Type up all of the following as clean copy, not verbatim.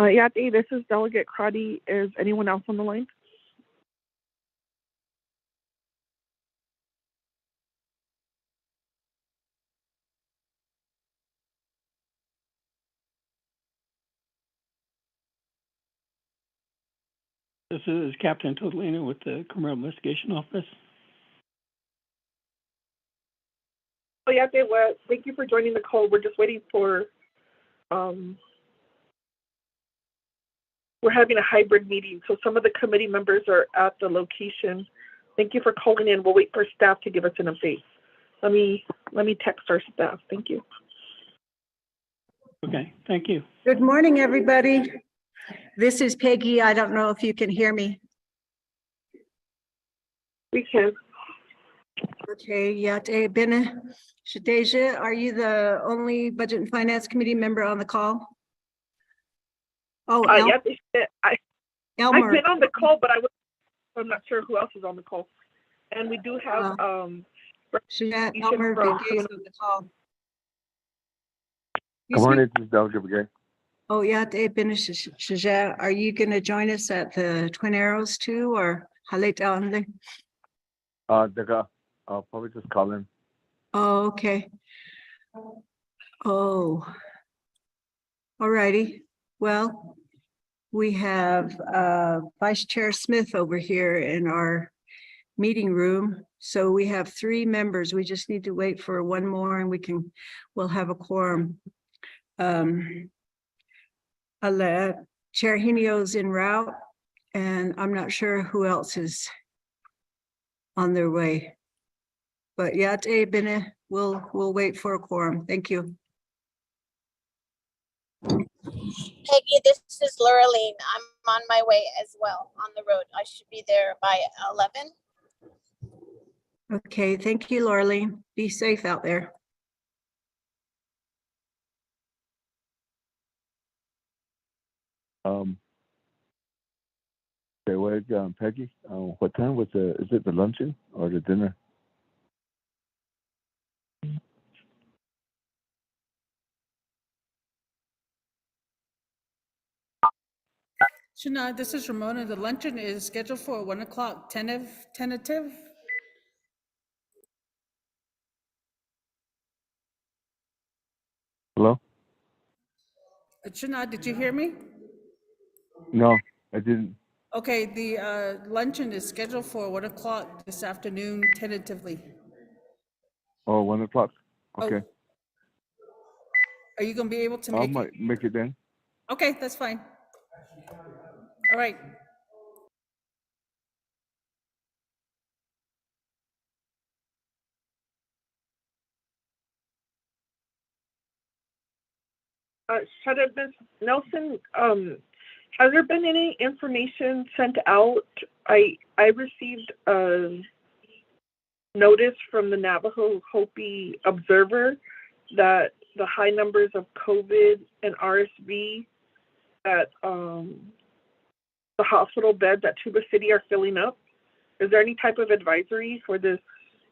Yati, this is Delegate Crotty. Is anyone else on the line? This is Captain Totalino with the Criminal Investigation Office. Oh, Yati, well, thank you for joining the call. We're just waiting for, we're having a hybrid meeting, so some of the committee members are at the location. Thank you for calling in. We'll wait for staff to give us an update. Let me text our staff. Thank you. Okay, thank you. Good morning, everybody. This is Peggy. I don't know if you can hear me. We can. Okay, Yate Bene Shadeja, are you the only Budget and Finance Committee member on the call? Oh, Yati, Elmer. I've been on the call, but I'm not sure who else is on the call. And we do have Elmer Begay's on the call. Good morning, this is Delegate Begay. Oh, yeah, Dave Shaja, are you going to join us at the Twin Arrows too, or Halit Alande? I'll probably just call in. Oh, okay. Oh, all righty. Well, we have Vice Chair Smith over here in our meeting room. So we have 3 members. We just need to wait for one more and we'll have a quorum. Chair Henio's en route, and I'm not sure who else is on their way. But yeah, we'll wait for a quorum. Thank you. Peggy, this is Lurleen. I'm on my way as well on the road. I should be there by 11. Okay, thank you, Lurleen. Be safe out there. Okay, wait, Peggy, what time was is it the luncheon or the dinner? Shana, this is Ramona. The luncheon is scheduled for 1 o'clock, tentative. Hello? Shana, did you hear me? No, I didn't. Okay, the luncheon is scheduled for 1 o'clock this afternoon, tentatively. Oh, 1 o'clock? Okay. Oh. Are you going to be able to I make might it? make it then. Okay, that's fine. All right. Ms. Nelson, has there been any information sent out? I received a notice from the Navajo Hopi Observer that the high numbers of COVID and RSV at the hospital beds at Tuba City are filling up. Is there any type of advisory for this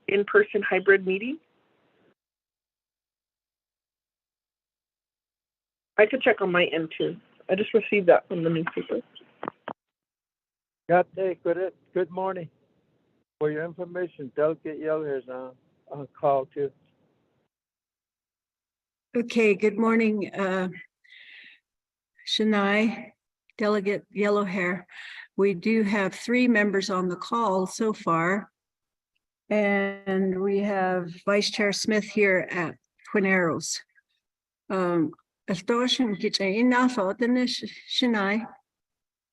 in-person hybrid meeting? I could check on my end too. I just received that from the newspaper. Good morning. For your information, Delegate Yeller is on call too. Okay, good morning, Shania, Delegate Yellowhair. We do have 3 members on the call so far. And we have Vice Chair Smith here at Twin Arrows. Shania.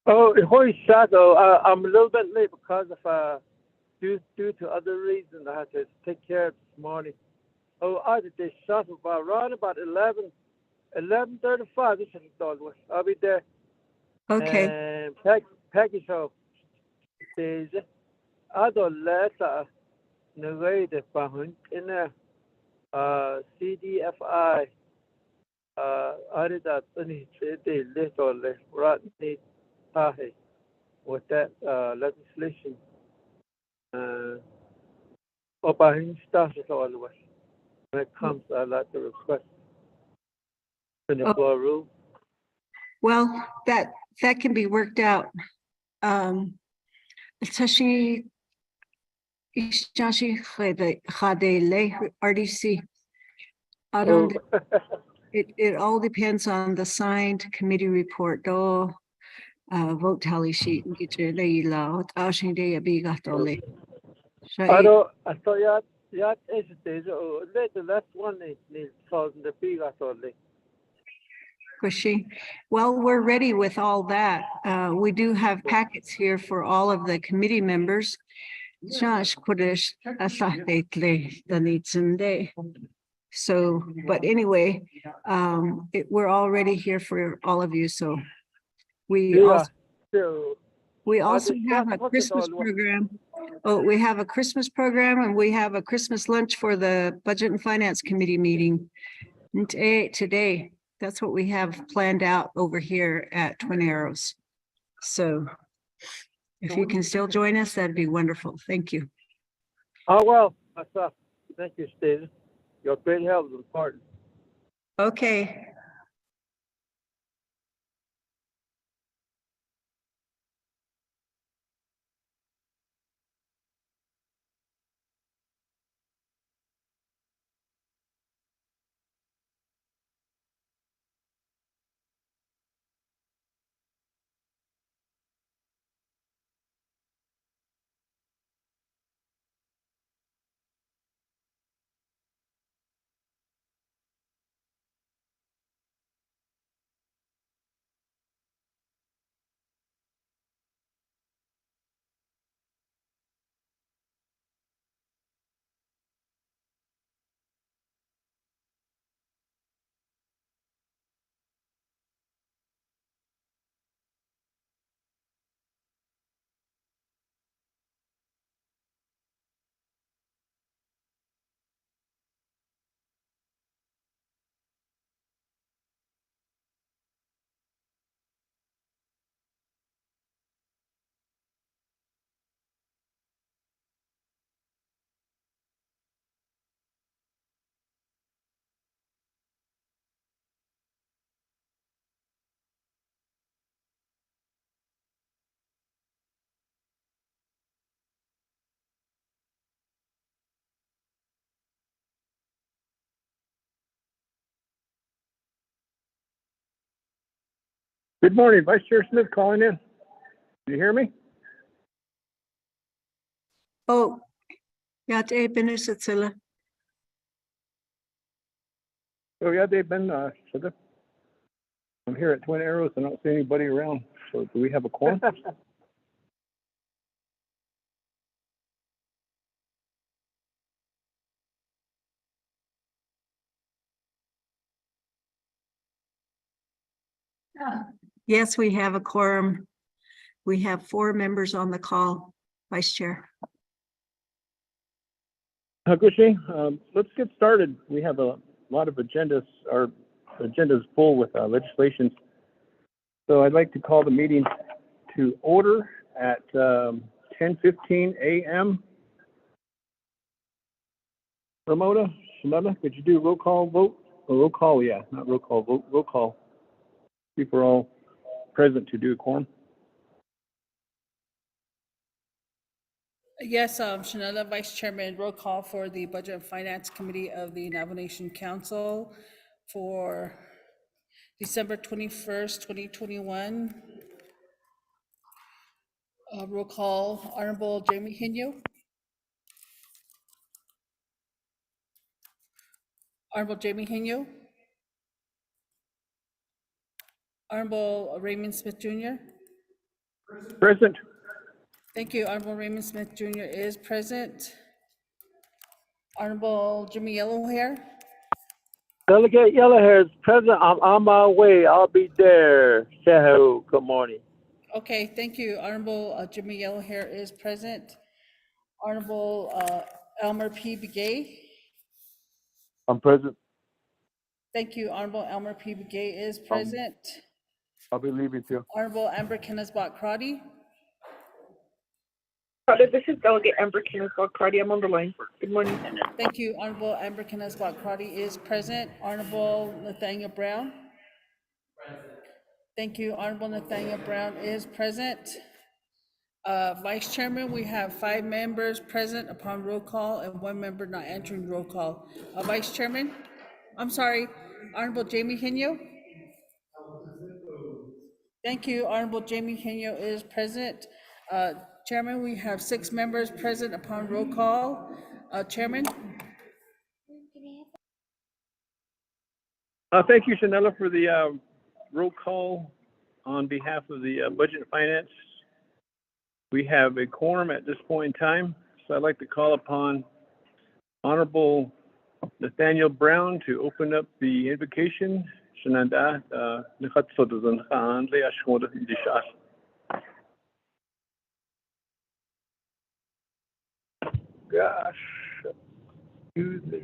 Oh, holy shadow. I'm a little bit late because of due to other reasons. I had to take care of this morning. Oh, I did this shot around about 11:35. This is Douglas. I'll be there. Okay. And Peggy, so there's other letter narrated behind in a CDFI. I did that any little right with that legislation. Behind stuff is always. When it comes, I like to request in the floor room. Well, that can be worked out. Tashi Ishashi Khadele RDC. I Oh, don't, it all depends on the signed committee report, though. Vote tally sheet. Get your lay loud. Ashing day a big atole. I thought you is it oh the last one is causing the big I thought like. Pushing. Well, we're ready with all that. We do have packets here for all of the committee members. Josh Kodesh Asahtetle Danitsende. So, but anyway, we're already here for all of you, so we Yeah. also So have a Christmas program. Oh, we have a Christmas program and we have a Christmas lunch for the Budget and Finance Committee meeting today. That's what we have planned out over here at Twin Arrows. So if you can still join us, that'd be wonderful. Thank you. oh well, thank you, Steve. Your great help is important. Okay. Good morning, Vice Chair Smith calling in. Do you hear me? Oh, yeah, Benissilla. Oh, yeah, they've been, I'm here at Twin Arrows. I don't see anybody around. So do we have a quorum? Yes, we have a quorum. We have 4 members on the call, Vice Chair. Hakushi, let's get started. We have a lot of agendas. Our agenda is full with legislation. So I'd like to call the meeting to order at 10:15 a.m. Ramona, Shimada, could you do roll call vote? Or roll call, yeah, not roll call, vote, roll call. People are all present to do a quorum. Yes, Shanella, Vice Chairman, roll call for the Budget and Finance Committee of the Navajo Nation Council for December 21st, 2021. Roll call, Honorable Jamie Hinu. Honorable Jamie Hinu. Honorable Raymond Smith Jr. Present. Thank you. Honorable Raymond Smith Jr. is present. Honorable Jimmy Yellowhair. Delegate Yellowhair is present. I'm on my way. I'll be there. Say hello. Good morning. Okay, thank you. Honorable Jimmy Yellowhair is present. Honorable Elmer P. Begay. I'm present. Thank you. Honorable Elmer P. Begay is present. I'll be leaving too. Honorable Amber Kennesbot Crotty. This is Delegate Amber Cardi. I'm on the line. Good morning. Thank you. Honorable Amber Kennesbot Crotty is present. Honorable Nathaniel Brown. Thank you. Honorable Nathaniel Brown is present. Vice Chairman, we have 5 members present upon roll call and 1 member not entering roll call. Vice Chairman, I'm sorry, Honorable Jamie Henyo. Thank you. Honorable Jamie Henyo is present. Chairman, we have 6 members present upon roll call. Chairman? Thank you, Shanella, for the roll call on behalf of the Budget and Finance. We have a quorum at this point in time, so I'd like to call upon Honorable Nathaniel Brown to open up the invocation. Shananda, gosh, excuse me.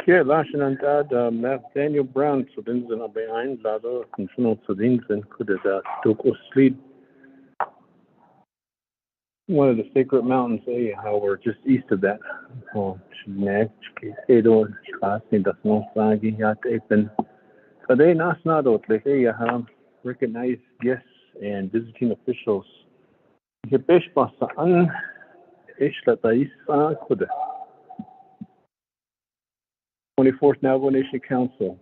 Okay, Lashanantad, Nathaniel Brown, Sudins and Abayan, Lado, Consuno Sudins and Kuda, Toko Sleed. One of the sacred mountains, how we're just east of that. Oh, Chinag, Edo, Klasni, that's no Sagi, Yat Apen. Today, Nasnado, recognized guests and visiting officials. Hipesh Basaan, Ishla Kuda. 24th Navajo Nation Council.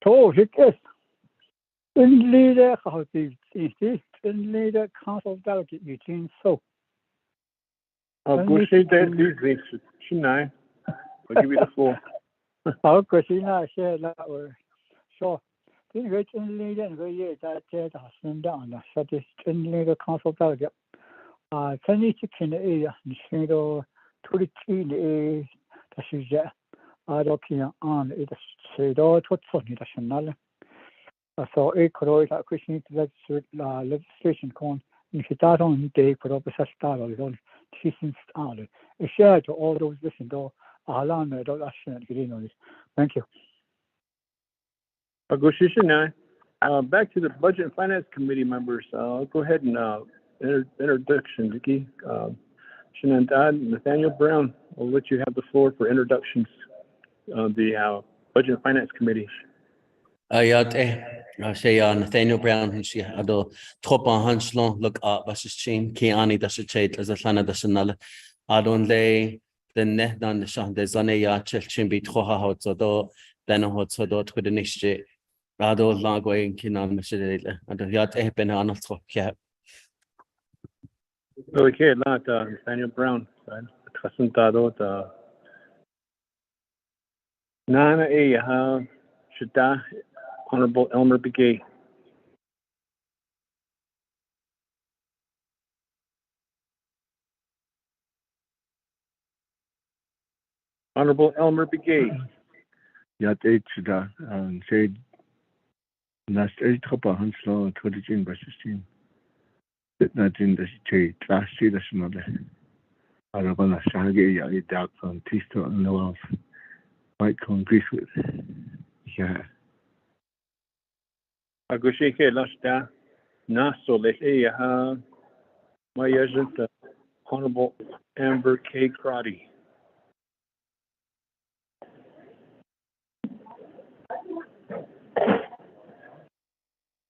Hikes. In leader how the in leader council delegate Eugene So. I'll go say that these Shinai. I'll give you the floor. How Christina said that were so. In which in leader and very that has down so this in leader council delegate. Can you chicken area and shadow to the tree the sujet. Looking on it shadow to the national. So a correct question legislation con in Hitaron day for opposite star on teaching star. A share to all those listen to Alan Green. Thank you. I'll go Shinai. Back to the Budget and Finance Committee members. I'll go ahead and introduction, Vicky. Shinantad, Nathaniel Brown, I'll let you have the floor for introductions of the Budget and Finance Committee. Say Nathaniel Brown who's ado trop on Hanslon look up versus chain Kiani that's a chat as a sana that's another adon lay the net down the shot there's on a chin be troha hot so do then a hot so do to the next day ado lagway kinan message ado yat pen on yeah. Okay, Nathaniel Brown. Kasantado Nana Shida Honorable Elmer Begay. Honorable Elmer Begay. Yat Shida, said last 8 Hopper Hanslow, 20 by 16. That not in the trade, last year, that's another. Arabana Shagi, I doubt on Tisto and Noel. White Congress with. Yeah. Agushike Lashda Naso Leha my agent Honorable Amber K. Crotty.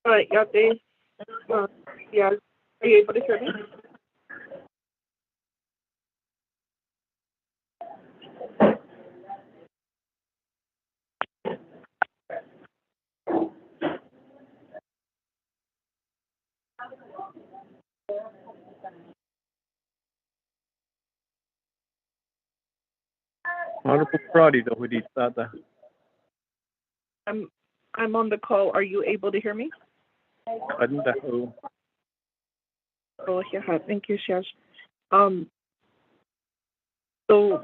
Yeah, Dave. Yeah, are you able to hear me? Honorable Crotty, though, with each other. I'm on the call. Are you able to hear me? Oh, yeah. Thank you, Shash. So,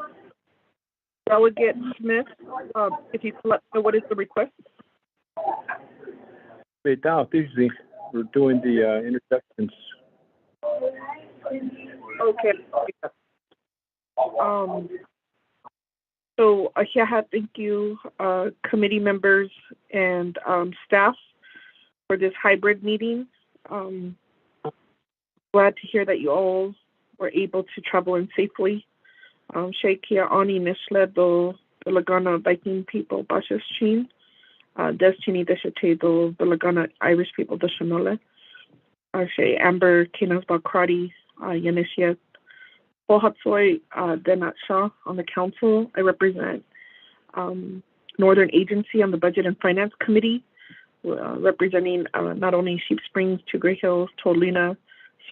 Delegate Smith, if you could let me know what is the request? Wait, now, usually we're doing the introductions. Okay. So, thank you, committee members and staff for this hybrid meeting. Glad to hear that you all were able to travel in safely. Sheikia Ani Nishle do Lagana Viking people Bashas Chin, Destiny Deshate do Lagana Irish people Deshanole. Shay Amber Kinas Bakrati, Yanishia Pohatsoy Denat Shah on the council. I represent Northern Agency on the Budget and Finance Committee, representing not only Sheep Springs, Two Great Hills, Tolina,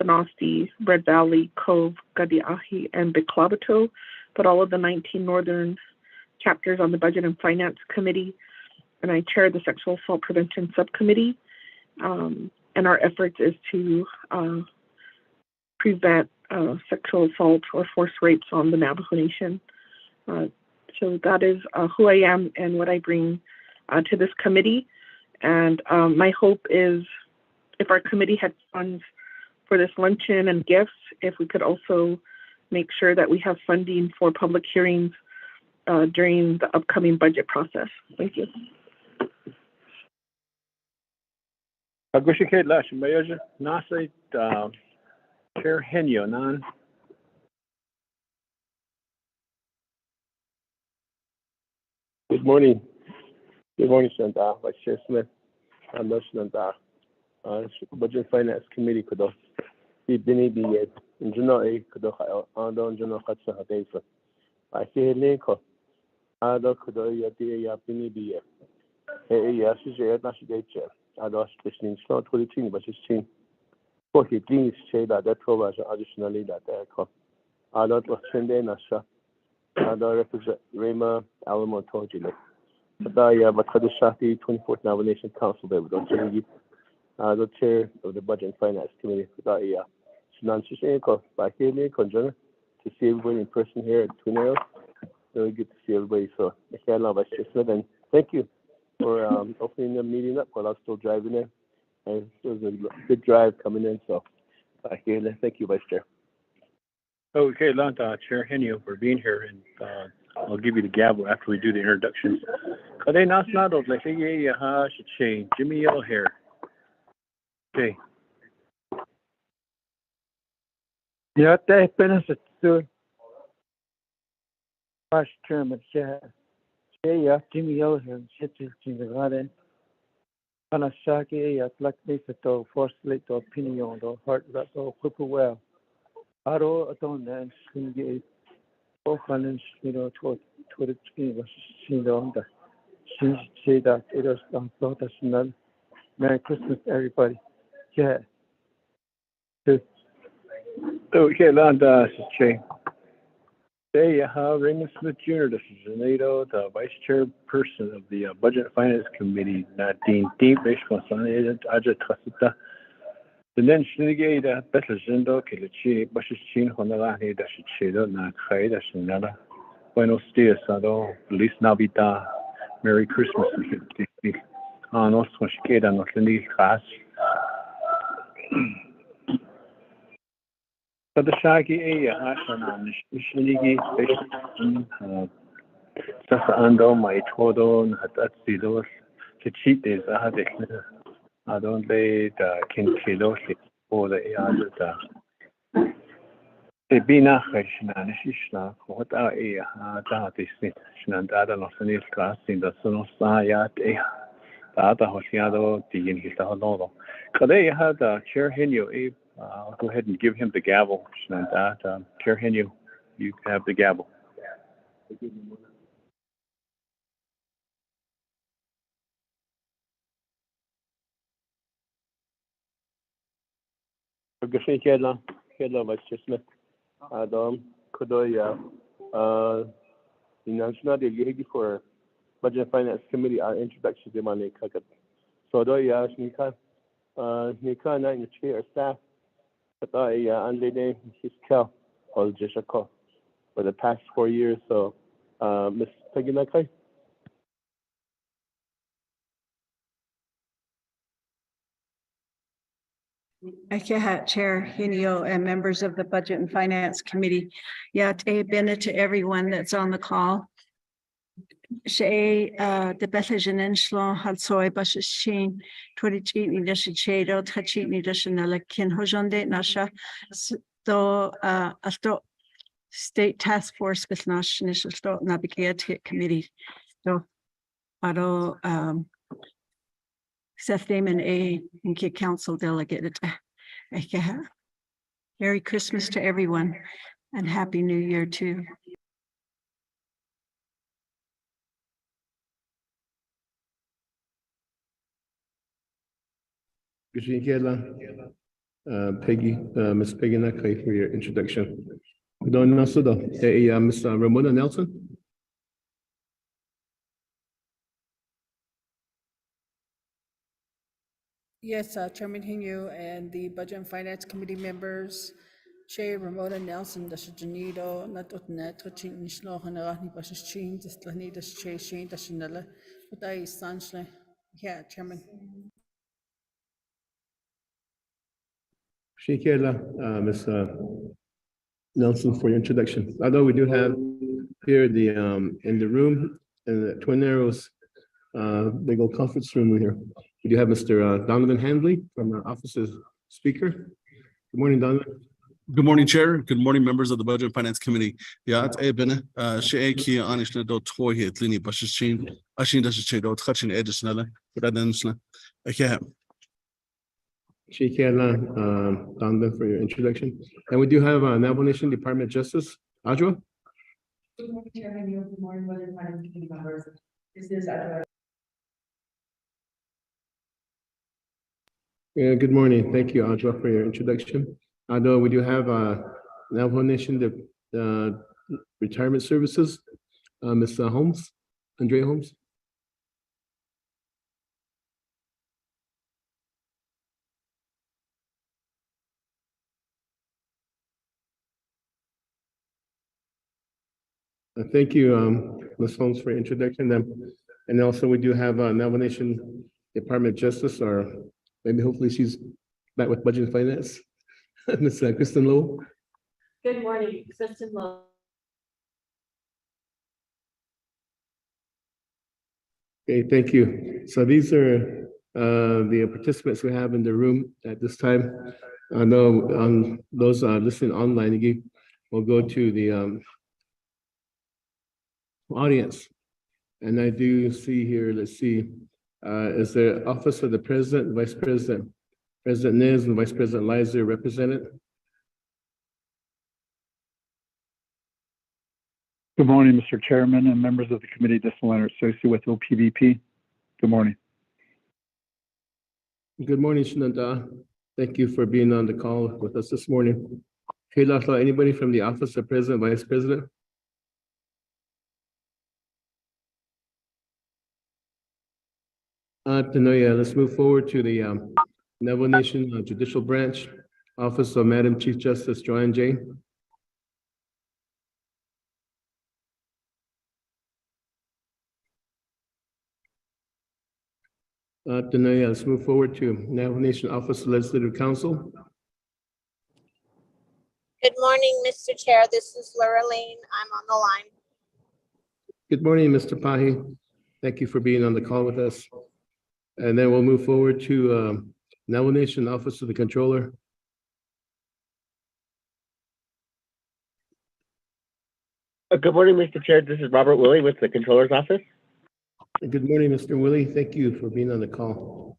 Sanasti, Red Valley, Cove, Gadiahi, and Biklabato, but all of the 19 Northern chapters on the Budget and Finance Committee. And I chair the Sexual Assault Prevention Subcommittee. And our efforts is to prevent sexual assault or forced rapes on the Navajo Nation. So that is who I am and what I bring to this committee. And my hope is if our committee had funds for this luncheon and gifts, if we could also make sure that we have funding for public hearings during the upcoming budget process. Thank you. Agushike Lash, Mayor Nasa, Chair Henyo, Nan. Good morning. Good morning, Santa. Vice Chair Smith. I'm Santa. Budget Finance Committee could be Bini be it. In general, could on general Hudson Hadesa. I say Linko. Ada could ya Bini be it. Yes, is it not a chair. I lost listening slot to the team, but it's seen. For he please say that was additionally that aircraft. I don't was Sunday Nasha. I represent Rema Alamo Tojile. But the Shati 24th Nomination Council, they would change the chair of the Budget and Finance Committee. Nancy Shanko, by here, conjure to see everybody in person here at Twin Arrows. Really good to see everybody. So, I can't love and thank you for opening the meeting up while I was still driving in. And it was a good drive coming in. So, by here, thank you, Vice Chair. Okay, Lanta, Chair Henyo for being here, and I'll give you the gavel after we do the introductions. Kade Nasnado, like ha should Jimmy Yellow Hair. Okay. Yeah, they've been as a student. Vice Chairman, yeah, Jimmy Yellowhair, Chitty, the Garden. Anasaki, like me, to forcefully to opinion, or heart that all cripple well. Aro, I don't know, swing both hands, to the screen was seen on the. She say that it was thought as none. Merry Christmas, everybody. Yeah. Okay, Lanta, Chair. Hey, Raymond Smith Jr., this is NATO, the Vice Chairperson of the Budget and Finance Committee, Nadine Deep, Bishmasana, Aja Trasita. The then Shinigate, Better Zindo, Kilichi, Bashin, Honolani, Dashichido, Nakai, Dashinella, Buenos Dias, Ado, Feliz Navidad, Merry Christmas, Anos, Washikeda, Notlani, Class. The Shaggy Hashan, Shinigi, Sasando, my Todo, Hatatsidos, the cheat days I had it. I don't lay the Kinkilos for the Ayada. The Bina Hashna, Shishna, what are that is Shnandada, Nosanil class in the Sonosayat, Data Hoshiado, the Inhitano. Kade had a chair Henyo. I'll go ahead and give him the gavel. Chair Henyo, you have the gavel. Kela, Vice Chair Smith. Adam, Kodoya, National Delegate for Budget and Finance Committee, our introduction to Mane Kakat. So, Doya, Nika, Nika, and the chair staff. But and they his cal or just a call for the past 4 years. So, Miss Peggy Nakai. Chair Hinio and members of the Budget and Finance Committee. Yeah, to everyone that's on the call. She the Bethlehem Inshlo had soy Bashin, Twitchini Deshado, Tachini Deshanella, Kin Hojonde Nasha, though State Task Force with National Navigate Committee. So, Ado Seth Damon and Council Delegate. Merry Christmas to everyone and Happy New Year too. Peggy, Miss Peggy Nakai for your introduction. Don Nasuda, Miss Ramona Nelson. Yes, Chairman Hinyu and the Budget and Finance Committee members, Chair Ramona Nelson, das Janido, Natotnet, Tochin Nishno, Hanarani Bashin, das Lani, das Chair Shane, das Shanella, but I Sanchle. Yeah, Chairman. Shikela, Ms. Nelson, for your introduction. Although we do have here in the room, in the Twin Arrows big old conference room here, we do have Mr. Donovan Handley from our office's speaker. Good morning, Donovan. Good morning, Chair. Good morning, members of the Budget and Finance Committee. Yeah, it's Eben. She ki anishna do toy lini bashin. Ashin das che do tchatchin edisnala. Radanusla. Okay. Shikela, Donovan, for your introduction. And we do have Navajo Nation Department of Justice, Adwa. Good morning, Chairman. Good morning, Budget and Finance Committee members. This is Adwa. Yeah, good morning. Thank you, Adwa, for your introduction. Although we do have Navajo Nation Retirement Services, Ms. Holmes, Andrea Holmes. Thank you, Ms. Holmes, for your introduction. And also we do have Navajo Nation Department of Justice, or maybe hopefully she's back with Budget and Finance, Ms. Kristen Lowe. Good morning, Kristen Lowe. Okay, thank you. So these are the participants we have in the room at this time. I know those listening online, we'll go to the audience. And I do see here, let's see, is the Office of the President, Vice President, President Nez and Vice President Lizer represented? Good morning, Mr. Chairman and members of the committee. This is Leonard Sosi with OPVP. Good morning. Good morning, Shinanda. Thank you for being on the call with us this morning. Hey, Lachla, anybody from the Office of President, Vice President? Let's move forward to the Navajo Nation Judicial Branch, Office of Madam Chief Justice Joanne J. Let's move forward to Navajo Nation Office of Legislative Counsel. Good morning, Mr. Chair. This is Laura Lane. I'm on the line. Good morning, Mr. Pahi. Thank you for being on the call with us. And then we'll move forward to Navajo Nation Office of the Controller. Good morning, Mr. Chair. This is Robert Willie with the Controller's Office. Good morning, Mr. Willie. Thank you for being on the call.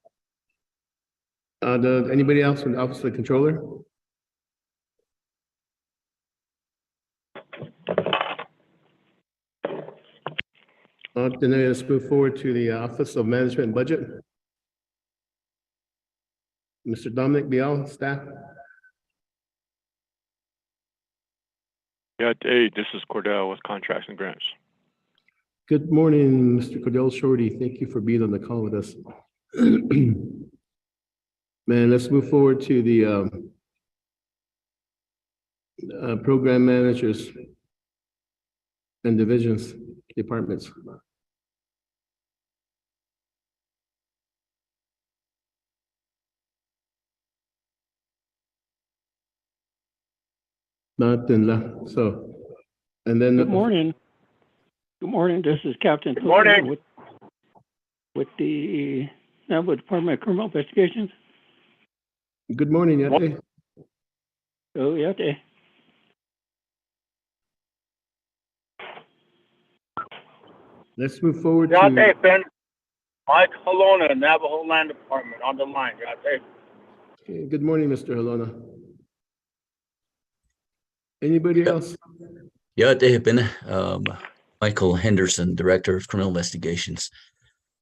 Anybody else from the Office of the Controller? Then let's move forward to the Office of Management and Budget. Mr. Dominic Bial, staff. Yeah, hey, this is Cordell with Contracts and Grants. Good morning, Mr. Cordell Shorty. Thank you for being on the call with us. Man, let's move forward to the program managers and divisions, departments. Nothing left. So, and then Good morning. Good morning. This is Captain. Good morning. With the Navajo Department of Criminal Investigations. Good morning, Yate. Oh, Yate. Let's move forward Yate, Ben. Mike Halona, Navajo Land Department, on the line. Yate. Okay, good morning, Mr. Halona. Anybody else? Yeah, they have been Michael Henderson, Director of Criminal Investigations.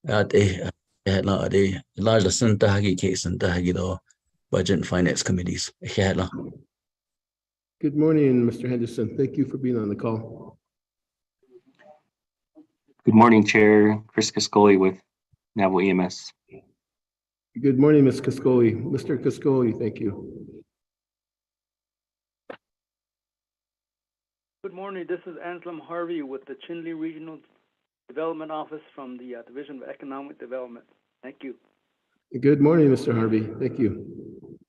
They had the large Santa Hagi case and the Budget and Finance Committees. Good morning, Mr. Henderson. Thank you for being on the call. Good morning, Chair. Chris Cascoli with Navajo EMS. Good morning, Ms. Cascoli. Mr. Cascoli, thank you. Good morning. This is Anselm Harvey with the Chinle Regional Development Office from the Division of Economic Development. Thank you. Good morning, Mr. Harvey. Thank you.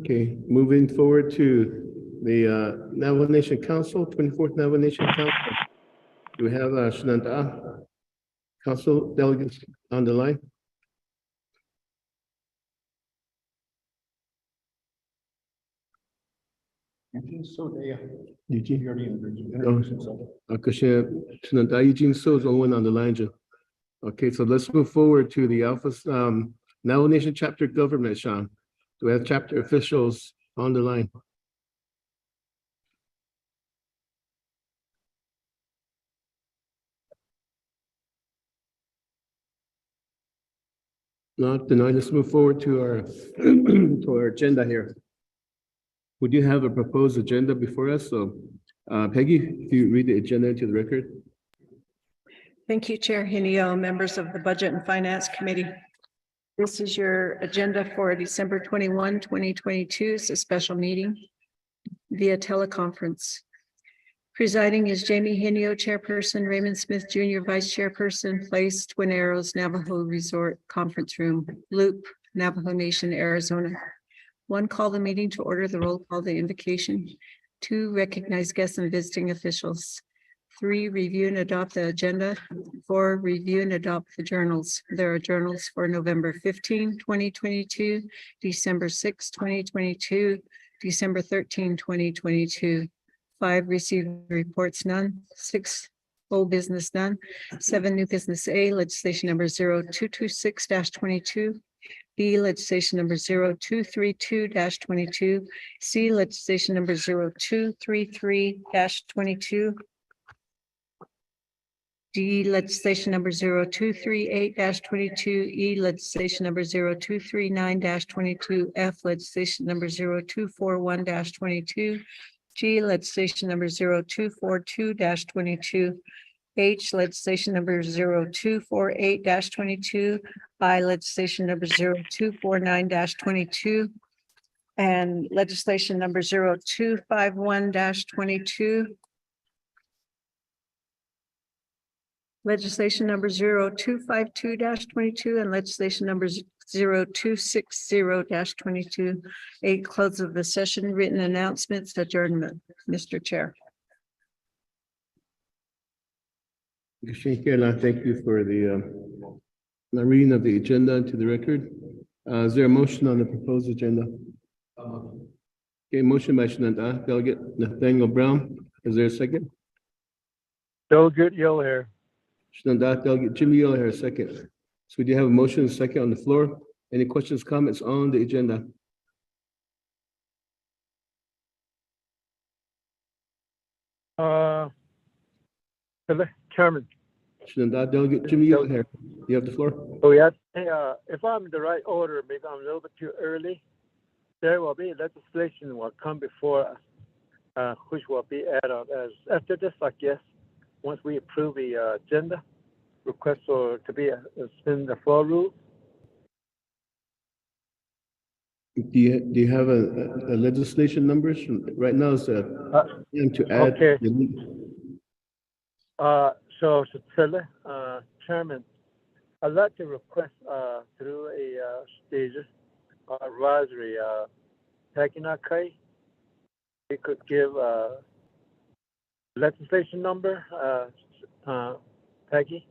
Okay, moving forward to the Navajo Nation Council, 24th Navajo Nation Council. Do we have Shenandoah Council delegates on the line? Eugene? Shenandoah Eugene So is the only one on the line, Joe. Okay, so let's move forward to the Alpha Navajo Nation Chapter Government, Sean. Do we have chapter officials on the line? Not denied. Let's move forward to our to our agenda here. We do have a proposed agenda before us, so Peggy, if you read the agenda into the record. Thank you, Chair Hinio, members of the Budget and Finance Committee. This is your agenda for December 21, 2022. It's a special meeting via teleconference. Presiding is Jamie Hinio, Chairperson, Raymond Smith Jr., Vice Chairperson, Place, Twin Arrows, Navajo Resort Conference Room, Loop, Navajo Nation, Arizona. 1, call the meeting to order, the roll call, the invocation. 2, recognize guests and visiting officials. 3, review and adopt the agenda. 4, review and adopt the journals. There are journals for November 15, 2022, December 6, 2022, December 13, 2022. 5, receive reports, none. 6, old business, none. 7, new business A, legislation number 0226-22. B, legislation number 0232-22. C, legislation number 0233-22. D, legislation number 0238-22. E, legislation number 0239-22. F, legislation number 0241-22. G, legislation number 0242-22. H, legislation number 0248-22. I, legislation number 0249-22. And legislation number 0251-22. Legislation number 0252-22 and legislation number 0260-22. 8, close of the session, written announcements, adjournment. Mr. Chair. Thank you for the reading of the agenda into the record. Is there a motion on the proposed agenda? Okay, motion by Shenandoah Delegate Nathaniel Brown. Is there a second? Delegate Yellowhair. Shenandoah Delegate Jimmy Yellowhair, second. So we do have a motion and a second on the floor. Any questions, comments on the agenda? Chairman. Shenandoah Delegate Jimmy Yellowhair, you have the floor. Oh, yeah. Hey, if I'm in the right order, maybe I'm a little bit too early. There will be legislation will come before us, which will be added as after this, I guess. Once we approve the agenda, request for to be suspend the floor rule. Do you have a legislation numbers? Right now is the time to add. Okay. The Chairman, I'd like to request through a stages advisory Paginakai, we could give legislation number, Peggy,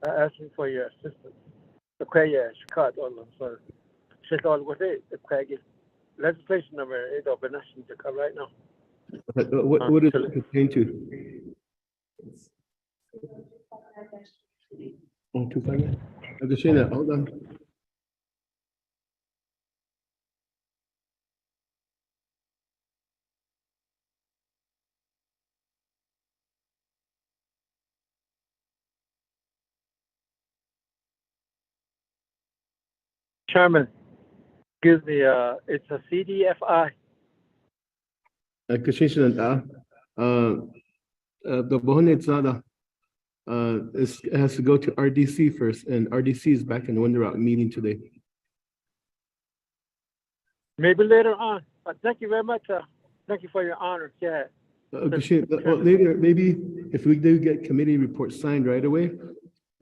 asking for your assistance. Okay, yeah, Chicago, so Chicago with it, Peggy. Legislation number, it's open to come right now. What does it pertain to? Oh, 25. Additional, hold on. Chairman, excuse me, it's a CDFI. The Bohone Zada, it has to go to RDC first, and RDC is back in the Winter Rock meeting today. Maybe later on, but thank you very much. Thank you for your honor. Yeah. Later, maybe if we do get committee reports signed right away,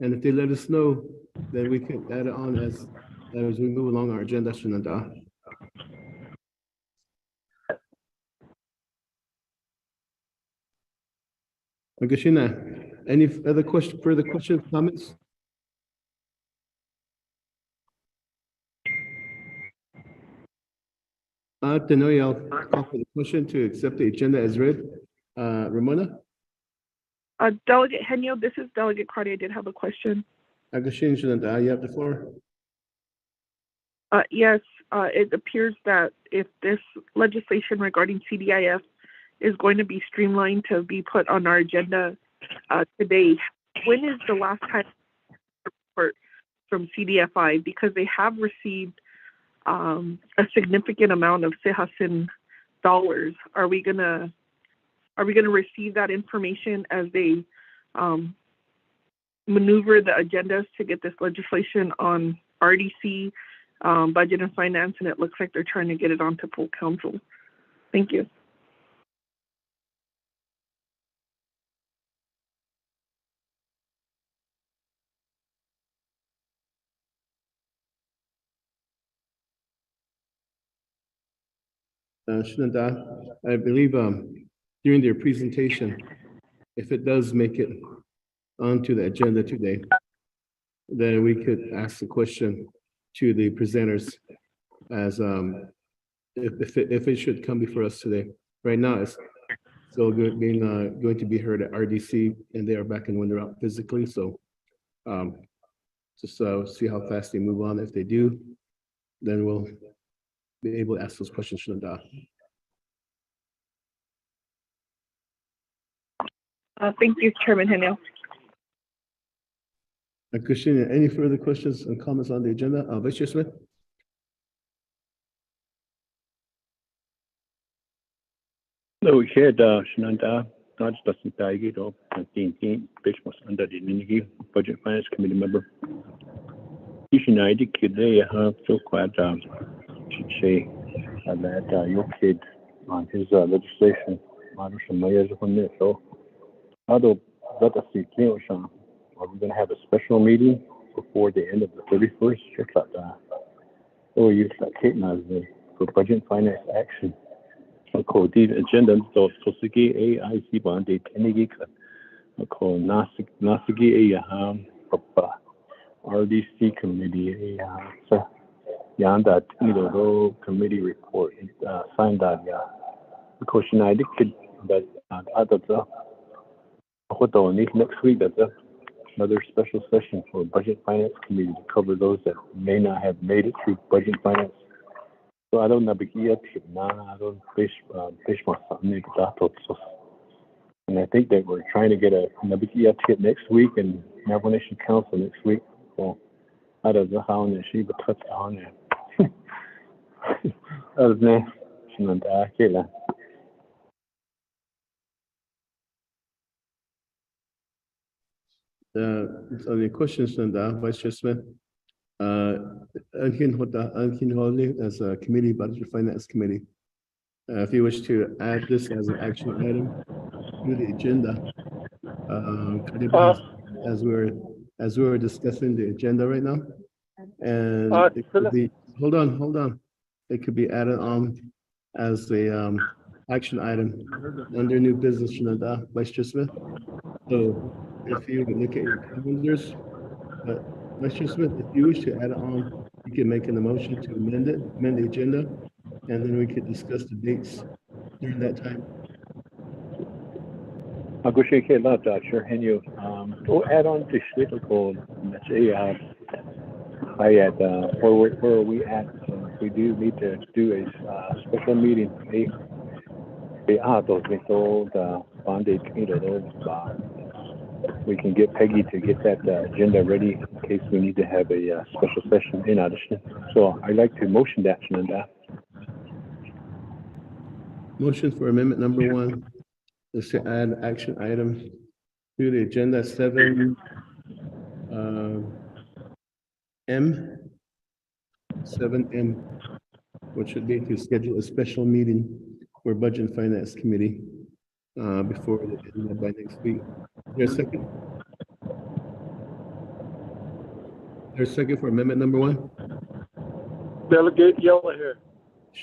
and if they let us know, then we can add it on as we move along our agenda. Magashina, any further questions, comments? Tenoy, I'll call for the question to accept the agenda as read. Ramona? Delegate Henyo, this is Delegate Cardi. I did have a question. Agashin Shananda, you have the floor. Yes, it appears that if this legislation regarding CDIF is going to be streamlined to be put on our agenda today, when is the last time report from CDFI? Because they have received a significant amount of Sehasin dollars. Are we gonna receive that information as they maneuver the agendas to get this legislation on RDC, Budget and Finance, and it looks like they're trying to get it onto full council? Thank you. Shananda, I believe during their presentation, if it does make it onto the agenda today, then we could ask the question to the presenters as if it should come before us today. Right now, it's still going to be heard at RDC, and they are back in Winter Out physically. So just see how fast they move on. If they do, then we'll be able to ask those questions. Shananda. Thank you, Chairman Henyo. Christina, any further questions and comments on the agenda? Vice Chair Smith? No, Chair, Shananda, Dodge doesn't die, you know, 19, Bishop under the Ninigi Budget Finance Committee member. United kid, they have so quite, should say, that your kid on his legislation, so, although that is the are we going to have a special meeting before the end of the 31st? Check out that. So we use that Kate for budget finance action. So called the agenda. So Sosigi AIC bond date any geek. Called Nasigi RDC committee. So Yanda Tido committee report signed that. Yeah. Because I could but other next week that's another special session for Budget Finance Committee to cover those that may not have made it through Budget Finance. So I don't know, I don't fish and I think that we're trying to get a Nabikia ticket next week and Navajo Nation Council next week. So I don't know how she would touch on it. Other than that, so the questions and Vice Chair Smith, Ankin Holly as a committee, Budget Finance Committee. If you wish to add this as an action item to the agenda, as we're discussing the agenda right now, and it could be, hold on, it could be added on as a action item under new business, Vice Chair Smith. So if you look at your calendars, Vice Chair Smith, if you wish to add it on, you can make an motion to amend the agenda, and then we could discuss the dates during that time. I'll go shake it out, Dr. Henyo. Go add on to Schwittelkohl. Where are we at? We do need to do a special meeting. We can get Peggy to get that agenda ready in case we need to have a special session in addition. So I'd like to motion that, Shananda. Motion for amendment number 1 is to add action item to the agenda 7 7M, which would be to schedule a special meeting for Budget and Finance Committee before the end by next week. There's a second. There's a second for amendment number 1. Delegate Yellowhair.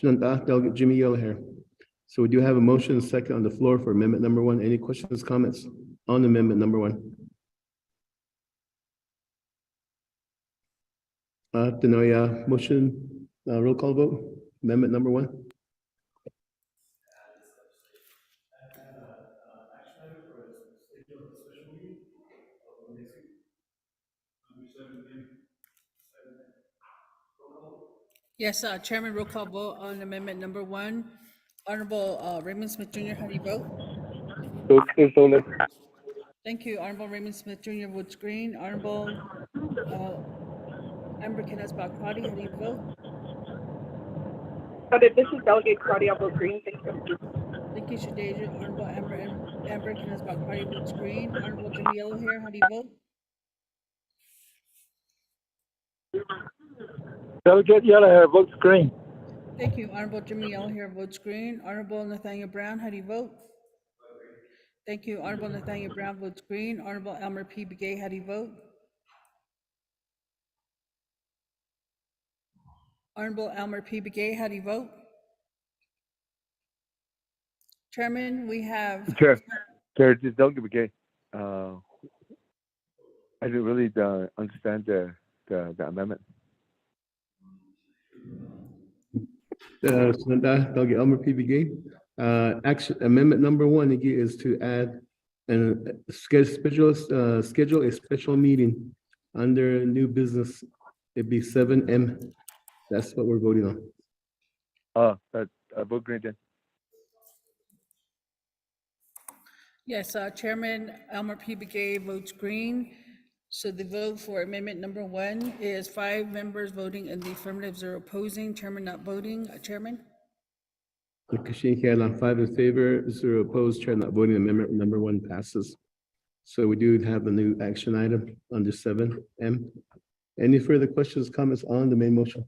Delegate Jimmy Yellowhair. So we do have a motion and second on the floor for amendment number 1. Any questions, comments on amendment number one? Denoya, motion, roll call vote, amendment number one. Yes, Chairman, roll call vote on amendment number one. Honorable Raymond Smith Jr., how do you vote? Thank you. Honorable Raymond Smith Jr. votes green. Honorable Amber Kenneth Bakrati, how do you vote? This is Delegate Claudia, I'll vote green, thank you. Thank you, Shadeja. Honorable Amber Kenneth Bakrati votes green. Honorable Jimmy Yellowhair, how do you vote? Delegate Yellowhair votes green. Thank you. Honorable Jimmy Yellowhair votes green. Honorable Nathaniel Brown, how do you vote? Thank you. Honorable Nathaniel Brown votes green. Honorable Elmer P. Begay, how do you vote? Honorable Elmer P. Begay, how do you vote? Chairman, we have. Chair, this is Delegate McGay. I didn't really understand the amendment. Delegate Elmer P. Begay. Action amendment number one again is to add and schedule a special meeting under new business. It'd be 7M. That's what we're voting on. Vote green then. Yes, Chairman Elmer P. Begay votes green. So the vote for amendment number one is 5 members voting in the affirmative, 0 opposing, Chairman not voting. Chairman? Kashin Kailan, 5 in favor, 0 opposed, Chair not voting. Amendment number one passes. So we do have a new action item under 7M. Any further questions, comments on the main motion?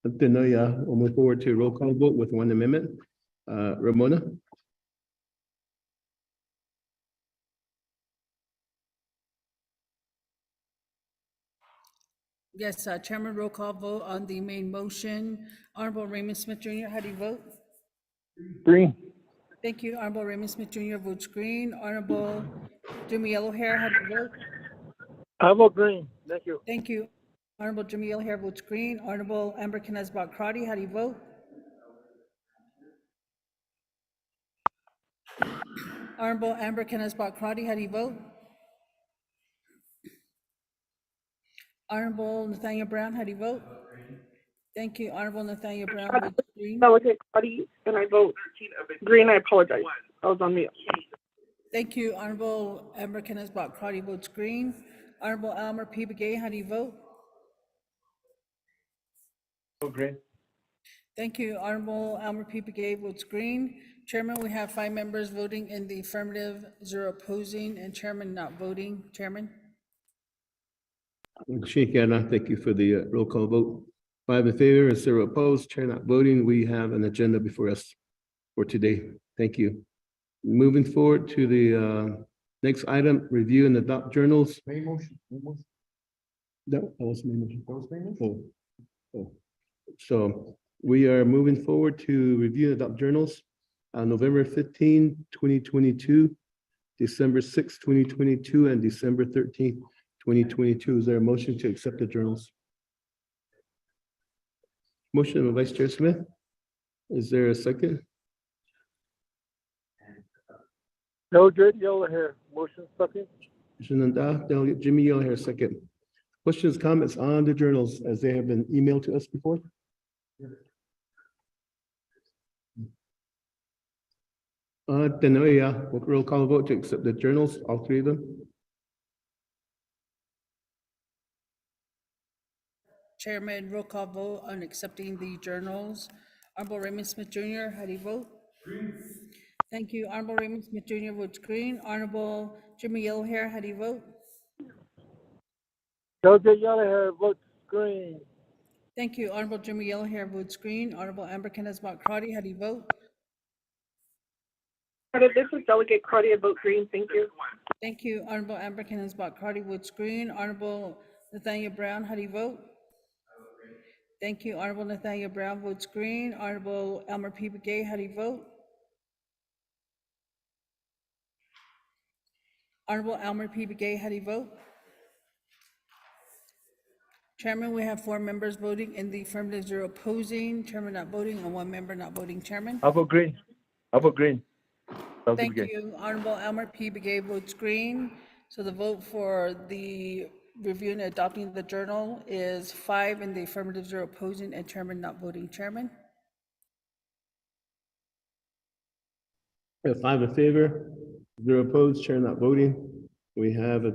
We'll move forward to roll call vote with one amendment. Ramona? Yes, Chairman, roll call vote on the main motion. Honorable Raymond Smith Jr., how do you vote? Green. Thank you. Honorable Raymond Smith Jr. votes green. Honorable Jimmy Yellowhair, how do you vote? I vote green. Thank you. Thank you. Honorable Jimmy Yellowhair votes green. Honorable Amber Kenneth Bakrati, how do you vote? Honorable Amber Kenneth Bakrati, how do you vote? Honorable Nathaniel Brown, how do you vote? Thank you. Honorable Nathaniel Brown votes green. Delegate Claudia, and I vote green, I apologize. I was on mute. Thank you. Honorable Amber Kenneth Bakrati votes green. Honorable Elmer P. Begay, how do you vote? Vote green. Thank you. Honorable Elmer P. Begay votes green. Chairman, we have 5 members voting in the affirmative, 0 opposing, and Chairman not voting. Chairman? Kashin Kailan, thank you for the roll call vote. 5 in favor and 0 opposed, Chair not voting. We have an agenda before us for today. Thank you. Moving forward to the next item, review and adopt journals. Main motion. No, that was main motion. Oh. So we are moving forward to review and adopt journals on November 15, 2022, December 6, 2022, and December 13th, 2022. Is there a motion to accept the journals? Motion of Vice Chair Smith. Is there a second? Delegate Yellowhair, motion second. Delegate Jimmy Yellowhair, second. Questions, comments on the journals as they have been emailed to us before? We'll roll call vote to accept the journals, all 3 of them. Chairman, roll call vote on accepting the journals. Honorable Raymond Smith Jr., how do you vote? Green. Thank you. Honorable Raymond Smith Jr. votes green. Honorable Jimmy Yellowhair, how do you vote? Delegate Yellowhair votes green. Thank you. Honorable Jimmy Yellowhair votes green. Honorable Amber Kenneth Bakrati, how do you vote? This is Delegate Claudia, vote green, thank you. Thank you. Honorable Amber Kenneth Bakrati votes green. Honorable Nathaniel Brown, how do you vote? Thank you. Honorable Nathaniel Brown votes green. Honorable Elmer P. Begay, how do you vote? Honorable Elmer P. Begay, how do you vote? Chairman, we have 4 members voting in the affirmative, 0 opposing, chairman not voting, and 1 member not voting. Chairman? I vote green. I vote green. Thank you. Honorable Elmer P. Begay votes green. So the vote for the review and adopting the journal is 5 in the affirmative, 0 opposing, and chairman not voting. Chairman? We have 5 in favor, 0 opposed, chair not voting. We have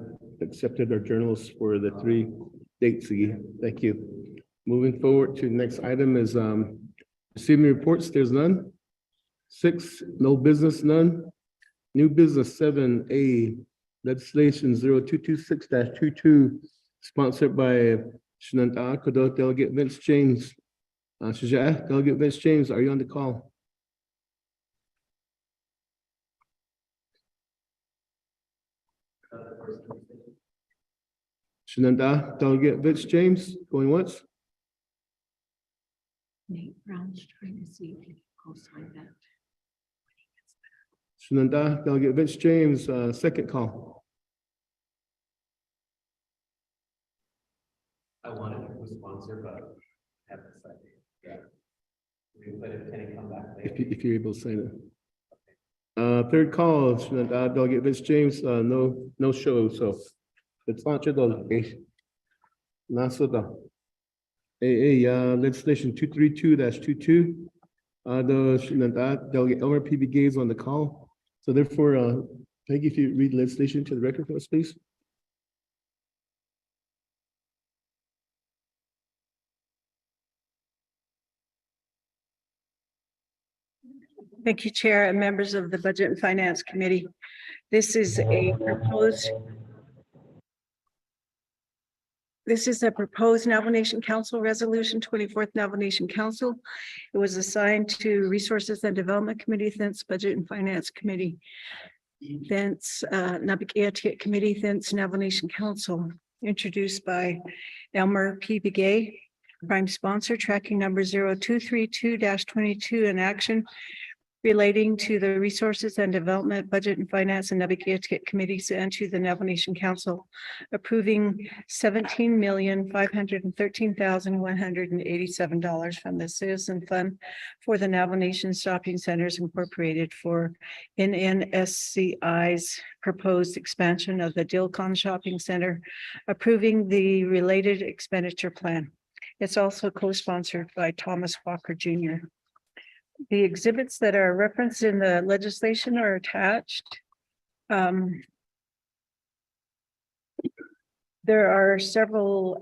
accepted our journals for the 3 dates again. Thank you. Moving forward to the next item is receiving reports. There's none. 6, no business, none. New business 7A, legislation 0226-22, sponsored by Shinanta Kodo Delegate Vince James. Shajah, Delegate Vince James, are you on the call? Shinanta, Delegate Vince James, going once? Nate Brown's trying to see if he can co-sign that. Shinanta, Delegate Vince James, second call. I wanted to sponsor, but have decided. Yeah. But if can it come back later? If you're able to sign it. Third call, Shinanta, Delegate Vince James, no show, so it's not your delegation. Nasota. Legislation 232-22. The Shinanta, Delegate Elmer P. Begay is on the call. So therefore, Peggy, if you read legislation to the record for us, please. Thank you, Chair and members of the Budget and Finance Committee. This is a proposed Navajo Nation Council Resolution, 24th Navajo Nation Council. It was assigned to Resources and Development Committee, thence Budget and Finance Committee, thence Nabikiatiat Committee, thence Navajo Nation Council, introduced by Elmer P. Begay, prime sponsor, tracking number 0232-22, in action relating to the Resources and Development, Budget and Finance, and Nabikiatiat Committees, and to the Navajo Nation Council, approving $17,513,187 from the Citizen Fund for the Navajo Nation Shopping Centers Incorporated for NNSCI's proposed expansion of the Dilcon Shopping Center, approving the related expenditure plan. It's also co-sponsored by Thomas Walker Jr. The exhibits that are referenced in the legislation are attached. There are several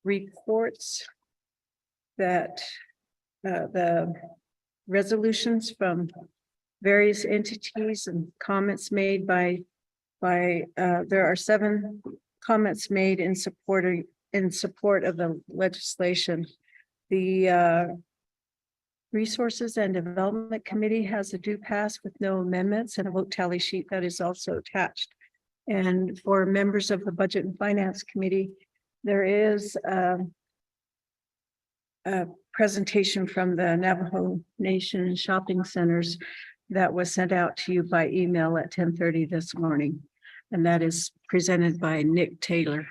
reports that the resolutions from various entities and comments made by there are 7 comments made in support of the legislation. The Resources and Development Committee has a due pass with no amendments and a vote tally sheet that is also attached. And for members of the Budget and Finance Committee, there is a presentation from the Navajo Nation Shopping Centers that was sent out to you by email at 10:30 this morning. And that is presented by Nick Taylor,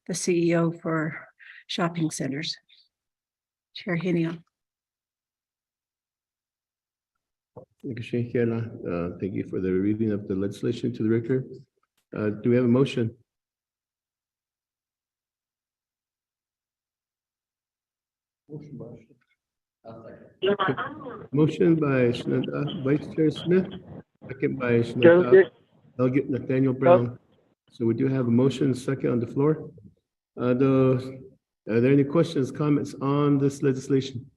the CEO for shopping centers. Chair Hinion. Thank you for the reading of the legislation to the record. Do we have a motion? Motion by Vice Chair Smith, second by Delegate Nathaniel Brown. So we do have a motion, second on the floor. Are there any questions, comments on this legislation?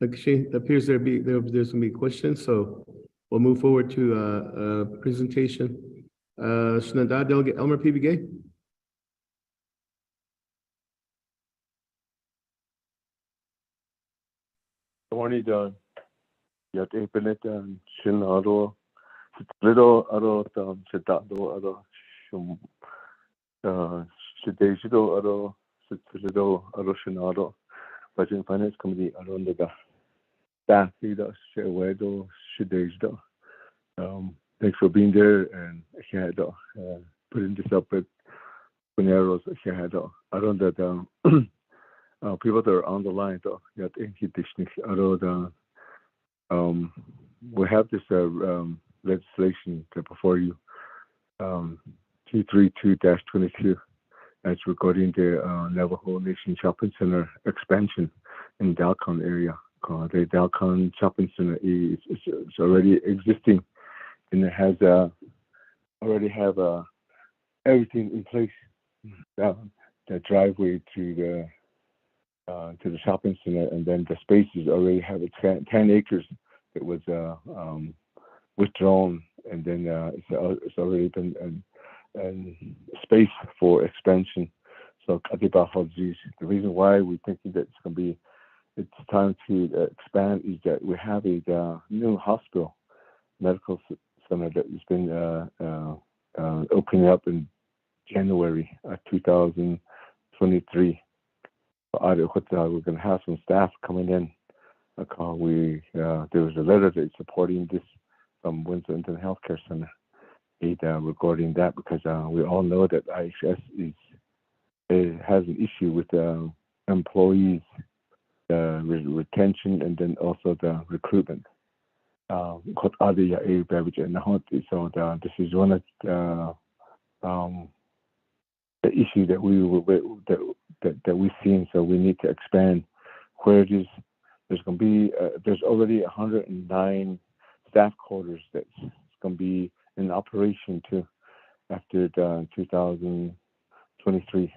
Okay, it appears there's gonna be questions, so we'll move forward to a presentation. Shinanta, Delegate Elmer P. Begay. Morning, Don. Yat epenet and Shinado, little aro sitado aro shum Shideshido aro Sitilido aro Shinado. Budget and Finance Committee around the staff leaders, share where those should they do. Thanks for being there and putting this up with Paneros around that people that are on the line though. We have this legislation before you, 232-22. It's regarding the Navajo Nation Shopping Center expansion in Dalcon area. The Dalcon Shopping Center is already existing, and it has already have everything in place. The driveway to the shopping center, and then the spaces already have 10 acres. It was withdrawn, and then it's already been space for expansion. So the reason why we're thinking that it's time to expand is that we have a new hospital, medical center that has been opening up in January 2023. We're going to have some staff coming in. There was a letter that's supporting this from Windsor Indian Healthcare Center regarding that, because we all know that IHS has an issue with employees, retention, and then also the recruitment. So this is one of the issue that we've seen. So we need to expand where it is. There's going to be there's already 109 staff quarters that's going to be in operation too after 2023.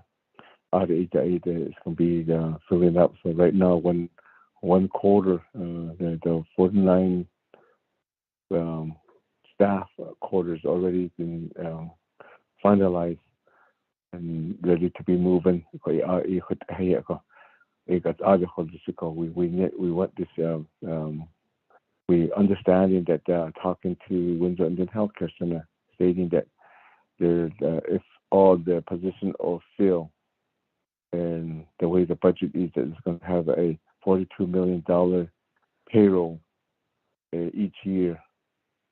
It's going to be filling up. So right now, one quarter, the 49 staff quarters already been finalized and ready to be moving. We want this. We understanding that talking to Windsor Indian Healthcare Center, stating that if all the positions are filled, and the way the budget is, that it's going to have a $42 million payroll each year.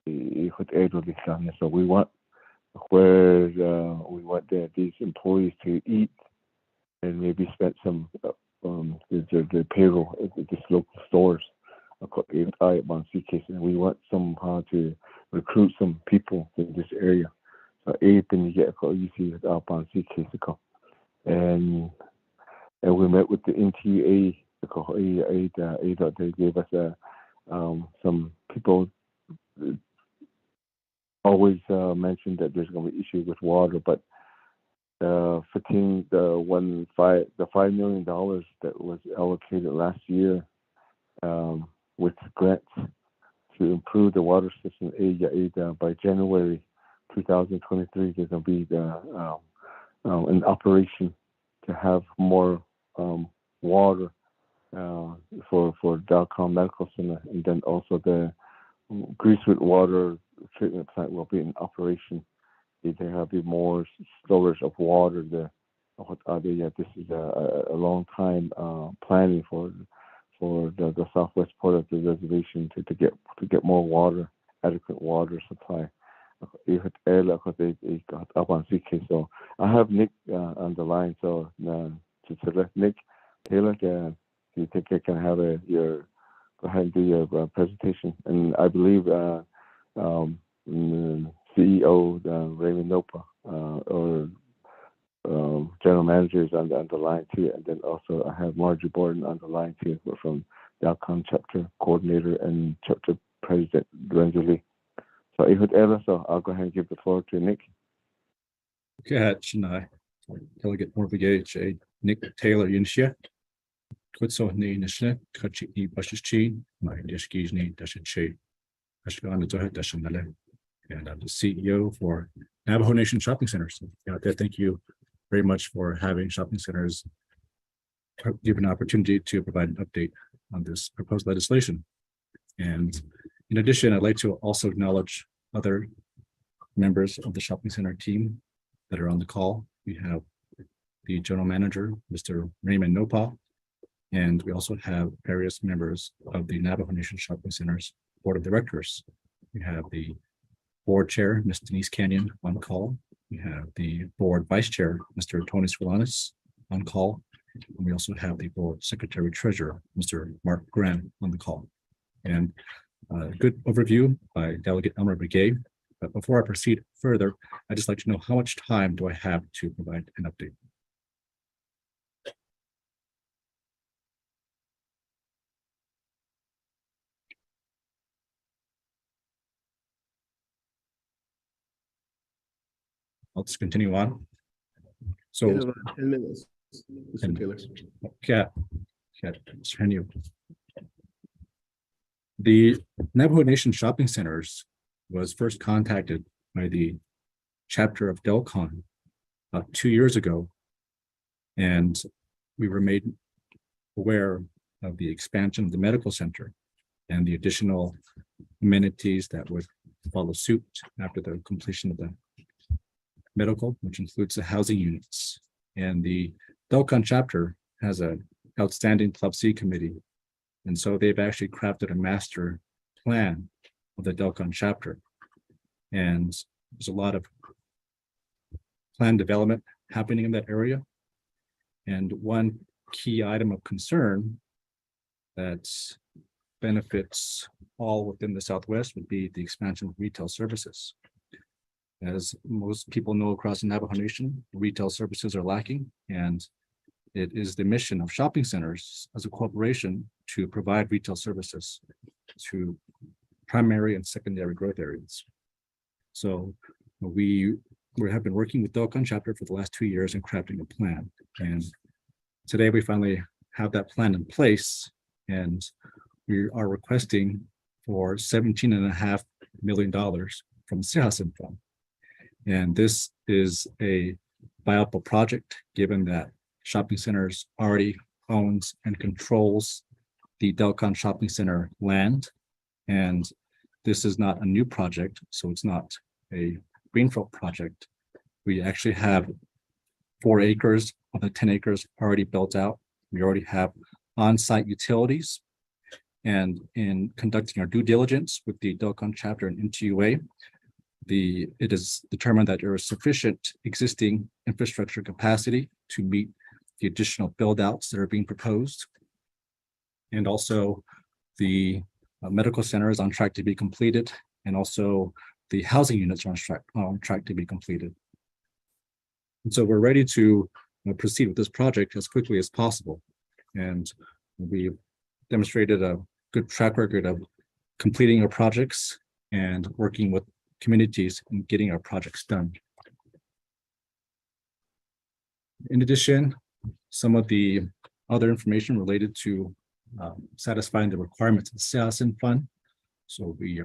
So we want these employees to eat and maybe spend some the payroll at these local stores. And we want somehow to recruit some people in this area. So and we met with the NTA. They gave us some people always mentioned that there's going to be issues with water, but the $5 million that was allocated last year with grants to improve the water system by January 2023, there's going to be an operation to have more water for Dalcon Medical Center, and then also the Greasewood water treatment plant will be in operation. There will be more storage of water there. This is a long time planning for the southwest part of the reservation to get more water, adequate water supply. So I have Nick on the line. So to select Nick Taylor, do you think I can have go ahead and do your presentation? And I believe CEO Raymond Nopa or General Manager is on the line too, and then also I have Margie Borden on the line too. We're from Dalcon Chapter Coordinator and Chapter President Rensley. So I'll go ahead and give the floor to Nick. Okay, Delegate Morvigate, Nick Taylor Yinshia. Twitso ni Nishne, Kachik ni Bashichi, my Dishkis ni Dashichi, Ashkan Dashanale. And I'm the CEO for Navajo Nation Shopping Centers. Thank you very much for having shopping centers give an opportunity to provide an update on this proposed legislation. And in addition, I'd like to also acknowledge other members of the shopping center team that are on the call. We have the General Manager, Mr. Raymond Nopa, And we also have various members of the Navajo Nation Shopping Center's Board of Directors. We have the board chair, Ms. Denise Canyon, on call. We have the board vice chair, Mr. Tony Solanas, on call. And we also have the board secretary treasurer, Mr. Mark Graham, on the call. And a good overview by Delegate Elmer Begay. But before I proceed further, I'd just like to know how much time do I have to provide an update? Let's continue on. So You have 10 minutes, Mr. Taylor. Cat, continue. The Navajo Nation Shopping Centers was first contacted by the chapter of Telecommun about 2 years ago. And we were made aware of the expansion of the medical center and the additional amenities that would follow suit after the completion of the medical, which includes the housing units. And the Telecommun chapter has an outstanding Club C committee. And so they've actually crafted a master plan of the Telecommun chapter. And there's a lot of plan development happening in that area. And one key item of concern that benefits all within the Southwest would be the expansion of retail services. As most people know across the Navajo Nation, retail services are lacking, and it is the mission of shopping centers as a corporation to provide retail services to primary and secondary growth areas. So we have been working with Telecommun chapter for the last 2 years in crafting a plan. And today we finally have that plan in place, and we are requesting for $17.5 million from the Sihasin Fund. And this is a viable project, given that shopping centers already owns and controls the Telecommun Shopping Center land. And this is not a new project, so it's not a greenfield project. We actually have 4 acres of the 10 acres already built out. We already have on-site utilities. And in conducting our due diligence with the Telecommun chapter and NTUA, it is determined that there is sufficient existing infrastructure capacity to meet the additional build-outs that are being proposed. And also the medical center is on track to be completed, and also the housing units are on track to be completed. And so we're ready to proceed with this project as quickly as possible. And we've demonstrated a good track record of completing our projects and working with communities and getting our projects done. In addition, some of the other information related to satisfying the requirements of the Sihasin Fund. So we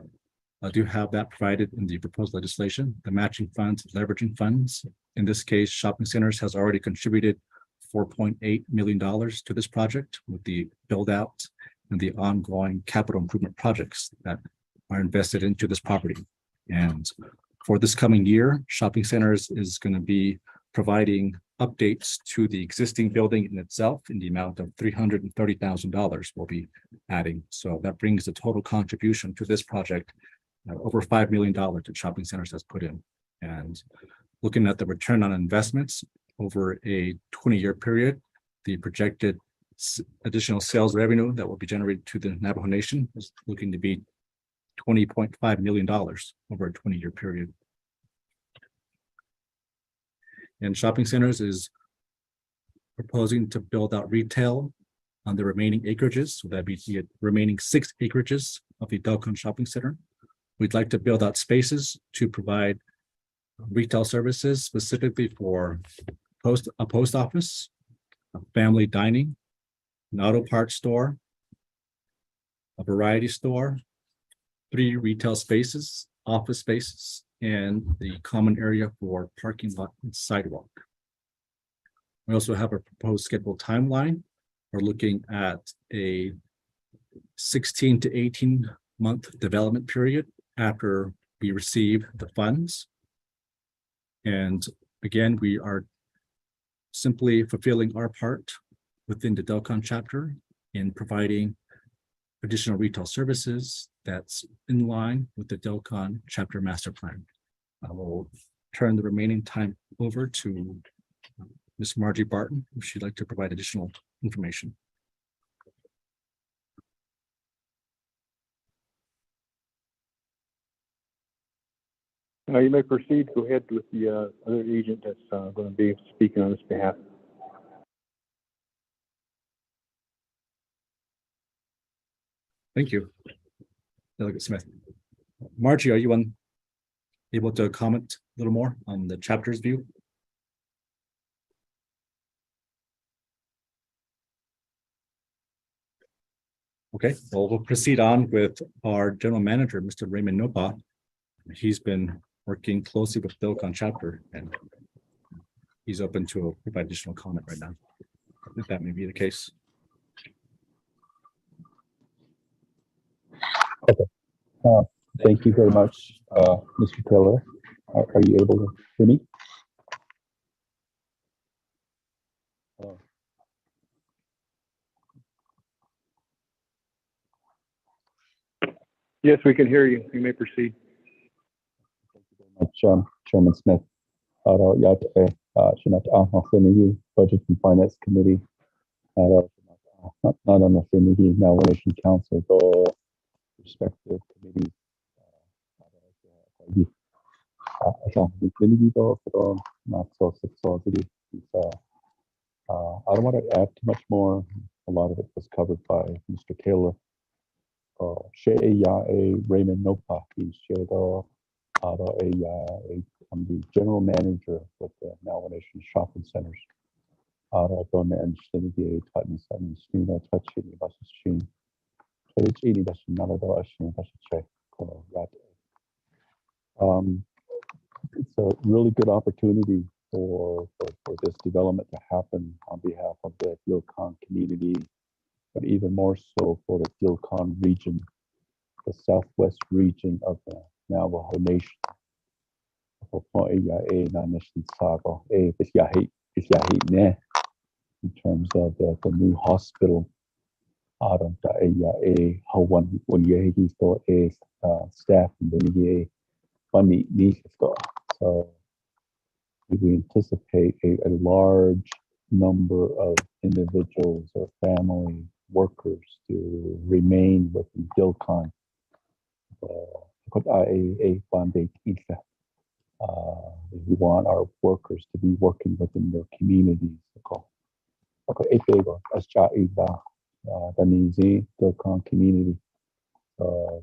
do have that provided in the proposed legislation, the matching funds, leveraging funds. In this case, shopping centers has already contributed $4.8 million to this project with the build out and the ongoing capital improvement projects that are invested into this property. And for this coming year, shopping centers is going to be providing updates to the existing building in itself in the amount of $330,000 we'll be adding. So that brings the total contribution to this project over $5 million that shopping centers has put in. And looking at the return on investments over a 20-year period, the projected additional sales revenue that will be generated to the Navajo Nation is looking to be $20.5 million over a 20-year period. And shopping centers is proposing to build out retail on the remaining acreages. So that'd be the remaining 6 acreages of the Telecommun Shopping Center. We'd like to build out spaces to provide retail services specifically for a post office, a family dining, an auto parts store, a variety store, 3 retail spaces, office spaces, and the common area for parking lot and sidewalk. We also have a proposed scheduled timeline. We're looking at a 16 to 18 month development period after we receive the funds. And again, we are simply fulfilling our part within the Delcon chapter in providing additional retail services that's in line with the Delcon chapter master plan. I will turn the remaining time over to Ms. Margie Barton, if she'd like to provide additional information. You may proceed. Go ahead with the other agent that's going to be speaking on his behalf. Thank you, Delegate Smith. Margie, are you able to comment a little more on the chapter's view? Okay, well, we'll proceed on with our general manager, Mr. Raymond Nopa. He's been working closely with Delcon chapter, and he's open to provide additional comment right now, if that may be the case. Okay. Thank you very much, Mr. Taylor. Are you able to hear me? Yes, we can hear you. You may proceed. Chairman Smith. Budget and Finance Committee. Not on the Nomination Council, but respective committees. I don't want to add too much more. A lot of it was covered by Mr. Taylor. Raymond Nopa, I'm the general manager with the Nomination Shopping Centers. It's a really good opportunity for this development to happen on behalf of the Delcon community, but even more so for the Delcon region, the southwest region of the Navajo Nation. In terms of the new hospital, staff so we anticipate a large number of individuals or family workers to remain within Delcon. We want our workers to be working within their communities. The Delcon community.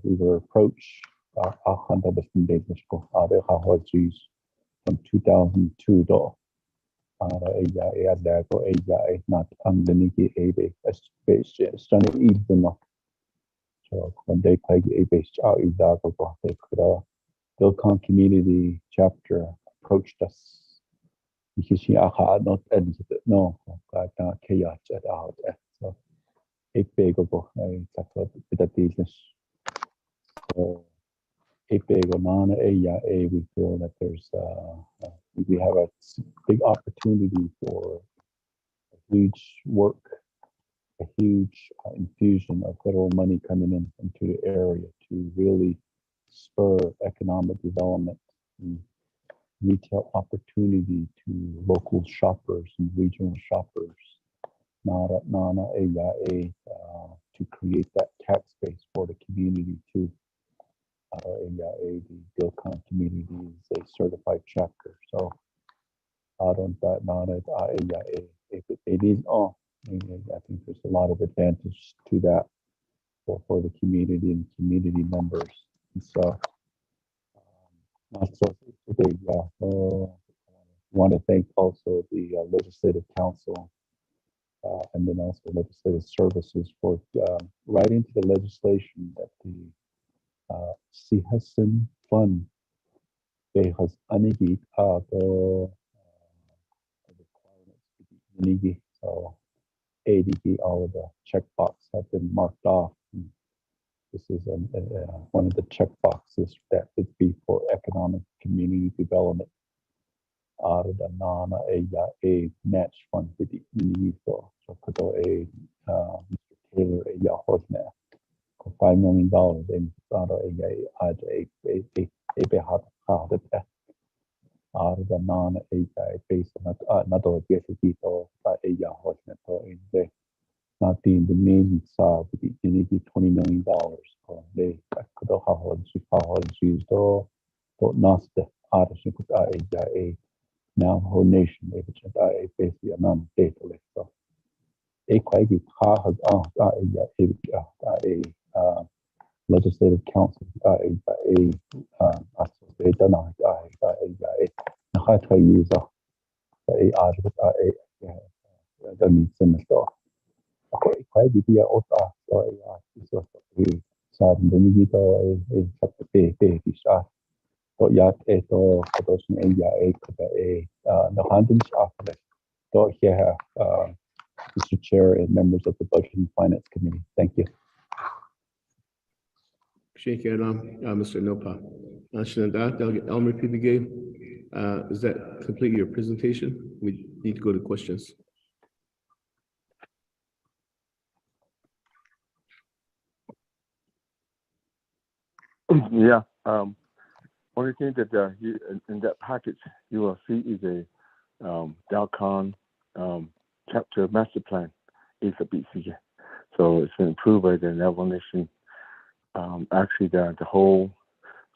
We were approached from 2002. So when they play Delcon community chapter approached us. No, so we feel that there's we have a big opportunity for huge work, a huge infusion of federal money coming into the area to really spur economic development and retail opportunity to local shoppers and regional shoppers. To create that tax base for the community too. The Delcon community is a certified chapter, so I think there's a lot of advantage to that for the community and community members. And so, want to thank also the Legislative Council and then also Legislative Services for writing to the legislation that the Sihasin Fund has anigi so ADG, all of the checkbox have been marked off. And this is one of the checkboxes that would be for economic community development. the nana a match fund the so kudo Mr. Taylor horseman $5 million in a the non a based on another BSD to a horseman in the not the main saw the $20 million or they could have used to not the artist put a now whole nation which a basically a non data list so a quite has a legislative council a associated a user a artist a needs in the store. Quite the ota so sa the dito a shot to yat ito kados ng the hundreds of to here Mr. Chair and members of the Budget and Finance Committee. Thank you. Thank you, Mr. Nopa. Shanada, Delegate Elmer PBG, is that complete your presentation? We need to go to questions. Yeah. Only thing that you in that package you will see is a Delcon chapter master plan is a BC. So it's been approved by the Navajo Nation. Actually, the whole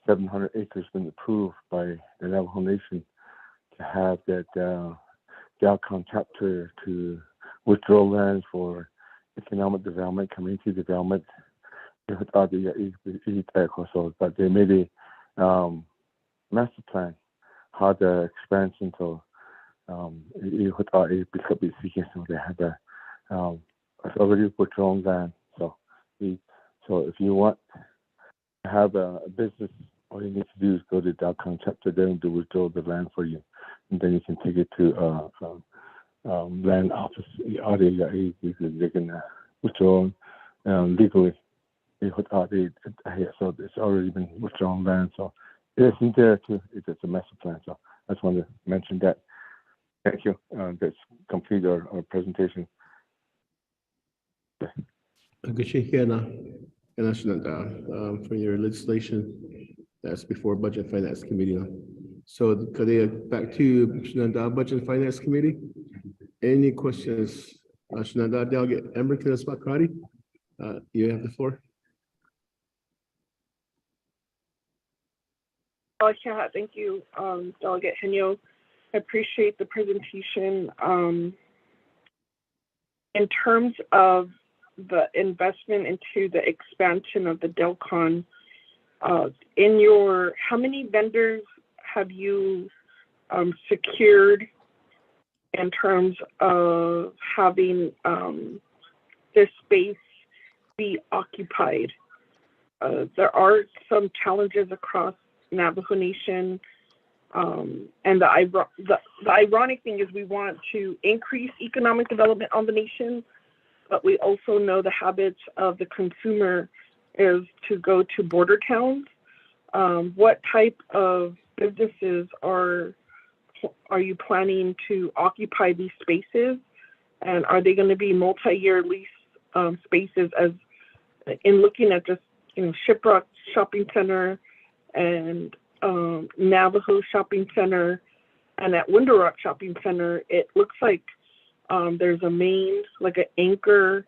700 acres been approved by the Navajo Nation to have that Delcon chapter to withdraw lands for economic development, community development. But they made a master plan how the expansion to so they have it's already withdrawn land. So if you want to have a business, all you need to do is go to Delcon chapter there and withdraw the land for you, and then you can take it to land office. They can withdraw legally. So it's already been withdrawn land. So it's in there too. It's a master plan. So I just want to mention that. Thank you. That's complete our presentation. For your legislation that's before Budget and Finance Committee. So back to Budget and Finance Committee. Any questions? Delegate Emerson Spakari, you have the floor. Yeah, thank you, Delegate Henyo. I appreciate the presentation. In terms of the investment into the expansion of the Delcon, how many vendors have you secured in terms of having this space be occupied? There are some challenges across Navajo Nation, and the ironic thing is we want to increase economic development on the nation, but we also know the habits of the consumer is to go to border towns. What type of businesses are you planning to occupy these spaces, and are they going to be multi-year lease spaces? As in looking at just Shiprock Shopping Center and Navajo Shopping Center and at Window Rock Shopping Center, it looks like there's a main, like an anchor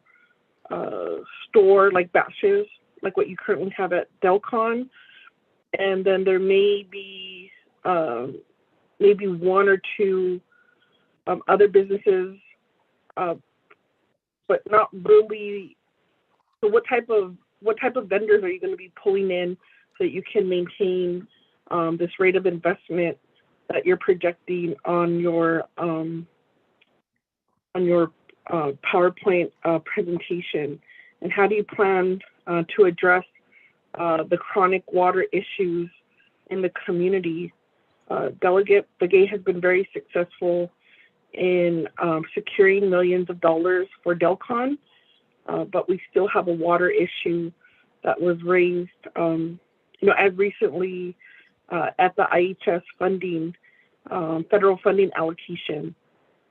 store, like Bashes, like what you currently have at Delcon. And then there may be maybe one or two other businesses, but not really. So what type of vendors are you going to be pulling in so that you can maintain this rate of investment that you're projecting on your PowerPoint presentation? And how do you plan to address the chronic water issues in the community? Delegate Begay has been very successful in securing millions of dollars for Delcon, but we still have a water issue that was raised, as recently at the IHS funding. federal funding allocation.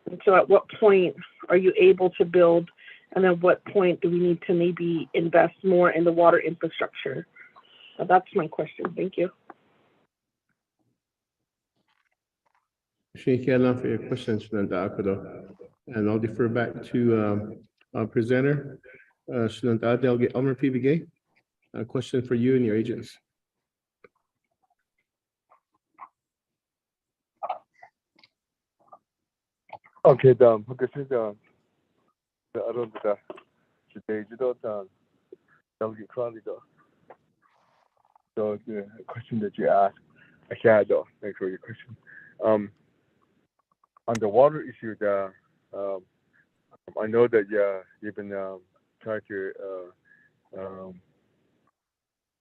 And so at what point are you able to build, and at what point do we need to maybe invest more in the water infrastructure? So that's my question. Thank you. Thank you Ella, for your questions, Shananta Akudo. And I'll defer back to our presenter, Shananta Delegate Elmer P. Begay. A question for you and your agents. Okay, because the other today, you know, Delegate Crowley, though. So the question that you asked, I can't though. Thanks for your question. On the water issue, I know that you've been trying to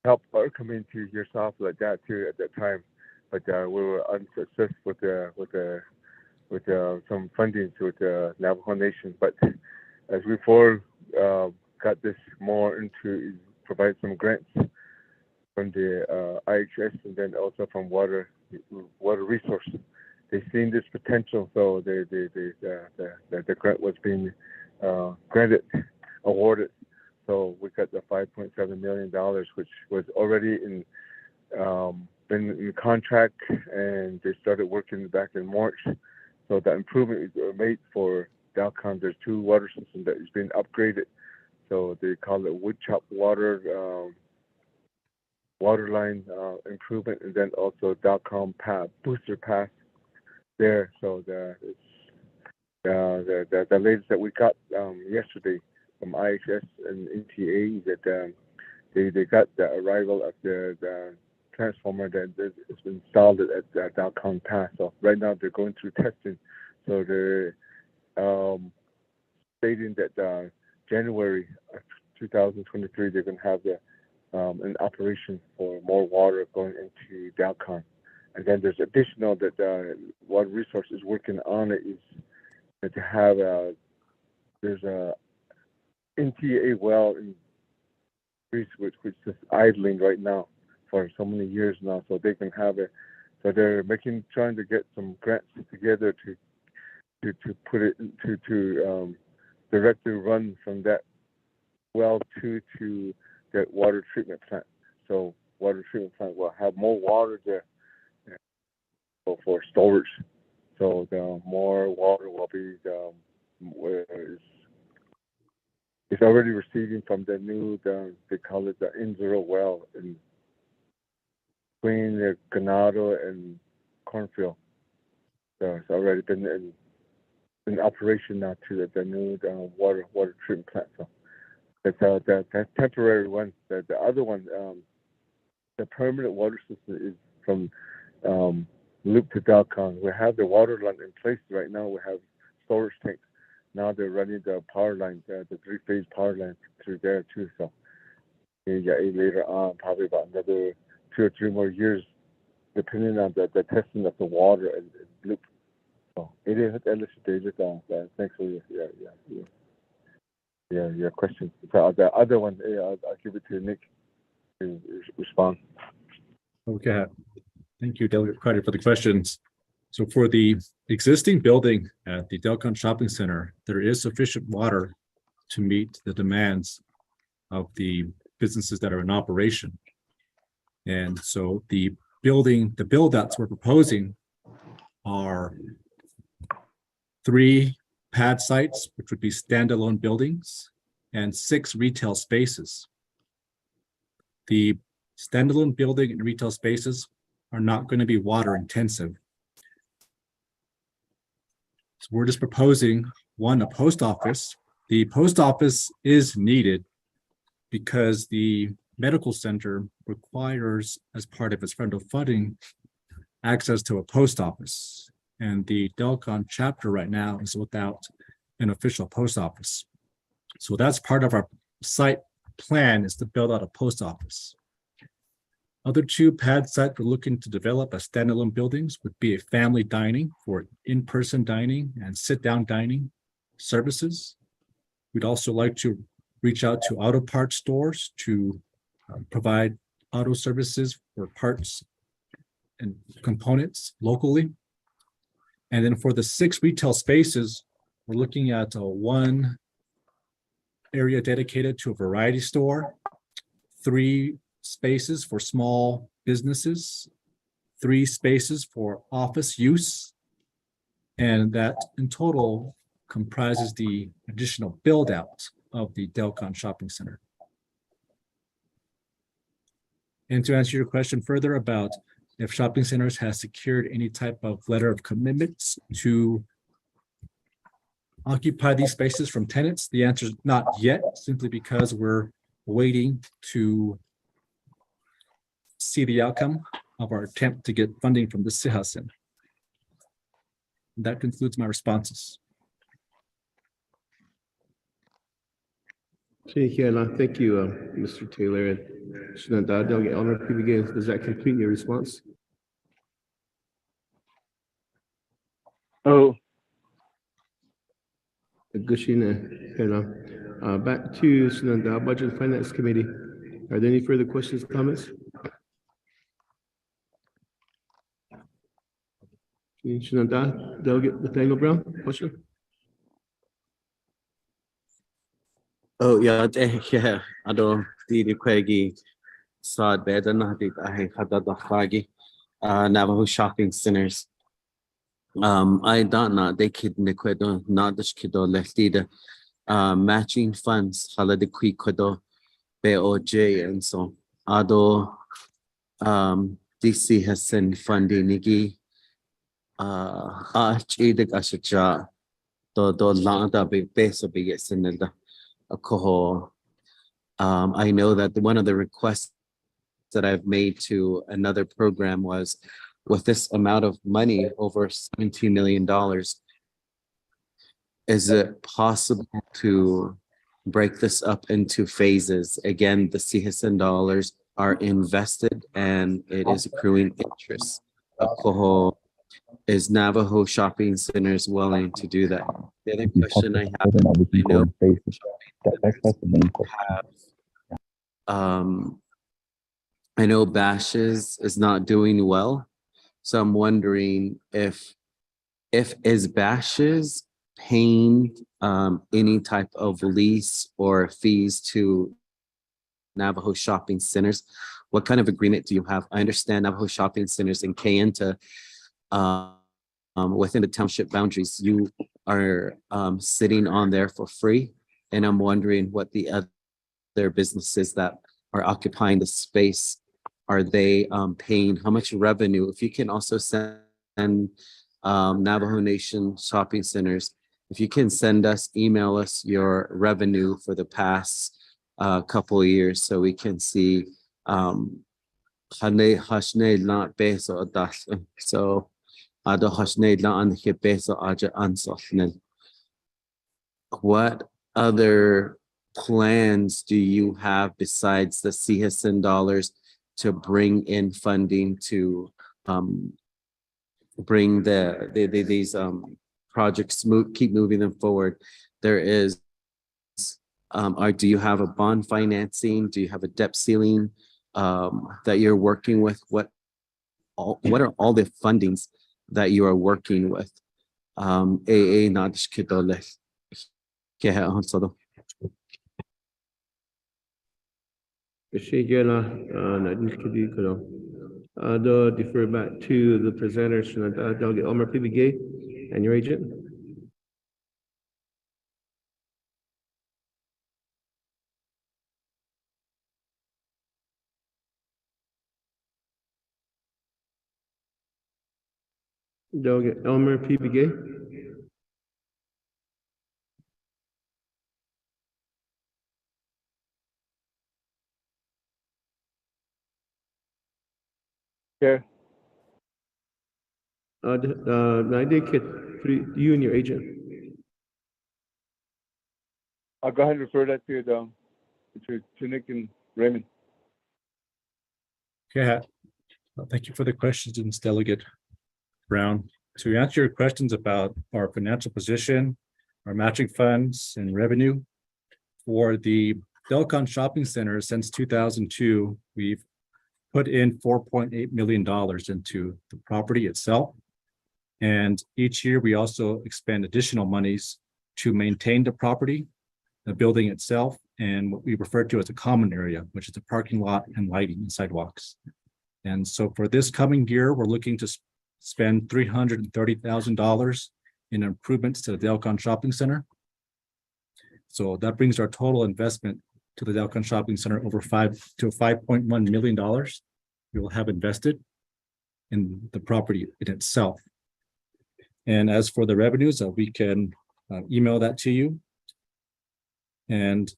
help our community yourself like that too at that time, but we were unsuccessful with some funding to the Navajo Nation. But as we got this more into provide some grants from the IHS and then also from water resource. They've seen this potential, so the grant was being awarded. So we got the $5.7 million, which was already been in contract, and they started working back in March. So the improvement is made for Dalcon. There's 2 water systems that is being upgraded. So they call it wood chop water line improvement, and then also Dalcon booster pass there. So the latest that we got yesterday from IHS and NTA that they got the arrival of the transformer that has been installed at Dalcon Pass. So right now they're going through testing. So they're stating that January of 2023 they're going to have an operation for more water going into Dalcon. And then there's additional that Water Resource is working on it is to have there's a NTA well in Greece which is idling right now for so many years now, so they can have it. So they're trying to get some grants together to put it to directly run from that well to that water treatment plant. So water treatment plant will have more water there for storage. So the more water will be it's already receiving from the new they call it the N0 well in between the Ganado and Cornfield. So it's already been in operation now to the new water treatment plant. So that's the temporary one. The other one, the permanent water system is from Loop to Dalcon. We have the water line in place right now. We have storage tanks. Now they're running the power line, the 3-phase power line through there too. So later on, probably about another 2 or 3 more years, depending on the testing of the water and Loop. So it is at David. Thanks for your question. So the other one, I'll give it to Nick to respond. Okay. Thank you, Delegate Carter, for the questions. So for the existing building at the Dalcon Shopping Center, there is sufficient water to meet the demands of the businesses that are in operation. And so the build-outs we're proposing are 3 pad sites, which would be standalone buildings, and 6 retail spaces. The standalone building and retail spaces are not going to be water intensive. So we're just proposing a post office. The post office is needed because the medical center requires, as part of its federal funding, access to a post office. And the Dalcon chapter right now is without an official post office. So that's part of our site plan, is to build out a post office. Other 2 pad sites we're looking to develop as standalone buildings would be a family dining for in-person dining and sit-down dining services. We'd also like to reach out to auto parts stores to provide auto services for parts and components locally. And then for the 6 retail spaces, we're looking at one area dedicated to a variety store, 3 spaces for small businesses, 3 spaces for office use, and that in total comprises the additional build out of the Delcon Shopping Center. And to answer your question further about if shopping centers has secured any type of letter of commitments to occupy these spaces from tenants, the answer is not yet, simply because we're waiting to see the outcome of our attempt to get funding from the Sihasin. That concludes my responses. Thank you, Mr. Taylor. And Shinanda, Delegate Elmer PBG, does that complete your response? Oh. Gushina, back to Shinanda, Budget and Finance Committee. Are there any further questions, comments? Shinanda, Delegate Nathaniel Brown, question? Oh yeah, yeah. I don't see the Quaggy side bed and I think I had the Quaggy Navajo shopping centers. I don't know they kid Niquedo, not the Skido Leftida matching funds, Holiday Quicodo, BOJ and so Ado DC has sent funding Nigi Chidig Ashacha do Landa be base of big Senada. I know that one of the requests that I've made to another program was with this amount of money, over $17 million, is it possible to break this up into phases? Again, the CSN dollars are invested and it is accruing interest. Is Navajo Shopping Centers willing to do that? The other question I have, I know I know Bashes is not doing well, so I'm wondering if is Bashes paying any type of lease or fees to Navajo Shopping Centers? What kind of agreement do you have? I understand Navajo Shopping Centers in Kayenta, within the township boundaries, you are sitting on there for free, and I'm wondering what the other businesses that are occupying the space, are they paying, how much revenue? If you can also send Navajo Nation Shopping Centers, if you can email us your revenue for the past couple of years so we can see so what other plans do you have besides the CSN dollars to bring in funding to bring these projects keep moving them forward? There is do you have a bond financing? Do you have a debt ceiling that you're working with? What are all the fundings that you are working with? I'll defer back to the presenters, Delegate Elmer PBG and your agent. Delegate Elmer PBG. Chair. You and your agent. I'll go ahead and refer that to Nick and Raymond. Yeah, thank you for the questions, Delegate Brown. To answer your questions about our financial position, our matching funds and revenue, for the Delcon Shopping Center since 2002, we've put in $4.8 million into the property itself. And each year, we also expend additional monies to maintain the property, the building itself, and what we refer to as a common area, which is the parking lot and lighting and sidewalks. And so for this coming year, we're looking to spend $330,000 in improvements to the Delcon Shopping Center. So that brings our total investment to the Delcon Shopping Center over $5.1 million. We will have invested in the property in itself. And as for the revenues, we can email that to you. And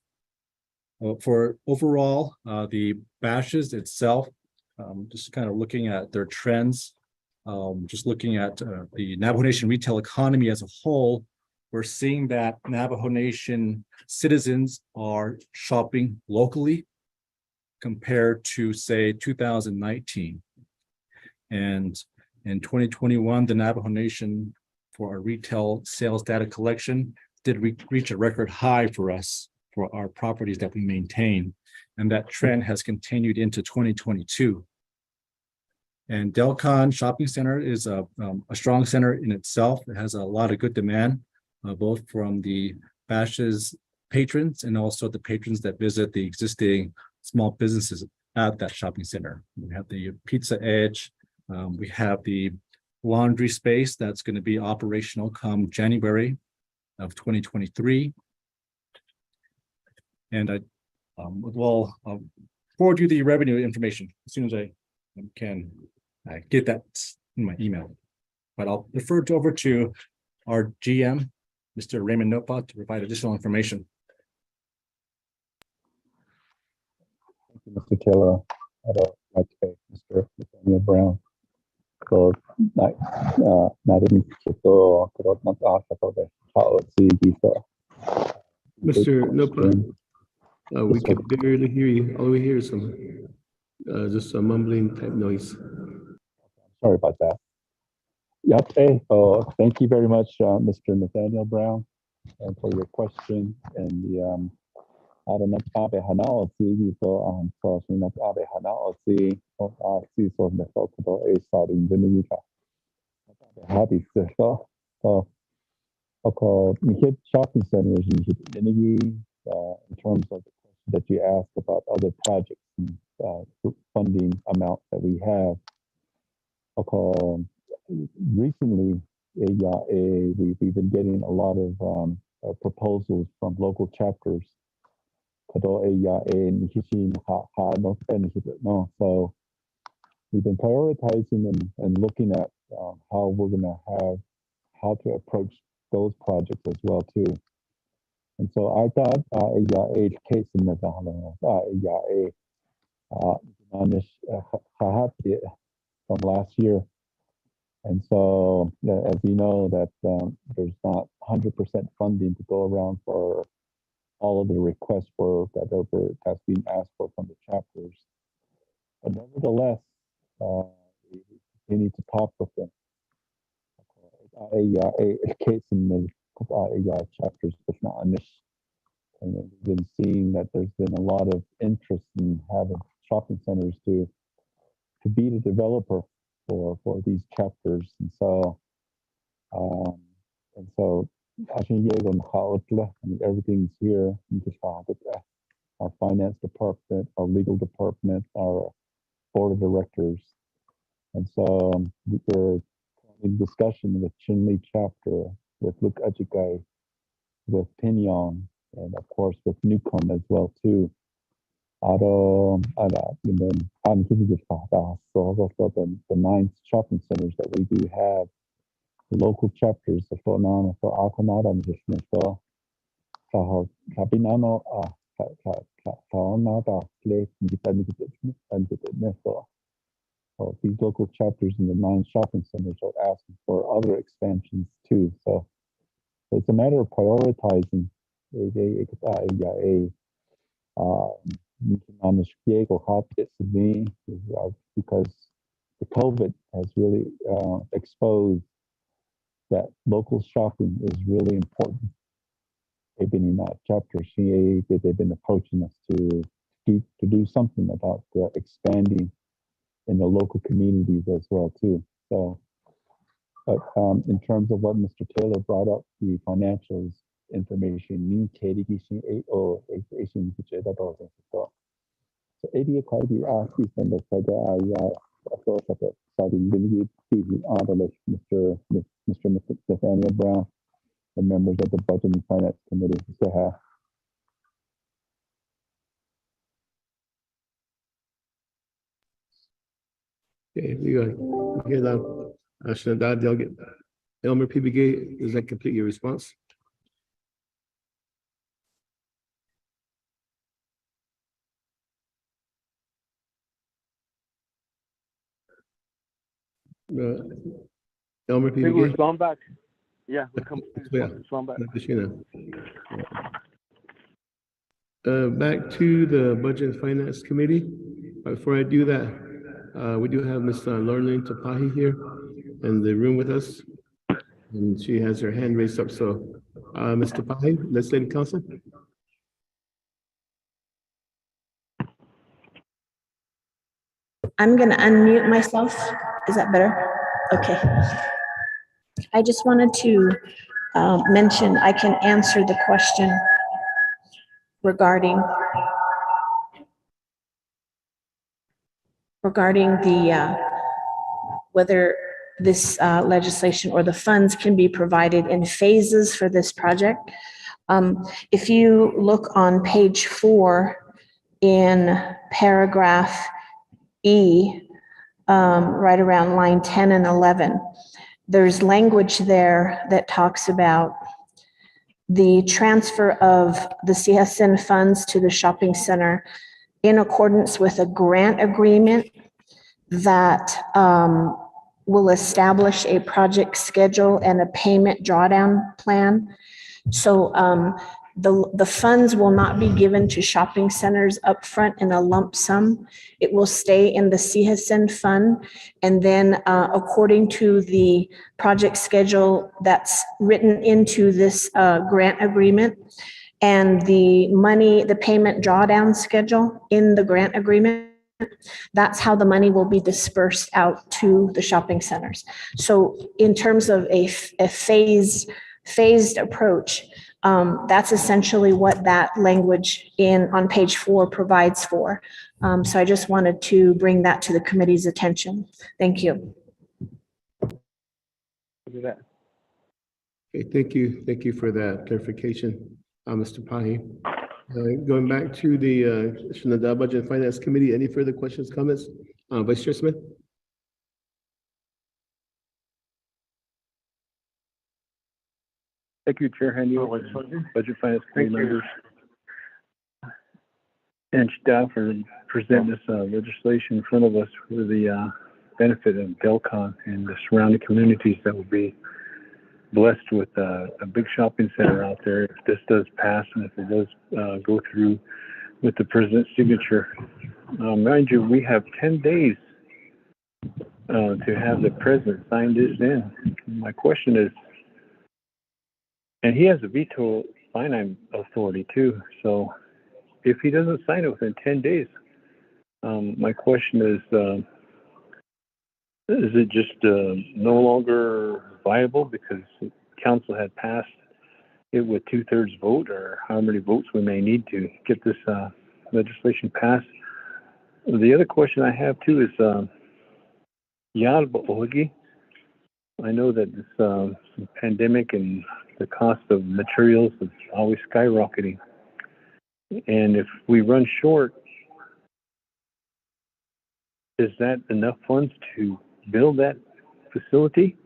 for overall, the bashes itself, just kind of looking at their trends, just looking at the Navajo Nation retail economy as a whole, we're seeing that Navajo Nation citizens are shopping locally compared to, say, 2019. And in 2021, the Navajo Nation, for our retail sales data collection, did reach a record high for us for our properties that we maintain. And that trend has continued into 2022. And Delcon Shopping Center is a strong center in itself. It has a lot of good demand, both from the Bash's patrons and also the patrons that visit the existing small businesses at that shopping center. We have the Pizza Edge. We have the laundry space that's going to be operational come January of 2023. And I will forward you the revenue information as soon as I can get that in my email. But I'll refer it over to our GM, Mr. Raymond Nopa, to provide additional information. Thank you, Mr. Taylor. I'd like to thank Mr. Nathaniel Brown. So, Mr. Nopa, we could barely hear you. All we hear is some just a mumbling type noise. Sorry about that. Yep. Hey, thank you very much, Mr. Nathaniel Brown, and for your question and the happy shopping centers in terms of the question that you asked about other projects and funding amount that we have. Recently, we've been getting a lot of proposals from local chapters. So we've been prioritizing and looking at how we're going to have how to approach those projects as well too. And so I thought a case in the from last year. And so as you know that there's not 100% funding to go around for all of the requests for that's being asked for from the chapters. But nevertheless, we need to talk with them. A case in the chapters, but not on this. And we've been seeing that there's been a lot of interest in having shopping centers to be the developer for these chapters. And so I mean, everything's here. Our finance department, our legal department, our board of directors. And so we're in discussion with Chinle chapter, with Luke Ajikai, with Pinyon, and of course with Newcomb as well too. So the 9 shopping centers that we do have, the local chapters, the Fonana, for Akonada, these local chapters in the 9 shopping centers are asking for other expansions too. So it's a matter of prioritizing because the COVID has really exposed that local shopping is really important. They've been in that chapter CA, they've been approaching us to do something about expanding in the local communities as well too. So But in terms of what Mr. Taylor brought up, the financials information, me Katie Gishin 8 Asian so 80 quality system that also citing Mr. Nathaniel Brown, the members of the Budget and Finance Committee. So, Okay, we hear that. Shanada, they'll get Elmer PBG, does that complete your response? Elmer We will PBG? respond back. Yeah, we come Yeah. respond back. Back to the Budget and Finance Committee. Before I do that, we do have Ms. Lorraine Tapahi here in the room with us. And she has her hand raised up. So, Ms. Tapahi, legislative counsel. I'm going to unmute myself. Is that better? Okay. I just wanted to mention I can answer the question regarding the whether this legislation or the funds can be provided in phases for this project. If you look on page 4 in paragraph E, right around line 10 and 11, there's language there that talks about the transfer of the CSN funds to the shopping center in accordance with a grant agreement that will establish a project schedule and a payment drawdown plan. So the funds will not be given to shopping centers upfront in a lump sum. It will stay in the CSN fund. And then according to the project schedule that's written into this grant agreement and the money, the payment drawdown schedule in the grant agreement, that's how the money will be dispersed out to the shopping centers. So in terms of a phased approach, that's essentially what that language on page 4 provides for. So I just wanted to bring that to the committee's attention. Thank you. Okay, thank you. Thank you for that clarification, Mr. Pahi. Going back to the Shenandoah Budget and Finance Committee, any further questions, comments? Vice Chair Smith? Thank you, Chair Henry, Budget Finance Committee members, and staff for presenting this legislation in front of us for the benefit of Delcon and the surrounding communities that will be blessed with a big shopping center out there if this does pass and if it does go through with the president's signature. Mind you, we have 10 days to have the president sign this in. My question is, and he has a veto finite authority too, so if he doesn't sign it within 10 days, my question is it just no longer viable because council had passed it with 2/3 vote, or how many votes we may need to get this legislation passed? The other question I have too is Yalba Ogi. I know that this pandemic and the cost of materials is always skyrocketing, and if we run short, is that enough funds to build that facility?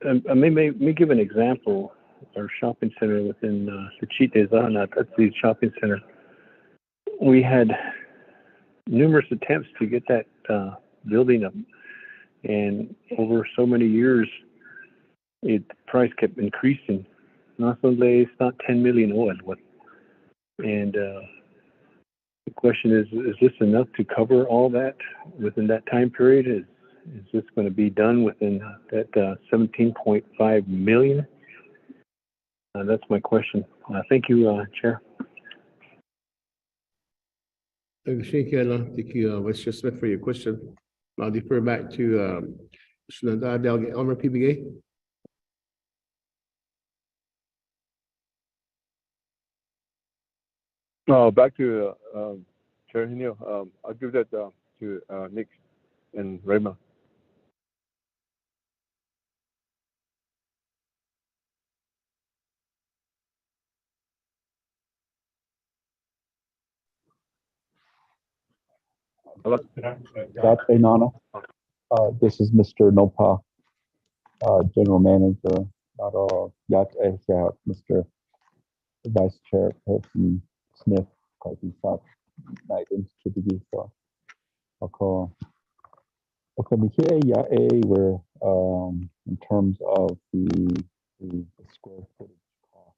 I may give an example. Our shopping center within Suchite Zana, that's the shopping center. We had numerous attempts to get that building up, and over so many years, the price kept increasing. Not 10 million oil. And the question is this enough to cover all that within that time period? Is this going to be done within that 17.5 million? That's my question. Thank you, Chair. Thank you, Vice Chair Smith, for your question. I'll defer back to Shenandoah Delegate Elmer PBA. Back to Chair Henio. I'll give that to Nick and Rayma. Nana. This is Mr. Nopa, General Manager. Mr. Vice Chairperson Smith, night institute for where in terms of the square footage cost.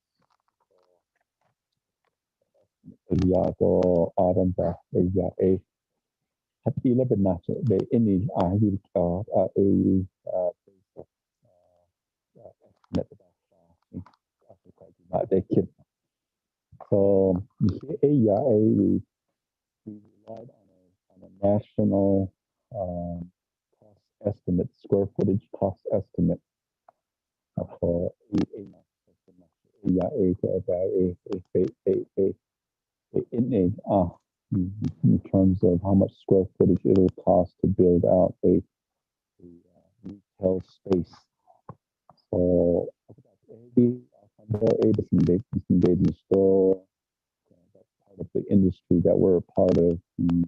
Happy Lebanon, they any they kid. So we relied on a national cost estimate, square footage cost estimate for in terms of how much square footage it'll cost to build out a retail space. So store, that's part of the industry that we're a part of. We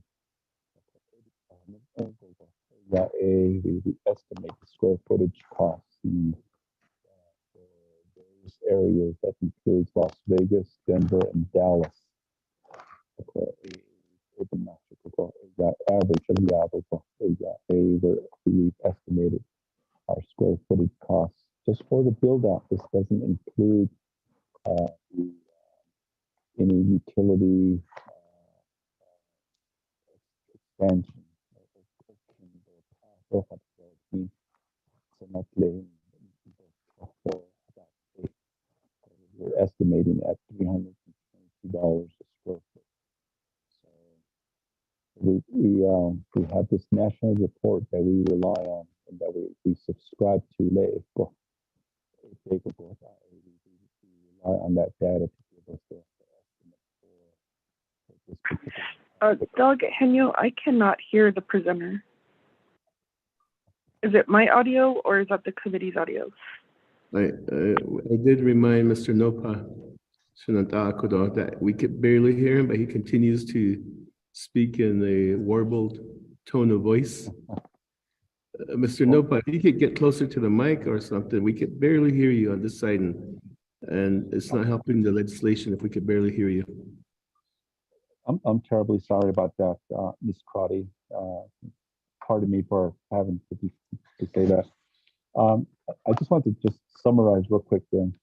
estimate the square footage costs in various areas that includes Las Vegas, Denver, and Dallas. We've estimated our square footage costs just for the build out. This doesn't include any utility expansion. We're estimating at $322 a square foot. So we have this national report that we rely on and that we subscribe to. We rely on that data to give us the estimate for this. Delegate Henio, I cannot hear the presenter. Is it my audio or is that the committee's audio? I did remind Mr. Nopa Shenandoah that we could barely hear him, but he continues to speak in a warbled tone of voice. Mr. Nopa, if you could get closer to the mic or something, we could barely hear you on this side, and it's not helping the legislation if we could barely hear you. I'm terribly sorry about that, Ms. Crotty. Pardon me for having to say that. I just want to just summarize real quick then.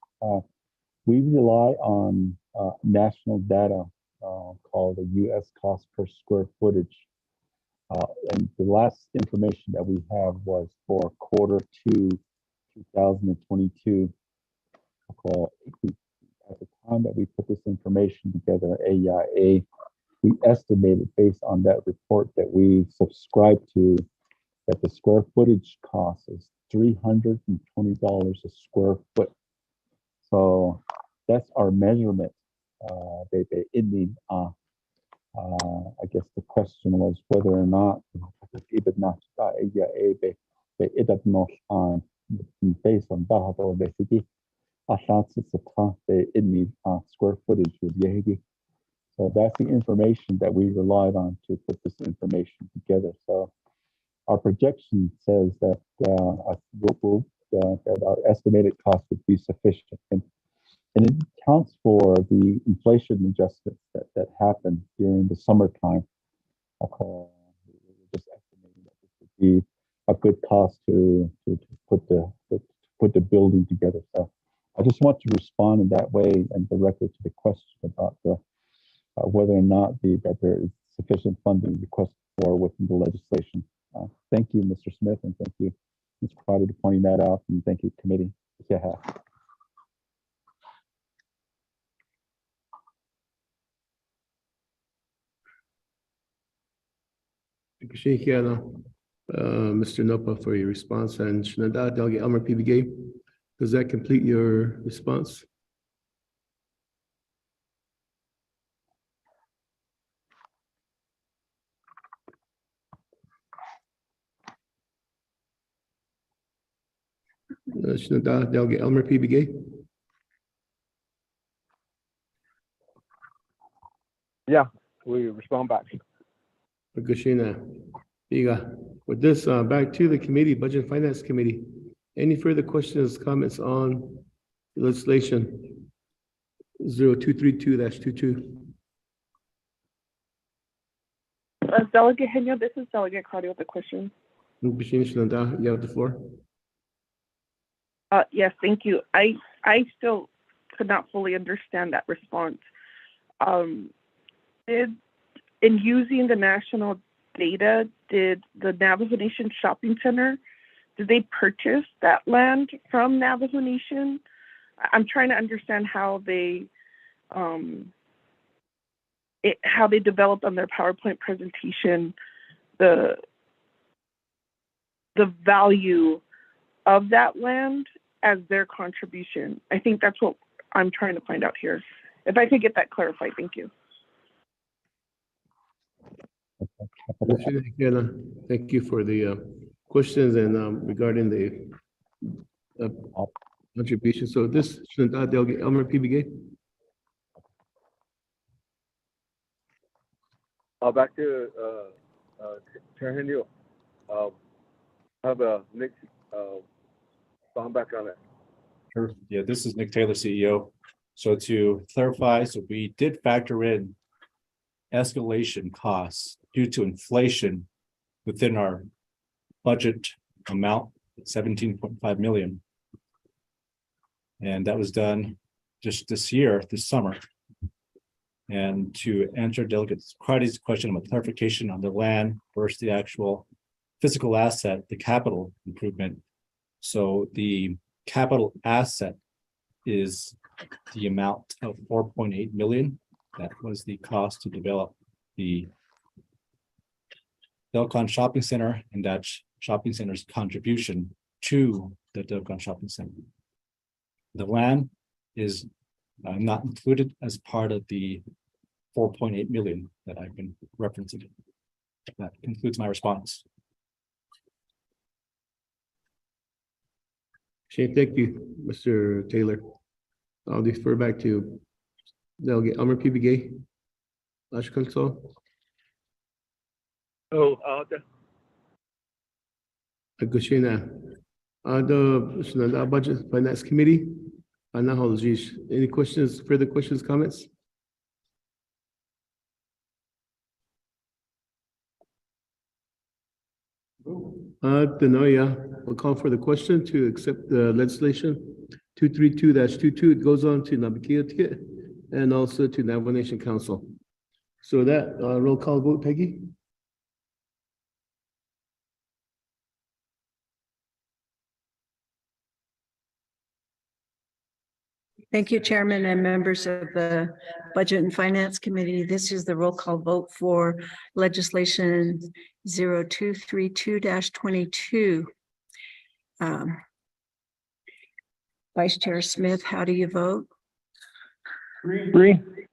We rely on national data called the U.S. cost per square footage. And the last information that we have was for quarter 2, 2022. At the time that we put this information together, AIA, we estimated based on that report that we subscribe to that the square footage cost is $320 a square foot. So that's our measurement. I guess the question was whether or not based on Navajo basically square footage. So that's the information that we relied on to put this information together. So our projection says that that our estimated cost would be sufficient, and it accounts for the inflation adjustments that happened during the summertime. We're just estimating that this would be a good cost to put the building together. So I just want to respond in that way and directly to the question about whether or not that there is sufficient funding requested for within the legislation. Thank you, Mr. Smith, and thank you, Ms. Crowder, for pointing that out, and thank you, committee. Yeah. Mr. Nopa, for your response, and Shenandoah Delegate Elmer PBGay. Does that complete your response? Shenandoah Delegate Elmer PBGay. Yeah, we respond back. Gushina. With this, back to the committee, Budget and Finance Committee. Any further questions, comments on legislation 0232-22? Delegate Henya, this is Delegate Cardi with a question. Gushina Shenandoah, you have the floor. Yes, thank you. I still could not fully understand that response. In using the national data, did the Navajo Nation Shopping Center, did they purchase that land from Navajo Nation? I'm trying to understand how they developed on their PowerPoint presentation the value of that land as their contribution. I think that's what I'm trying to find out here. If I could get that clarified, thank you. Thank you for the questions and regarding the contribution. So this Shenandoah Delegate Elmer PBGay. Back to Chair Henry. Have a Nick respond back on it. Sure. Yeah, this is Nick Taylor, CEO. So to clarify, so we did factor in escalation costs due to inflation within our budget amount, 17.5 million. And that was done just this year, this summer. And to answer Delegate Cardi's question about clarification on the land versus the actual physical asset, the capital improvement. So the capital asset is the amount of 4.8 million. That was the cost to develop the Telecommun Shopping Center and that shopping center's contribution to the Telecommun Shopping Center. The land is not included as part of the 4.8 million that I've been referencing. That concludes my response. Shane, thank you, Mr. Taylor. I'll defer back to Delegate Elmer PBGay. Last console. Gushina. The Budget Finance Committee. Any questions, further questions, comments? We'll call for the question to accept the legislation 232-22. It goes on to Nabakia ticket and also to Navajo Nation Council. So that roll call vote, Peggy. Thank you, Chairman and members of the Budget and Finance Committee. This is the roll call vote for legislation 0232-22. Vice Chair Smith, how do you vote? Green.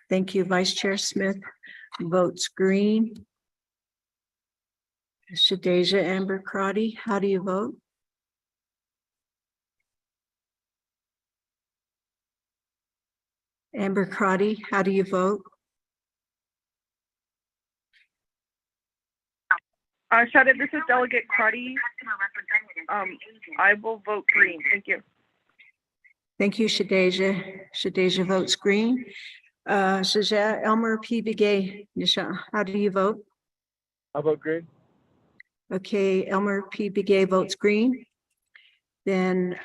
Thank you, Vice Chair Smith. Votes green. Shadeja Amber Crotty, how do you vote? Amber Crotty, how do you vote? Shada, this is Delegate Crotty. I will vote green. Thank you. Thank you, Shadeja. Shadeja votes green. Shadeja Elmer PBGay, Nisha, how do you vote? I vote green. Okay, Elmer PBGay votes green. Then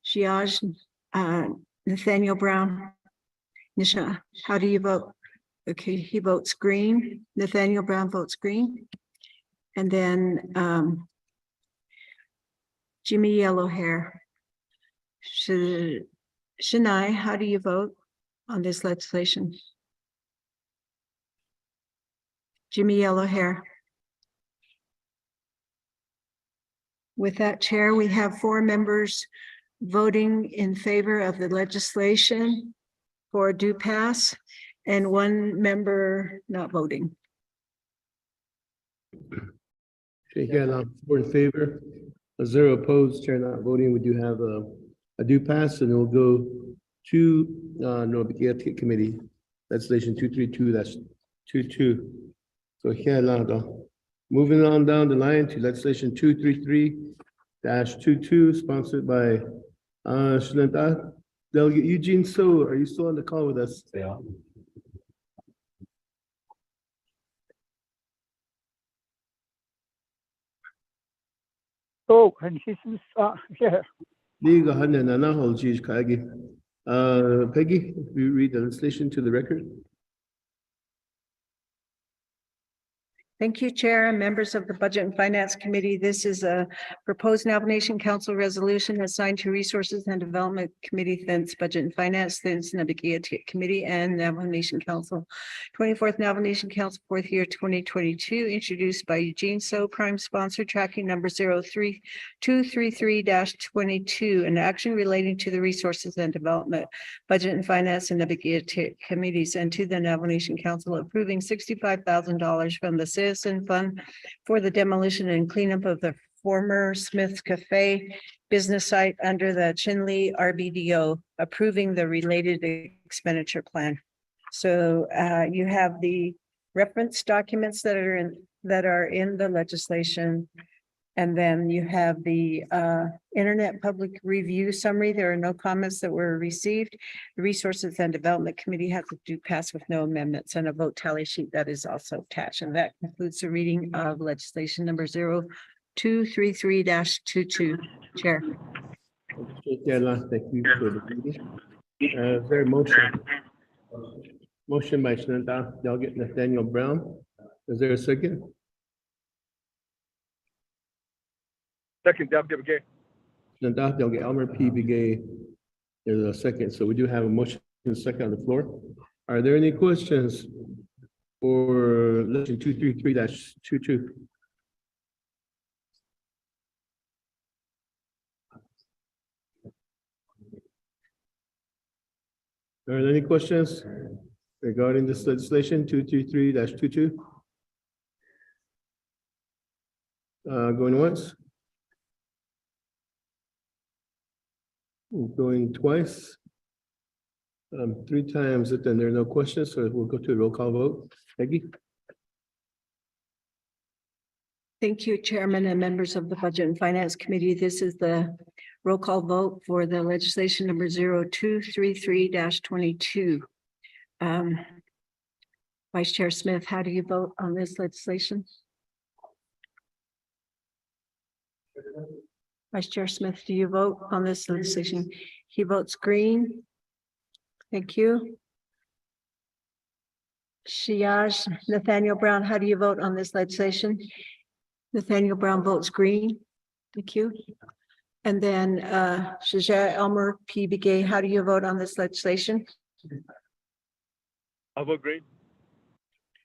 Shiaj Nathaniel Brown. Nisha, how do you vote? Okay, he votes green. Nathaniel Brown votes green. And then Jimmy Yellowhair. Shania, how do you vote on this legislation? Jimmy Yellowhair. With that, Chair, we have 4 members voting in favor of the legislation for due pass and 1 member not voting. Okay, yeah, 4 in favor, 0 opposed, chair not voting. We do have a due pass, and it will go to Navajo Committee, legislation 232-22. So here, moving on down the line to legislation 233-22, sponsored by Shananta. Delegate Eugene So, are you still on the call with us? Yeah. Oh, and he's here. Peggy, if you read the legislation to the record. Thank you, Chair and members of the Budget and Finance Committee. This is a proposed Navajo Council resolution assigned to Resources and Development Committee, thence Budget and Finance, thence Navajo Committee and Navajo Nation Council. 24th Navajo Nation Council, 4th year 2022, introduced by Eugene So, prime sponsor, tracking number 03233-22, an action relating to the Resources and Development, Budget and Finance and Navajo Committees, and to the Navajo Nation Council approving $65,000 from the Citizen Fund for the demolition and cleanup of the former Smith's Cafe business site under the Chinle RBDO, approving the related expenditure plan. So you have the reference documents that are in the legislation. And then you have the Internet Public Review Summary. There are no comments that were received. The Resources and Development Committee has to do pass with no amendments, and a vote tally sheet that is also attached. And that concludes the reading of legislation number 0233-22. Chair. Yeah, thank you for the reading. Is there a motion? Motion by Shananta Delegate Nathaniel Brown. Is there a second? Second, Delegate Begay. Shananta Delegate Elmer P. Begay. There's a second. So we do have a motion and a second on the floor. Are there any questions for legislation 233-22? Are there any questions regarding this legislation 233-22? Going once? Going twice? 3 times, then there are no questions, so we'll go to a roll call vote. Peggy? Thank you, Chairman and members of the Budget and Finance Committee. This is the roll call vote for the legislation number 0233-22. Vice Chair Smith, how do you vote on this legislation? Vice Chair Smith, do you vote on this legislation? He votes green. Thank you. Shiaj Nathaniel Brown, how do you vote on this legislation? Nathaniel Brown votes green. Thank you. And then Shaja Elmer P. Begay, how do you vote on this legislation? I vote green.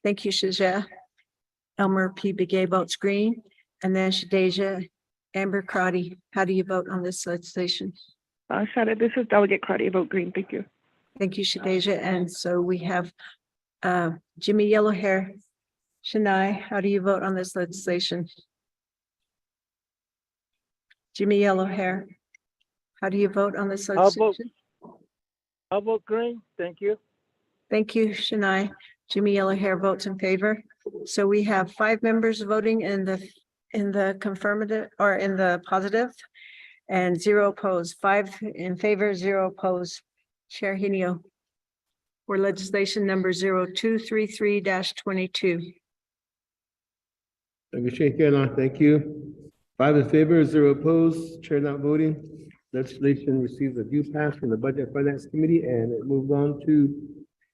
Thank you, Shaja. Elmer P. Begay votes green. And then Shadeja Amber Crotty, how do you vote on this legislation? Shada, this is Delegate Crotty, vote green. Thank you. Thank you, Shadeja. And so we have Jimmy Yellowhair. Shania, how do you vote on this legislation? Jimmy Yellowhair, how do you vote on this legislation? I'll vote green. Thank you. Thank you, Shania. Jimmy Yellowhair votes in favor. So we have 5 members voting in the confirmative or in the positive and 0 opposed. 5 in favor, 0 opposed. Chair Hinio for legislation number 0233-22. Thank you. 5 in favor, 0 opposed, chair not voting. Legislation receives a due pass from the Budget and Finance Committee, and it moves on to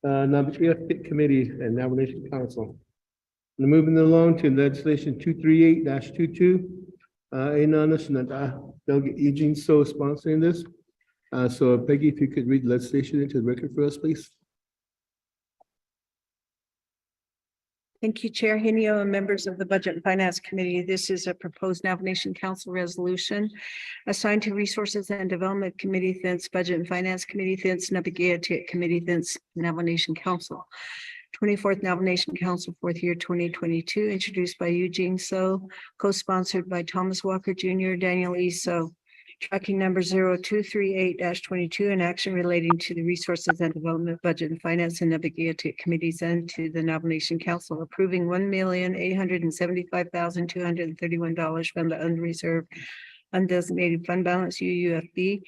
Navajo Committee and Navajo Nation Council. And moving along to legislation 238-22. Delegate Eugene So sponsoring this. So Peggy, if you could read the legislation into the record for us, please. Thank you, Chair Henio and members of the Budget and Finance Committee. This is a proposed Navajo Nation Council resolution assigned to Resources and Development Committee, thence Budget and Finance Committee, thence Navigated Committee, thence Navajo Nation Council. 24th Navajo Nation Council, 4th year 2022, introduced by Eugene So, co-sponsored by Thomas Walker Jr., Daniel E. So. Tracking number 0238-22, an action relating to the Resources and Development Budget and Finance and Navigated Committees and to the Navajo Nation Council approving $1,875,231 from the unreserved undesignated fund balance UUFB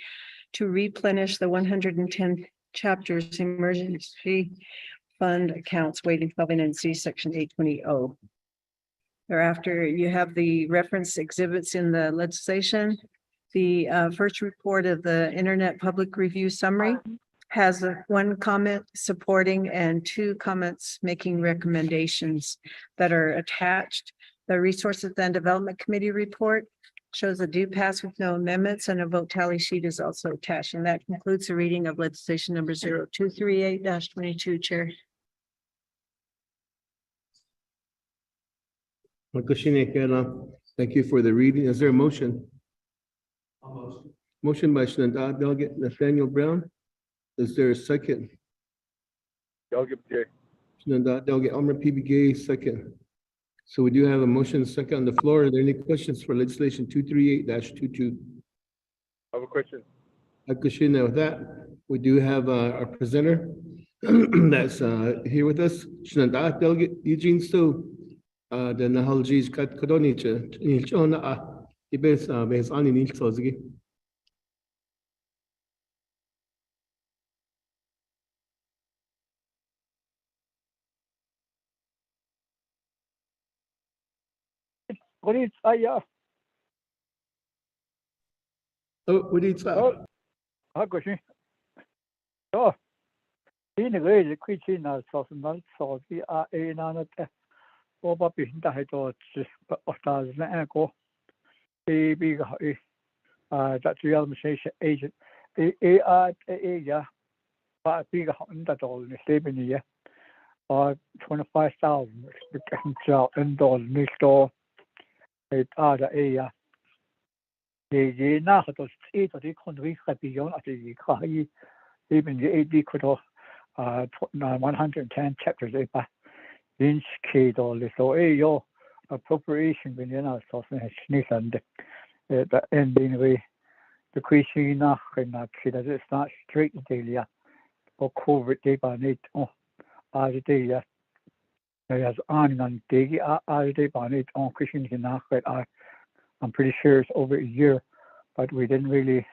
to replenish the 110 chapters emergency fund accounts waiting filling in C section 820O. Thereafter, you have the reference exhibits in the legislation. The first report of the Internet Public Review Summary has one comment supporting and 2 comments making recommendations that are attached. The Resources and Development Committee report shows a due pass with no amendments, and a vote tally sheet is also attached. And that concludes the reading of legislation number 0238-22, Chair. Thank you for the reading. Is there a motion? Motion by Shenandoah Delegate Nathaniel Brown. Is there a second? Delegate Gay. Shenandoah Delegate Elmer P.B. Gay, second. So we do have a motion second on the floor. Are there any questions for legislation 238-22? I have a question. Akushina, with that, we do have our presenter that's here with us. Shenandoah Delegate Eugene So. The Nahalji's Kat Kodonicha, Nilchona, Ibes, Bes Ani Nilchozgi. What is I? Oh, what is that? Oh, I got you. Oh, in the way the creature now, so not so the A over being the head of the go. Baby, that's the administration agent. Yeah, but a big $100 in the same year, or 25,000 in dollars next door. It other area. The now those 8 of the countries have beyond the Kai, even the 80 could 110 chapters. Inch K dollars. So your appropriation when you're not talking and the ending way the question nach and that it's not straight daily or COVID day by night as a day as on day as a day by night on question nach I'm pretty sure it's over a year, but we didn't really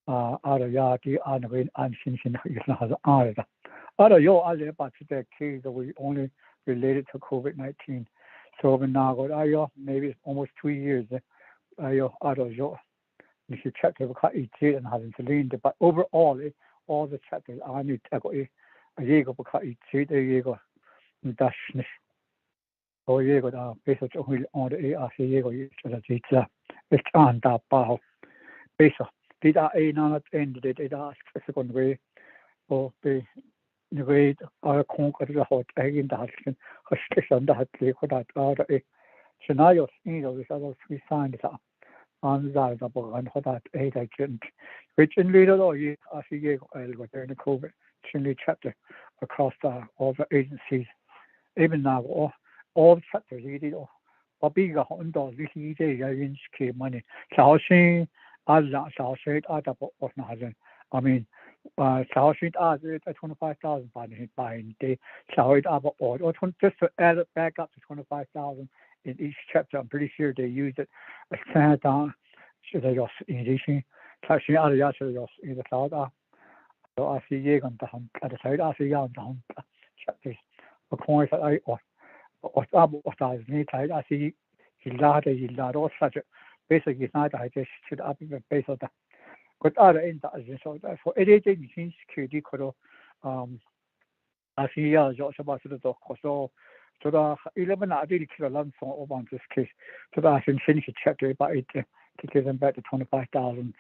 out of yard on the way and since has out of your other but the case that we only related to COVID-19. So when now got maybe it's almost 2 years out of your you should check the and having to lean but overall all the chapters I need to go a year go there you go dash so you go basically on the ARC you go it's on that bow basically did I not end it ask a second way or the way our conquer the hot egg in the station that they could have other scenarios in those other 3 signs on that and for that 8 agent which in little you as you go in the COVID chapter across all the agencies even now all the chapters you did or bigger $100 this year money so as I mean so sheet as it 25,000 by day so it up or just to add it back up to 25,000 in each chapter. I'm pretty sure they use it as Canada should I just in addition touching other in the cloud so I see you on the side I see on the chapters of course I or need I see you or such basically it's not I just should up in the base of that. But other end so for anything in security could I see just about the dock so the 11 I did kill a lump on this case so that I can finish a chapter about it to give them back to 25,000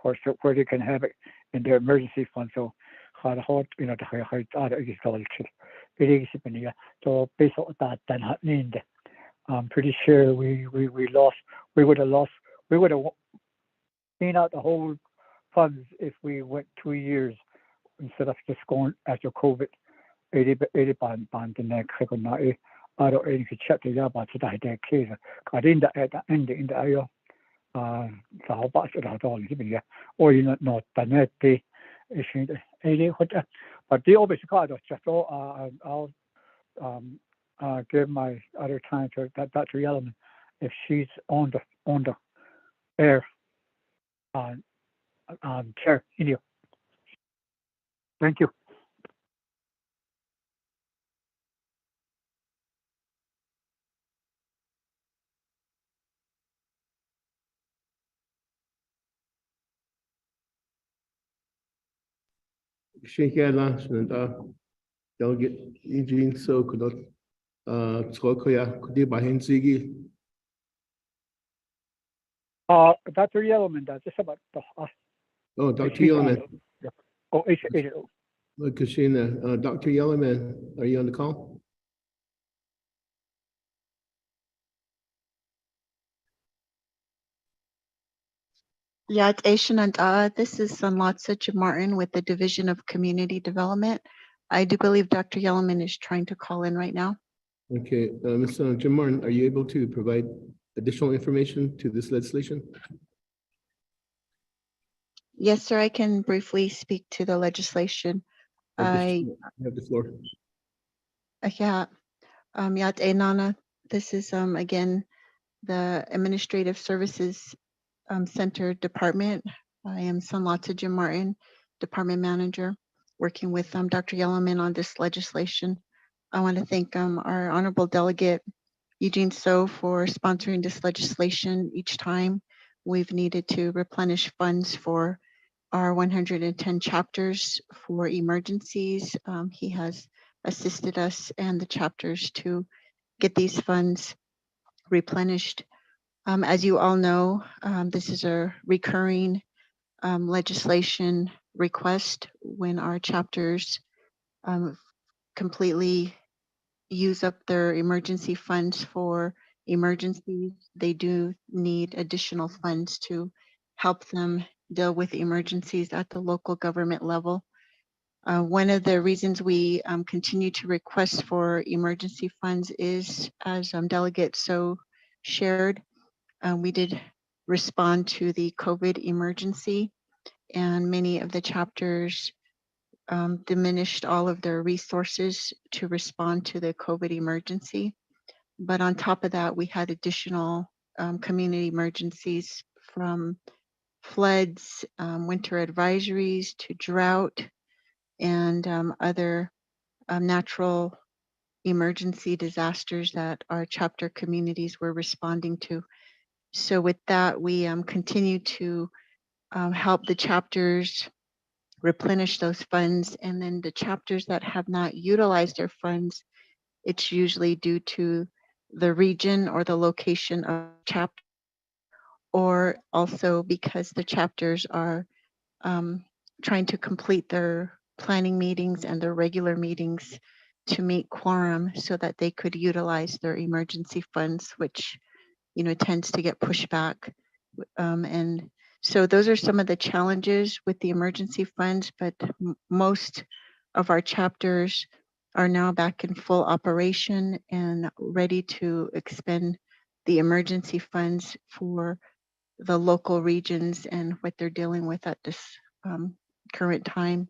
or so where they can have it in their emergency fund so how the hard the high other is Irigisipania, so based on that, then happening. I'm pretty sure we would have cleaned out the whole funds if we went 2 years instead of just going after COVID. 80 band the next second night. I don't any could check the about today that case. I didn't at the end in the area. So how about it at all? Or you not the net day issue 80 but the obvious card just I'll give my other time to that Dr. Yellowman if she's on the air chair in you. Thank you. Shake last and delegate Eugene so could not Trokoya could you buy him Ziggy? Dr. Yellowman, that's just about the Oh, Dr. Yellowman. Oh, Kashina, Dr. Yellowman, are you on the call? Yeah, it's Asian and this is Sanlatsa Martin with the Division of Community Development. I do believe Dr. Yellowman is trying to call in right now. Okay, Mr. Jim Martin, are you able to provide additional information to this legislation? Yes, sir, I can briefly speak to the legislation. You have the floor. Yeah, Yat Enana, this is again the Administrative Services Center Department. I am Sanlatsa Jim Martin, Department Manager, working with Dr. Yellowman on this legislation. I want to thank our Honorable Delegate Eugene So for sponsoring this legislation each time we've needed to replenish funds for our 110 chapters for emergencies. He has assisted us and the chapters to get these funds replenished. As you all know, this is a recurring legislation request when our chapters completely use up their emergency funds for emergencies. They do need additional funds to help them deal with emergencies at the local government level. One of the reasons we continue to request for emergency funds is, as Delegate So shared, we did respond to the COVID emergency, and many of the chapters diminished all of their resources to respond to the COVID emergency. But on top of that, we had additional community emergencies from floods, winter advisories to drought, and other natural emergency disasters that our chapter communities were responding to. So with that, we continue to help the chapters replenish those funds, and then the chapters that have not utilized their funds, it's usually due to the region or the location of chapter, or also because the chapters are trying to complete their planning meetings and their regular meetings to meet quorum so that they could utilize their emergency funds, which tends to get pushed back. And so those are some of the challenges with the emergency funds, but most of our chapters are now back in full operation and ready to expend the emergency funds for the local regions and what they're dealing with at this current time.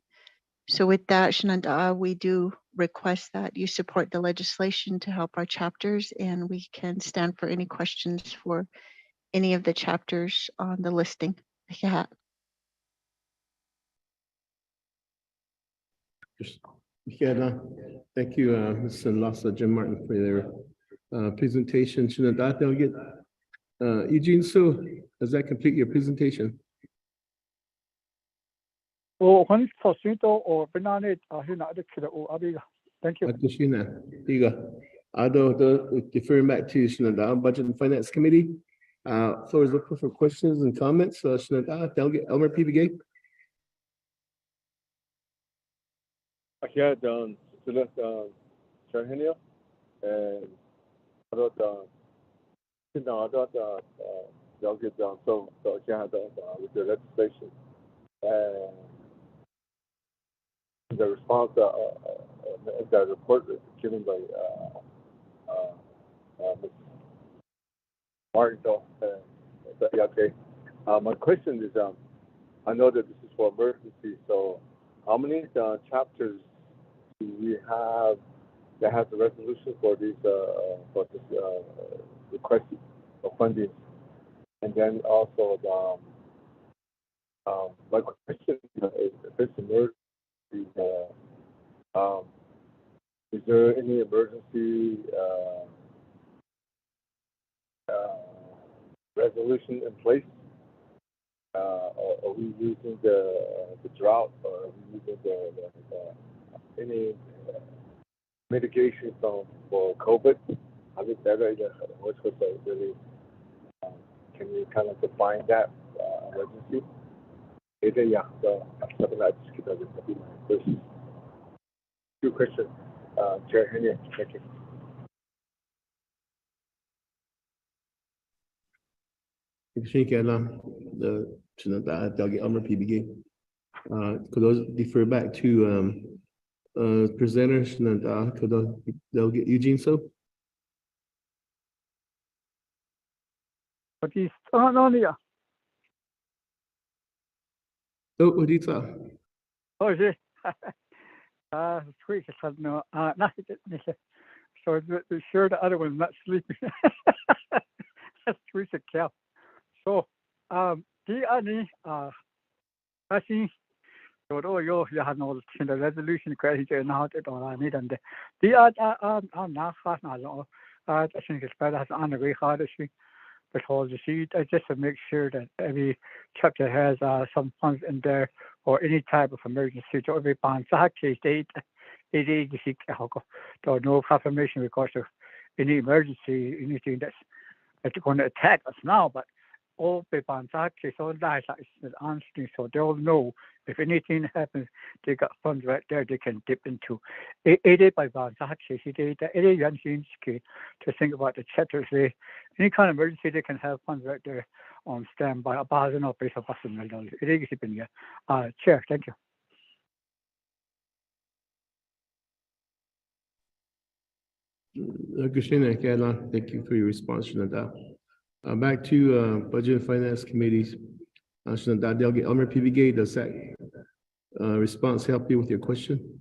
So with that, Shananda, we do request that you support the legislation to help our chapters, and we can stand for any questions for any of the chapters on the listing. Yeah. Yeah, thank you, Mr. Lassa Jim Martin, for their presentation. Shanada Delegate Eugene So, does that complete your presentation? Thank you. Deferring back to Shanada, Budget and Finance Committee. Floor is open for questions and comments. Shanada, Delegate Elmer P. Chair and I thought they'll get done. So with the legislation and the response, the report given by Ms. Martinville. Okay. My question is, I know that this is for emergency, so how many chapters do we have that has a resolution for these for this request for funding? And then also my question is, if it's emergency, is there any emergency resolution in place? Are we using the drought, or are we using any mitigation for COVID? I think that what's really can you kind of define that emergency? Yeah, so something like this could be my first two questions. Chair Henry, thank you. Could those defer back to presenters and could they'll get Eugene so? What is on here? Oh, what do you thought? Oh, yeah. Sweet, no, nothing. So sure the other one's not sleeping. That's sweet, cow. So, the any, I think, so you have no the resolution question now that all I need and I'm not fast now. I think it's better as on the way hard because you see, just to make sure that every chapter has some funds in there or any type of emergency. So every bond, so case date, it is no confirmation because of any emergency, anything that's going to attack us now, but all the bonds case all that is honestly, so they'll know if anything happens, they got funds right there they can dip into. It is by bonds case it is to think about the chapters. Any kind of emergency they can have funds right there on standby. It is been Chair, thank you. Christina, thank you for your response to that. Back to Budget and Finance Committees. Delegate Elmer PBK, does that response help you with your question?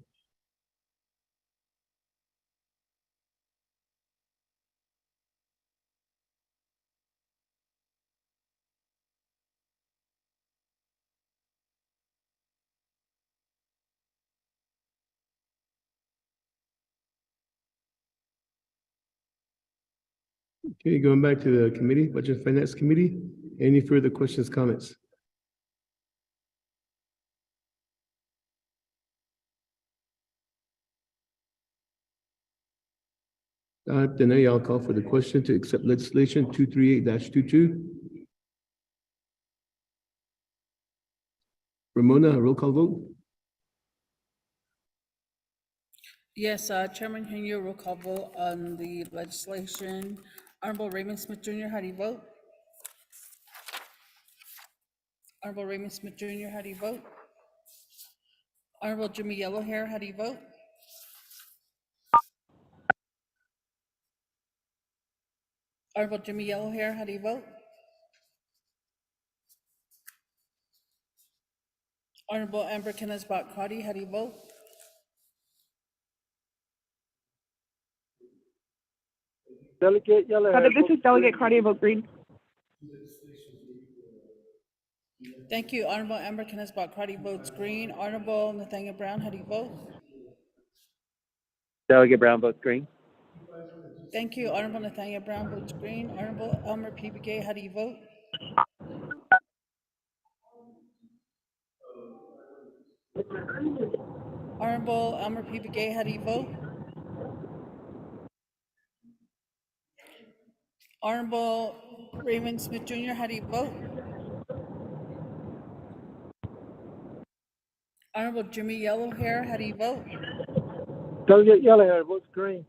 Okay, going back to the committee, Budget and Finance Committee. Any further questions, comments? Then I'll call for the question to accept legislation 238-22. Ramona, roll call vote. Yes, Chairman Henry, roll call vote on the legislation. Honorable Raymond Smith Jr., how do you vote? Honorable Raymond Smith Jr., how do you vote? Honorable Jimmy Yellowhair, how do you vote? Honorable Jimmy Yellowhair, how do you vote? Honorable Amber Kenneth-Bott-Crotty, how do you vote? Delegate Yellowhair. This is Delegate Claudia, vote green. Thank you. Honorable Amber Kenneth-Bott-Crotty votes green. Honorable Nathaniel Brown, how do you vote? Delegate Brown votes green. Thank you. Honorable Nathaniel Brown votes green. Honorable Elmer P. Begay, how do you vote? Honorable Elmer P. Begay, how do you vote? Honorable Raymond Smith Jr., how do you vote? Honorable Jimmy Yellowhair, how do you vote? Delegate Yellowhair votes green.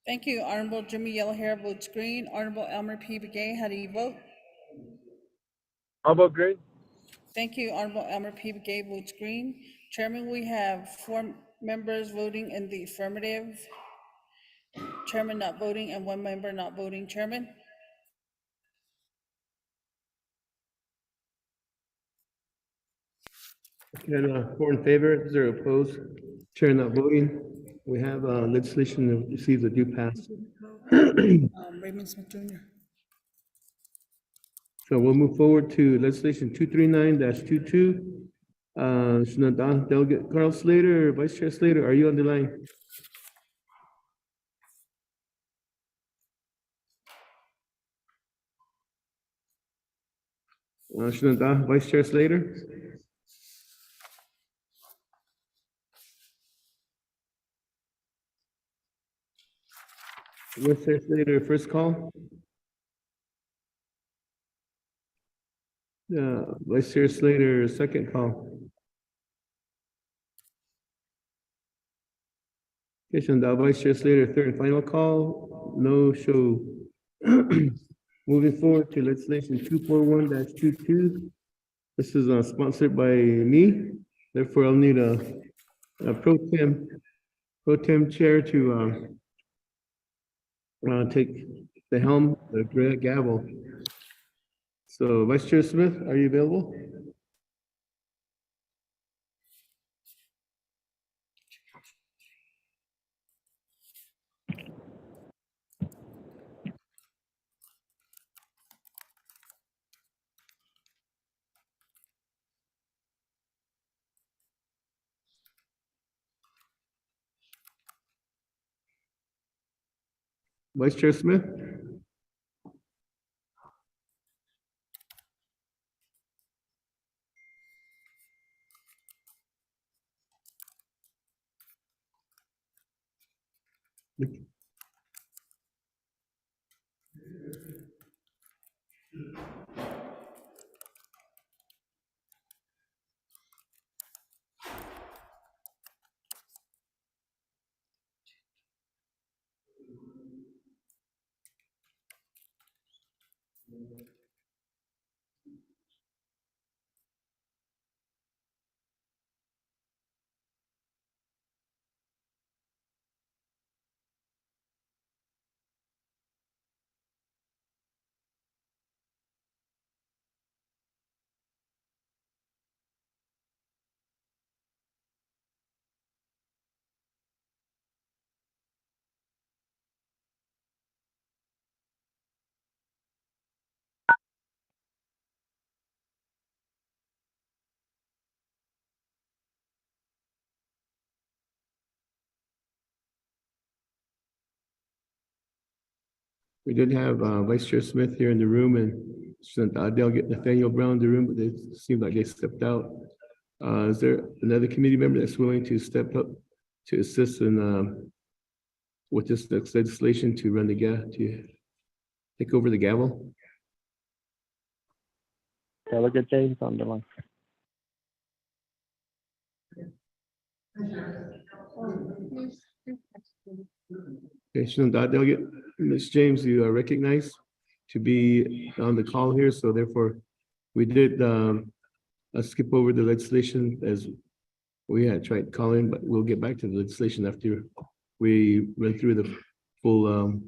Thank you. Honorable Jimmy Yellowhair votes green. Honorable Elmer P. Begay, how do you vote? I'll vote green. Thank you. Honorable Elmer P. Begay votes green. Chairman, we have 4 members voting in the affirmative, chairman not voting, and 1 member not voting. Chairman? And 4 in favor, 0 opposed, chair not voting. We have legislation that receives a due pass. Raymond Smith Jr. So we'll move forward to legislation 239-22. Delegate Carl Slater, Vice Chair Slater, are you on the line? Vice Chair Slater? Vice Chair Slater, first call. Vice Chair Slater, second call. Okay, Shanda, Vice Chair Slater, third and final call. No show. Moving forward to legislation 241-22. This is sponsored by me. Therefore, I'll need a pro tem chair to take the helm, the gavel. So Vice Chair Smith, are you available? Vice Chair Smith? We did have Vice Chair Smith here in the room and Delegate Nathaniel Brown in the room, but they seemed like they stepped out. Is there another committee member that's willing to step up to assist in with this next legislation to run the to take over the gavel? Delegate James on the line. Okay, Delegate Ms. James, you are recognized to be on the call here, so therefore we did skip over the legislation as we had tried calling, but we'll get back to the legislation after we run through the full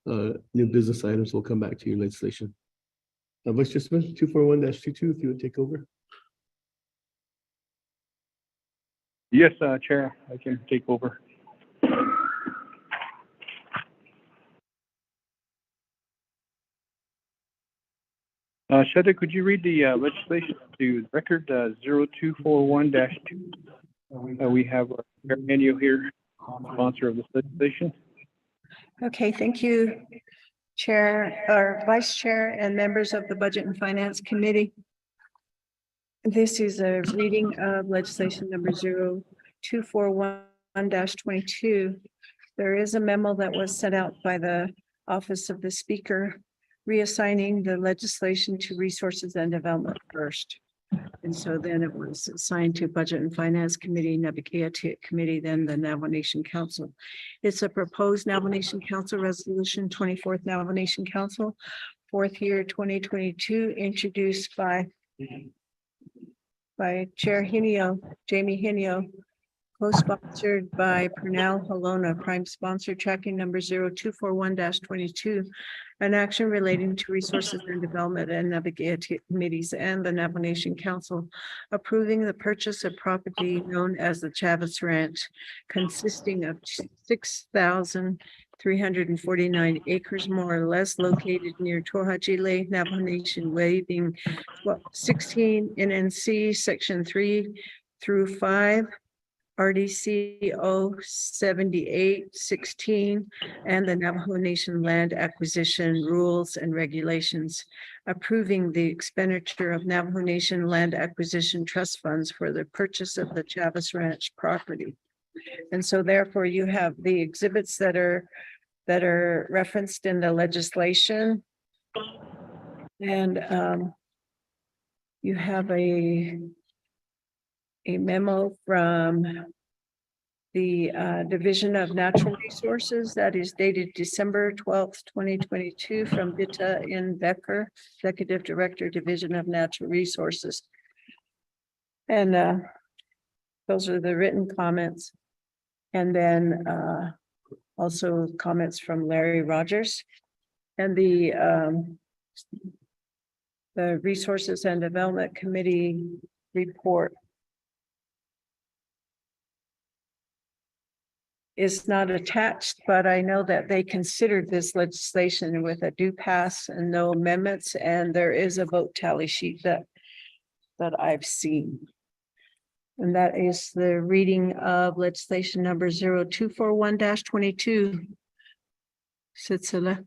new business items. We'll come back to your legislation. Vice Chair Smith, 241-22, if you would take over. Yes, Chair, I can take over. Shada, could you read the legislation to record 0241-2? We have our Manuel here, sponsor of this legislation. Okay, thank you, Chair or Vice Chair and members of the Budget and Finance Committee. This is a reading of legislation number 0241-22. There is a memo that was sent out by the Office of the Speaker reassigning the legislation to Resources and Development first. And so then it was assigned to Budget and Finance Committee, Navajo Committee, then the Navajo Nation Council. It's a proposed Navajo Nation Council Resolution, 24th Navajo Nation Council, 4th year 2022, introduced by Chair Hinio, Jamie Hinio, co-sponsored by Pernell Halona, prime sponsor, tracking number 0241-22, an action relating to resources and development and Navajo committees and the Navajo Nation Council approving the purchase of property known as the Chavez Ranch, consisting of 6,349 acres more or less located near Tohajile Navajo Nation Way, being 16 NNC Section 3 through 5, RDC 7816, and the Navajo Nation Land Acquisition Rules and Regulations, approving the expenditure of Navajo Nation Land Acquisition Trust Funds for the purchase of the Chavez Ranch property. And so therefore you have the exhibits that are referenced in the legislation. And you have a memo from the Division of Natural Resources that is dated December 12th, 2022, from Vita N. Becker, Executive Director, Division of Natural Resources. And those are the written comments. And then also comments from Larry Rogers. And the Resources and Development Committee report is not attached, but I know that they considered this legislation with a due pass and no amendments, and there is a vote tally sheet that I've seen. And that is the reading of legislation number 0241-22. Sitzela.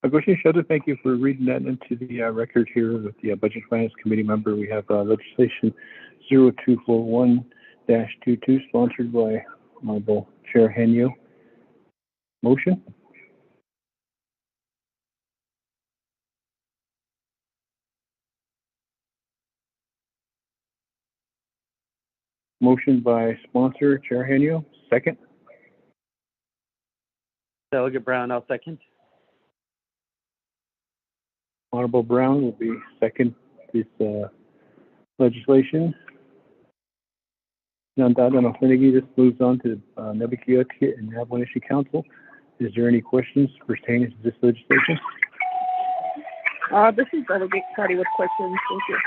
Agoshi Shudder, thank you for reading that into the record here with the Budget Finance Committee member. We have legislation 0241-22, sponsored by Honorable Chair Henyo. Motion? Motion by sponsor Chair Henyo. Second? Delegate Brown, I'll second. Honorable Brown will be second this legislation. This moves on to Navajo and Navajo Nation Council. Is there any questions pertaining to this legislation? This is Delegate Crotty with questions. Thank you.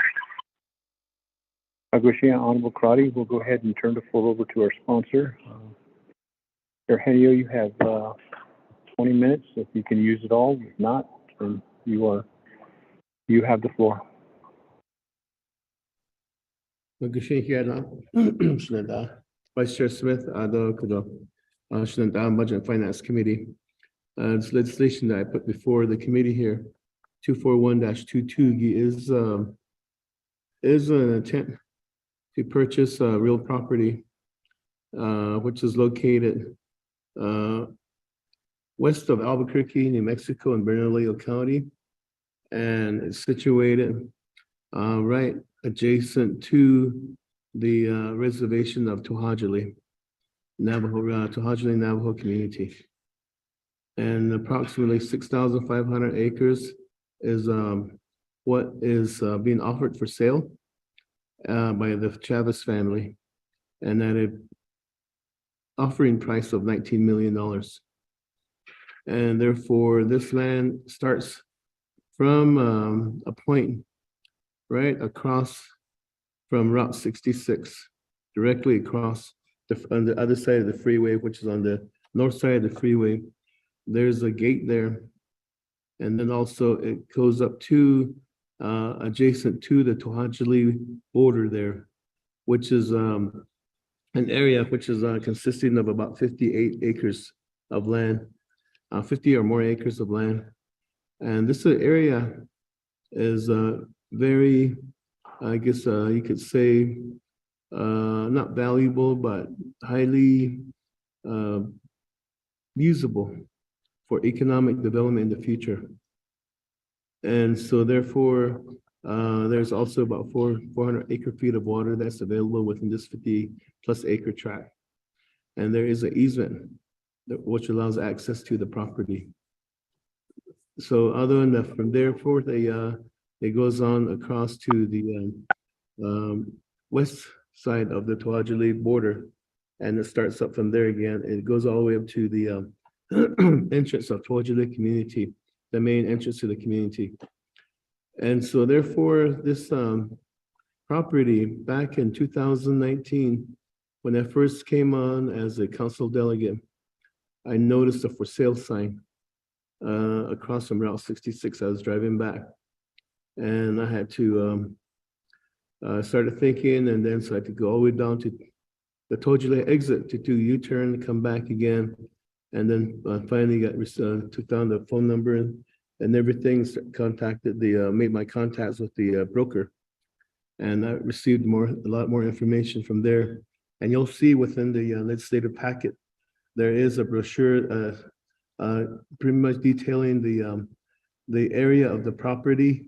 Agushia, Honorable Crotty, we'll go ahead and turn the floor over to our sponsor. Chair Henio, you have 20 minutes. If you can use it all, if not, then you have the floor. Vice Chair Smith, Budget and Finance Committee. This legislation that I put before the committee here, 241-22, is an attempt to purchase real property, which is located west of Albuquerque, New Mexico, in Bernalillo County, and it's situated right adjacent to the reservation of Tohajile Navajo community. And approximately 6,500 acres is what is being offered for sale by the Chavez family, and at an offering price of $19 million. And therefore, this land starts from a point right across from Route 66, directly across on the other side of the freeway, which is on the north side of the freeway. There's a gate there. And then also it goes up to adjacent to the Tohajile border there, which is an area which is consisting of about 58 acres of land, 50 or more acres of land. And this area is very, I guess you could say, not valuable, but highly usable for economic development in the future. And so therefore, there's also about 400 acre feet of water that's available within this 50 plus acre tract. And there is an easement which allows access to the property. So other than that, from there forth, it goes on across to the west side of the Tuajili border, and it starts up from there again. It goes all the way up to the entrance of Tuajili community, the main entrance to the community. And so therefore, this property back in 2019, when I first came on as a council delegate, I noticed a for sale sign across from Route 66. I was driving back, and I had to started thinking, and then so I had to go all the way down to the Tojule exit to do U-turn, come back again, and then finally took down the phone number and everything. Contacted made my contacts with the broker, and I received a lot more information from there. And you'll see within the legislative packet, there is a brochure pretty much detailing the area of the property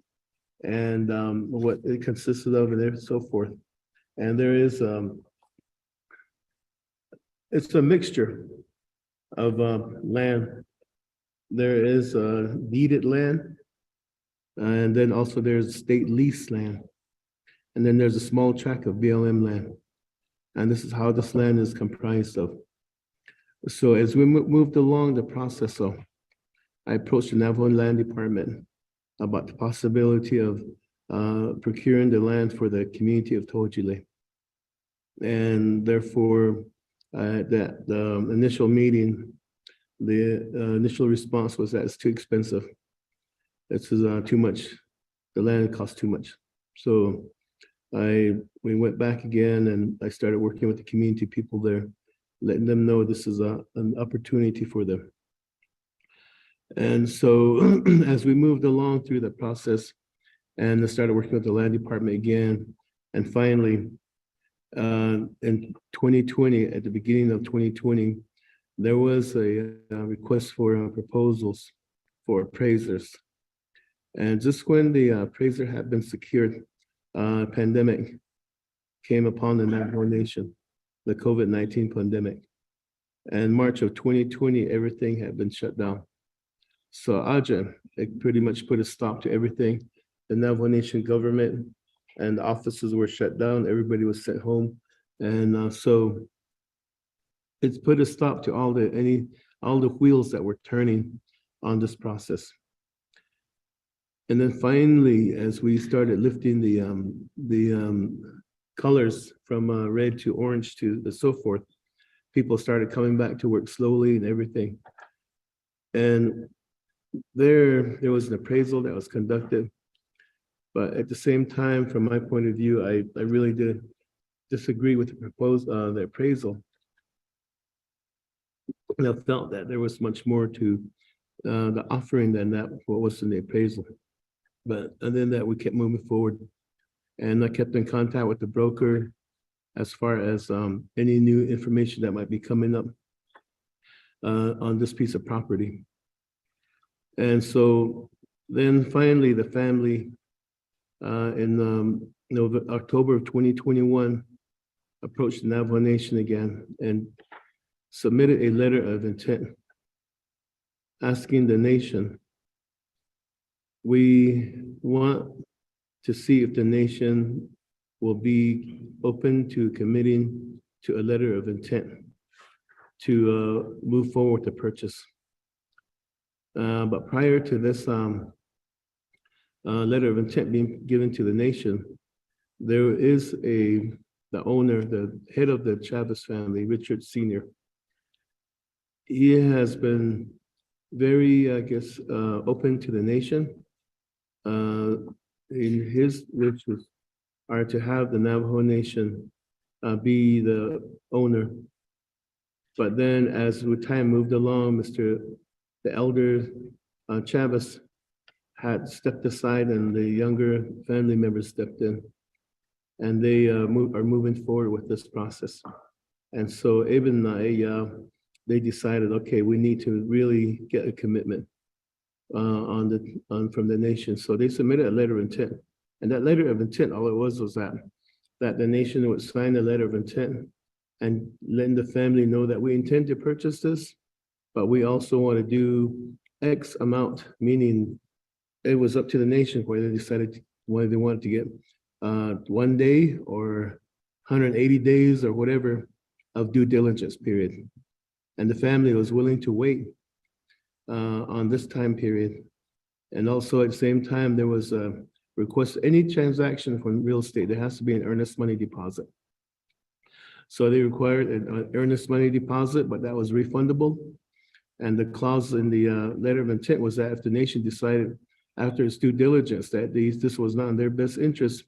and what it consisted of and so forth. And there is it's a mixture of land. There is deeded land, and then also there's state lease land, and then there's a small tract of BLM land. And this is how this land is comprised of. So as we moved along the process, I approached the Navajo Land Department about the possibility of procuring the land for the community of Tojile. And therefore, at the initial meeting, the initial response was that it's too expensive. This is too much. The land costs too much. So we went back again, and I started working with the community people there, letting them know this is an opportunity for them. And so as we moved along through the process, and I started working with the land department again, and finally, in 2020, at the beginning of 2020, there was a request for proposals for appraisers. And just when the appraiser had been secured, pandemic came upon the Navajo Nation, the COVID-19 pandemic. And March of 2020, everything had been shut down. So Aja, it pretty much put a stop to everything. The Navajo Nation government and the offices were shut down. Everybody was sent home. And so it's put a stop to all the wheels that were turning on this process. And then finally, as we started lifting the colors from red to orange to the so forth, people started coming back to work slowly and everything. And there was an appraisal that was conducted. But at the same time, from my point of view, I really did disagree with the appraisal. And I felt that there was much more to the offering than that what was in the appraisal. But other than that, we kept moving forward. And I kept in contact with the broker as far as any new information that might be coming up on this piece of property. And so then finally, the family in October of 2021 approached the Navajo Nation again and submitted a letter of intent asking the nation, we want to see if the nation will be open to committing to a letter of intent to move forward with the purchase. But prior to this letter of intent being given to the nation, there is the owner, the head of the Chavez family, Richard Sr. He has been very, I guess, open to the nation. In his wishes are to have the Navajo Nation be the owner. But then as time moved along, the elder Chavez had stepped aside and the younger family members stepped in, and they are moving forward with this process. And so even they decided, okay, we need to really get a commitment from the nation. So they submitted a letter of intent. And that letter of intent, all it was that the nation would sign a letter of intent and letting the family know that we intend to purchase this, but we also want to do X amount, meaning it was up to the nation whether they decided whether they wanted to get 1 day or 180 days or whatever of due diligence period. And the family was willing to wait on this time period. And also at the same time, there was a request, any transaction from real estate, there has to be an earnest money deposit. So they required an earnest money deposit, but that was refundable. And the clause in the letter of intent was that if the nation decided after its due diligence that this was not in their best interest,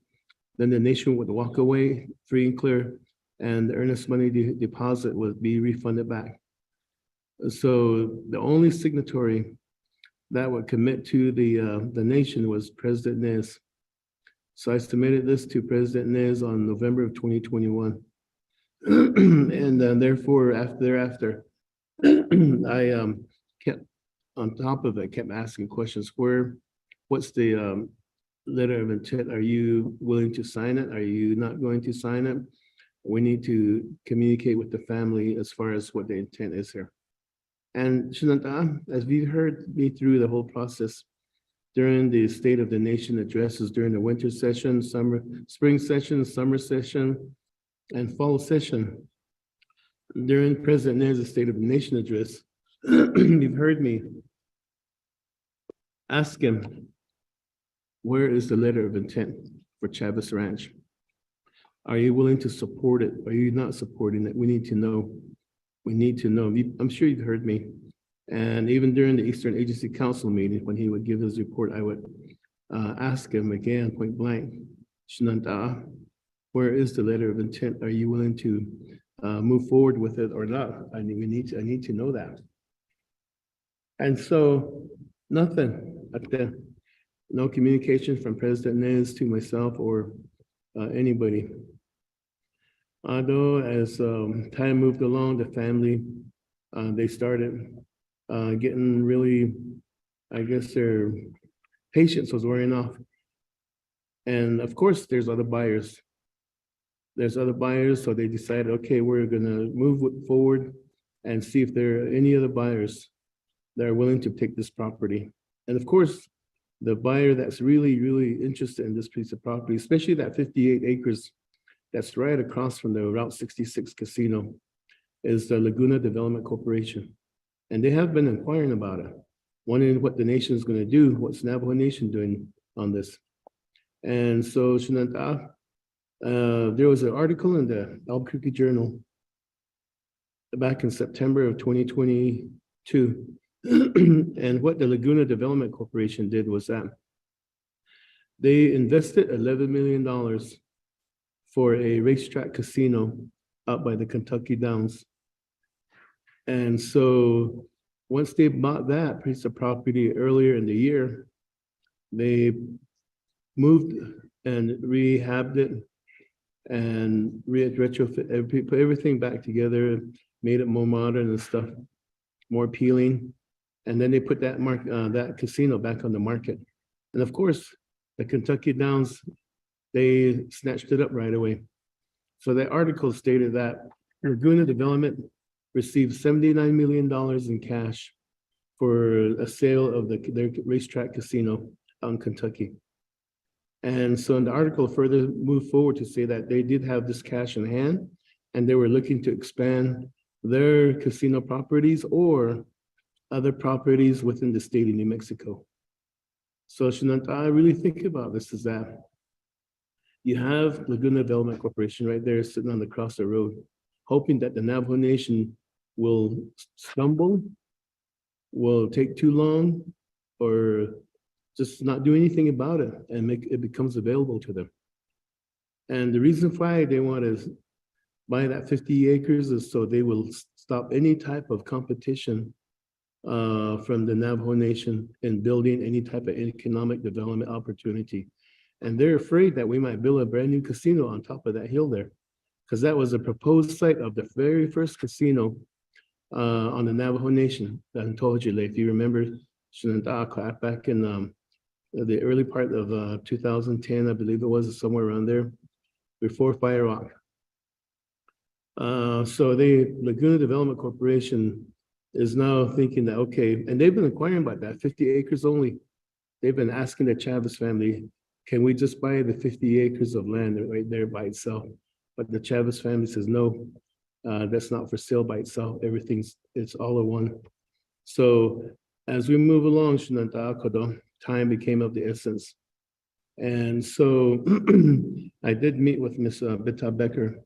then the nation would walk away free and clear, and the earnest money deposit would be refunded back. So the only signatory that would commit to the nation was President Nez. So I submitted this to President Nez on November of 2021. And therefore, thereafter, I kept on top of it, kept asking questions. What's the letter of intent? Are you willing to sign it? Are you not going to sign it? We need to communicate with the family as far as what the intent is here. And Shinanta, as we heard me through the whole process during the State of the Nation addresses during the winter session, spring session, summer session, and fall session, during President Nez's State of the Nation address, you've heard me ask him, where is the letter of intent for Chavez Ranch? Are you willing to support it? Are you not supporting it? We need to know. We need to know. I'm sure you've heard me. And even during the Eastern Agency Council meeting, when he would give his report, I would ask him again, point blank, Shinanta, where is the letter of intent? Are you willing to move forward with it or not? I need to know that. And so nothing like that. No communication from President Nez to myself or anybody. Although as time moved along, the family, they started getting really, I guess their patience was wearing off. And of course, there's other buyers. There's other buyers, so they decided, okay, we're gonna move forward and see if there are any other buyers that are willing to take this property. And of course, the buyer that's really, really interested in this piece of property, especially that 58 acres that's right across from the Route 66 casino, is the Laguna Development Corporation. And they have been inquiring about it, wondering what the nation is going to do, what's Navajo Nation doing on this. And so, Shinanta, there was an article in the Albuquerque Journal back in September of 2022. And what the Laguna Development Corporation did was that they invested $11 million for a racetrack casino out by the Kentucky Downs. And so once they bought that piece of property earlier in the year, they moved and rehabbed it and retrofit, put everything back together, made it more modern and stuff, more appealing. And then they put that casino back on the market. And of course, the Kentucky Downs, they snatched it up right away. So the article stated that Laguna Development received $79 million in cash for a sale of their racetrack casino out in Kentucky. And so the article further moved forward to say that they did have this cash in hand and they were looking to expand their casino properties or other properties within the state of New Mexico. So Shinanta, I really think about this is that you have Laguna Development Corporation right there sitting on across the road, hoping that the Navajo Nation will stumble, will take too long, or just not do anything about it and make it becomes available to them. And the reason why they want to buy that 50 acres is so they will stop any type of competition from the Navajo Nation in building any type of economic development opportunity. And they're afraid that we might build a brand new casino on top of that hill there, because that was a proposed site of the very first casino on the Navajo Nation, that Antojile, if you remember, back in the early part of 2010, I believe it was, somewhere around there, before Fire Rock. So the Laguna Development Corporation is now thinking that, okay, and they've been inquiring about that, 50 acres only. They've been asking the Chavez family, can we just buy the 50 acres of land right there by itself? But the Chavez family says, no, that's not for sale by itself. It's all in one. So as we move along, time became of the essence. And so I did meet with Ms. Bita Becker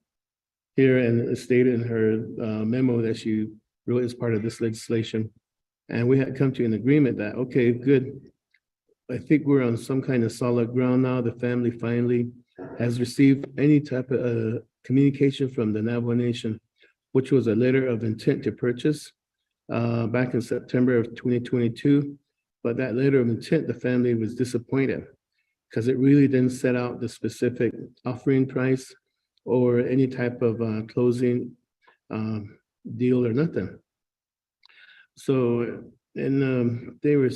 here, and it stated in her memo that she wrote as part of this legislation. And we had come to an agreement that, okay, good. I think we're on some kind of solid ground now. The family finally has received any type of communication from the Navajo Nation, which was a letter of intent to purchase back in September of 2022. But that letter of intent, the family was disappointed because it really didn't set out the specific offering price or any type of closing deal or nothing. So, and they were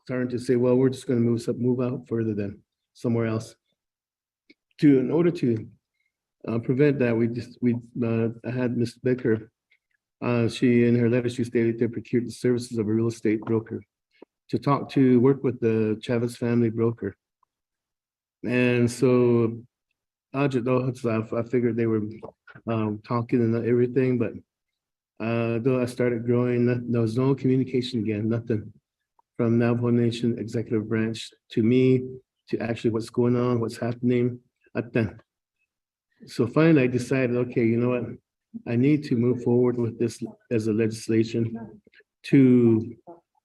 starting to say, well, we're just going to move out further than somewhere else. In order to prevent that, I had Ms. Becker. She, in her letter, she stated they procured the services of a real estate broker to work with the Chavez family broker. And so I figured they were talking and everything, but though I started growing, there was no communication again, nothing from Navajo Nation executive branch to me, to actually what's going on, what's happening. So finally I decided, okay, you know what? I need to move forward with this as a legislation to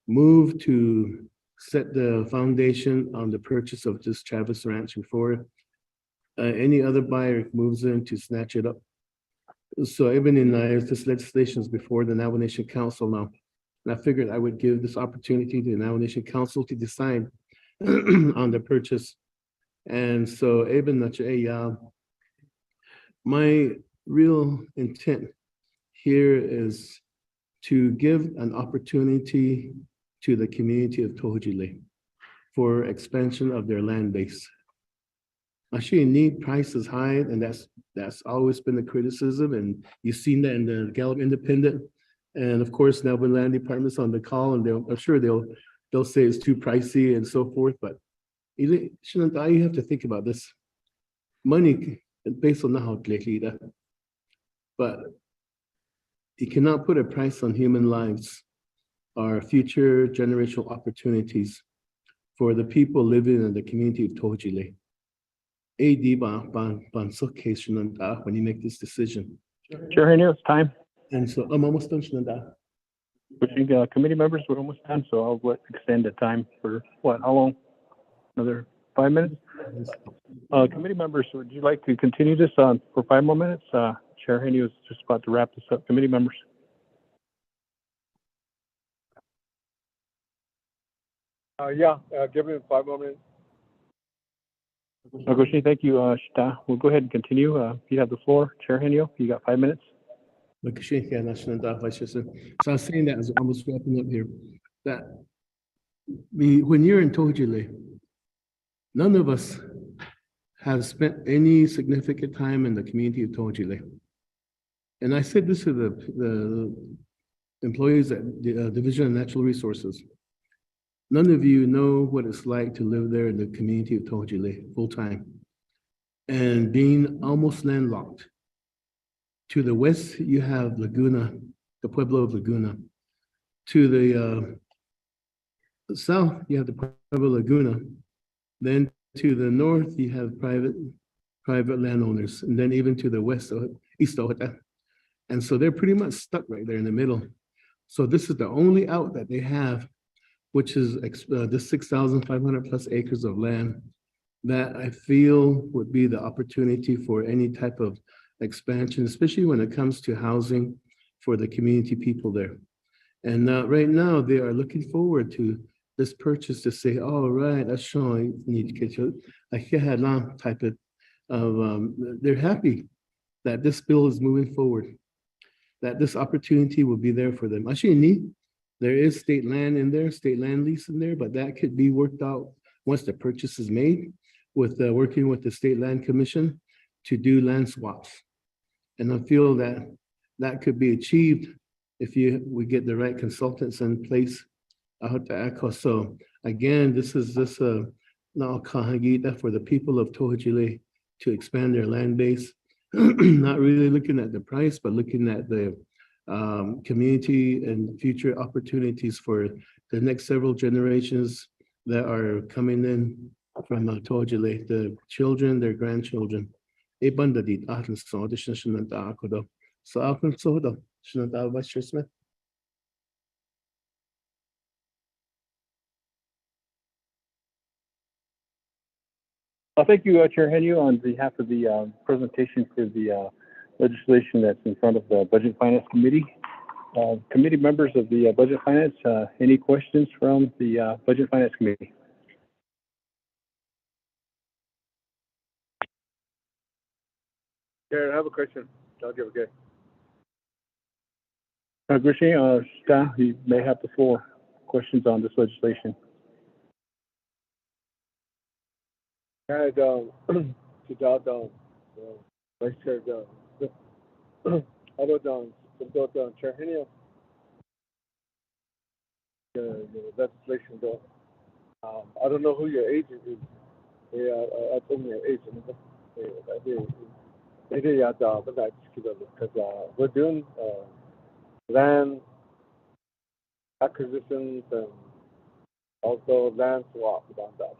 move to set the foundation on the purchase of this Chavez Ranch before any other buyer moves in to snatch it up. So even in this legislation is before the Navajo Nation Council now. And I figured I would give this opportunity to the Navajo Nation Council to decide on the purchase. And so my real intent here is to give an opportunity to the community of Tohojile for expansion of their land base. Actually, need price is high, and that's always been the criticism, and you've seen that in the Gallup Independent. And of course, now when land department's on the call, and I'm sure they'll say it's too pricey and so forth. But you have to think about this. Money based on how but you cannot put a price on human lives or future generational opportunities for the people living in the community of Tohojile. When you make this decision. Chair Henry, it's time. And so I'm almost done. Committee members, we're almost done, so I'll extend the time for what? How long? Another 5 minutes? Committee members, would you like to continue this for 5 more minutes? Chair Henry was just about to wrap this up. Committee members. Give me 5 more minutes. Thank you, Shita. We'll go ahead and continue. You have the floor. Chair Henry, you got 5 minutes. So I was saying that as I'm almost wrapping up here, that when you're in Tohojile, none of us have spent any significant time in the community of Tohojile. And I said this to the employees at the Division of Natural Resources. None of you know what it's like to live there in the community of Tohojile full time and being almost landlocked. To the west, you have Laguna, the Pueblo of Laguna. To the south, you have the Pueblo Laguna. Then to the north, you have private landowners, and then even to the west, east of it. And so they're pretty much stuck right there in the middle. So this is the only out that they have, which is this 6,500 plus acres of land that I feel would be the opportunity for any type of expansion, especially when it comes to housing for the community people there. And right now they are looking forward to this purchase to say, all right, that's showing type of they're happy that this bill is moving forward, that this opportunity will be there for them. Actually, There is state land in there, state land lease in there, but that could be worked out once the purchase is made with working with the State Land Commission to do land swaps. And I feel that that could be achieved if we get the right consultants in place. So again, this is now kahagita for the people of Tohojile to expand their land base. Not really looking at the price, but looking at the community and future opportunities for the next several generations that are coming in from Tohojile, the children, their grandchildren. So Vice Chair Smith. Thank you, Chair Henry, on behalf of the presentation for the legislation that's in front of the Budget and Finance Committee. Committee members of the Budget and Finance, any questions from the Budget and Finance Committee? Chair, I have a question. I'll give it Grishy, staff, you may have the floor. Questions on this legislation. And to down, Vice Chair down. Hello down, down, Chair Henry. The legislation though. I don't know who your agent is. I told me your agent. Because we're doing land acquisitions and also land swap on that.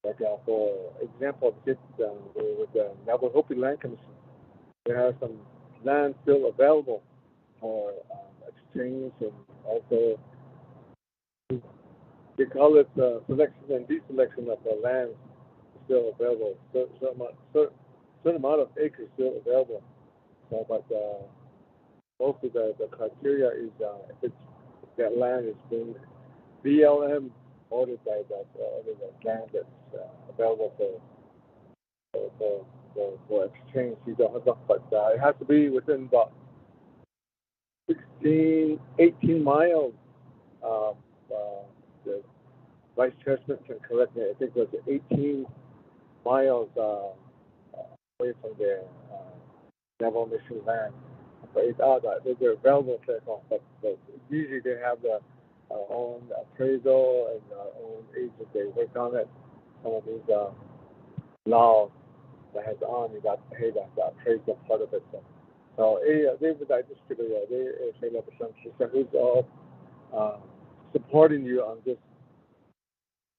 Like for example, just with the Navajo Land Commission, there are some land still available for exchange, and also they call it selection and deselection of the land still available. Certain amount of acres still available. So, but mostly the criteria is if that land is being BLM ordered by that the land that's available for exchange. But it has to be within about 18 miles. The Vice Chair Smith can correct me. I think it was 18 miles away from their Navajo Mission land. But it's out that they're available to but usually they have their own appraisal and own agent. They work on it. Some of these laws that has on, you got to pay that appraisal part of it. So they would distribute they say up some who's all supporting you on this.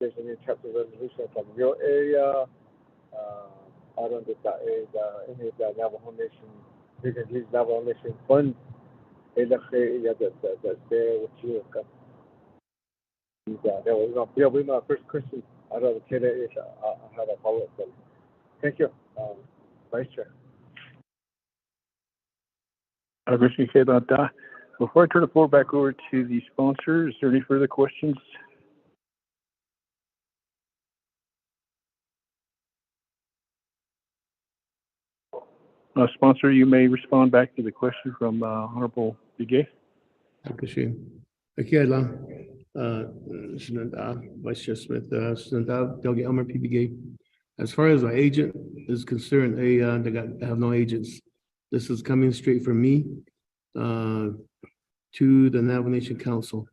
There's any type of resolution from your area. I don't think that is any of the Navajo Nation. You can use Navajo Nation funds. That's there with you. That was my first question. I don't know if I have a follow-up. Thank you, Vice Chair. I appreciate that. Before I turn the floor back over to the sponsor, is there any further questions? Sponsor, you may respond back to the question from Honorable Bigay. Okay, Vice Chair Smith, Delegate Elmer P. Bigay. As far as our agent is concerned, they have no agents. This is coming straight from me to the Navajo Nation Council.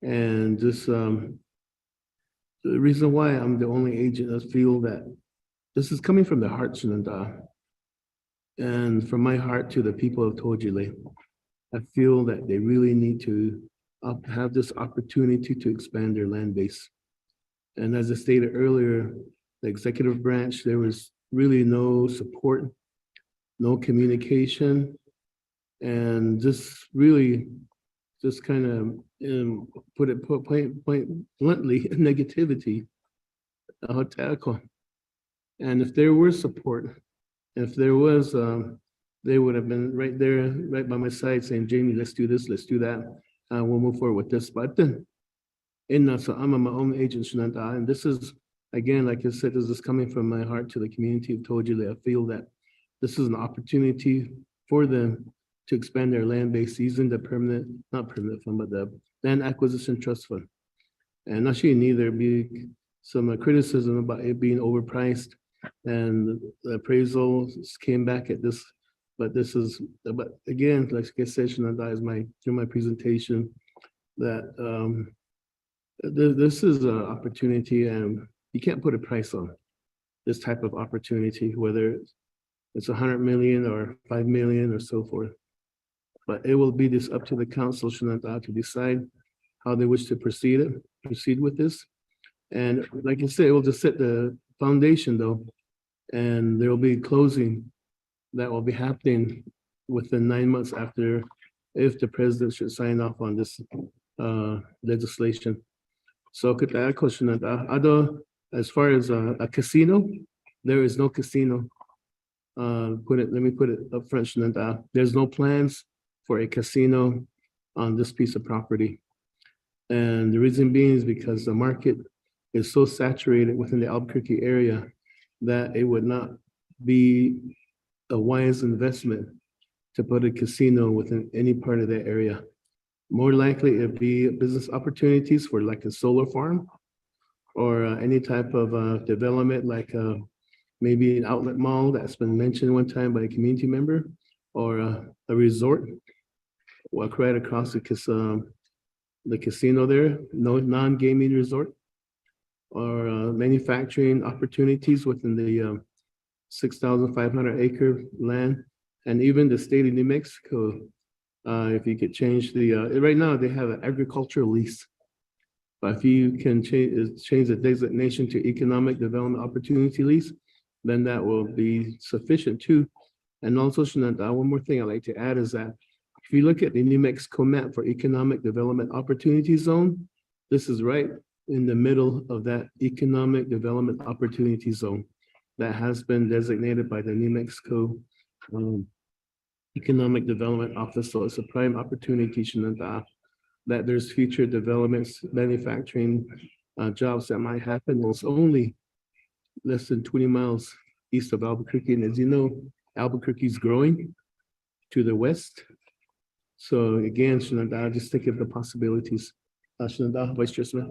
And this, the reason why I'm the only agent, I feel that this is coming from the heart, Shinanda, and from my heart to the people of Tohojile. I feel that they really need to have this opportunity to expand their land base. And as I stated earlier, the executive branch, there was really no support, no communication, and just really just kind of put point bluntly, negativity. And if there were support, if there was, they would have been right there, right by my side saying, Jamie, let's do this, let's do that. We'll move forward with this. But then, so I'm my own agent, Shinanta, and this is, again, like I said, this is coming from my heart to the community of Tohojile. I feel that this is an opportunity for them to expand their land base using the not permanent fund, but the land acquisition trust fund. And actually neither be some criticism about it being overpriced, and the appraisals came back at this, but again, like I said, Shananda, is through my presentation, that this is an opportunity, and you can't put a price on this type of opportunity, whether it's 100 million or 5 million or so forth. But it will be up to the council, Shananda, to decide how they wish to proceed with this. And like I said, it will just set the foundation though, and there will be closing that will be happening within 9 months after, if the president should sign off on this legislation. So could I add a question? As far as a casino, there is no casino. Let me put it up front, Shananda. There's no plans for a casino on this piece of property. And the reason being is because the market is so saturated within the Albuquerque area that it would not be a wise investment to put a casino within any part of that area. More likely it'd be business opportunities for like a solar farm or any type of development, like maybe an outlet mall that's been mentioned one time by a community member, or a resort right across the casino there, no non-gaming resort, or manufacturing opportunities within the 6,500 acre land. And even the state of New Mexico, if you could change right now they have an agricultural lease. But if you can change the designation to economic development opportunity lease, then that will be sufficient too. And also, Shananda, one more thing I'd like to add is that if you look at the New Mexico map for economic development opportunity zone, this is right in the middle of that economic development opportunity zone that has been designated by the New Mexico Economic Development Office. So it's a prime opportunity, Shananda, that there's future developments, manufacturing jobs that might happen. It's only less than 20 miles east of Albuquerque. And as you know, Albuquerque is growing to the west. So again, Shananda, just think of the possibilities. Shananda, Vice Chair Smith.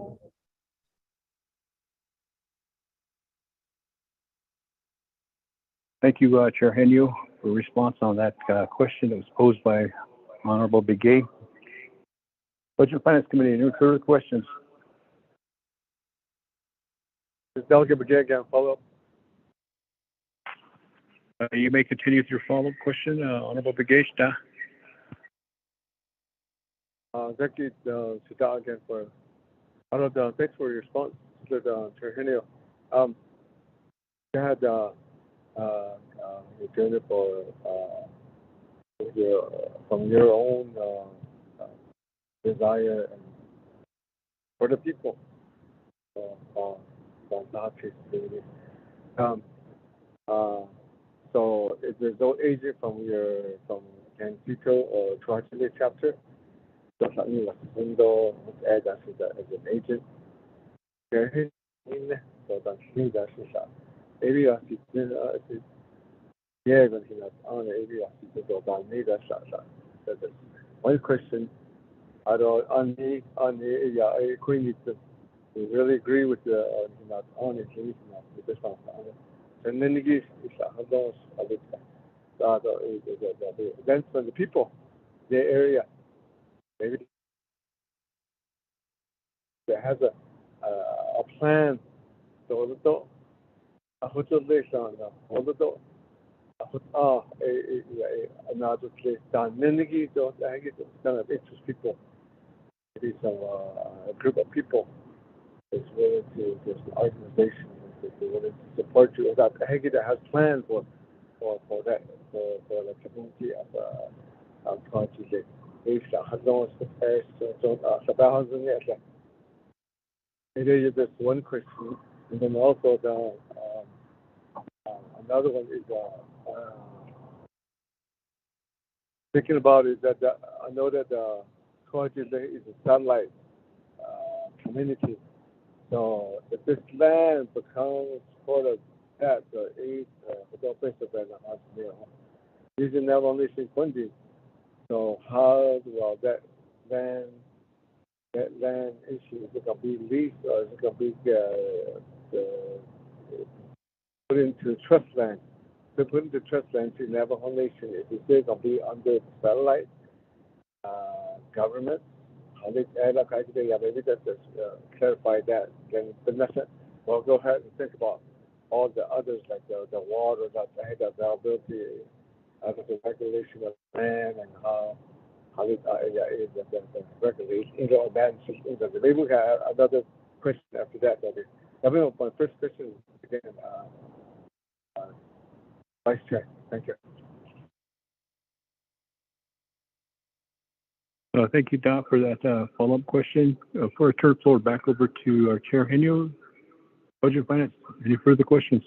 Thank you, Chair Henio, for response on that question that was posed by Honorable Begay. Budget and Finance Committee, any further questions? Delegate Begay, again, follow up. You may continue with your follow-up question, Honorable Begay. Thank you, Sita, again for thanks for your response to Chair Henio. You had returned it from your own desire and for the people from that community. So if there's no agent from Cancito or Chile chapter, just let me window add as an agent. So that's me, that's maybe I see yeah, when he was on the area, he said, "Oh, me, that's one question. I don't on the yeah, I agree with we really agree with the not on it, with this one. And then the those the events from the people, their area, maybe there has a plan. So another place down. Nenegi don't I get kind of interest people. Maybe some a group of people is willing to there's an organization that they're willing to support you. That that has plans for that for the community of Conchile. Maybe just one question, and then also the another one is thinking about is that I know that Conchile is a satellite community. So if this land becomes part of that, these are Navajo Nation funding So how well that land issue, is it gonna be leased or is it gonna be put into trust land? To put into trust land to Navajo Nation, is it still gonna be under the satellite government? How they maybe just clarify that. Then well, go ahead and think about all the others like the water, the availability, the regulation of land and how it, the regulation, maybe we have another question after that. My first question is again, Vice Chair. Thank you. Thank you, Dot, for that follow-up question. For a turn floor back over to our Chair Henio, Budget Finance. Any further questions?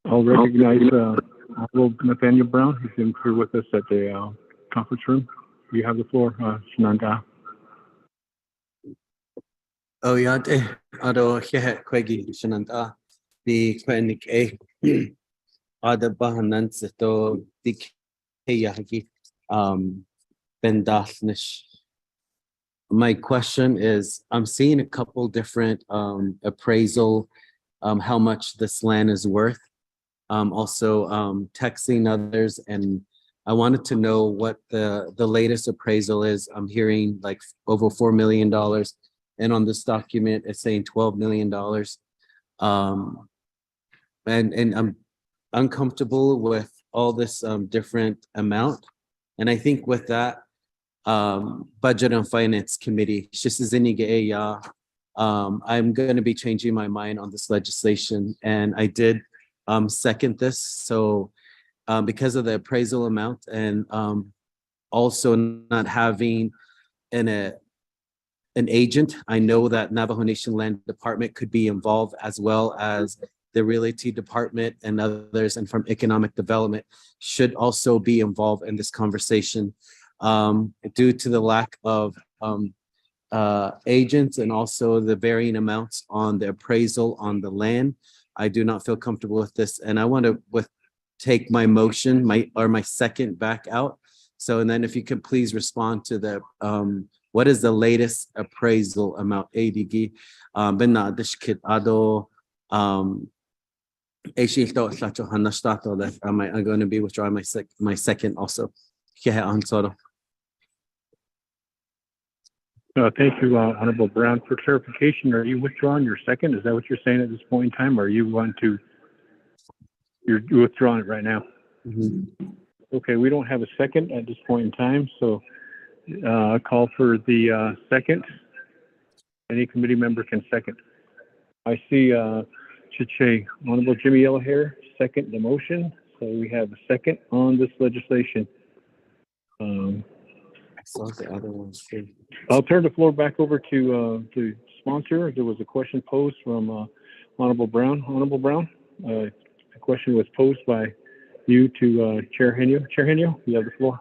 I'll recognize Nathaniel Brown, who's in here with us at the conference room. You have the floor, Shananda. Oh, yeah, ado kwegi shananta the klinik ada bahanan to dik heyaki bendafnish. My question is, I'm seeing a couple different appraisal how much this land is worth. Also texting others, and I wanted to know what the latest appraisal is. I'm hearing like over $4 million, and on this document it's saying $12 million. And I'm uncomfortable with all this different amount, and I think with that Budget and Finance Committee, I'm going to be changing my mind on this legislation, and I did second this. So because of the appraisal amount and also not having an agent, I know that Navajo Nation Land Department could be involved, as well as the Realty Department and others, and from Economic Development should also be involved in this conversation. Due to the lack of agents and also the varying amounts on the appraisal on the land, I do not feel comfortable with this, and I want to take my motion, my second back out. So, and then if you could please respond to the what is the latest appraisal amount? ADG benna dishkit ado I'm going to be withdrawing my second also. Thank you, Honorable Brown. For clarification, are you withdrawing your second? Is that what you're saying at this point in time? Or are you want to, you're withdrawing it right now? Mm-hmm. Okay, we don't have a second at this point in time, so I call for the second. Any committee member can second. I see Honorable Jimmy Yellowhair second the motion, so we have a second on this legislation. I saw the other ones too. I'll turn the floor back over to the sponsor. There was a question posed from Honorable Brown. Honorable Brown, the question was posed by you to Chair Henio. Chair Henio, you have the floor.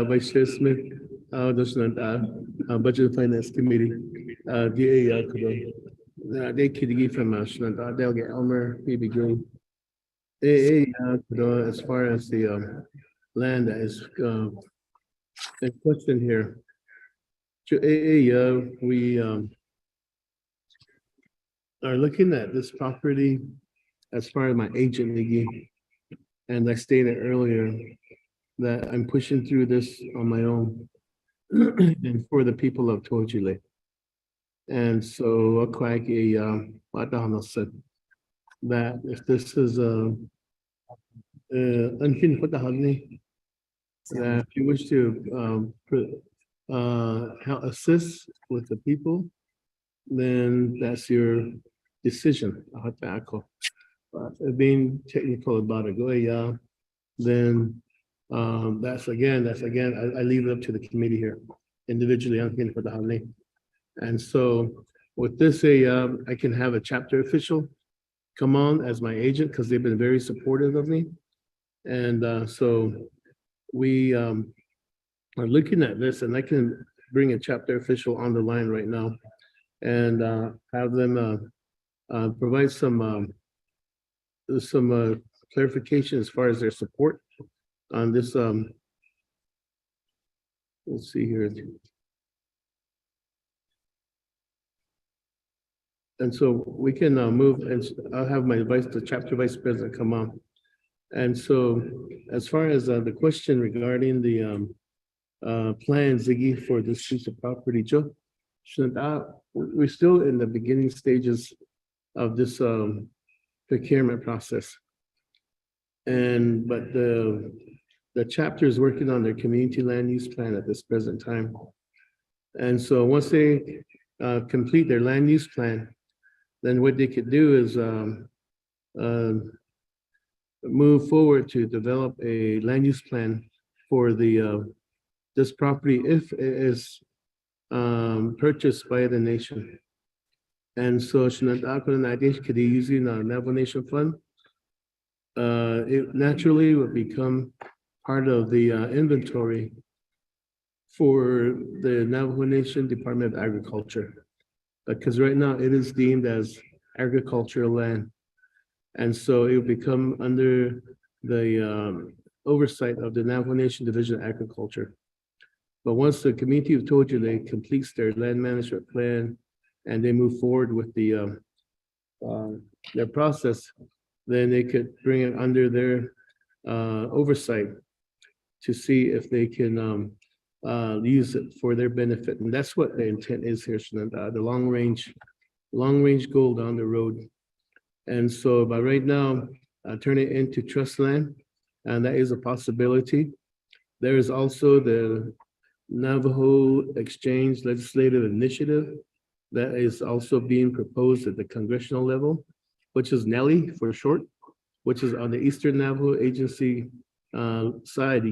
Vice Chair Smith, Budget and Finance Committee, they could from Delegate Elmer, BB Green. As far as the land that is in question here, we are looking at this property as far as my agent, and I stated earlier that I'm pushing through this on my own and for the people of Tojule. And so said that if this is that if you wish to help assist with the people, then that's your decision. But being technical about it, then that's again, I leave it up to the committee here individually. And so with this, I can have a chapter official come on as my agent because they've been very supportive of me. And so we are looking at this, and I can bring a chapter official on the line right now and have them provide some clarification as far as their support on this. Let's see here. And so we can move, and I'll have the chapter vice president come on. And so as far as the question regarding the plan, Ziggy, for this piece of property, Joe, we're still in the beginning stages of this procurement process. But the chapter is working on their community land use plan at this present time. And so once they complete their land use plan, then what they could do is move forward to develop a land use plan for this property if it is purchased by the nation. And so using the Navajo Nation Fund, it naturally would become part of the inventory for the Navajo Nation Department of Agriculture. Because right now it is deemed as agricultural land. And so it will become under the oversight of the Navajo Nation Division of Agriculture. But once the community of Tojule completes their land management plan and they move forward with their process, then they could bring it under their oversight to see if they can use it for their benefit. And that's what the intent is here, the long range goal down the road. And so by right now, turn it into trust land, and that is a possibility. There is also the Navajo Exchange Legislative Initiative that is also being proposed at the congressional level, which is NELI for short, which is on the Eastern Navajo Agency side.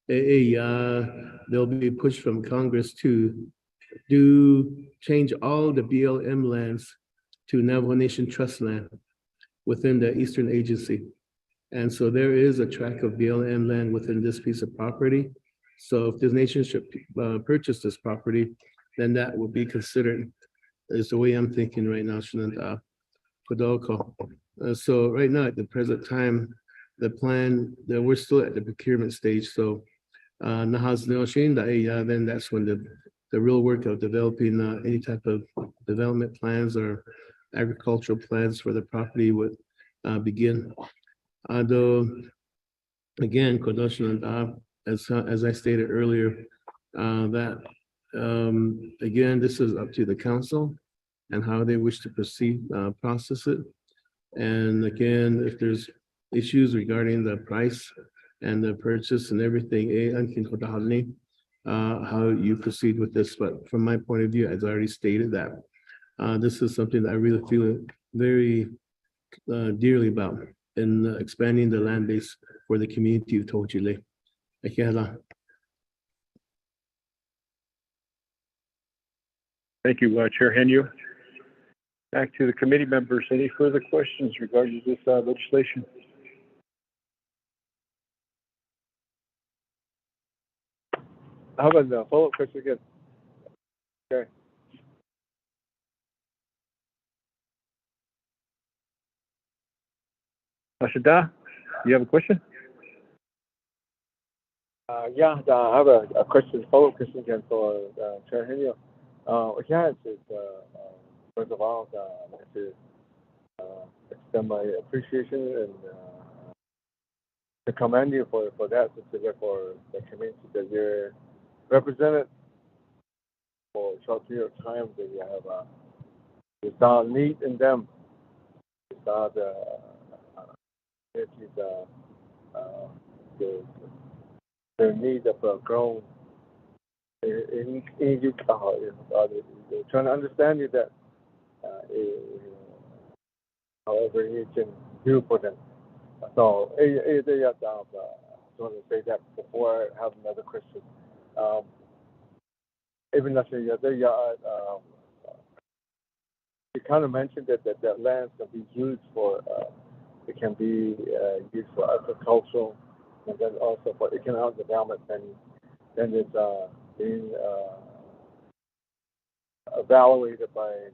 They'll be pushed from Congress to change all the BLM lands to Navajo Nation trust land within the Eastern Agency. And so there is a tract of BLM land within this piece of property. So if this nation should purchase this property, then that will be considered, is the way I'm thinking right now, so right now at the present time, the plan, that we're still at the procurement stage. So then that's when the real work of developing any type of development plans or agricultural plans for the property would begin. Though, again, as I stated earlier, that again, this is up to the council and how they wish to proceed, process it. And again, if there's issues regarding the price and the purchase and everything, how you proceed with this. But from my point of view, as I already stated, that this is something that I really feel very dearly about in expanding the land base for the community of Tojule. Thank you, Chair Henyu. Back to the committee members. Any further questions regarding this legislation? How about the follow-up question again? Okay. Ashida, you have a question? Yeah, I have a question, follow-up question again for Chair Henyo. First of all, I'd like to extend my appreciation and to commend you for that, particularly for the community that you're represented for a short period of time. That you have you saw need in them. You saw the need of growing in Utah. They're trying to understand you that however you can do for them. So I just want to say that before I have another question. Even you kind of mentioned that land can be used for, it can be used for agricultural and then also for economic development. And then it's being evaluated by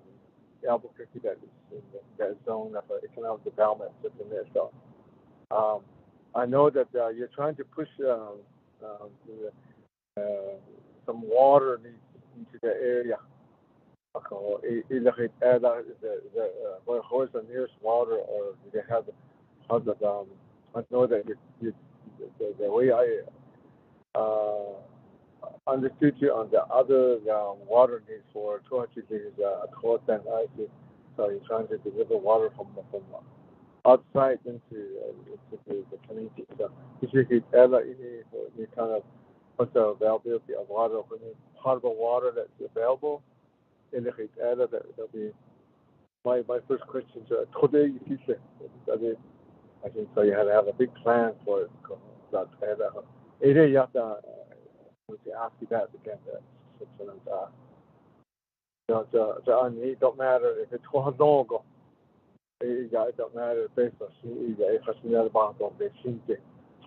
Albuquerque that is in that zone of economic development within there. So I know that you're trying to push some water needs into the area. Either where's the nearest water, or they have I know that the way I understood you on the other water needs for Tortuga is cold and icy. So you're trying to deliver water from outside into the community. So if you could add any kind of what's the availability of water, any potable water that's available, and if it's added, that'll be my first question. Today, if you say, I think so you have to have a big plan for it. It is just to ask you that again. It don't matter if it's long. It don't matter based on if it's not about the change.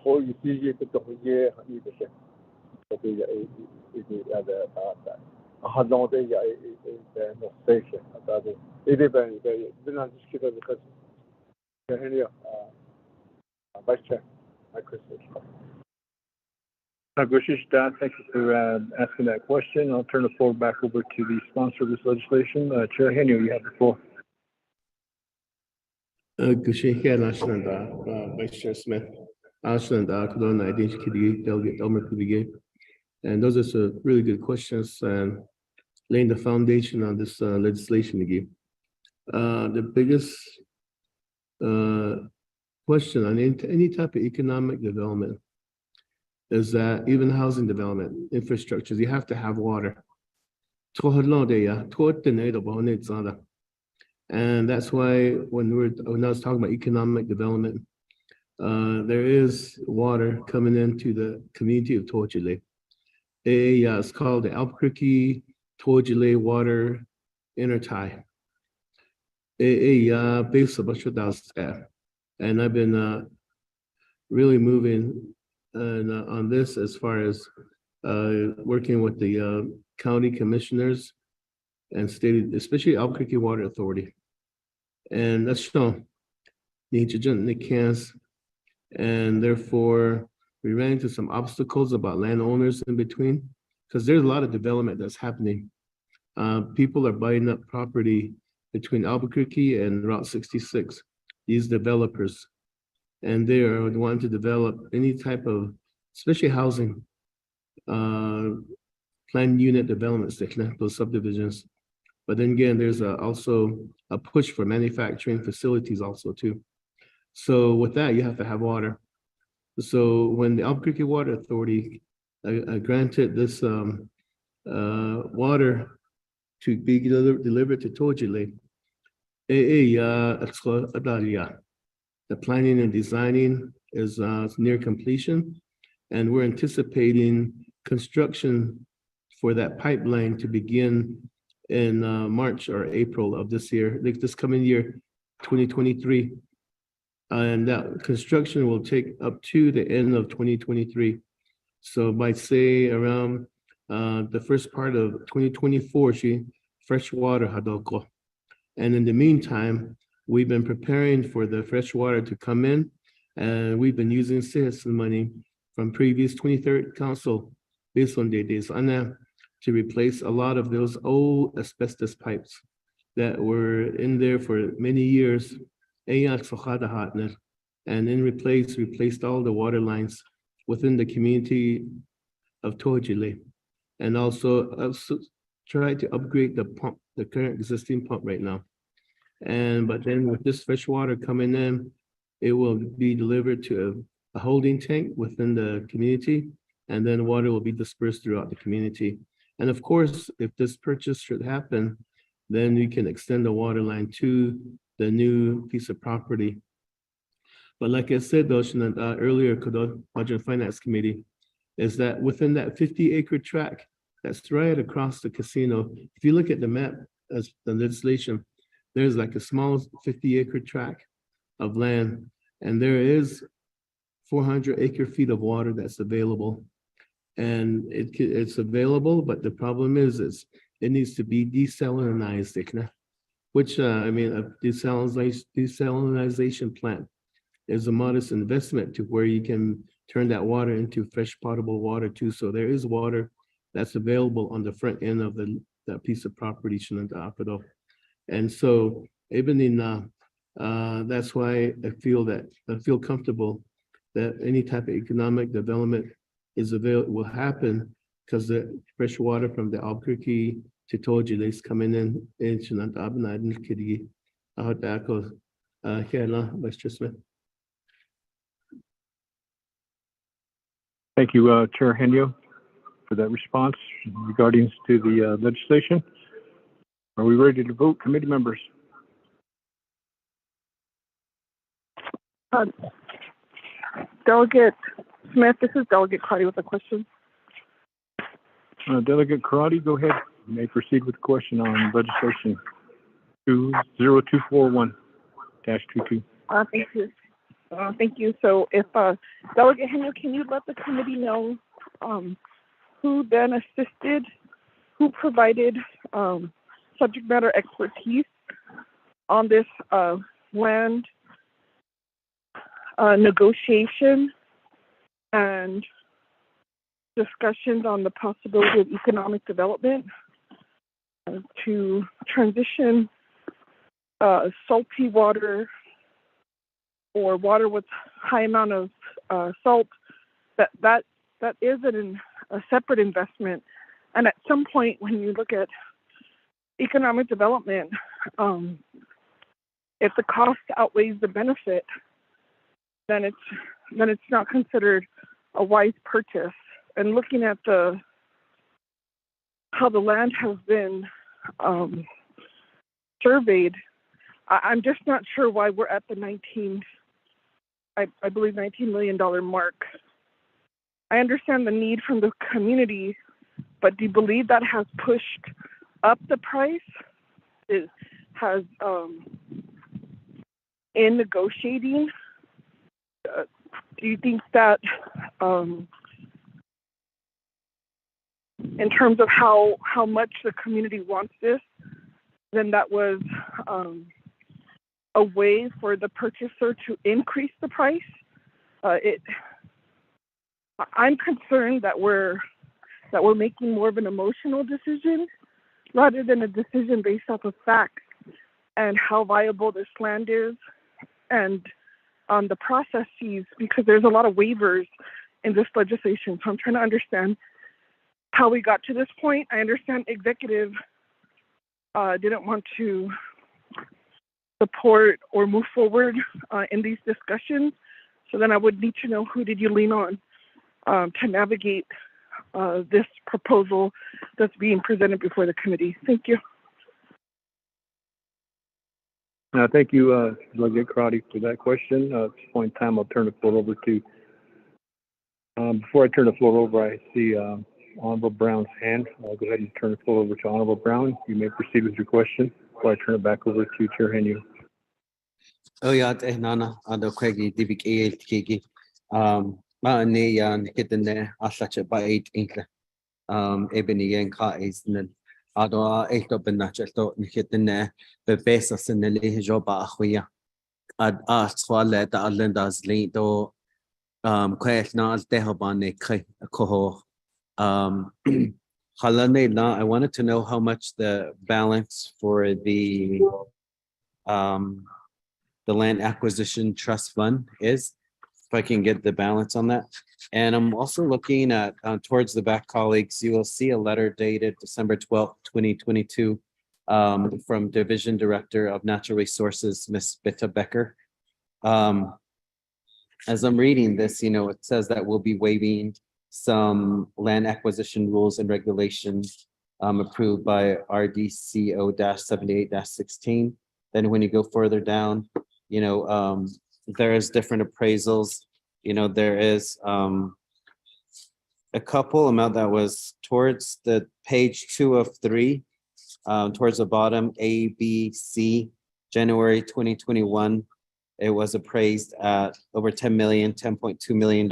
So you see, you could do it. So how long they no station. It is very not just because Vice Chair, my question. Thank you for asking that question. I'll turn the floor back over to the sponsor of this legislation. Chair Henry, you have the floor. Vice Chair Smith, Delegate Elmer Pudige. And those are some really good questions and laying the foundation on this legislation again. The biggest question on any type of economic development is that even housing development, infrastructures, you have to have water. And that's why when I was talking about economic development, there is water coming into the community of Tortuga. It's called the Albuquerque Tortuga Water Intertie. And I've been really moving on this as far as working with the county commissioners and state, especially Albuquerque Water Authority. And that's shown and therefore we ran into some obstacles about landowners in between, because there's a lot of development that's happening. People are buying up property between Albuquerque and Route 66, these developers, and they are wanting to develop any type of, especially housing, planned unit developments, those subdivisions. But then again, there's also a push for manufacturing facilities also too. So with that, you have to have water. So when the Albuquerque Water Authority granted this water to be delivered to Tortuga, the planning and designing is near completion, and we're anticipating construction for that pipeline to begin in March or April of this year, this coming year, 2023. And that construction will take up to the end of 2023. So by say around the first part of 2024, fresh water hadoko. And in the meantime, we've been preparing for the fresh water to come in, and we've been using citizen money from previous 23rd Council based on days to replace a lot of those old asbestos pipes that were in there for many years. And then replaced all the water lines within the community of Tortuga, and also try to upgrade the pump, the current existing pump right now. But then with this fresh water coming in, it will be delivered to a holding tank within the community, and then water will be dispersed throughout the community. And of course, if this purchase should happen, then we can extend the water line to the new piece of property. But like I said, earlier, Budget and Finance Committee, is that within that 50-acre tract that's right across the casino, if you look at the map as the legislation, there's like a small 50-acre tract of land, and there is 400 acre-feet of water that's available. And it's available, but the problem is it needs to be desalinized, which I mean, a desalinization plant is a modest investment to where you can turn that water into fresh potable water too. So there is water that's available on the front end of that piece of property, Shinantaapido. And so even in that's why I feel comfortable that any type of economic development will happen, because the fresh water from the Albuquerque to Toji is coming in Shinantaapido and Kidigi. Vice Chair Smith. Thank you, Chair Henyo, for that response regarding to the legislation. Are we ready to vote, committee members? Delegate Smith, this is Delegate Cardi with a question. Delegate Karate, go ahead. You may proceed with the question on legislation 20241-22. Thank you. Thank you. So if Delegate Henry, can you let the committee know who then assisted, who provided subject matter expertise on this land negotiation and discussions on the possibility of economic development to transition salty water or water with high amount of salt, that is a separate investment. And at some point, when you look at economic development, if the cost outweighs the benefit, then it's not considered a wise purchase. And looking at how the land has been surveyed, I'm just not sure why we're at the $19 million mark. I understand the need from the community, but do you believe that has pushed up the price? It has, in negotiating, do you think that in terms of how much the community wants this, then that was a way for the purchaser to increase the price? I'm concerned that we're making more of an emotional decision rather than a decision based off of facts and how viable this land is and on the processes, because there's a lot of waivers in this legislation. So I'm trying to understand how we got to this point. I understand executive didn't want to support or move forward in these discussions. So then I would need to know, who did you lean on to navigate this proposal that's being presented before the committee? Thank you. Thank you, Delegate Karate, for that question. At this point in time, I'll turn the floor over to, before I turn the floor over, I see Honorable Brown's hand. I'll go ahead and turn the floor over to Honorable Brown. You may proceed with your question before I turn it back over to Chair Henry. Oh yeah, Nana, Ado Craigie, Divik Kiki. Ne yan hidden there, I such a by 8 inkle. Ebony and car is then. Ado 8 up in natural thought and hidden there, the basis in the Lee Joba Huya. I'd ask for let the Islanders lead or question as they have on a coho. I wanted to know how much the balance for the land acquisition trust fund is, if I can get the balance on that. And I'm also looking at towards the back, colleagues, you will see a letter dated December 12th, 2022 from Division Director of Natural Resources, Ms. Bitta Becker. As I'm reading this, it says that we'll be waiving some land acquisition rules and regulations approved by RDCO-78-16. Then when you go further down, there is different appraisals. There is a couple amount that was towards the page 2 of 3, towards the bottom, A, B, C. January 2021, it was appraised at over 10 million, $10.2 million.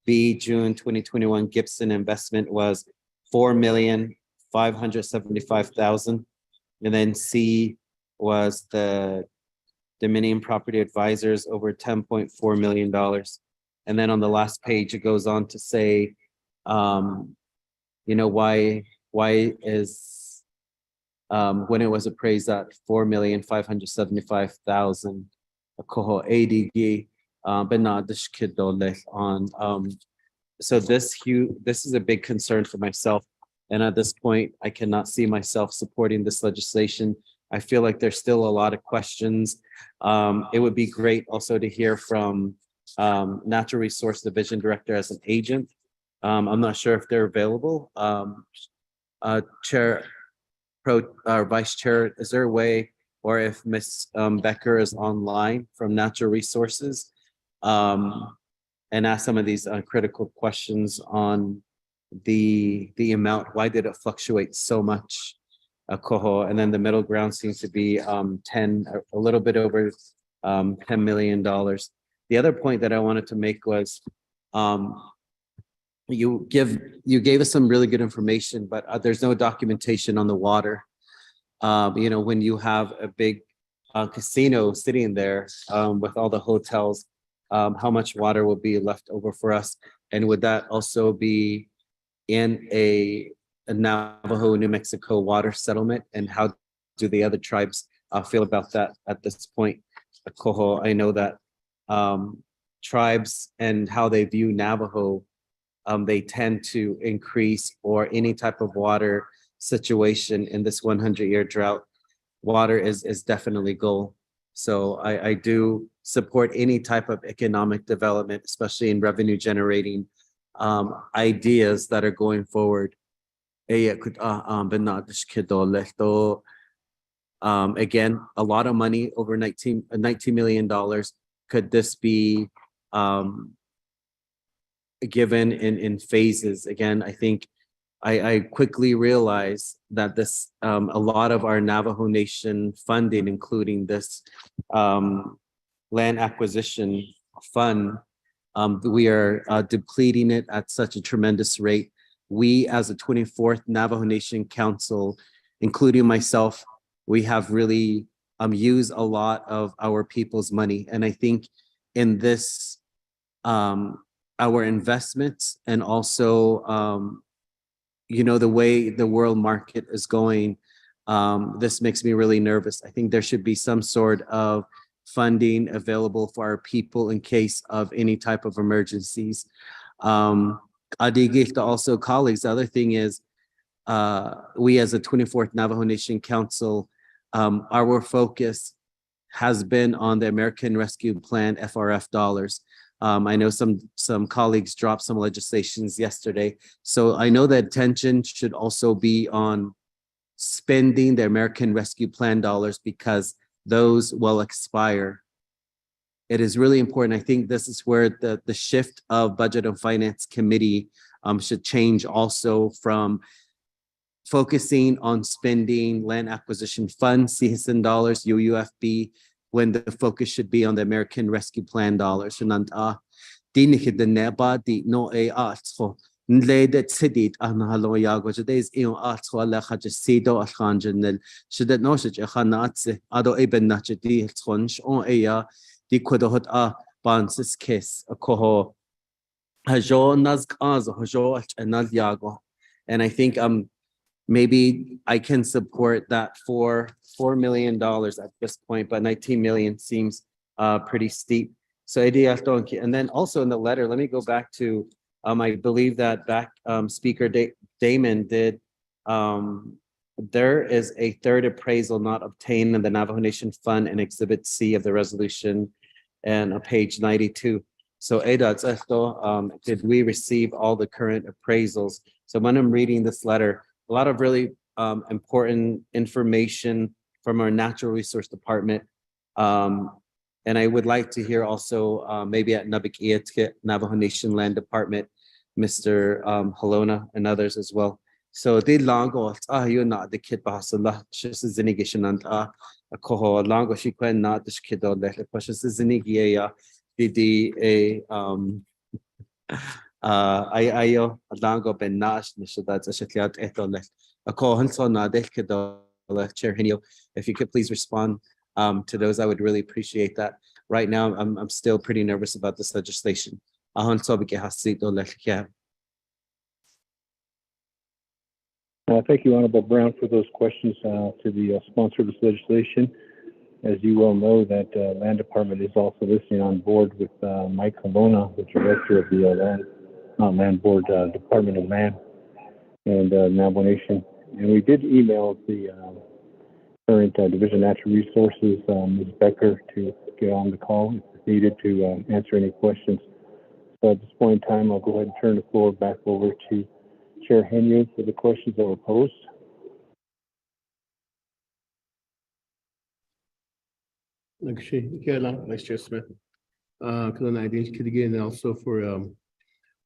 B, June 2021, Gibson investment was 4,575,000. And then C was the Dominion Property Advisors, over $10.4 million. And then on the last page, it goes on to say, why is when it was appraised at 4,575,000, koho ADG, benadish kidole on. So this is a big concern for myself. And at this point, I cannot see myself supporting this legislation. I feel like there's still a lot of questions. It would be great also to hear from Natural Resource Division Director as an agent. I'm not sure if they're available. Vice Chair, is there a way, or if Ms. Becker is online from Natural Resources, and ask some of these critical questions on the amount, why did it fluctuate so much? Koho, and then the middle ground seems to be a little bit over $10 million. The other point that I wanted to make was you gave us some really good information, but there's no documentation on the water. When you have a big casino sitting there with all the hotels, how much water will be left over for us? And would that also be in a Navajo, New Mexico water settlement? And how do the other tribes feel about that at this point? Koho, I know that tribes and how they view Navajo, they tend to increase, or any type of water situation in this 100-year drought, water is definitely goal. So I do support any type of economic development, especially in revenue generating ideas that are going forward. Again, a lot of money, over $19 million. Could this be given in phases? Again, I think I quickly realized that this a lot of our Navajo Nation funding, including this land acquisition fund, we are depleting it at such a tremendous rate. We, as a 24th Navajo Nation Council, including myself, we have really used a lot of our people's money. And I think in this, our investments, and also, the way the world market is going, this makes me really nervous. I think there should be some sort of funding available for our people in case of any type of emergencies. Also, colleagues, the other thing is, we as a 24th Navajo Nation Council, our focus has been on the American Rescue Plan FRF dollars. I know some colleagues dropped some legislations yesterday. So I know that attention should also be on spending the American Rescue Plan dollars, because those will expire. It is really important. I think this is where the shift of Budget and Finance Committee should change, also from focusing on spending land acquisition funds, CHISN dollars, UUFB, when the focus should be on the American Rescue Plan dollars. Should not and I think maybe I can support that for $4 million at this point, but 19 million seems pretty steep. So and then also in the letter, let me go back to I believe that Speaker Damon did. There is a third appraisal not obtained in the Navajo Nation Fund in Exhibit C of the resolution, and page 92. So did we receive all the current appraisals? So when I'm reading this letter, a lot of really important information from our Natural Resource Department. And I would like to hear also maybe at Navajo Nation Land Department, Mr. Halona and others as well. So they lango you not the kid bahasala just zinigation and a coho lango she quen not the kiddo let the precious zinigia the ayo lango ben nash so that's a shitliat etolet a cohen so na del kiddo chair henio. If you could please respond to those, I would really appreciate that. Right now, I'm still pretty nervous about this legislation. Thank you, Honorable Brown, for those questions to the sponsor of this legislation. As you well know, that Land Department is also listening on board with Mike Colonna, the Director of the Land Board Department of Land and Navajo Nation. And we did email the current Division of Natural Resources, Ms. Becker, to get on the call if needed to answer any questions. So at this point in time, I'll go ahead and turn the floor back over to Chair Henry for the questions that were posed. Vice Chair Smith. Again, also for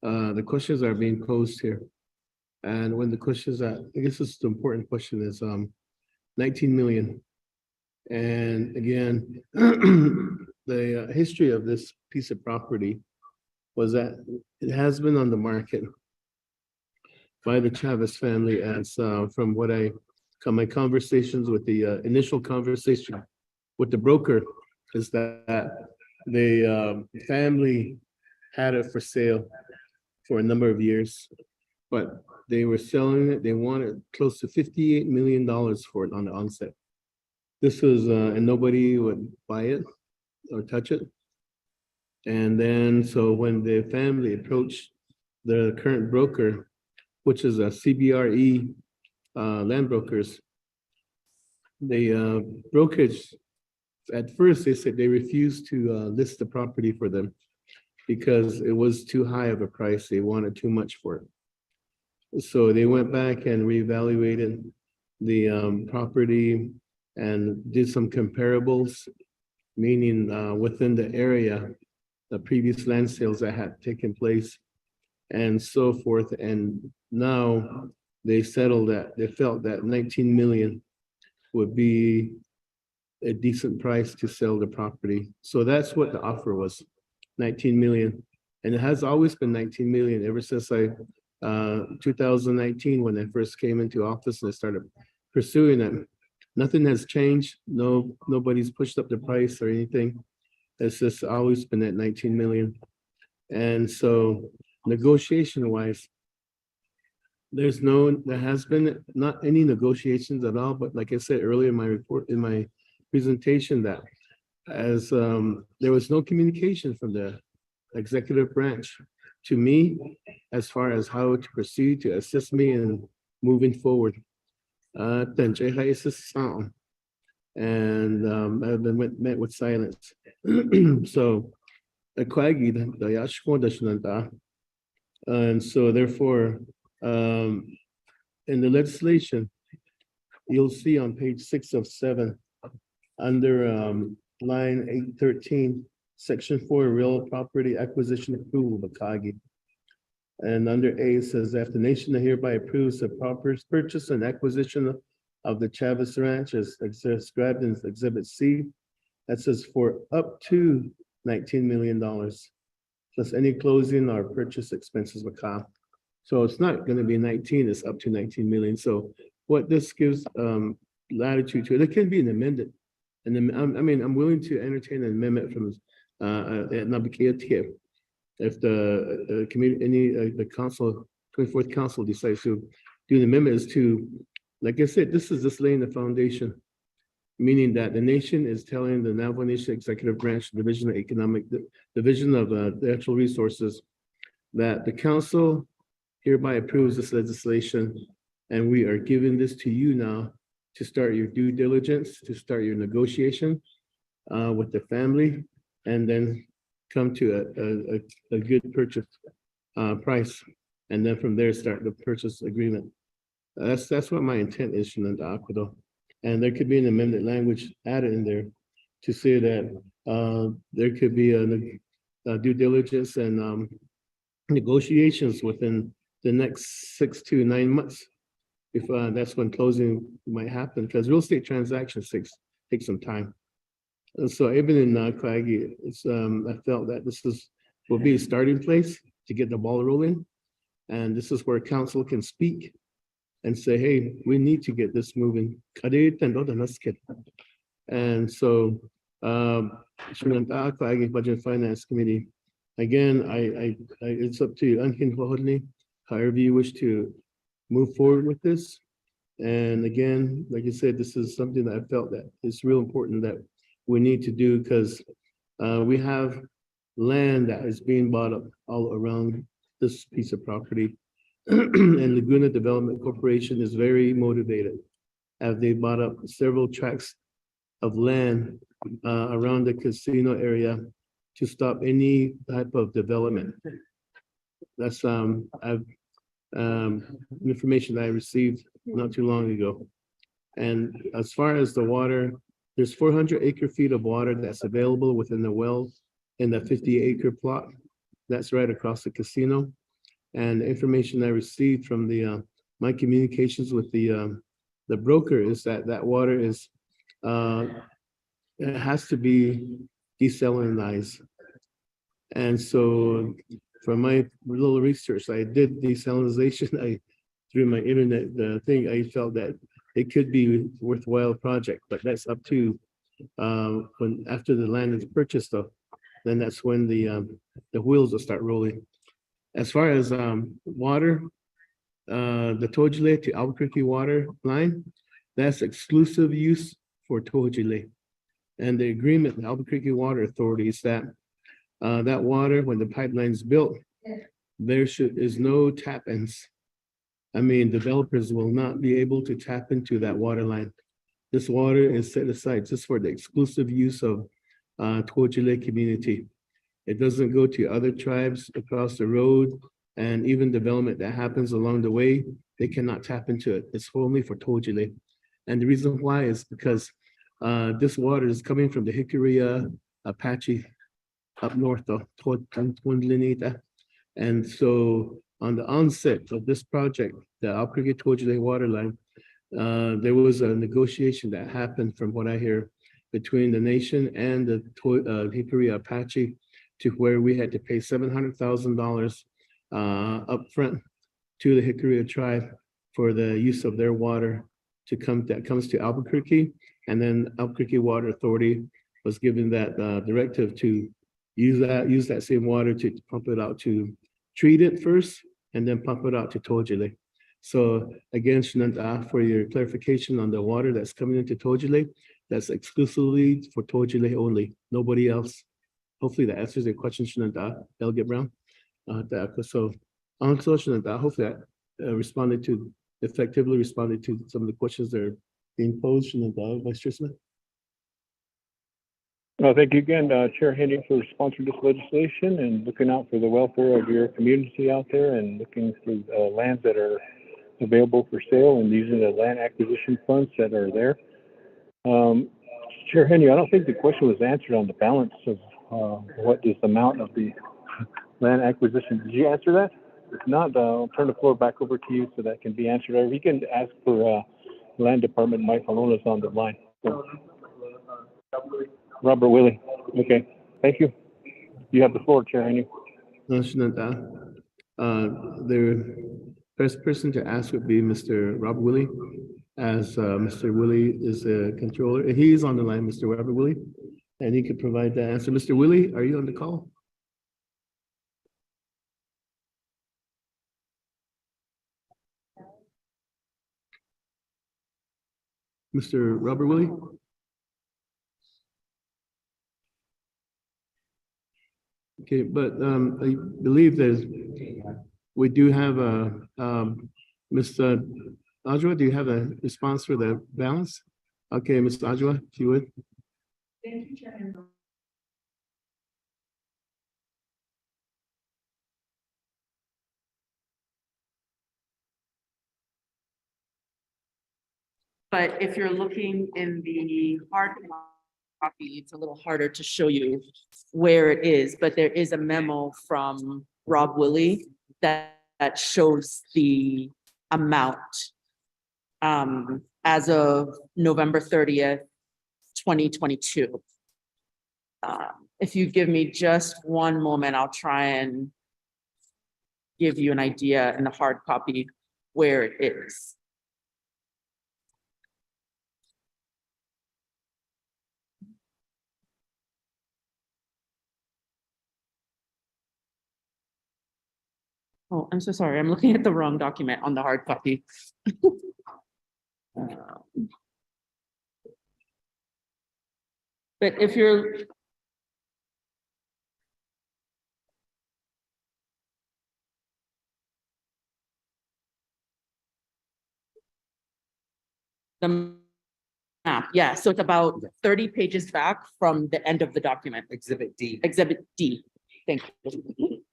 the questions that are being posed here. And when the questions that, I guess this is the important question is 19 million. And again, the history of this piece of property was that it has been on the market by the Chavez family as from what my conversations with the initial conversation with the broker is that the family had it for sale for a number of years, but they were selling it. They wanted close to $58 million for it on the onset. This was, and nobody would buy it or touch it. And then, so when the family approached the current broker, which is a CBRE land brokers, the brokerage, at first they said they refused to list the property for them because it was too high of a price. They wanted too much for it. So they went back and reevaluated the property and did some comparables, meaning within the area, the previous land sales that had taken place and so forth. And now they settled that, they felt that 19 million would be a decent price to sell the property. So that's what the offer was, 19 million. And it has always been 19 million ever since 2019, when I first came into office and I started pursuing it. Nothing has changed. Nobody's pushed up the price or anything. It's just always been at 19 million. And so negotiation wise, there has been not any negotiations at all, but like I said earlier in my report, in my presentation, that as there was no communication from the executive branch to me as far as how to proceed to assist me in moving forward. And I've been met with silence. So and so therefore in the legislation, you'll see on page 6 of 7 under line 813, section 4, real property acquisition approval, Bakagi. And under A, it says that the nation hereby approves the proper purchase and acquisition of the Chavez Ranch as described in Exhibit C. That says for up to $19 million, plus any closing or purchase expenses. So it's not going to be 19, it's up to 19 million. So what this gives latitude to, it can be an amendment. And then, I'm willing to entertain an amendment from if the community, the council, 24th council decides to do an amendment, is to, like I said, this is just laying the foundation, meaning that the nation is telling the Navajo Nation Executive Branch, Division of Economic, Division of Natural Resources, that the council hereby approves this legislation, and we are giving this to you now to start your due diligence, to start your negotiation with the family, and then come to a good purchase price, and then from there start the purchase agreement. That's what my intent is, Shananda Aquado. And there could be an amended language added in there to say that there could be a due diligence and negotiations within the next 6 to 9 months if that's when closing might happen, because real estate transactions take some time. And so even in Craggy, it's I felt that will be a starting place to get the ball rolling. And this is where council can speak and say, hey, we need to get this moving. And so Budget and Finance Committee, again, it's up to you, however you wish to move forward with this. And again, like I said, this is something that I felt that it's real important that we need to do, because we have land that is being bought up all around this piece of property. And Laguna Development Corporation is very motivated, as they bought up several tracts of land around the casino area to stop any type of development. That's information that I received not too long ago. And as far as the water, there's 400 acre-feet of water that's available within the well in the 50-acre plot. That's right across the casino. And the information I received from my communications with the broker is that water is it has to be desalinized. And so from my little research, I did desalinization. Through my internet thing, I felt that it could be worthwhile project, but that's up to when after the land is purchased, though, then that's when the wheels will start rolling. As far as water, the Tojile to Albuquerque water line, that's exclusive use for Tojile. And the agreement with Albuquerque Water Authority is that that water, when the pipeline is built, there is no tap-ins. I mean, developers will not be able to tap into that water line. This water is set aside just for the exclusive use of Tojile community. It doesn't go to other tribes across the road, and even development that happens along the way, they cannot tap into it. It's only for Tojile. And the reason why is because this water is coming from the Jicarilla Apache up north of Twin Linita. And so on the onset of this project, the Albuquerque Tojile water line, there was a negotiation that happened, from what I hear, between the nation and the Jicarilla Apache, to where we had to pay $700,000 upfront to the Jicarilla tribe for the use of their water that comes to Albuquerque. And then Albuquerque Water Authority was given that directive to use that same water to pump it out, to treat it first, and then pump it out to Tojile. So again, Shananta, for your clarification on the water that's coming into Tojile, that's exclusively for Tojile only, nobody else. Hopefully that answers your question, Shananta, Delegate Brown. So also, Shananta, hopefully that effectively responded to some of the questions that are being posed, Shananta, Vice Chair Smith. Well, thank you again, Chair Henry, for sponsoring this legislation and looking out for the welfare of your community out there, and looking through lands that are available for sale and using the land acquisition funds that are there. Chair Henry, I don't think the question was answered on the balance of what is the amount of the land acquisition. Did you answer that? If not, I'll turn the floor back over to you so that can be answered. Or you can ask for Land Department. Mike Alona's on the line. So. Robert Willie. Okay, thank you. You have the floor, Chair Henry. The best person to ask would be Mr. Robert Willie, as Mr. Willie is a controller. And he is on the line, Mr. Robert Willie, and he could provide the answer. Mr. Willie, are you on the call? Mr. Robert Willie? Okay, but I believe we do have a Ms. Ajwa, do you have a response for the balance? Okay, Ms. Ajwa, if you would. Thank you, Chairman. But if you're looking in the hard copy, it's a little harder to show you where it is, but there is a memo from Rob Willie that shows the amount as of November 30th, 2022. If you give me just one moment, I'll try and give you an idea in the hard copy where it is. Oh, I'm so sorry. I'm looking at the wrong document on the hard copy. But if you're the map, yeah, so it's about 30 pages back from the end of the document. Exhibit D. Exhibit D, thank you.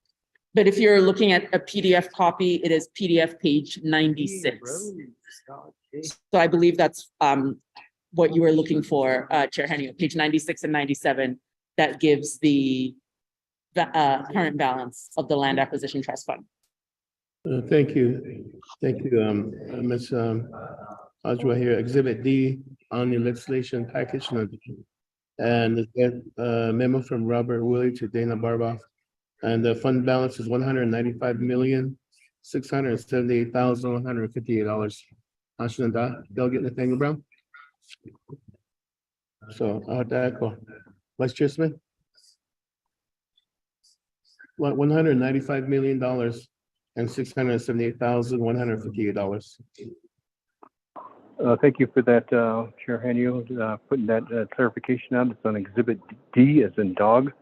But if you're looking at a PDF copy, it is PDF page 96. So I believe that's what you were looking for, Chair Henry, page 96 and 97, that gives the current balance of the Land Acquisition Trust Fund. Thank you. Thank you, Ms. Ajwa here. Exhibit D on the legislation package. And a memo from Robert Willie to Dana Barboff. And the fund balance is $195,678,158. Ashnanda, Delegate Nathaniel Brown. So Vice Chair Smith. $195 million and $678,158. Thank you for that, Chair Hanyo, putting that clarification out. It's on Exhibit D as in dog.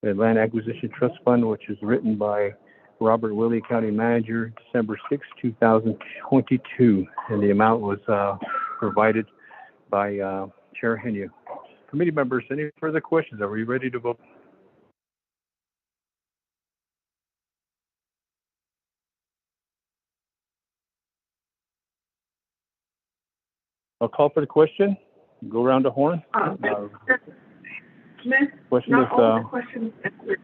The Land Acquisition Trust Fund, which is written by Robert Willie, County Manager, December 6, 2022. And the amount was provided by Chair Hanyo. Committee members, any further questions? Are we ready to vote? I'll call for the question. Go around the horn. Smith, Question not is, all the questions answered.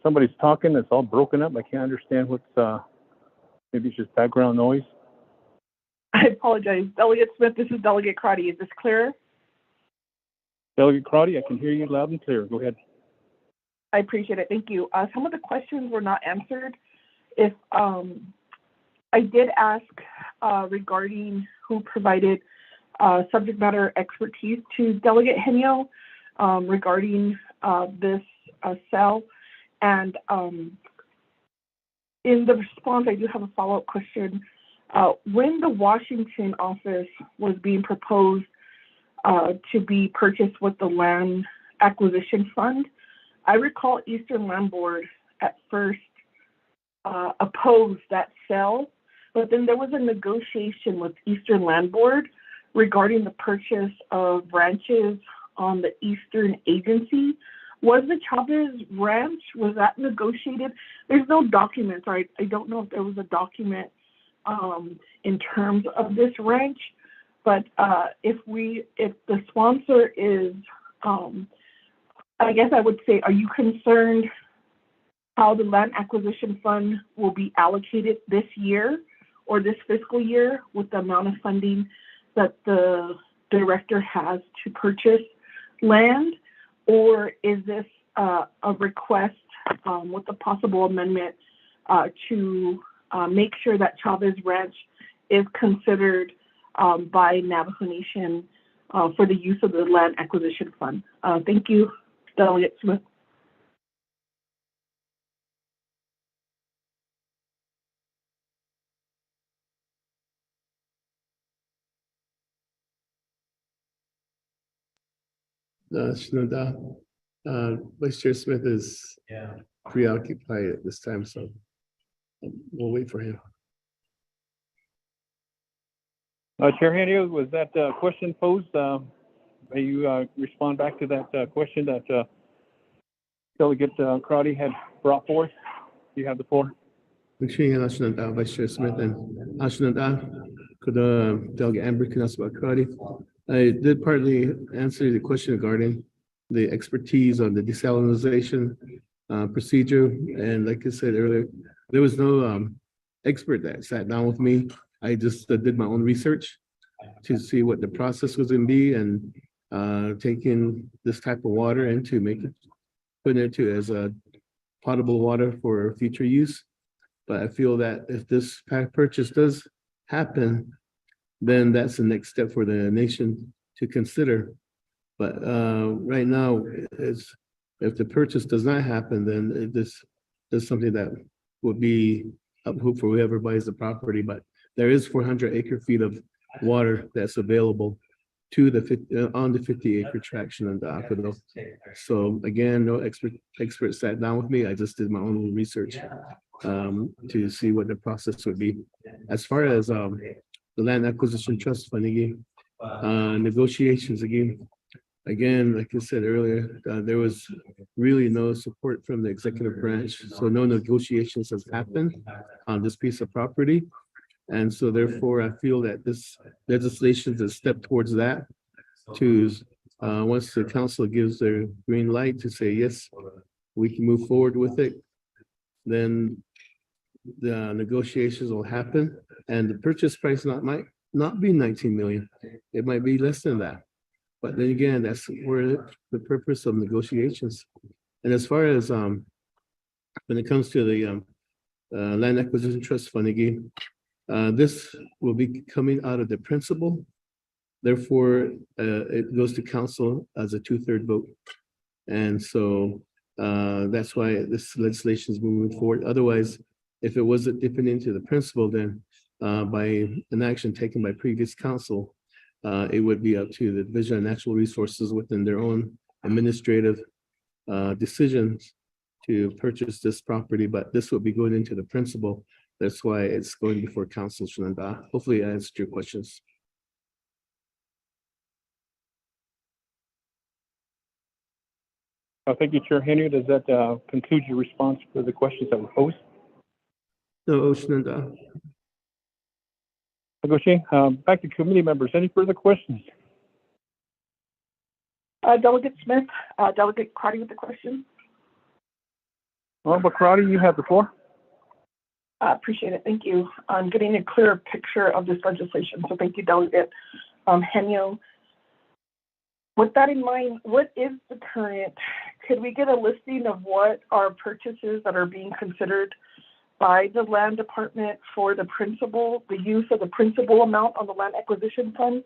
somebody's talking. It's all broken up. I can't understand what's. Maybe it's just background noise. I apologize. Delegate Smith, this is Delegate Crotty. Is this clearer? Delegate Crotty, I can hear you loud and clear. Go ahead. I appreciate it. Thank you. Some of the questions were not answered. If I did ask regarding who provided subject matter expertise to Delegate Henyo regarding this cell. And in the response, I do have a follow-up question. When the Washington office was being proposed to be purchased with the Land Acquisition Fund, I recall Eastern Land Board at first opposed that sale, but then there was a negotiation with Eastern Land Board regarding the purchase of ranches on the Eastern Agency. Was the Chavez Ranch, was that negotiated? There's no documents, right? I don't know if there was a document in terms of this ranch, but if the sponsor is, I guess I would say, are you concerned how the Land Acquisition Fund will be allocated this year or this fiscal year with the amount of funding that the director has to purchase land? Or is this a request with a possible amendment to make sure that Chavez Ranch is considered by Navajo Nation for the use of the Land Acquisition Fund? Thank you, Delegate Smith. Shinada, Vice Chair Smith is preoccupied at this time, so we'll wait for him. Chair Hanyo, was that question posed? May you respond back to that question that Delegate Crotty had brought forth? You have the floor. Vice Chair Smith and Ashnanda, could Delegate Amber Crotty. I did partly answer the question regarding the expertise on the desalinization procedure. And like I said earlier, there was no expert that sat down with me. I just did my own research to see what the process was gonna be and taking this type of water and to make it, putting it to as a potable water for future use. But I feel that if this purchase does happen, then that's the next step for the nation to consider. But right now, it's, if the purchase does not happen, then this is something that would be up for whoever buys the property. But there is 400 acre feet of water that's available to the on the 50-acre traction in the Aqueduct. So again, no expert sat down with me. I just did my own research to see what the process would be. As far as the land acquisition trust fund again, negotiations again, like I said earlier, there was really no support from the executive branch. So no negotiations has happened on this piece of property. And so therefore, I feel that this legislation is a step towards that to, once the council gives their green light to say, yes, we can move forward with it, then the negotiations will happen and the purchase price might not be 19 million. It might be less than that. But then again, that's where the purpose of negotiations. And as far as when it comes to the land acquisition trust fund again, this will be coming out of the principal. Therefore, it goes to council as a 2/3 vote. And so that's why this legislation is moving forward. Otherwise, if it wasn't dipping into the principal, then by an action taken by previous council, it would be up to the Division of Natural Resources within their own administrative decisions to purchase this property, but this will be going into the principal. That's why it's going before council. Shananda. Hopefully I answered your questions. Thank you, Chair Henry. Does that conclude your response for the questions that were posed? No, Shananda. Back to committee members. Any further questions? Delegate Smith, Delegate Crotty with the question. Honorable Crotty, you have the floor. Appreciate it. Thank you. I'm getting a clearer picture of this legislation. So thank you, Delegate Henyo. With that in mind, what is the current, could we get a listing of what are purchases that are being considered by the land department for the principal, the use of the principal amount on the land acquisition fund?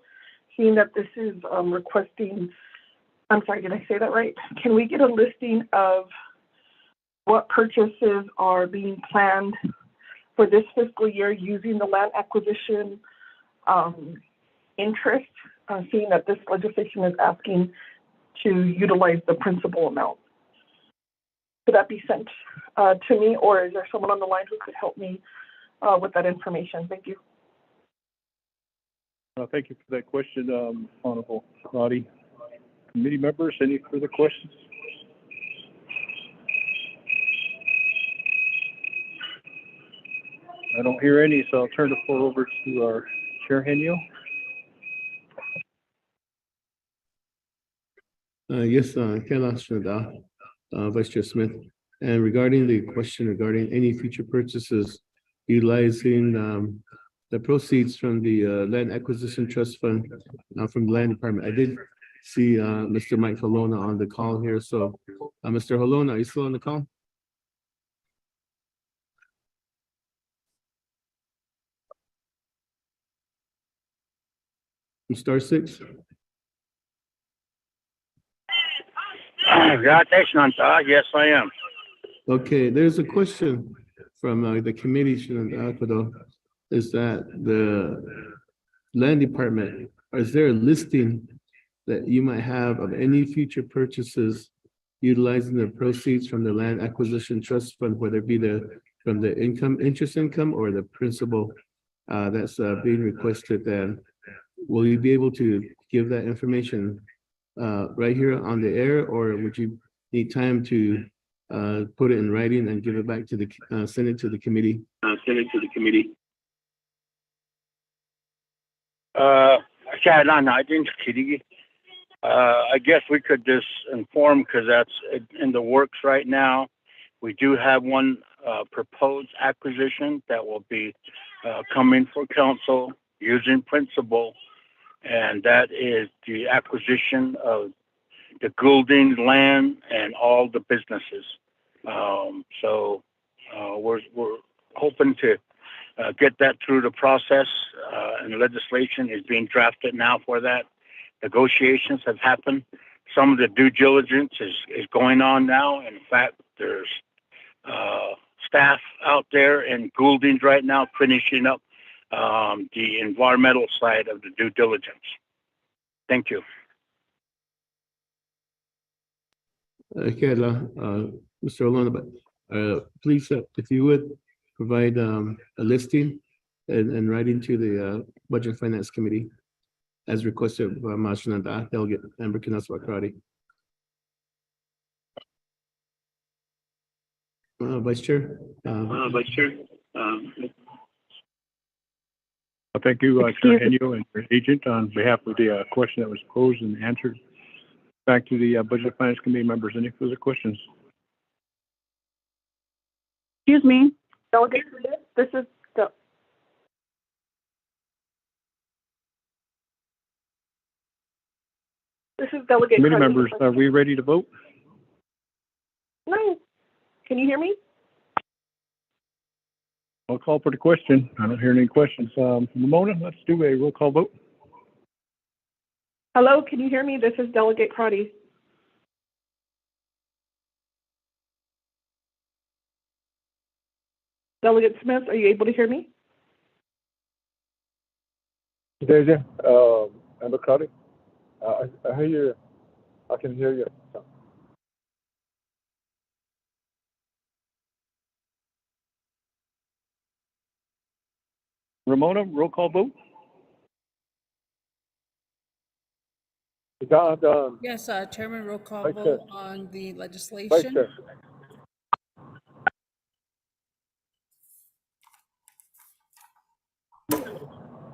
Seeing that this is requesting, I'm sorry, did I say that right? Can we get a listing of what purchases are being planned for this fiscal year using the land acquisition interest, seeing that this legislation is asking to utilize the principal amount? Could that be sent to me, or is there someone on the line who could help me with that information? Thank you. Thank you for that question, Honorable Crotty. Committee members, any further questions? I don't hear any, so I'll turn the floor over to our Chair Henyo. Yes, Kailash Nada, Vice Chair Smith. And regarding the question regarding any future purchases utilizing the proceeds from the Land Acquisition Trust Fund from the Land Department, I did see Mr. Mike Halona on the call here. So, Mr. Halona, are you still on the call? Star 6. Yes, I am. Okay, there's a question from the committee, is that the land department, is there a listing that you might have of any future purchases utilizing the proceeds from the land acquisition trust fund, whether it be from the interest income or the principal that's being requested? Then will you be able to give that information right here on the air, or would you need time to put it in writing and give it back to the send it to the committee? I guess we could just inform, because that's in the works right now. We do have one proposed acquisition that will be coming for council using principal, and that is the acquisition of the Goulding land and all the businesses. We're hoping to get that through the process, and legislation is being drafted now for that. Negotiations have happened. Some of the due diligence is going on now. In fact, there's staff out there in Goulding right now finishing up the environmental side of the due diligence. Thank you. Okay, Mr. Olona, but please, if you would provide a listing and writing to the Budget and Finance Committee as requested by Mashananda, Delegate Amber Kinaswakrati. Vice Chair. Thank you, Chair Henio and your agent, on behalf of the question that was posed and answered. Back to the Budget and Finance Committee members. Any further questions? Excuse me, Delegate, this is the. This is Delegate. Committee members, are we ready to vote? No. Can you hear me? I'll call for the question. I don't hear any questions. Ramona, let's do a roll call vote. Hello, can you hear me? This is Delegate Crotty. Delegate Smith, are you able to hear me? Deja, Amber Crowley. I hear you. I can hear you. Ramona, roll call vote. Yes, Chairman, roll call Vice vote Chair. on the Vice legislation. Chair.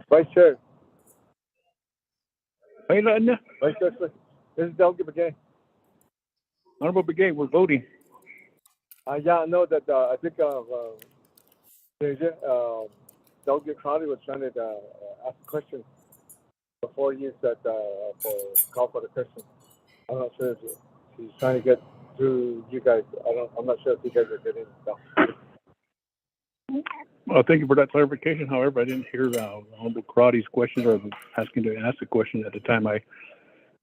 Vice Chair. Vice Chair Smith. This is Delegate Begay. Honorable Begay, we're voting. Yeah, I know that I think Delegate Crowley was trying to ask a question before you said for call for the question. I'm not sure if he's trying to get through you guys. I'm not sure if you guys are getting stuff. Well, thank you for that clarification. However, I didn't hear Honorable Crotty's question or asking to ask the question at the time I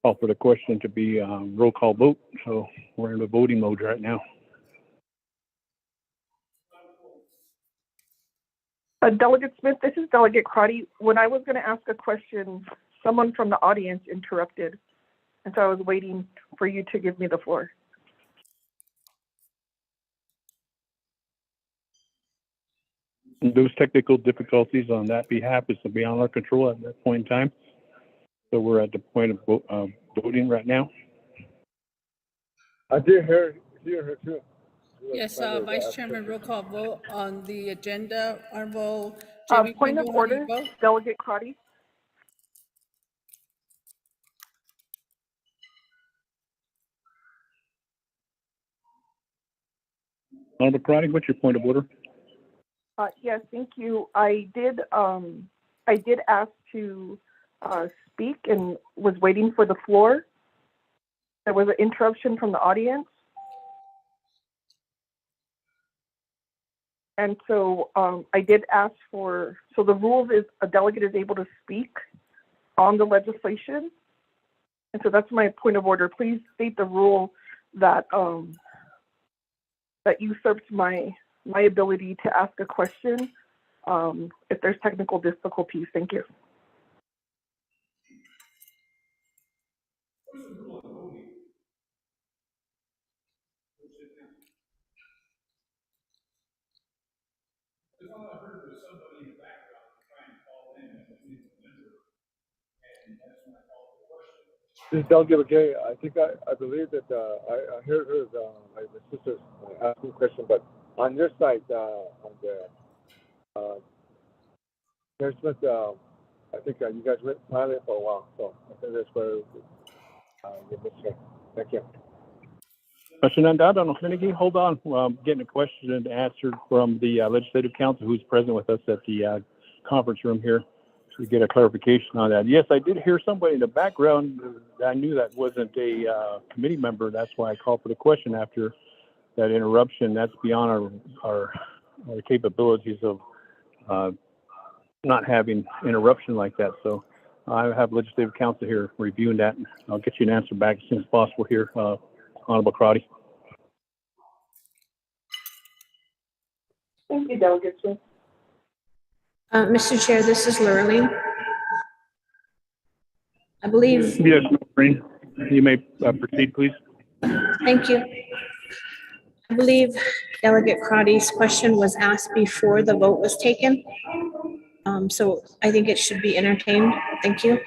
called for the question to be roll call vote. So we're in the voting mode right now. Delegate Smith, this is Delegate Crotty. When I was going to ask a question, someone from the audience interrupted. And so I was waiting for you to give me the floor. Those technical difficulties on that behalf is beyond our control at that point in time. So we're at the point of voting right now. I did hear her too. Yes, Vice Chairman, roll call vote on the agenda. Honorable Point of order, Delegate Crotty. Honorable Crotty, what's your point of order? Yes, thank you. I did ask to speak and was waiting for the floor. There was an interruption from the audience. And so I did ask for, so the rules is a delegate is able to speak on the legislation. And so that's my point of order. Please state the rule that that usurps my ability to ask a question if there's technical difficulties. Thank you. This is Delegate Begay. I think I believe that I heard her, my sister asking a question, but on your side, on the Chair Smith, I think you guys went silent for a while, so I think that's where you missed it. Thank you. Shenandoah, hold on. I'm getting a question answered from the Legislative Council who's present with us at the conference room here to get a clarification on that. Yes, I did hear somebody in the background. I knew that wasn't a committee member. That's why I called for the question after that interruption. That's beyond our capabilities of not having interruption like that. So I have Legislative Council here reviewing that. I'll get you an answer back as soon as possible here, Honorable Crotty. Thank you, Delegate Smith. Mr. Chair, this is Lurleen. I believe. Yes, Maureen, you may proceed, please. Thank you. I believe Delegate Crotty's question was asked before the vote was taken. So I think it should be entertained. Thank you.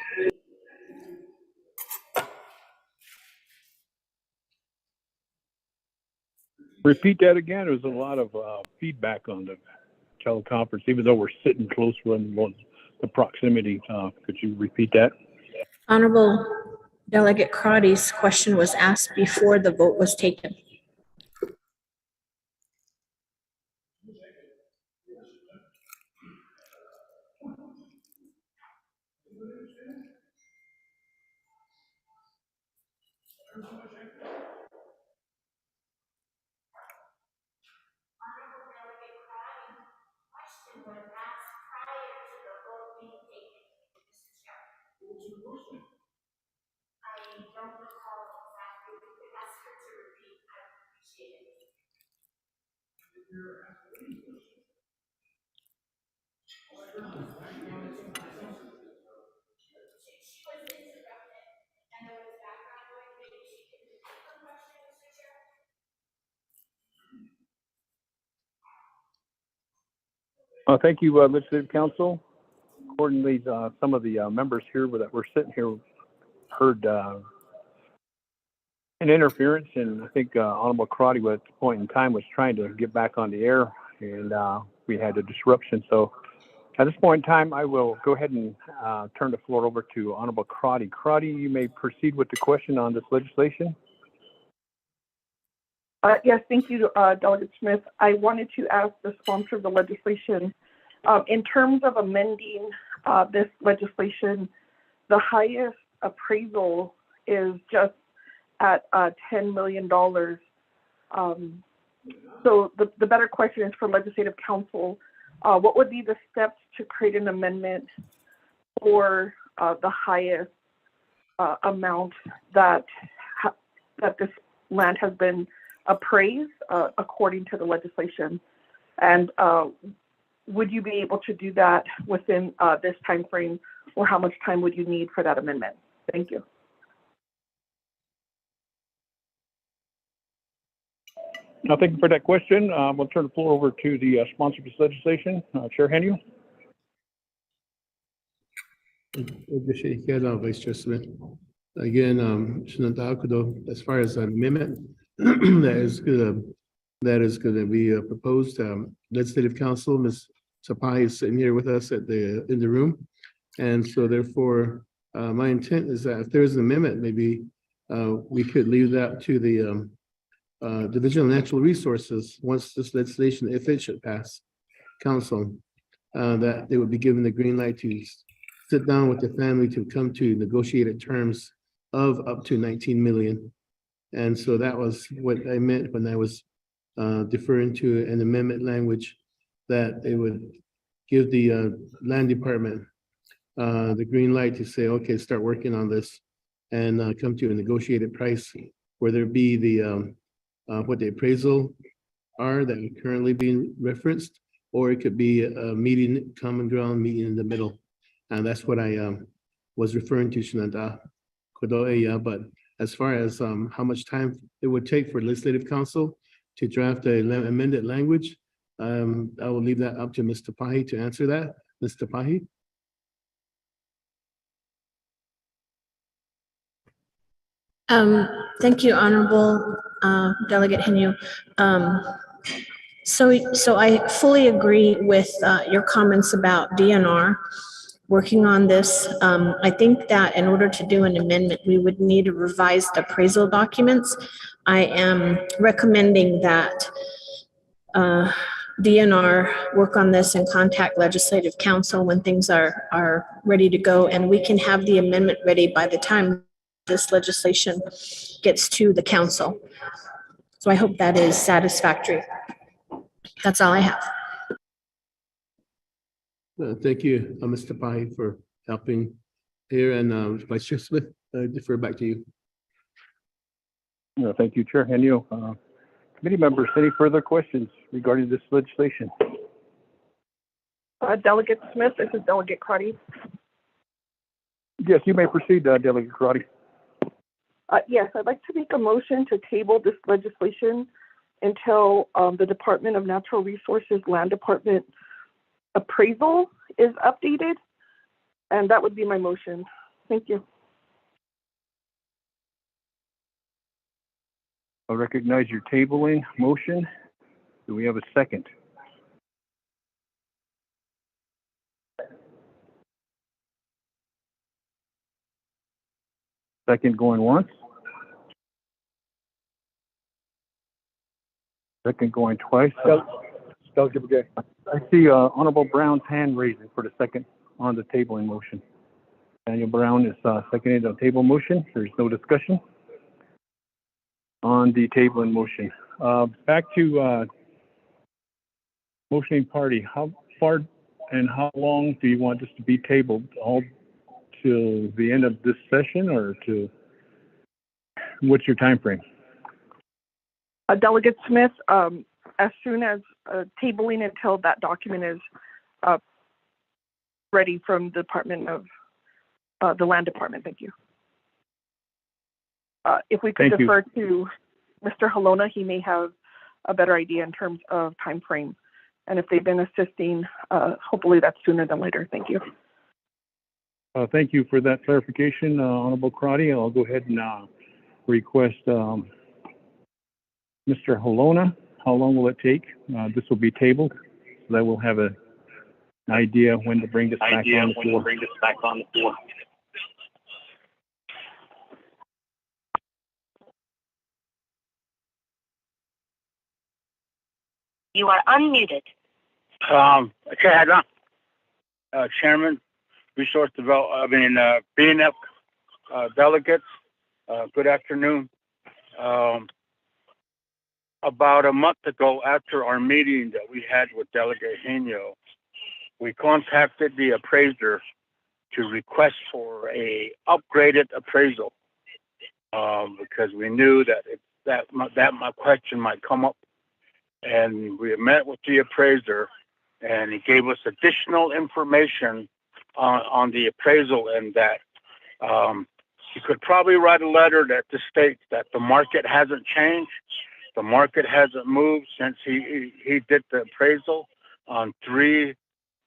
Repeat that again. There's a lot of feedback on the teleconference, even though we're sitting close on the proximity. Could you repeat that? Honorable Delegate Crotty's question was asked before the vote was taken. Thank you, Legislative Council. Accordingly, some of the members here that were sitting here heard an interference, and I think Honorable Crotty at the point in time was trying to get back on the air, and we had a disruption. So at this point in time, I will go ahead and turn the floor over to Honorable Crotty. Crotty, you may proceed with the question on this legislation. Yes, thank you, Delegate Smith. I wanted to ask the sponsor of the legislation, in terms of amending this legislation, the highest appraisal is just at $10 million. So the better question is for Legislative Council, what would be the steps to create an amendment for the highest amount that this land has been appraised according to the legislation? And would you be able to do that within this time frame, or how much time would you need for that amendment? Thank you. Thank you for that question. We'll turn the floor over to the sponsor of this legislation, Chair Henry. Vice Chair Smith. Again, as far as an amendment that is going to be proposed, Legislative Council, Ms. Sapai is sitting here with us in the room, and so therefore my intent is that if there's an amendment, maybe we could leave that to the Division of Natural Resources once this legislation, if it should pass council, that they would be given the green light to sit down with the family to come to negotiated terms of up to 19 million. And so that was what I meant when I was deferring to an amendment language, that they would give the land department the green light to say, okay, start working on this and come to a negotiated price, whether it be the what the appraisal are that are currently being referenced, or it could be a meeting, common ground, meeting in the middle. And that's what I was referring to, Shenandoah. But as far as how much time it would take for Legislative Council to draft an amended language, I will leave that up to Ms. Tapahi to answer that. Ms. Tapahi? Thank you, Honorable Delegate Henu. So I fully agree with your comments about DNR. working on this. I think that in order to do an amendment, we would need revised appraisal documents. I am recommending that DNR work on this and contact legislative council when things are ready to go, and we can have the amendment ready by the time this legislation gets to the council. So I hope that is satisfactory. That's all I have. Thank you, Mr. Pai, for helping here, and Vice Chair Smith, I defer back to you. Thank you, Chair Henio. Committee members, any further questions regarding this legislation? Delegate Smith, this is Delegate Crotty. Yes, you may proceed, Delegate Karate. Yes, I'd like to make a motion to table this legislation until the Department of Natural Resources Land Department appraisal is updated, and that would be my motion. Thank you. I recognize your tabling motion. Do we have a second? Second going once. Second going twice. I see Honorable Brown's hand raising for the second on the tabling motion. Daniel Brown is seconding the table motion. There's no discussion on the tabling motion. Back to motioning party. How far and how long do you want this to be tabled? All till the end of this session, or to what's your time frame? Delegate Smith, as soon as tabling until that document is ready from the Department of the Land Department. Thank you. If we could defer to Mr. Halona, he may have a better idea in terms of time frame. And if they've been assisting, hopefully that's sooner than later. Thank you. Thank you for that clarification, Honorable Crotty. I'll go ahead and request Mr. Halona. How long will it take? This will be tabled, so that we'll have an idea when to bring this back on the floor. You are unmuted. Chairman, Resource Development, BNF delegates, good afternoon. About a month ago, after our meeting that we had with Delegate Henio, we contacted the appraiser to request for a upgraded appraisal because we knew that my question might come up. And we met with the appraiser, and he gave us additional information on the appraisal, and that he could probably write a letter that states that the market hasn't changed. The market hasn't moved since he did the appraisal on 3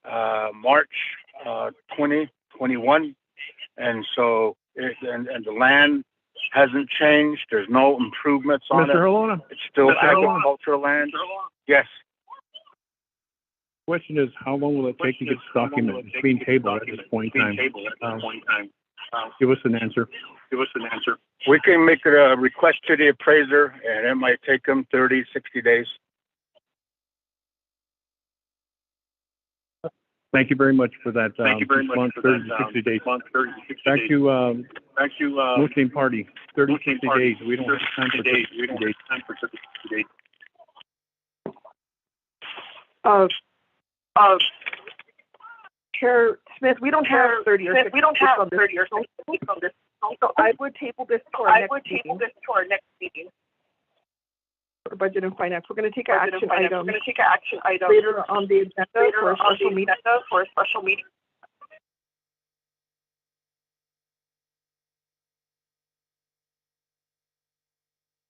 March 2021, and so and the land hasn't changed. There's no improvements on Mr. Halona? It's still agricultural land. Yes. Question is, how long will it take to get this document being tabled at this point in time? Give us an answer. We can make a request to the appraiser, and it might take them 30, 60 days. Thank you very much for that response. 30 to 60 days. Back to motioning party. 30 to 60 days. We don't have time for 30 days. Chair Smith, we don't have 30 or 60 on this. So I would table this to our next meeting. For Budget and Finance, we're going to take an action item. Later on the agenda for a special meeting.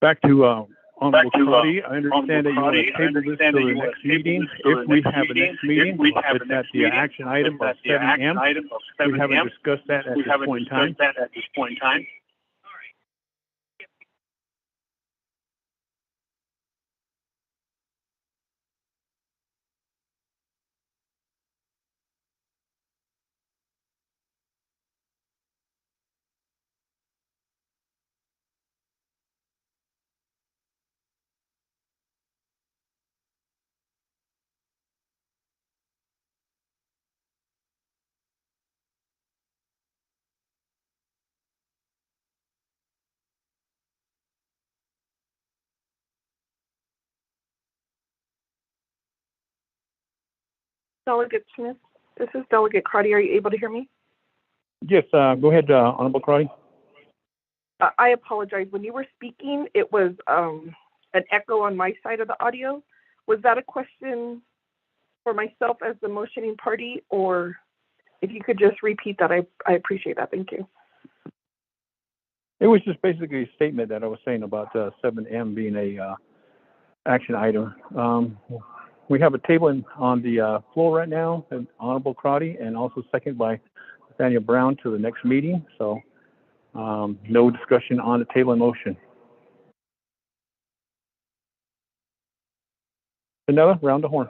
Back to Honorable Committee. I understand that you want to table this to the next meeting. If we have a next meeting, it's at the action item of 7 a.m. We haven't discussed that at this point in time. Delegate Smith, this is Delegate Carty. Are you able to hear me? Yes, go ahead, Honorable Crowdy. I apologize. When you were speaking, it was an echo on my side of the audio. Was that a question for myself as the motioning party, or if you could just repeat that, I appreciate that. Thank you. It was just basically a statement that I was saying about 7M being a action item. We have a table on the floor right now, Honorable Crowdy, and also second by Nathaniel Brown to the next meeting. So no discussion on the table in motion. Vanilla, round the horn.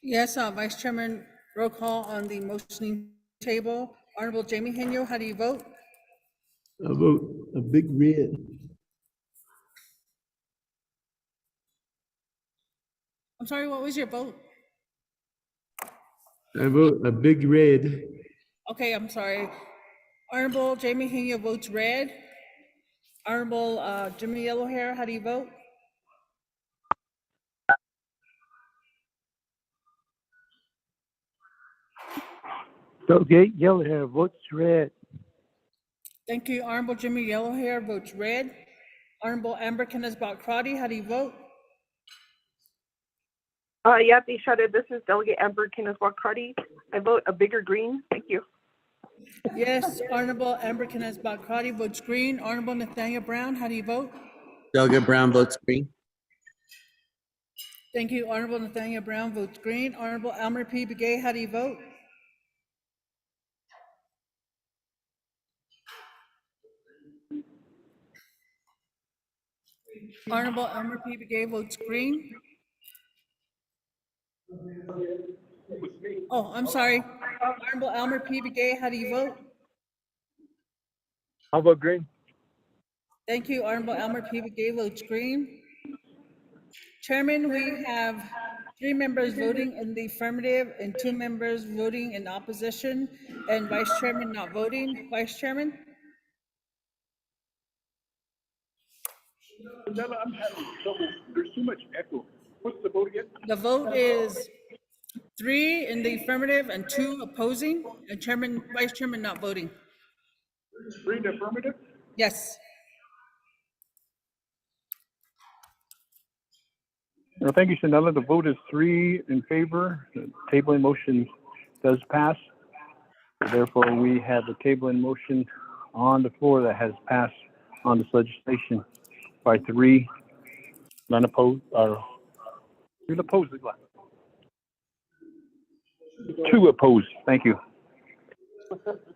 Yes, Vice Chairman, roll call on the motioning table. Honorable Jamie Henyo, how do you vote? I vote a big red. I'm sorry, what was your vote? I vote a big red. Okay, I'm sorry. Honorable Jamie Henyo votes red. Honorable Jimmy Yellowhair, how do you vote? Delegate Yellowhair votes red. Thank you. Honorable Jimmy Yellowhair votes red. Honorable Amber Kenneth-Bott Crotty, how do you vote? Yeah, this is Delegate Amber Kenneth-Bott-Carty. I vote a bigger green. Thank you. Yes, Honorable Amber Kenneth-Bott Crotty votes green. Honorable Nathaniel Brown, how do you vote? Delegate Brown votes green. Thank you. Honorable Nathaniel Brown votes green. Honorable Elmer P. Begay, how do you vote? Honorable Elmer P. Begay votes green. Oh, I'm sorry. Honorable Elmer P. Begay, how do you vote? I'll vote green. Thank you. Honorable Elmer P. Begay votes green. Chairman, we have 3 members voting in the affirmative and 2 members voting in opposition, and Vice Chairman not voting. Vice Chairman? I'm having trouble. There's too much echo. What's the vote again? The vote is 3 in the affirmative and 2 opposing, and Vice Chairman not voting. 3 in the affirmative? Yes. Well, thank you, Shanella. The vote is 3 in favor. The table in motion does pass. Therefore, we have the table in motion on the floor that has passed on this legislation by 3, none opposed, or 3 opposed. 2 opposed. Thank you.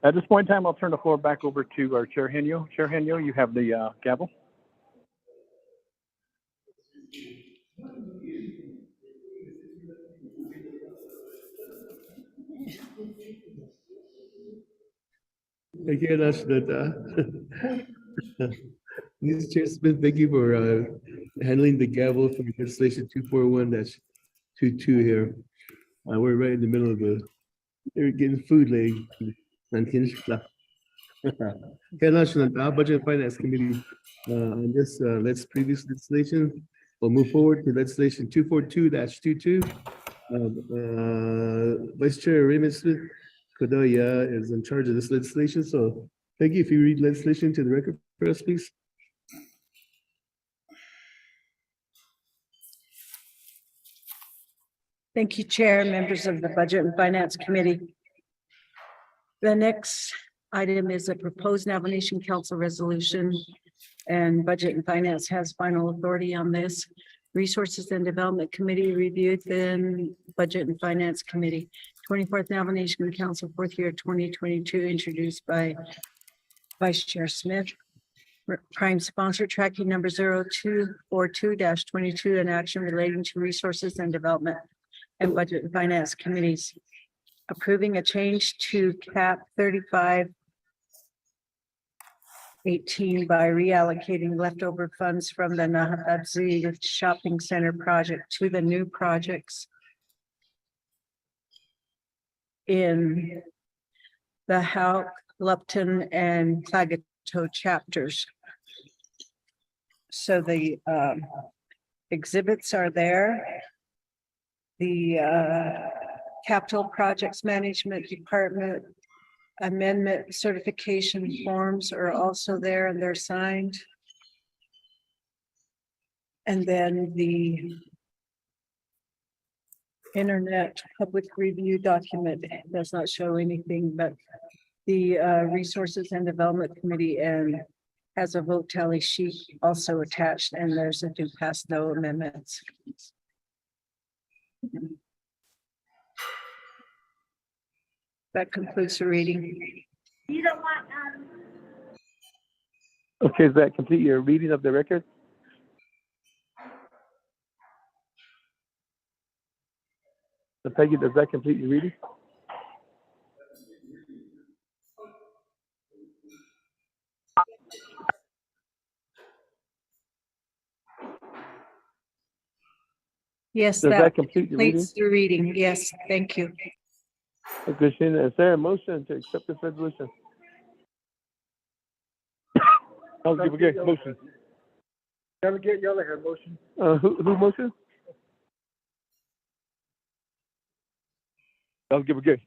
At this point in time, I'll turn the floor back over to our Chair Henyo. Chair Henyo, you have the gavel. Thank you very much, Mr. Chair Smith, thank you for handling the gavel for legislation 241-22 here. We're right in the middle of they're getting food late. Our Budget and Finance Committee on this previous legislation. We'll move forward to legislation 242-22. Vice Chair Raymond Smith Kodoya is in charge of this legislation. So thank you. If you read legislation to the record for us, please. Thank you, Chair, members of the Budget and Finance Committee. The next item is a proposed Navajo Nation Council resolution, and Budget and Finance has final authority on this. Resources and Development Committee reviewed, then Budget and Finance Committee. 24th Navajo Nation Council, 4th year 2022, introduced by Vice Chair Smith. Prime sponsor tracking number 0242-22, an action relating to Resources and Development and Budget and Finance Committees. Approving a change to cap 3518 by reallocating leftover funds from the Navajo Shopping Center project to the new projects in the Houck, Lupton, and Clagato chapters. So the exhibits are there. The Capital Projects Management Department amendment certification forms are also there and they're signed. And then the Internet Public Review document does not show anything, but the Resources and Development Committee and has a vote tally sheet also attached, and there's a do pass no amendments. That concludes the reading. You don't want, Okay, does that complete your reading of the record? So Peggy, does that complete your reading? Yes, Does that that complete your reading? completes the reading. Yes, thank you. Christina, is there a motion to accept this resolution? I'll give a motion. Delegate Yellowhair motion. Who motion? Delegate Begay.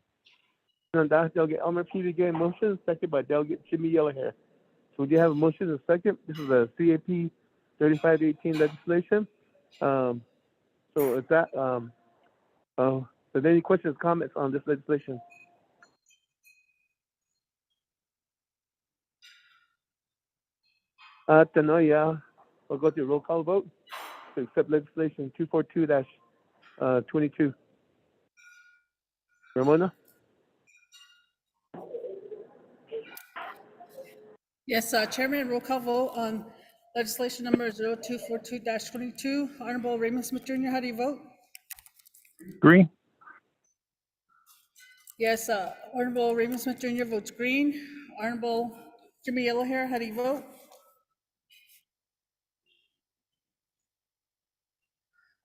Delegate Elmer P. Begay motion, second by Delegate Jimmy Yellowhair. So we do have a motion and a second. This is a CAP 3518 legislation. So is that, are there any questions, comments on this legislation? No, yeah. We'll go to a roll call vote to accept legislation 242-22. Ramona? Yes, Chairman, roll call vote on legislation number 0242-22. Honorable Raymond Smith Jr., how do you vote? Green. Yes, Honorable Raymond Smith Jr. votes green. Honorable Jimmy Yellowhair, how do you vote?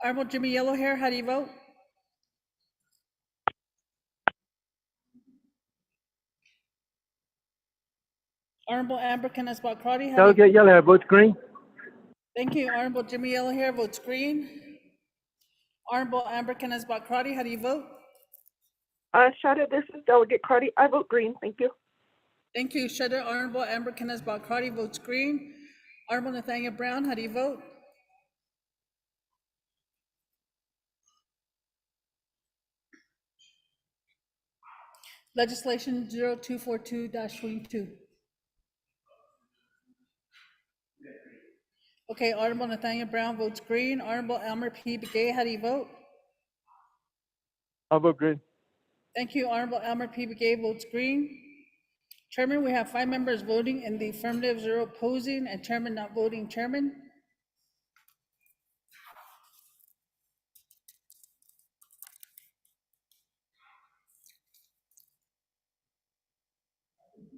Honorable Jimmy Yellowhair, how do you vote? Honorable Amber Canes-Bockrati, how do you vote? Delegate Yellowhair votes green. Thank you. Honorable Jimmy Yellowhair votes green. Honorable Amber Canes-Bockrati, how do you vote? Shada, this is Delegate Cardi. I vote green. Thank you. Thank you, Shudder. Honorable Amber Canes-Bockrati votes green. Honorable Nathaniel Brown, how do you vote? Legislation 0242-22. Okay, Honorable Nathaniel Brown votes green. Honorable Elmer P. Begay, how do you vote? I'll vote green. Thank you. Honorable Elmer P. Begay votes green. Chairman, we have 5 members voting in the affirmative, 0 opposing, and Chairman not voting. Chairman?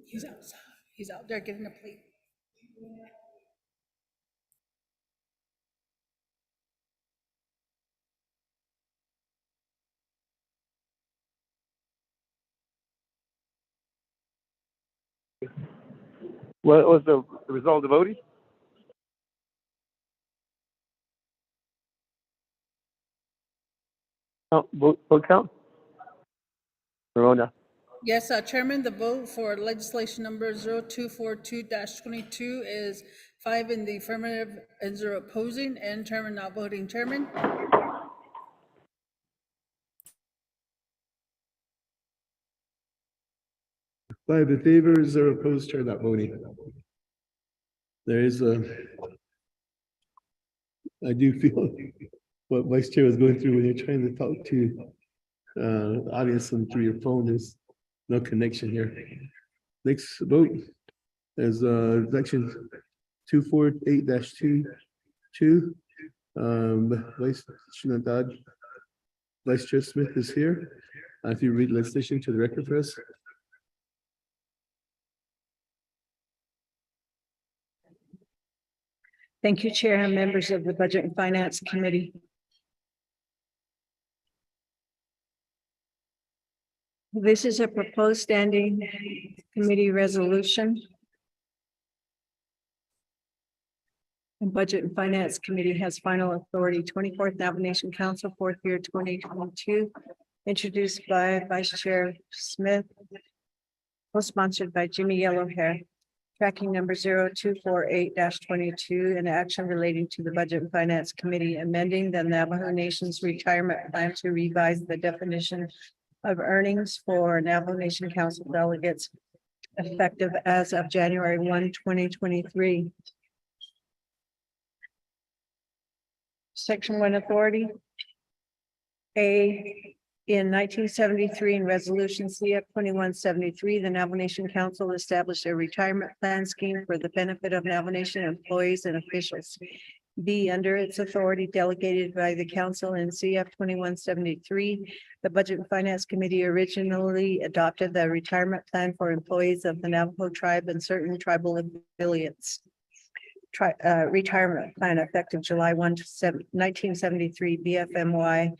He's outside. He's out there getting a plate. What was the result of the voting? Vote count? Ramona? Yes, Chairman, the vote for legislation number 0242-22 is 5 in the affirmative and 0 opposing, and Chairman not voting. Chairman? Five in favor, 0 opposed, Chair not voting. There is I do feel what Vice Chair was going through when you're trying to talk to the audience and through your phone. There's no connection here. Next vote is section 248-22. Vice Chair Smith is here. If you read legislation to the record for us. Thank you, Chair and members of the Budget and Finance Committee. This is a proposed standing committee resolution And Budget and Finance Committee has final authority, 24th Navajo Nation Council, 4th year, 2022, introduced by Vice Chair Smith, co-sponsored by Jimmy Yellowhair, tracking number 0248-22, an action relating to the Budget and Finance Committee amending the Navajo Nation's retirement plan to revise the definition of earnings for Navajo Nation Council delegates effective as of January 1, 2023. Section 1 authority. A, in 1973 in Resolution CF 2173, the Navajo Nation Council established a retirement plan scheme for the benefit of Navajo Nation employees and officials. B, under its authority delegated by the council in CF 2173, the Budget and Finance Committee originally adopted the retirement plan for employees of the Navajo tribe and certain tribal affiliates. Retirement plan effective July 1, 1973, BFMY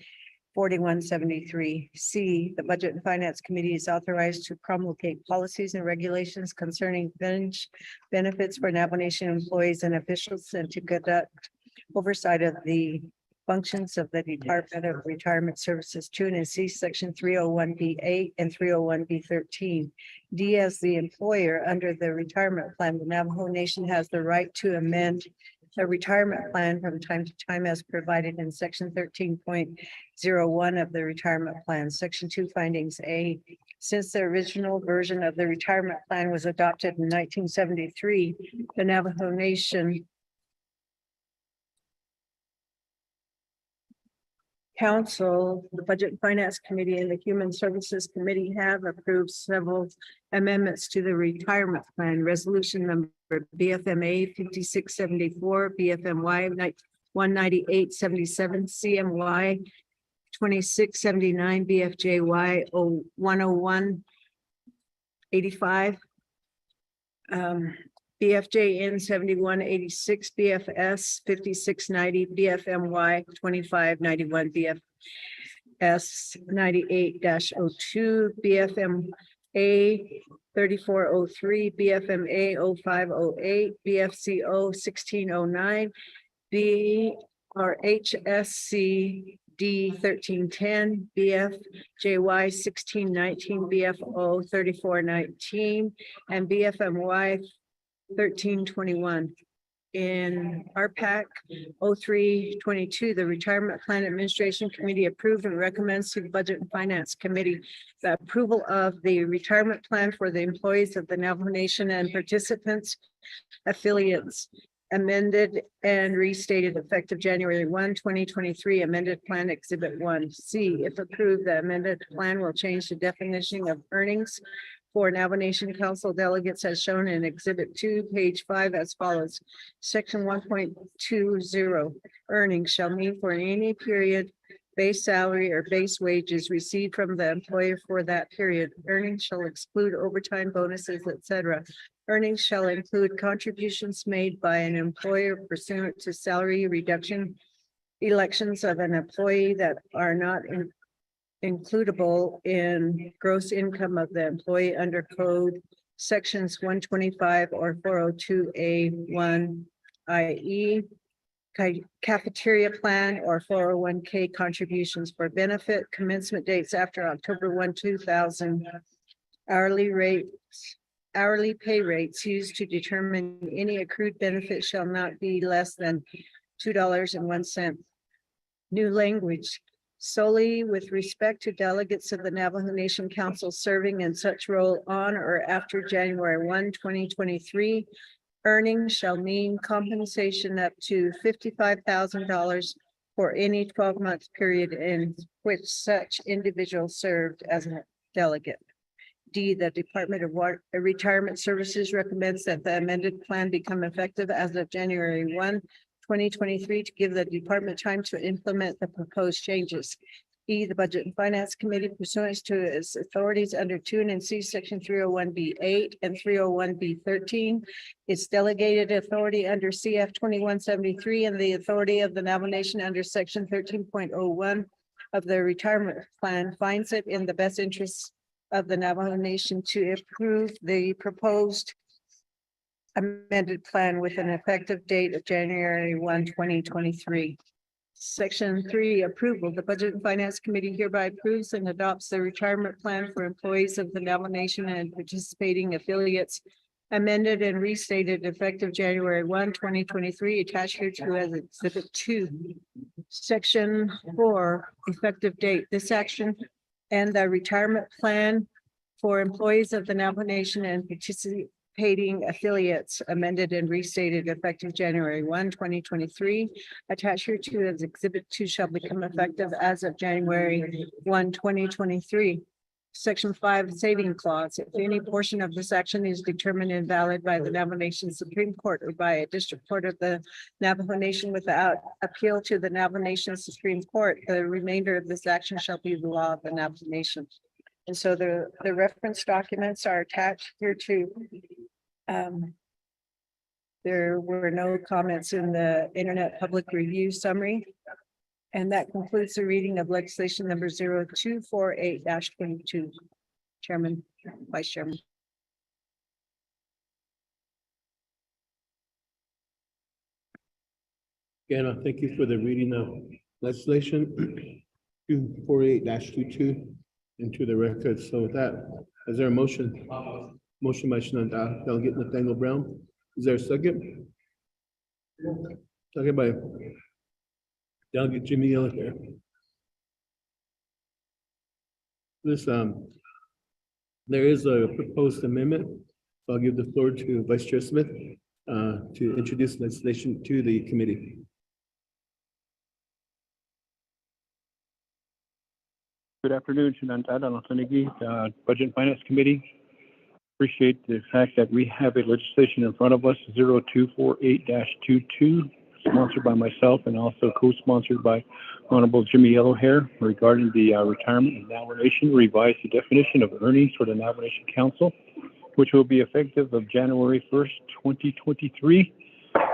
4173. C, the Budget and Finance Committee is authorized to promulgate policies and regulations concerning fringe benefits for Navajo Nation employees and officials and to conduct oversight of the functions of the Department of Retirement Services 2 and C, Section 301B8 and 301B13. D, as the employer under the retirement plan, the Navajo Nation has the right to amend a retirement plan from time to time as provided in Section 13.01 of the retirement plan. Section 2 findings. A, since the original version of the retirement plan was adopted in 1973, the Navajo Nation Council, the Budget and Finance Committee, and the Human Services Committee have approved several amendments to the retirement plan. Resolution number BFMA 5674, BFMY 19877, CMY 2679, BFJY 10185. BFJN 7186, BFS 5690, BFMY 2591, BFS 98-02, BFMA 3403, BFMA 0508, BFCO 1609, BRHSC D 1310, BFJY 1619, BFO 3419, and BFMY 1321. In RPAC 0322, the Retirement Plan Administration Committee approved and recommends to the Budget and Finance Committee the approval of the retirement plan for the employees of the Navajo Nation and participants affiliates amended and restated effective January 1, 2023, amended plan Exhibit 1. C, if approved, the amended plan will change the definition of earnings for Navajo Nation Council delegates as shown in Exhibit 2, page 5 as follows. Section 1.20, earnings shall mean for any period base salary or base wages received from the employer for that period. Earnings shall exclude overtime, bonuses, etc. Earnings shall include contributions made by an employer pursuant to salary reduction elections of an employee that are not includable in gross income of the employee under code sections 125 or 402A1, i.e. cafeteria plan or 401k contributions for benefit commencement dates after October 1, 2000. Hourly pay rates used to determine any accrued benefit shall not be less than $2.01. New language. Solely with respect to delegates of the Navajo Nation Council serving in such role on or after January 1, 2023, earnings shall mean compensation up to $55,000 for any 12-month period in which such individual served as a delegate. D, the Department of Retirement Services recommends that the amended plan become effective as of January 1, 2023 to give the department time to implement the proposed changes. E, the Budget and Finance Committee pursuant to its authorities under 2 and C Section 301B8 and 301B13, its delegated authority under CF 2173 and the authority of the Navajo Nation under Section 13.01 of the retirement plan finds it in the best interest of the Navajo Nation to approve the proposed amended plan with an effective date of January 1, 2023. Section 3, approval. The Budget and Finance Committee hereby approves and adopts the retirement plan for employees of the Navajo Nation and participating affiliates, amended and restated effective January 1, 2023, attached here to as Exhibit 2. Section 4, effective date. This action and the retirement plan for employees of the Navajo Nation and participating affiliates, amended and restated effective January 1, 2023, attached here to as Exhibit 2 shall become effective as of January 1, 2023. Section 5, saving clause. If any portion of this action is determined invalid by the Navajo Nation Supreme Court or by a district court of the Navajo Nation without appeal to the Navajo Nation Supreme Court, the remainder of this action shall be the law of the Navajo Nation. And so the reference documents are attached here to. There were no comments in the Internet Public Review Summary. And that concludes the reading of legislation number 0248-22. Chairman, Vice Chairman. Again, thank you for the reading of legislation 248-22 into the record. So with that, is there a motion? Motion by Shenandoah, Delegate Nathaniel Brown. Is there a second? Second by Delegate Jimmy Yellowhair. This, there is a proposed amendment. So I'll give the floor to Vice Chair Smith to introduce legislation to the committee. Good afternoon, Shenandoah Alatanigi, Budget and Finance Committee. Appreciate the fact that we have a legislation in front of us, 0248-22, sponsored by myself and also co-sponsored by Honorable Jimmy Yellowhair regarding the retirement of Navajo Nation, revise the definition of earnings for the Navajo Nation Council, which will be effective of January 1st, 2023,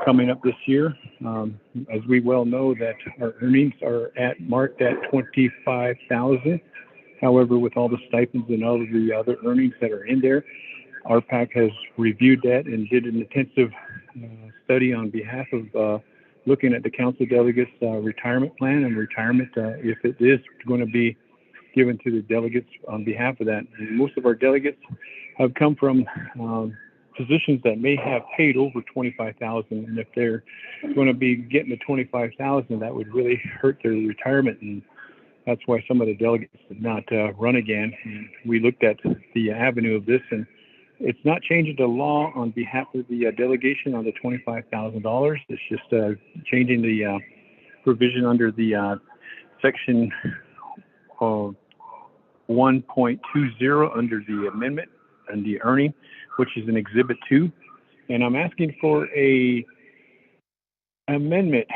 coming up this year. As we well know that our earnings are marked at $25,000. However, with all the stipends and all of the other earnings that are in there, RPAC has reviewed that and did an intensive study on behalf of looking at the council delegates' retirement plan and retirement, if it is going to be given to the delegates on behalf of that. And most of our delegates have come from positions that may have paid over $25,000, and if they're going to be getting the $25,000, that would really hurt their retirement, and that's why some of the delegates did not run again. And we looked at the avenue of this, and it's not changing the law on behalf of the delegation on the $25,000. It's just changing the provision under the section 1.20 under the amendment and the earning, which is in Exhibit 2. And I'm asking for a amendment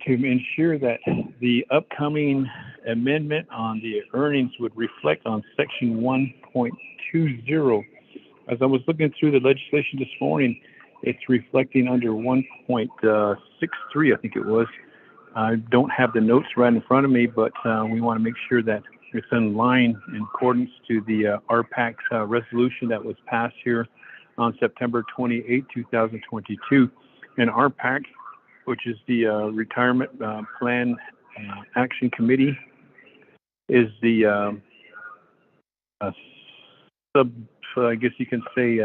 to ensure that the upcoming amendment on the earnings would reflect on section 1.20. As I was looking through the legislation this morning, it's reflecting under 1.63, I think it was. I don't have the notes right in front of me, but we want to make sure that it's in line in accordance to the RPAC's resolution that was passed here on September 28, 2022. And RPAC, which is the Retirement Plan Action Committee, is the I guess you can say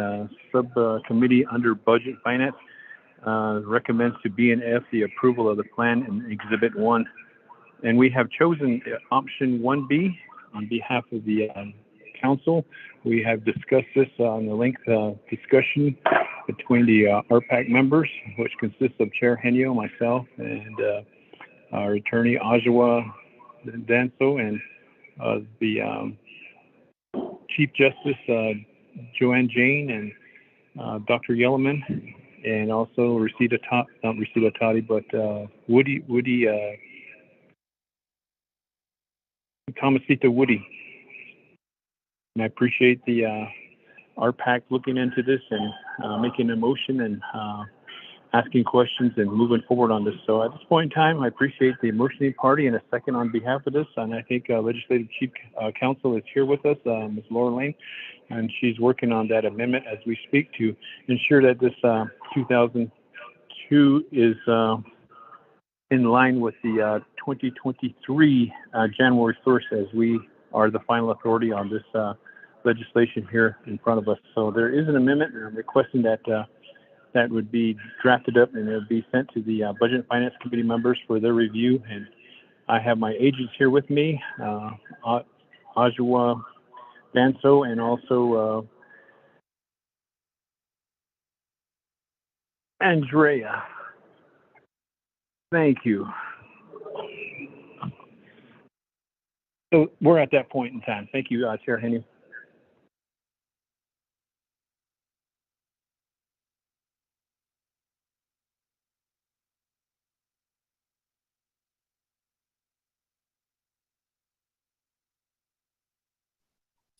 subcommittee under Budget Finance, recommends to B&F the approval of the plan in Exhibit 1. And we have chosen option 1B on behalf of the council. We have discussed this on the length discussion between the RPAC members, which consists of Chair Henio, myself, and our attorney Ajawa Danso, and the Chief Justice Joanne Jane, and Dr. Yellowman, and also Woody Thomasita Woody. And I appreciate the RPAC looking into this and making a motion and asking questions and moving forward on this. So at this point in time, I appreciate the Emergency Party and a second on behalf of this. And I think Legislative Chief Counsel is here with us, Ms. Laura Lane, and she's working on that amendment as we speak to ensure that this 2002 is in line with the 2023 January 1st, as we are the final authority on this legislation here in front of us. So there is an amendment, and I'm requesting that that would be drafted up and it would be sent to the Budget and Finance Committee members for their review. And I have my agents here with me, Ajua Banso, and also Andrea. Thank you. So we're at that point in time. Thank you, Chair Henny.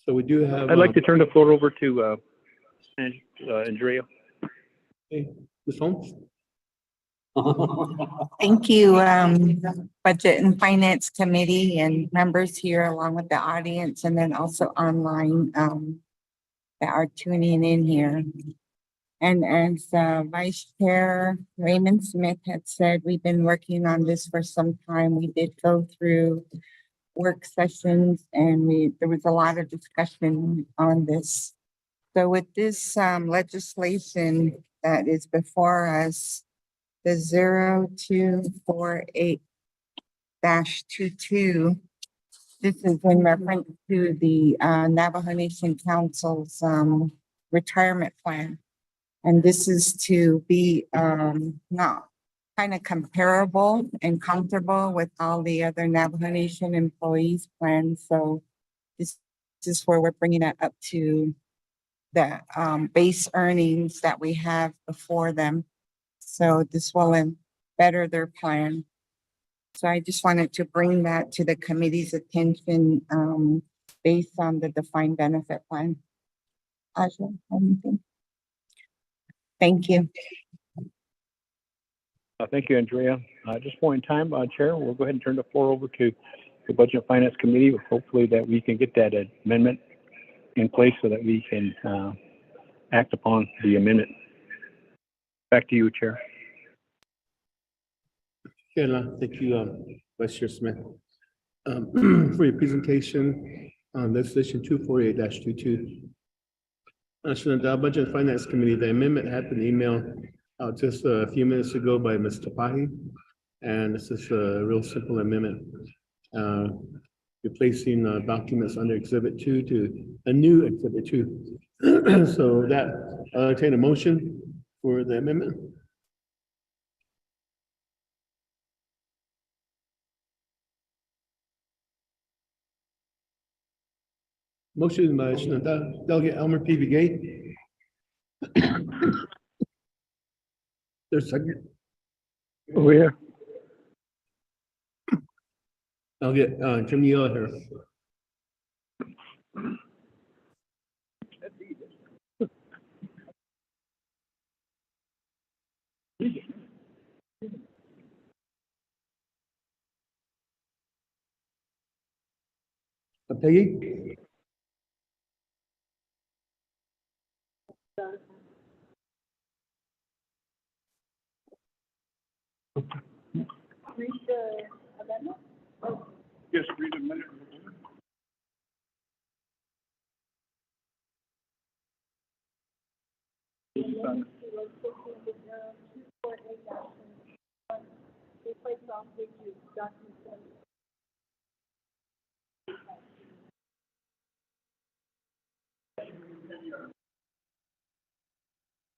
So we do have. I'd like to turn the floor over to Andrea. Hey, Ms. Holmes? Thank you, Budget and Finance Committee and members here along with the audience and then also online that are tuning in here. And as Vice Chair Raymond Smith had said, we've been working on this for some time. We did go through work sessions and there was a lot of discussion on this. So with this legislation that is before us, the 0248-22, this is in reference to the Navajo Nation Council's retirement plan. And this is to be not kind of comparable and comfortable with all the other Navajo Nation employees plans. So this is where we're bringing it up to the base earnings that we have before them. So this will better their plan. So I just wanted to bring that to the committee's attention based on the defined benefit plan. Aja, anything? Thank you. Thank you, Andrea. At this point in time, Chair, we'll go ahead and turn the floor over to the Budget and Finance Committee. Hopefully that we can get that amendment in place so that we can act upon the amendment. Back to you, Chair. Thank you, Vice Chair Smith, for your presentation on legislation 248-22. Budget and Finance Committee, the amendment had been emailed out just a few minutes ago by Ms. Tapahi, and this is a real simple amendment. Replacing documents under Exhibit 2 to a new Exhibit 2. So that, I'll entertain a motion for the amendment. Motion by Delegate Elmer P. Begay. There's a second. Over here. I'll get Jim Yeo here. Peggy? Read the amendment? Yes, read the amendment.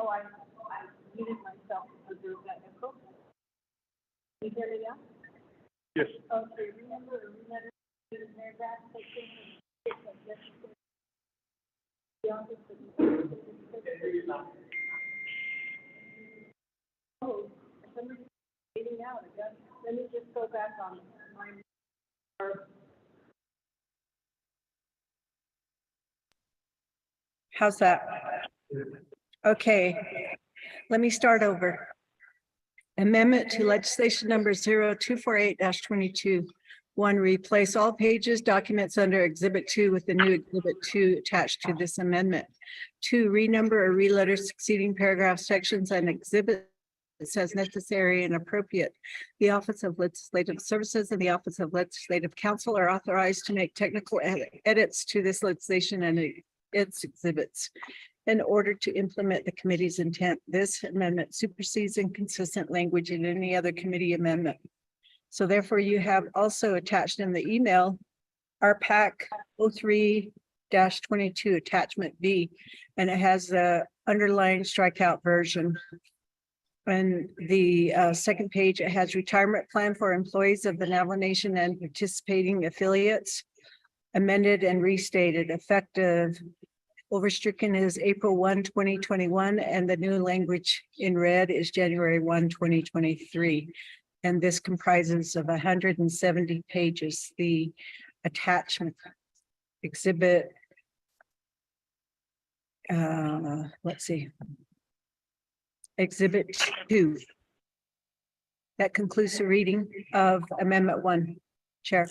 Oh, I muted myself because there was that echo. Can you hear me now? Yes. Okay, remember the paragraph section. Oh, somebody's fading out again. Let me just go back on my. How's that? Okay, let me start over. Amendment to legislation number 0248-22. One, replace all pages, documents under Exhibit 2 with the new Exhibit 2 attached to this amendment. 2, renumber or reletter succeeding paragraphs, sections, and exhibits as necessary and appropriate. The Office of Legislative Services and the Office of Legislative Counsel are authorized to make technical edits to this legislation and its exhibits in order to implement the committee's intent. This amendment supersedes inconsistent language in any other committee amendment. So therefore, you have also attached in the email our PAC 03-22 attachment B, and it has the underlined strikeout version. And the second page, it has retirement plan for employees of the Navajo Nation and participating affiliates, amended and restated, effective. Overstricken is April 1, 2021, and the new language in red is January 1, 2023. And this comprises of 170 pages. The attachment exhibit, let's see, Exhibit 2. That concludes the reading of Amendment 1, Chair.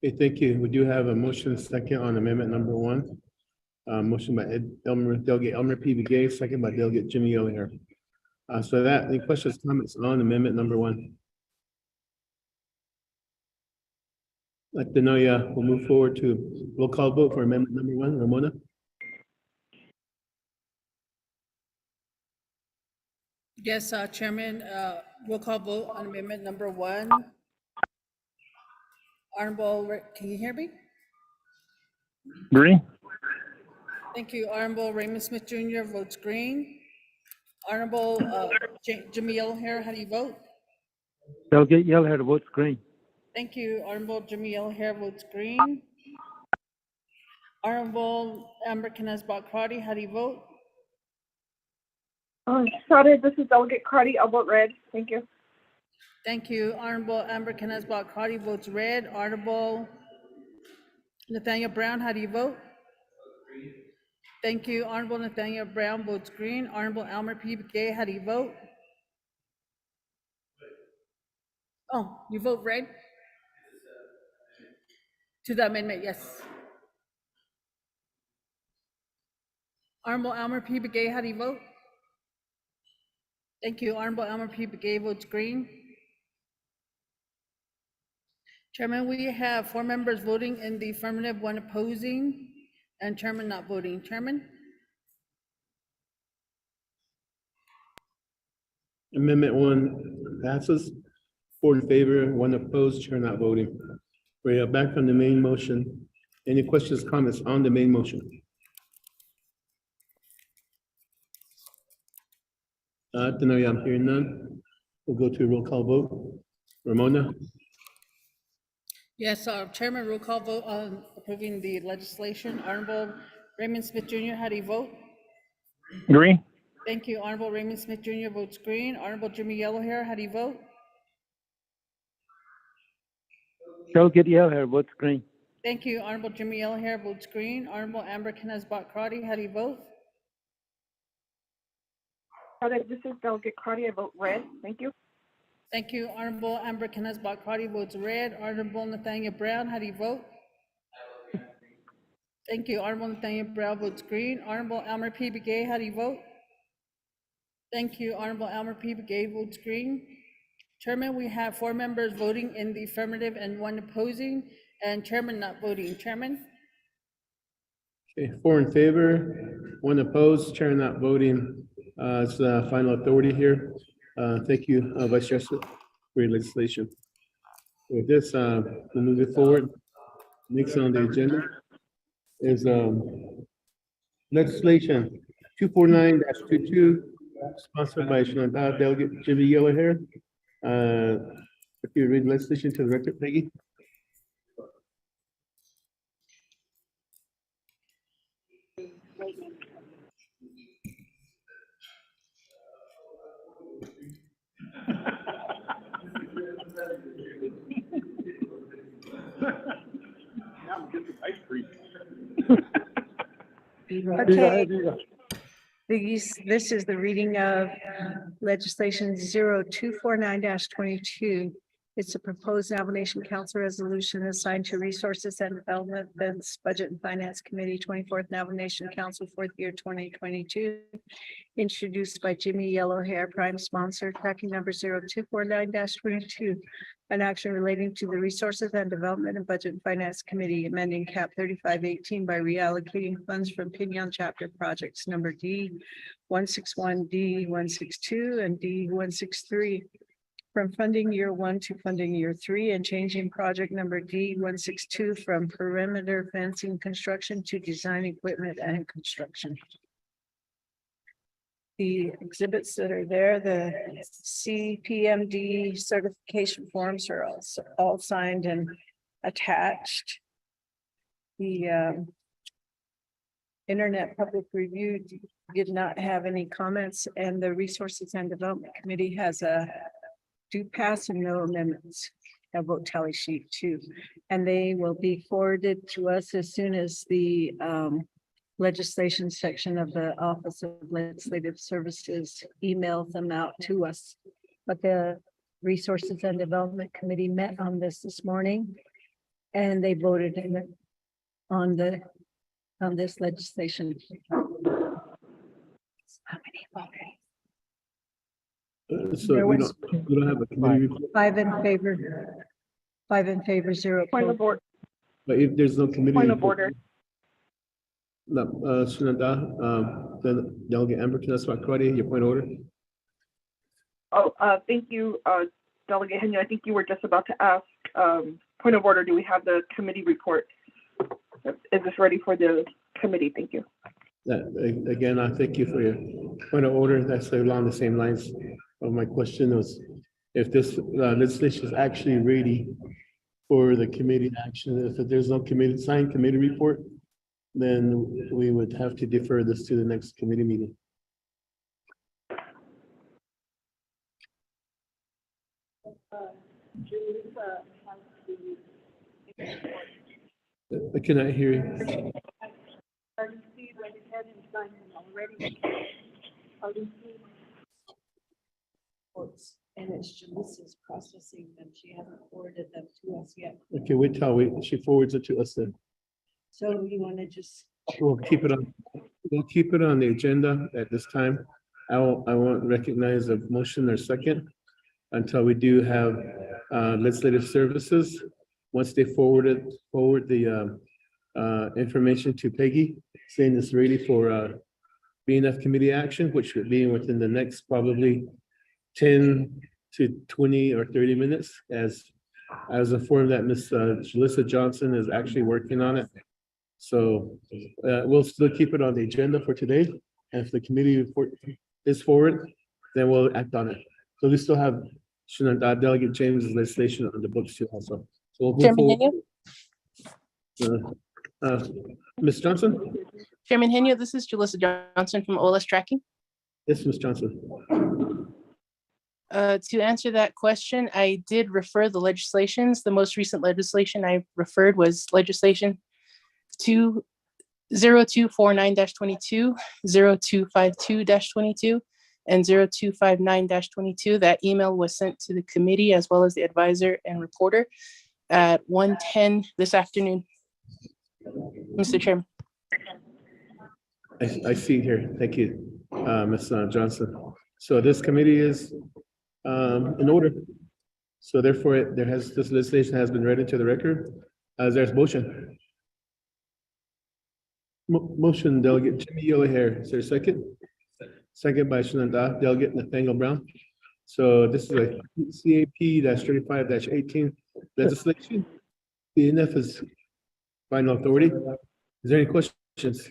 Okay, thank you. We do have a motion second on amendment number 1. Motion by Delegate Elmer P. Begay, second by Delegate Jimmy O'Hare. So that, any questions, comments on amendment number 1? Like to know, yeah, we'll move forward to roll call vote for amendment number 1. Ramona? Yes, Chairman, roll call vote on amendment number 1. Honorable, can you hear me? Green. Thank you. Honorable Raymond Smith Jr. votes green. Honorable Jimmy O'Hare, how do you vote? Delegate Yellowhead votes green. Thank you. Honorable Jimmy O'Hare votes green. Honorable Amber Knazbot-Crotty, how do you vote? Sorry, this is Delegate Cardi. I'll vote red. Thank you. Thank you. Honorable Amber Knazbot-Crotty votes red. Honorable Nathaniel Brown, how do you vote? Thank you. Honorable Nathaniel Brown votes green. Honorable Elmer P. Begay, how do you vote? Oh, you vote red? To the amendment, yes. Honorable Elmer P. Begay, how do you vote? Thank you. Honorable Elmer P. Begay votes green. Chairman, we have 4 members voting in the affirmative, 1 opposing, and Chairman not voting. Chairman? Amendment 1 passes. 4 in favor, 1 opposed, Chair not voting. We are back on the main motion. Any questions, comments on the main motion? I'm hearing none. We'll go to a roll call vote. Ramona? Yes, Chairman, roll call vote on approving the legislation. Honorable Raymond Smith Jr., how do you vote? Green. Thank you. Honorable Raymond Smith Jr. votes green. Honorable Jimmy Yellowhair, how do you vote? Delegate Yellowhead votes green. Thank you. Honorable Jimmy Yellowhair votes green. Honorable Amber Knazbot-Crotty, how do you vote? Sorry, this is Delegate Cardi. I vote red. Thank you. Thank you. Honorable Amber Knazbot-Crotty votes red. Honorable Nathaniel Brown, how do you vote? Thank you. Honorable Nathaniel Brown votes green. Honorable Elmer P. Begay, how do you vote? Thank you. Honorable Elmer P. Begay votes green. Chairman, we have 4 members voting in the affirmative and 1 opposing, and Chairman not voting. Chairman? Okay, 4 in favor, 1 opposed, Chair not voting. It's the final authority here. Thank you, Vice Chair, for your legislation. With this, we'll move it forward. Next on the agenda is legislation 249-22, sponsored by Delegate Jimmy Yellowhair. If you read legislation to the record, Peggy. Okay. This is the reading of legislation 0249-22. It's a proposed Navajo Council resolution assigned to Resources and Development, Defense, Budget and Finance Committee, 24th Navajo Council, 4th year 2022. Introduced by Jimmy Yellowhair, prime sponsor, tracking number 0249-22. An action relating to the Resources and Development and Budget and Finance Committee, amending cap 3518 by reallocating funds from Pinion chapter projects number D 161, D 162, and D 163 from funding year 1 to funding year 3, and changing project number D 162 from perimeter fencing construction to design equipment and construction. The exhibits that are there, the CPMD certification forms are also all signed and attached. The Internet Public Review did not have any comments, and the Resources and Development Committee has a do pass and no amendments, a vote tally sheet too. And they will be forwarded to us as soon as the legislation section of the Office of Legislative Services emails them out to us. But the Resources and Development Committee met on this morning, and they voted on this legislation. How many voted? So There we was don't have a committee report, 5 in favor, 0 Point of opposed. order. but if there's no committee. Point of report- order. No, Srinanda, then Delegate Amber, can I ask about karate, your point of order? Oh, thank you, Delegate Henry. I think you were just about to ask, point of order, do we have the committee report? Is this ready for the committee? Thank you. Again, I thank you for your point of order. That's along the same lines of my question was if this legislation is actually ready for the committee action. If there's no signed committee report, then we would have to defer this to the next committee meeting. I cannot hear you. And it's Jalissa's processing them. She hasn't forwarded them to us yet. Okay, wait till she forwards it to us then. So you want to just, We'll keep it on the agenda at this time. I won't recognize a motion or second until we do have legislative services. Once they forward the information to Peggy, saying it's ready for BNF committee action, which would be within the next probably 10 to 20 or 30 minutes, as I was informed that Ms. Jalissa Johnson is actually working on it. So we'll still keep it on the agenda for today. And if the committee report is forward, then we'll act on it. So we still have Delegate James' legislation on the books too also. So we'll move Chairman forward. Ms. Johnson? Chairman Henio, this is Jalissa Johnson from OLS Tracking. Yes, Ms. Johnson. To answer that question, I did refer the legislations. The most recent legislation I referred was legislation 0249-22, 0252-22, and 0259-22. That email was sent to the committee as well as the advisor and reporter at 1:10 this afternoon. Mr. Chairman. I see here. Thank you, Ms. Johnson. So this committee is in order. So therefore, this legislation has been read into the record. There's motion. Motion, Delegate Jimmy Yellowhair. Is there a second? Second by Shinanda, Delegate Nathaniel Brown. So this is a CAP-35-18 legislation. The BNF is final authority. Is there any questions?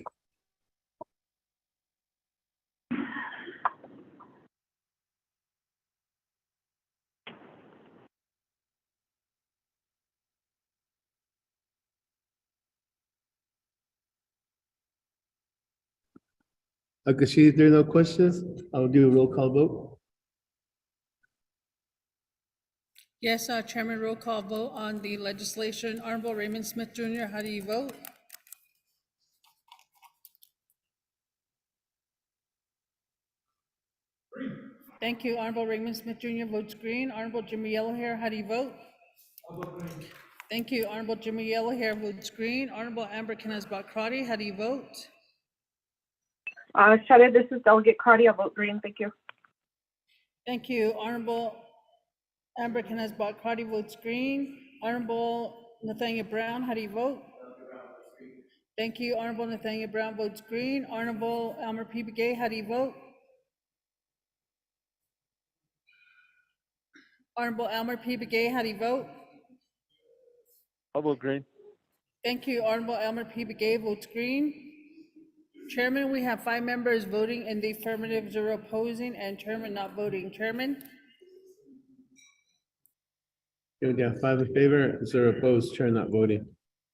Akashi, if there are no questions, I'll do a roll call vote. Yes, Chairman, roll call vote on the legislation. Honorable Raymond Smith Jr., how do you vote? Thank you. Honorable Raymond Smith Jr. votes green. Honorable Jimmy Yellowhair, how do you vote? Thank you. Honorable Jimmy Yellowhair votes green. Honorable Amber Kenneth Bakrati, how do you vote? Shada, this is Delegate Cardy. I vote green. Thank you. Thank you. Honorable Amber Kenneth Bakrati votes green. Honorable Nathaniel Brown, how do you vote? Thank you. Honorable Nathaniel Brown votes green. Honorable Elmer P. Begay, how do you vote? Honorable Elmer P. Begay, how do you vote? I vote green. Thank you. Honorable Elmer P. Begay votes green. Chairman, we have 5 members voting in the affirmative, 0 opposing, and Chairman not voting. Chairman? Yeah, 5 in favor, 0 opposed, chair not voting.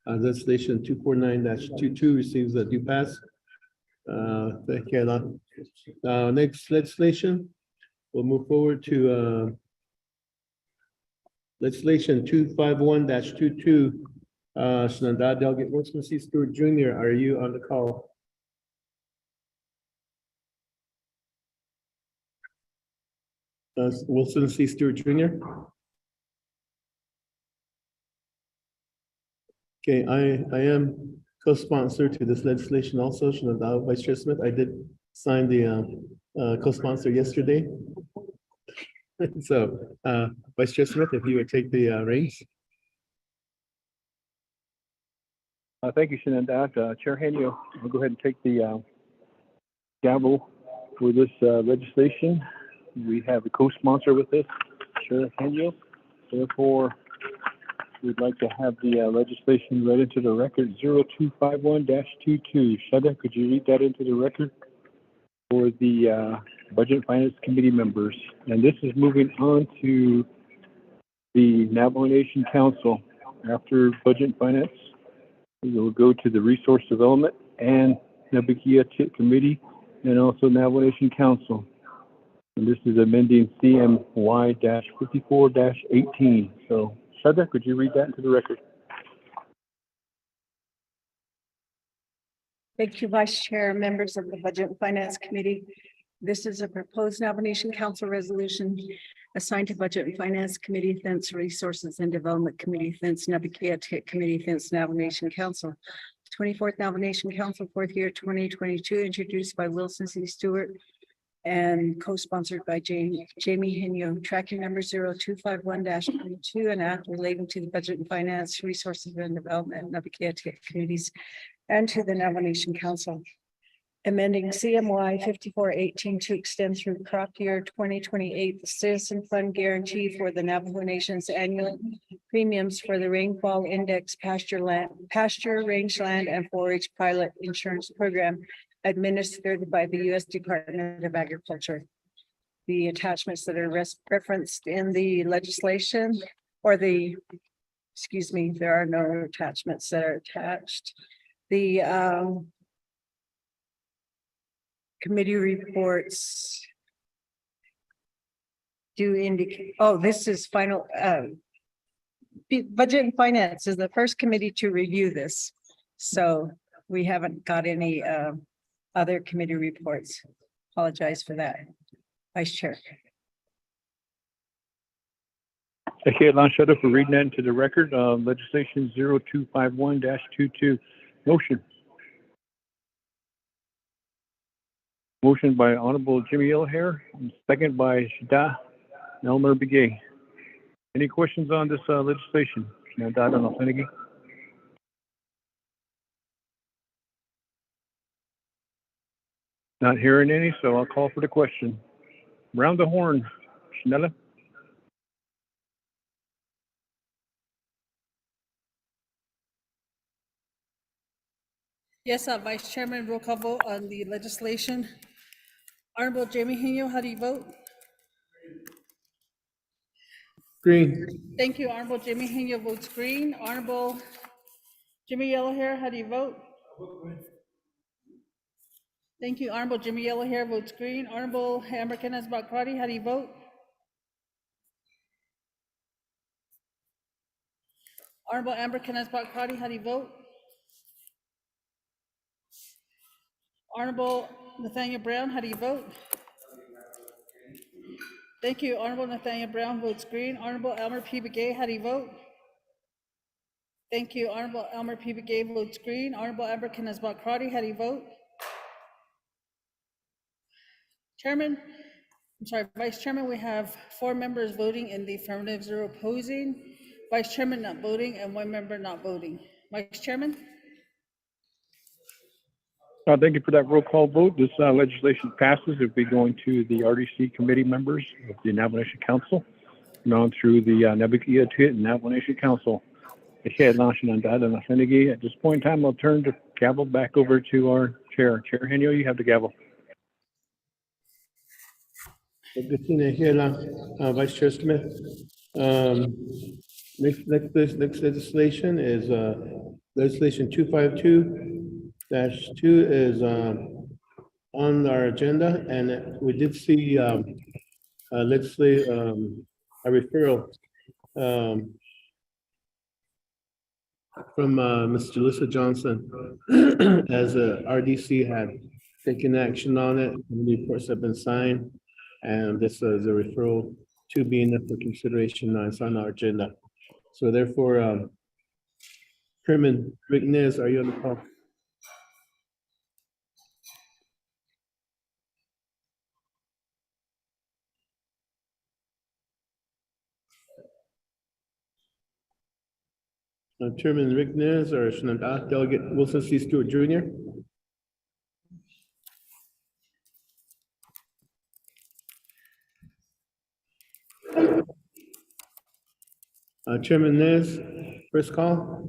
Legislation 249-22 receives a due pass. Thank you, Ella. Next legislation, we'll move forward to legislation 251-22. Shenandoah Delegate Wilson C. Stewart Jr., are you on the call? Wilson C. Stewart Jr. Okay, I am co-sponsor to this legislation also, Shenandoah Vice Chair Smith. I did sign the co-sponsor yesterday. So, Vice Chair Smith, if you would take the reins. Thank you, Shenandoah. Chair Henio, I'll go ahead and take the gavel for this legislation. We have a co-sponsor with this, Chair Henio. Therefore, we'd like to have the legislation read into the record 0251-22. Shada, could you read that into the record for the Budget and Finance Committee members? And this is moving on to the Navajo Nation Council. After Budget and Finance, we will go to the Resource Development and Nabakia Committee and also Navajo Nation Council. And this is amending CMY-54-18. So, Shada, could you read that into the record? Thank you, Vice Chair, members of the Budget and Finance Committee. This is a proposed Navajo Nation Council resolution assigned to Budget and Finance Committee, thence Resources and Development Committee, thence Nabakia Committee, thence Navajo Nation Council. 24th Navajo Nation Council, 4th year 2022, introduced by Wilson C. Stewart and co-sponsored by Jamie Henio, tracking number 0251-22, an act relating to the Budget and Finance, Resources and Development, Nabakia Committees, and to the Navajo Nation Council. Amending CMY 54-18 to extend through crop year 2028, the Citizen Fund Guarantee for the Navajo Nation's annual premiums for the Rainfall Index pasture rangeland, and forage pilot insurance program administered by the U.S. Department of Agriculture. The attachments that are referenced in the legislation, or there are no attachments that are attached. The committee reports do indicate, this is final. Budget and Finance is the first committee to review this. So we haven't got any other committee reports. Apologize for that, Vice Chair. Thank you, Shada, for reading that into the record. Legislation 0251-22. Motion by Honorable Jimmy Yellowhair, and second by Shada Elmer Begay. Any questions on this legislation? Not hearing any, so I'll call for the question. Round the horn, Shanella. Yes, Vice Chairman, roll call vote on the legislation. Honorable Jamie Henio, how do you vote? Green. Thank you. Honorable Jamie Henio votes green. Honorable Jimmy Yellowhair, how do you vote? Thank you. Honorable Jimmy Yellowhair votes green. Honorable Amber Kenneth Bakrati, how do you vote? Honorable Amber Kenneth Bakrati, how do you vote? Honorable Nathaniel Brown, how do you vote? Thank you. Honorable Nathaniel Brown votes green. Honorable Elmer P. Begay, how do you vote? Thank you. Honorable Elmer P. Begay votes green. Honorable Amber Knizbat-Crotty, how do you vote? Vice Chairman, we have 4 members voting in the affirmative, 0 opposing. Vice Chairman not voting and 1 member not voting. Vice Chairman? Thank you for that roll call vote. This legislation passes. It'll be going to the RDC committee members of the Navajo Nation Council, and on through the Navajo and Navajo Nation Council. At this point in time, I'll turn the gavel back over to our chair. Chair Henio, you have the gavel. Vice Chair Smith. Next legislation is legislation 252-2 is on our agenda, and we did see a referral from Ms. Jalissa Johnson as RDC had taken action on it. The reports have been signed, and this is a referral to being up for consideration. It's on our agenda. So therefore, Chairman Rick Nez, are you on the call? Chairman Rick Nez or Delegate Wilson C. Stewart Jr. Chairman Nez, first call.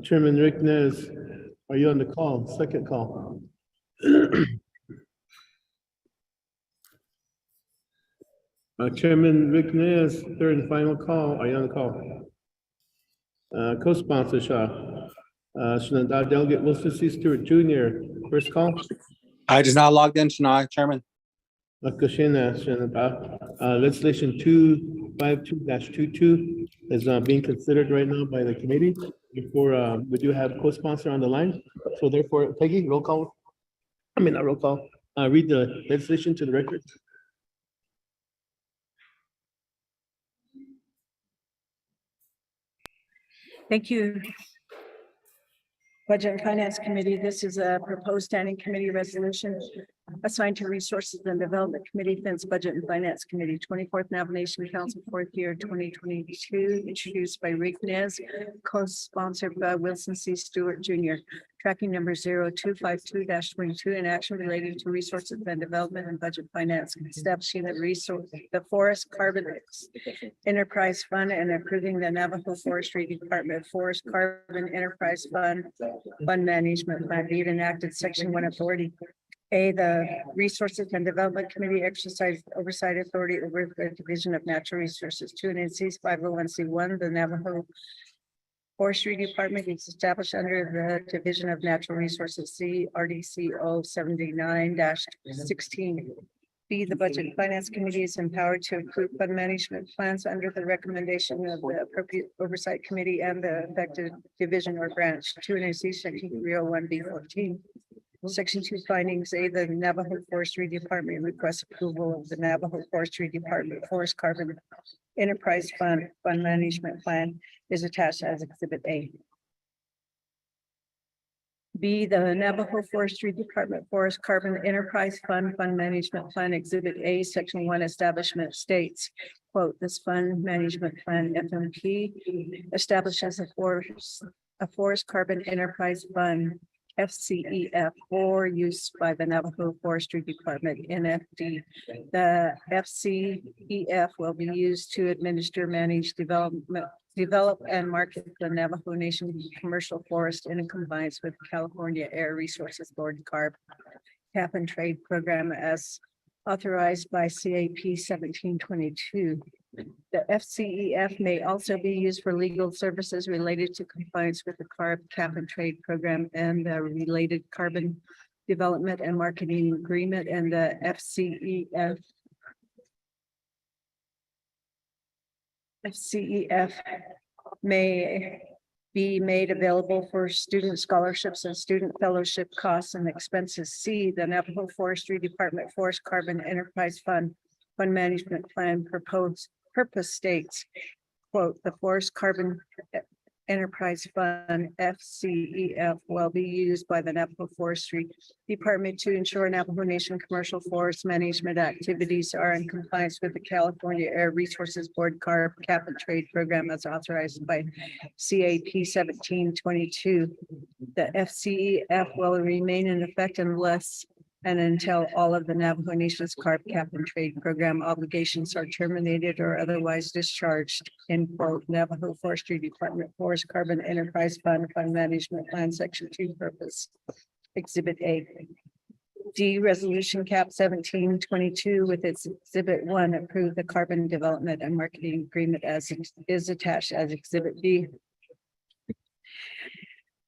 Chairman Rick Nez, are you on the call? Second call. Chairman Rick Nez, third and final call. Are you on the call? Co-sponsor Delegate Wilson C. Stewart Jr. First call. I just not logged in, Chairman. Legislation 252-22 is being considered right now by the committee. Before we do have co-sponsor on the line, so therefore, Peggy, roll call. Not roll call. Read the legislation to the record. Thank you. Budget and Finance Committee, this is a proposed standing committee resolution assigned to Resources and Development Committee, Defense Budget and Finance Committee, 24th Navajo Nation Council, 4th year, 2022, introduced by Rick Nez, co-sponsored by Wilson C. Stewart Jr. Tracking number 0252-22, an action related to Resources and Development and Budget Finance, establishing the Forest Carbon Enterprise Fund and approving the Navajo Forestry Department Forest Carbon Enterprise Fund Management Plan, be it enacted Section 1 authority. The Resources and Development Committee exercise oversight authority over the Division of Natural Resources. 2 and NC's 501c1, the Navajo Forestry Department is established under the Division of Natural Resources, CRDCO 79-16. B, the Budget and Finance Committee is empowered to approve fund management plans under the recommendation of the appropriate oversight committee and the affected division or branch. 2 and NC Section 301B14. Section 2 findings. The Navajo Forestry Department requests approval of the Navajo Forestry Department Forest Carbon Enterprise Fund Management Plan is attached as Exhibit A. B, the Navajo Forestry Department Forest Carbon Enterprise Fund Management Plan Exhibit A, Section 1 establishment states, quote, this fund management plan FMP establishes a forest carbon enterprise fund FCEF for use by the Navajo Forestry Department NFD. The FCEF will be used to administer, manage, develop and market the Navajo Nation commercial forest in compliance with California Air Resources Board CARB cap and trade program as authorized by CAP 1722. The FCEF may also be used for legal services related to compliance with the CARB cap and trade program and the related carbon development and marketing agreement, and the FCEF may be made available for student scholarships and student fellowship costs and expenses. C, the Navajo Forestry Department Forest Carbon Enterprise Fund Management Plan proposed purpose states, quote, the Forest Carbon Enterprise Fund, FCEF, will be used by the Navajo Forestry Department to ensure Navajo Nation commercial forest management activities are in compliance with the California Air Resources Board CARB Cap and Trade Program as authorized by CAP 1722. The FCEF will remain in effect unless and until all of the Navajo Nation's CARB Cap and Trade Program obligations are terminated or otherwise discharged. In quote, Navajo Forestry Department Forest Carbon Enterprise Fund Management Plan, Section 2, purpose. Exhibit A. D, Resolution CAP 1722 with its Exhibit 1, approve the carbon development and marketing agreement as is attached as Exhibit B.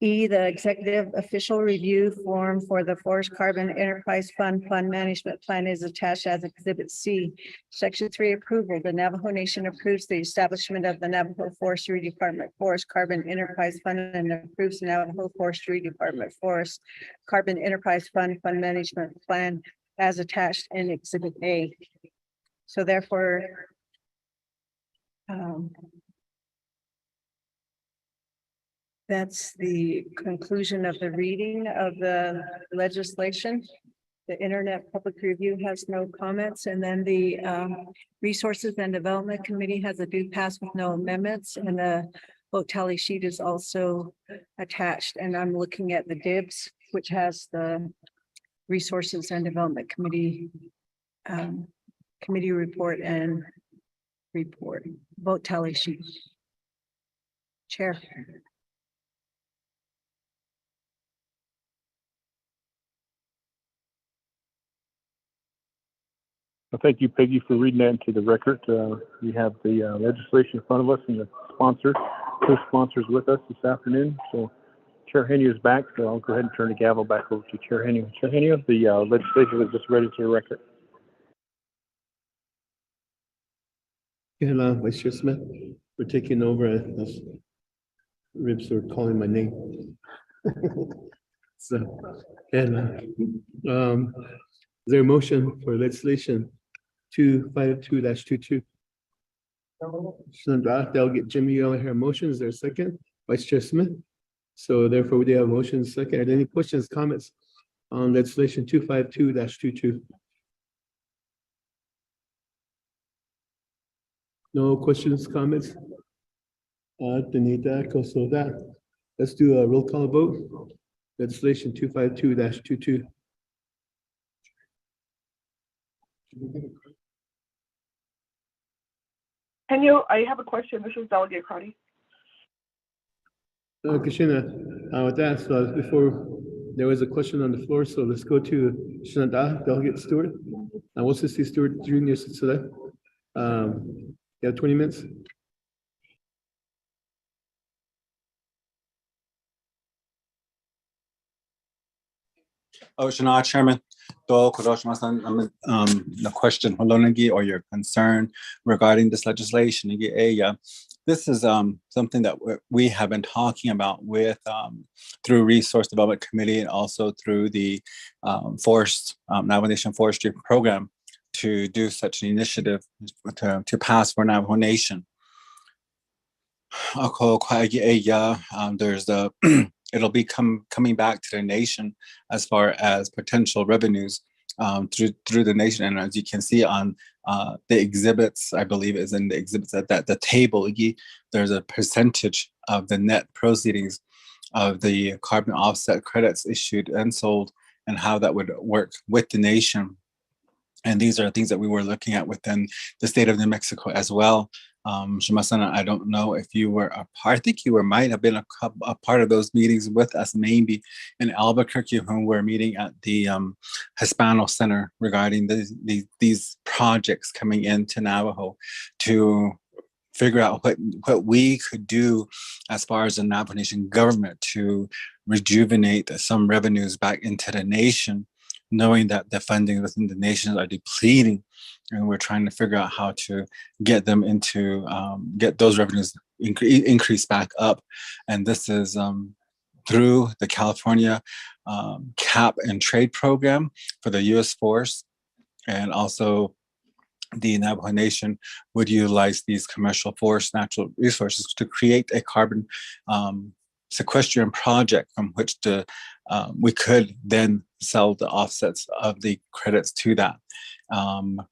E, the executive official review form for the Forest Carbon Enterprise Fund Management Plan is attached as Exhibit C. Section 3, approval. The Navajo Nation approves the establishment of the Navajo Forestry Department Forest Carbon Enterprise Fund and approves the Navajo Forestry Department Forest Carbon Enterprise Fund Management Plan as attached in Exhibit A. So therefore, that's the conclusion of the reading of the legislation. The Internet Public Review has no comments, and then the Resources and Development Committee has a due pass with no amendments, and the vote tally sheet is also attached. And I'm looking at the DIBS, which has the Resources and Development Committee committee report and vote tally sheet. Chair. Well, thank you, Peggy, for reading that into the record. We have the legislation in front of us and the co-sponsors with us this afternoon. So Chair Henny is back, so I'll go ahead and turn the gavel back over to Chair Henny. Chair Henny, the legislation was just read into the record. And Vice Chair Smith, we're taking over. Those ribs are calling my name. So, and is there a motion for legislation 252-22? Delegate Jimmy, you have a motion. Is there a second? Vice Chair Smith. So therefore, we do have a motion second. Are there any questions, comments on legislation 252-22? No questions, comments? So that. Let's do a roll call vote. Legislation 252-22. I have a question. This is Delegate Carney. Kashina, with that, so before there was a question on the floor, so let's go to Shinada, Delegate Stewart. And what's this, Stewart Jr. Today? You have 20 minutes. Shana, Chairman, the question or your concern regarding this legislation. This is something that we have been talking about with through Resource Development Committee and also through the Navajo Nation Forestry Program to do such an initiative to pass for Navajo Nation. There's the it'll be coming back to the nation as far as potential revenues through the nation. And as you can see on the exhibits, I believe is in the exhibits at the table, there's a percentage of the net proceedings of the carbon offset credits issued and sold and how that would work with the nation. And these are things that we were looking at within the state of New Mexico as well. Shima-san, I don't know if you were a part, I think you might have been a part of those meetings with us, maybe in Albuquerque, when we're meeting at the Hispano Center regarding these projects coming into Navajo to figure out what we could do as far as the Navajo Nation government to rejuvenate some revenues back into the nation, knowing that the funding within the nations are depleting, and we're trying to figure out how to get them into get those revenues increase back up. And this is through the California Cap and Trade Program for the U.S. Force, and also the Navajo Nation would utilize these commercial forest natural resources to create a carbon sequestration project from which we could then sell the offsets of the credits to that.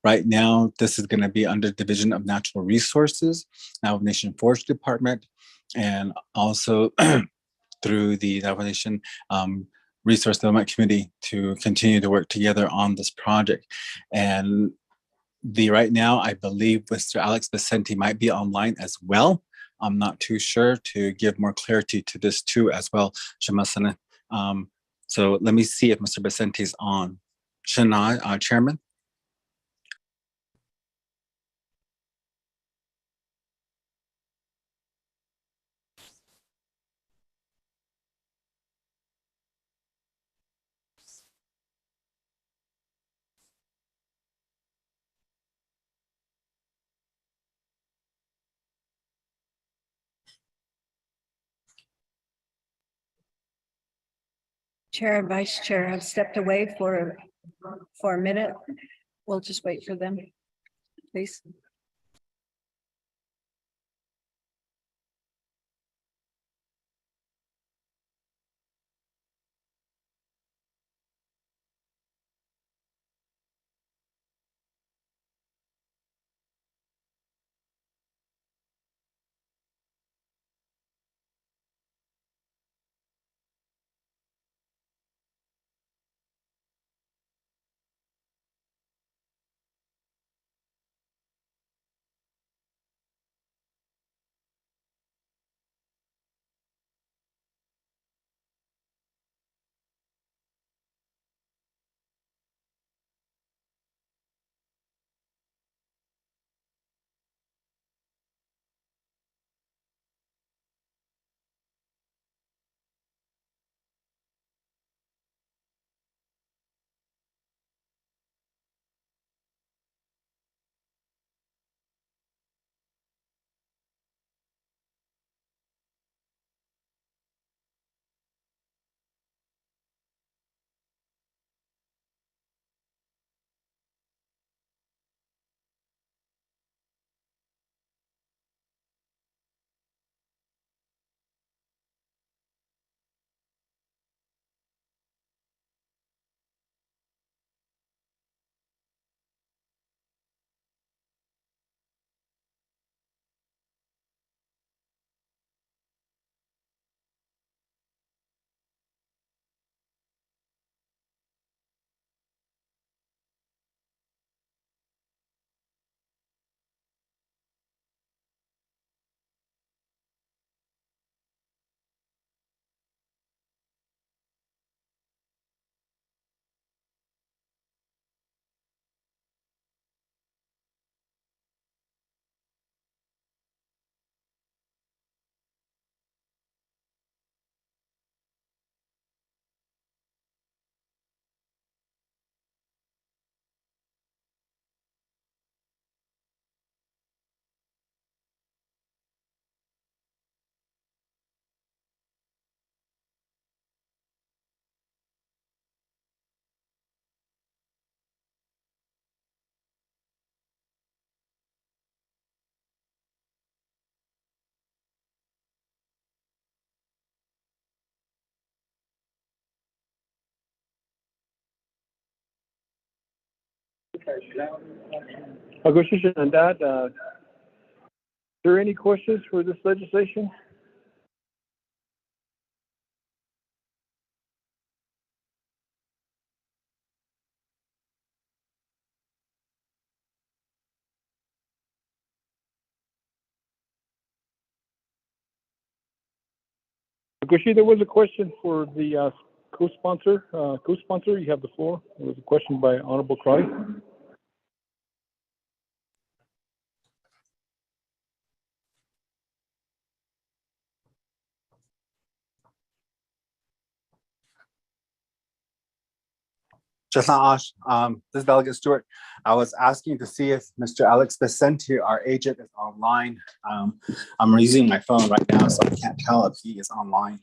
Right now, this is going to be under Division of Natural Resources, Navajo Nation Forest Department, and also through the Navajo Nation Resource Development Committee to continue to work together on this project. And right now, I believe Mr. Alex Vicente might be online as well. I'm not too sure to give more clarity to this too as well, Shamasana. So let me see if Mr. Vicente is on. Shana, Chairman. Chair and Vice Chair have stepped away for a minute. We'll just wait for them, please. Agoshishan and that, are there any questions for this legislation? Agoshi, there was a question for the co-sponsor. Co-sponsor, you have the floor. There was a question by Honorable Crowley. Just not Ash. This is Delegate Stewart. I was asking to see if Mr. Alex Vicente, our agent, is online. I'm using my phone right now, so I can't tell if he is online.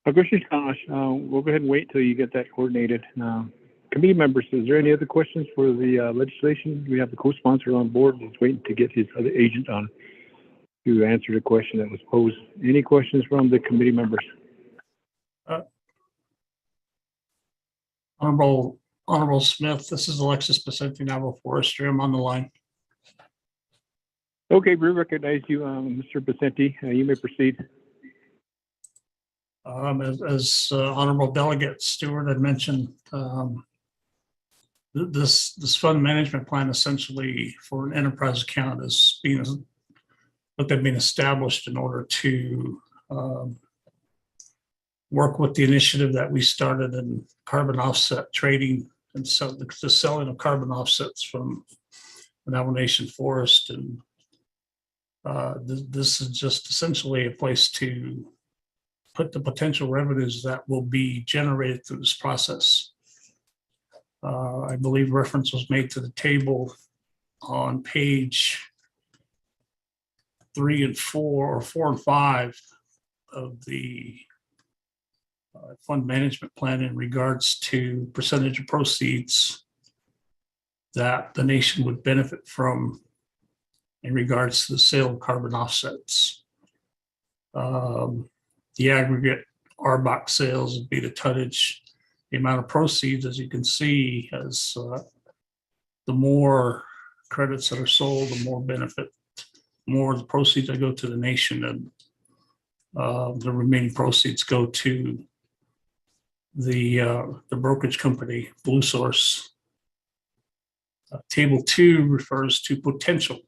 We'll go ahead and wait till you get that coordinated. Committee members, is there any other questions for the legislation? We have the co-sponsor on board. He's waiting to get his other agent on to answer the question that was posed. Any questions from the committee members? Honorable Smith, this is Alexis Vicente, Navajo Forestry. I'm on the line. Okay, we recognize you, Mr. Vicente. You may proceed. As Honorable Delegate Stewart had mentioned, this fund management plan essentially for an enterprise account is what they've been established in order to work with the initiative that we started in carbon offset trading and so the selling of carbon offsets from the Navajo Nation forest. And this is just essentially a place to put the potential revenues that will be generated through this process. I believe reference was made to the table on page 3 and 4 or 4 and 5 of the fund management plan in regards to percentage of proceeds that the nation would benefit from in regards to the sale of carbon offsets. The aggregate RBOC sales would be the tonnage. The amount of proceeds, as you can see, as the more credits that are sold, the more benefit, more of the proceeds that go to the nation, and the remaining proceeds go to the brokerage company, Blue Source. Table 2 refers to potential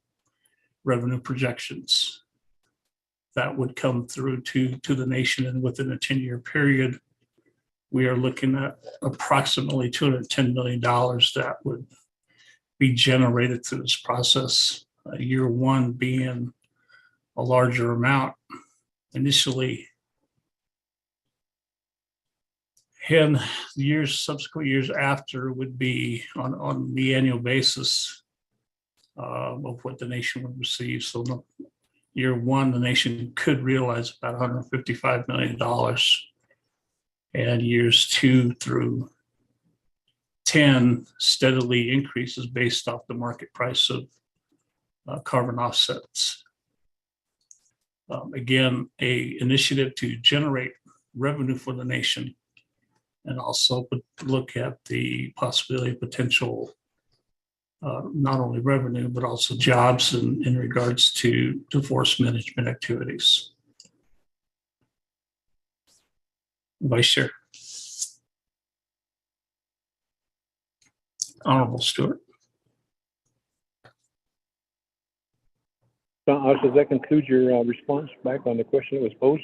revenue projections that would come through to the nation, and within a 10-year period, we are looking at approximately $210 million that would be generated through this process. Year 1 being a larger amount initially. And the subsequent years after would be on the annual basis of what the nation would receive. So year 1, the nation could realize about $155 million. And years 2 through 10 steadily increases based off the market price of carbon offsets. Again, an initiative to generate revenue for the nation, and also look at the possibility of potential not only revenue, but also jobs in regards to forest management activities. Vice Chair. Honorable Stewart. Does that conclude your response back on the question that was posed?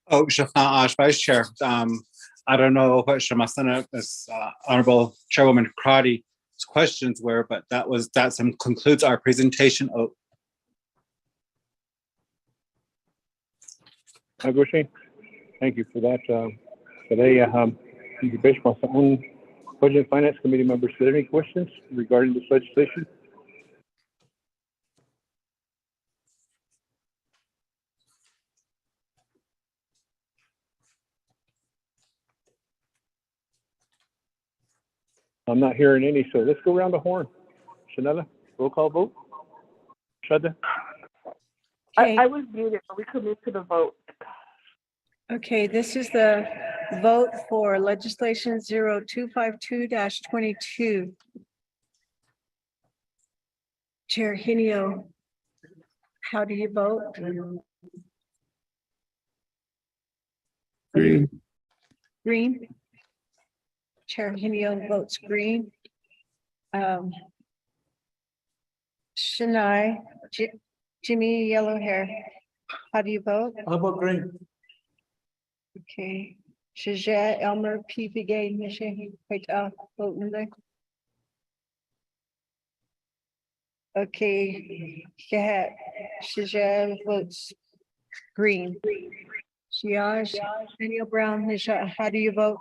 Oh, Shafna Ash, Vice Chair. I don't know what Shamasana, Honorable Chairwoman Crotty's questions were, but that concludes our presentation. Oh. Thank you for that. Today, Budget and Finance Committee members, do you have any questions regarding this legislation? I'm not hearing any, so let's go around the horn. Shanella, roll call vote. Shada? I was muted, but we could move to the vote. Okay, this is the vote for legislation 0252-22. Chair Hinio, how do you vote? Green. Green. Chair Hinio votes green. Shania, Jimmy, yellow hair. How do you vote? I vote green. Okay. Shajah Elmer P. Vigay Michigan. Vote in there. Okay. Shajah votes green. Shiaj, Daniel Brown, Nisha, how do you vote?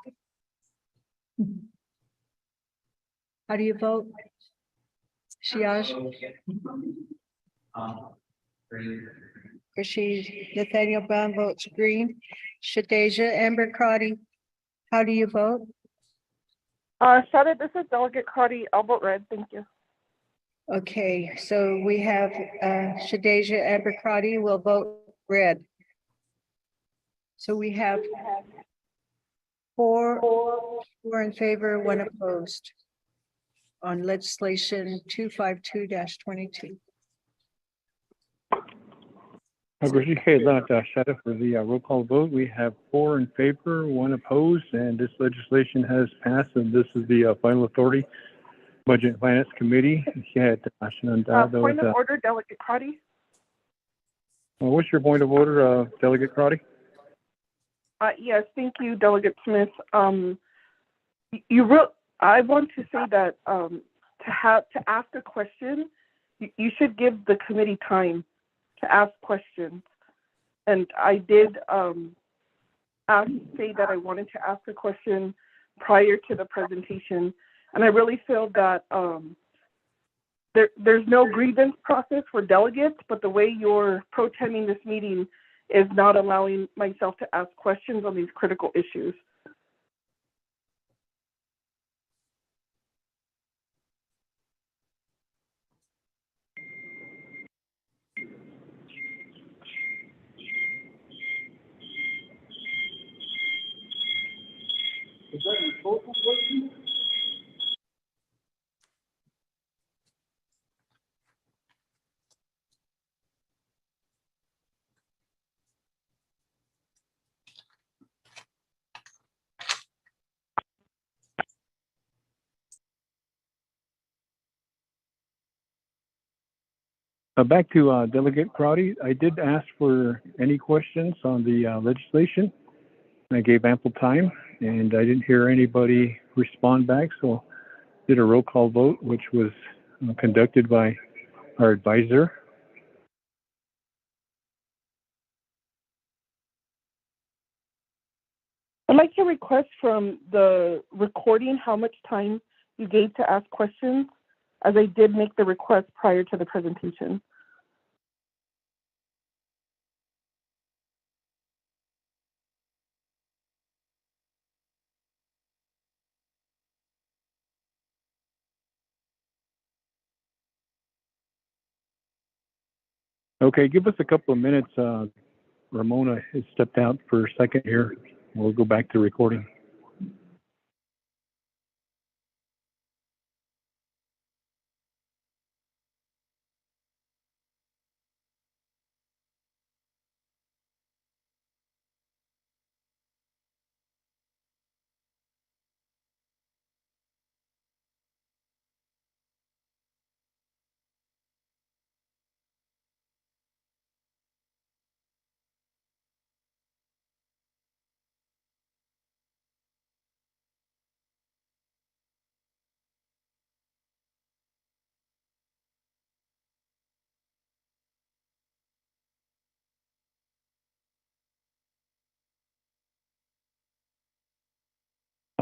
How do you vote? Shiaj? Rashid, Nathaniel Brown votes green. Shadeja Amber Crotty, how do you vote? Shada, this is Delegate Crotty. I'll vote red. Thank you. Okay, so we have Shadeja Amber Crotty will vote red. So we have four in favor, one opposed on legislation 252-22. Okay, Shada, for the roll call vote, we have 4 in favor, 1 opposed, and this legislation has passed, and this is the final authority. Budget and Finance Committee. Point of order, Delegate Crotty. What's your point of order, Delegate Crotty? Yes, thank you, Delegate Smith. I want to say that to ask a question, you should give the committee time to ask questions. And I did say that I wanted to ask a question prior to the presentation. And I really feel that there's no grievance process for delegates, but the way you're pro-tending this meeting is not allowing myself to ask questions on these critical issues. Is that a total question? Back to Delegate Crotty. I did ask for any questions on the legislation. I gave ample time, and I didn't hear anybody respond back, so did a roll call vote, which was conducted by our advisor. I'd like to request from the recording how much time you gave to ask questions, as I did make the request prior to the presentation. Okay, give us a couple of minutes. Ramona has stepped out for a second here. We'll go back to recording.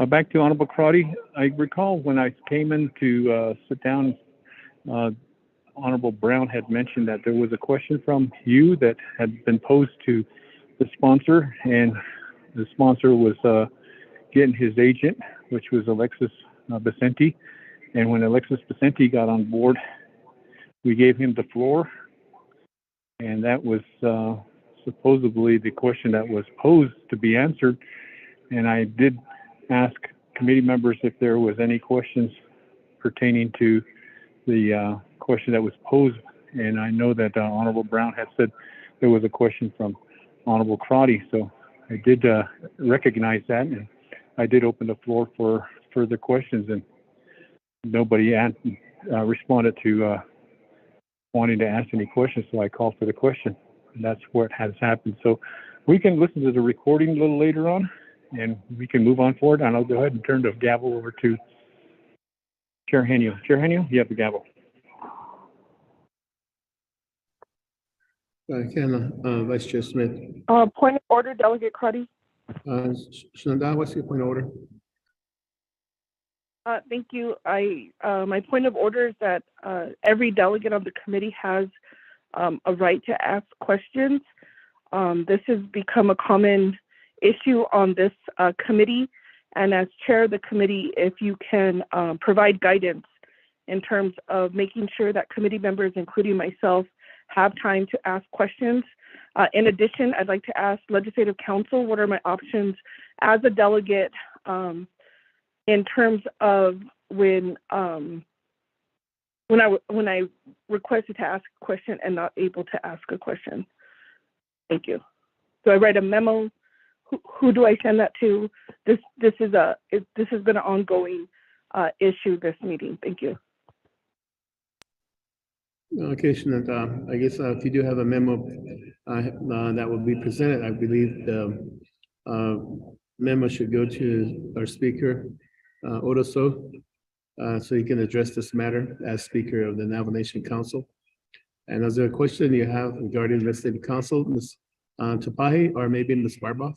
Back to Honorable Crotty. I recall when I came in to sit down, Honorable Brown had mentioned that there was a question from you that had been posed to the sponsor, and the sponsor was getting his agent, which was Alexis Vicente. And when Alexis Vicente got on board, we gave him the floor, and that was supposedly the question that was posed to be answered. And I did ask committee members if there was any questions pertaining to the question that was posed. And I know that Honorable Brown had said there was a question from Honorable Crotty. So I did recognize that, and I did open the floor for further questions, and nobody responded to wanting to ask any questions. So I called for the question, and that's what has happened. So we can listen to the recording a little later on, and we can move on forward. And I'll go ahead and turn the gavel over to Chair Henio. Chair Henio, you have the gavel. Vice Chair Smith. Point of order, Delegate Crotty. Shananda, what's your point of order? Thank you. My point of order is that every delegate of the committee has a right to ask questions. This has become a common issue on this committee. And as chair of the committee, if you can provide guidance in terms of making sure that committee members, including myself, have time to ask questions. In addition, I'd like to ask Legislative Council, what are my options as a delegate in terms of when I requested to ask a question and not able to ask a question. Thank you. Do I write a memo? Who do I send that to? This has been an ongoing issue this meeting. Thank you. Okay, Shananda, I guess if you do have a memo that will be presented, I believe the memo should go to our speaker, Odoso, so you can address this matter as Speaker of the Navajo Nation Council. And is there a question you have regarding the Legislative Council, Ms. Tapahi, or maybe Ms. Barboff?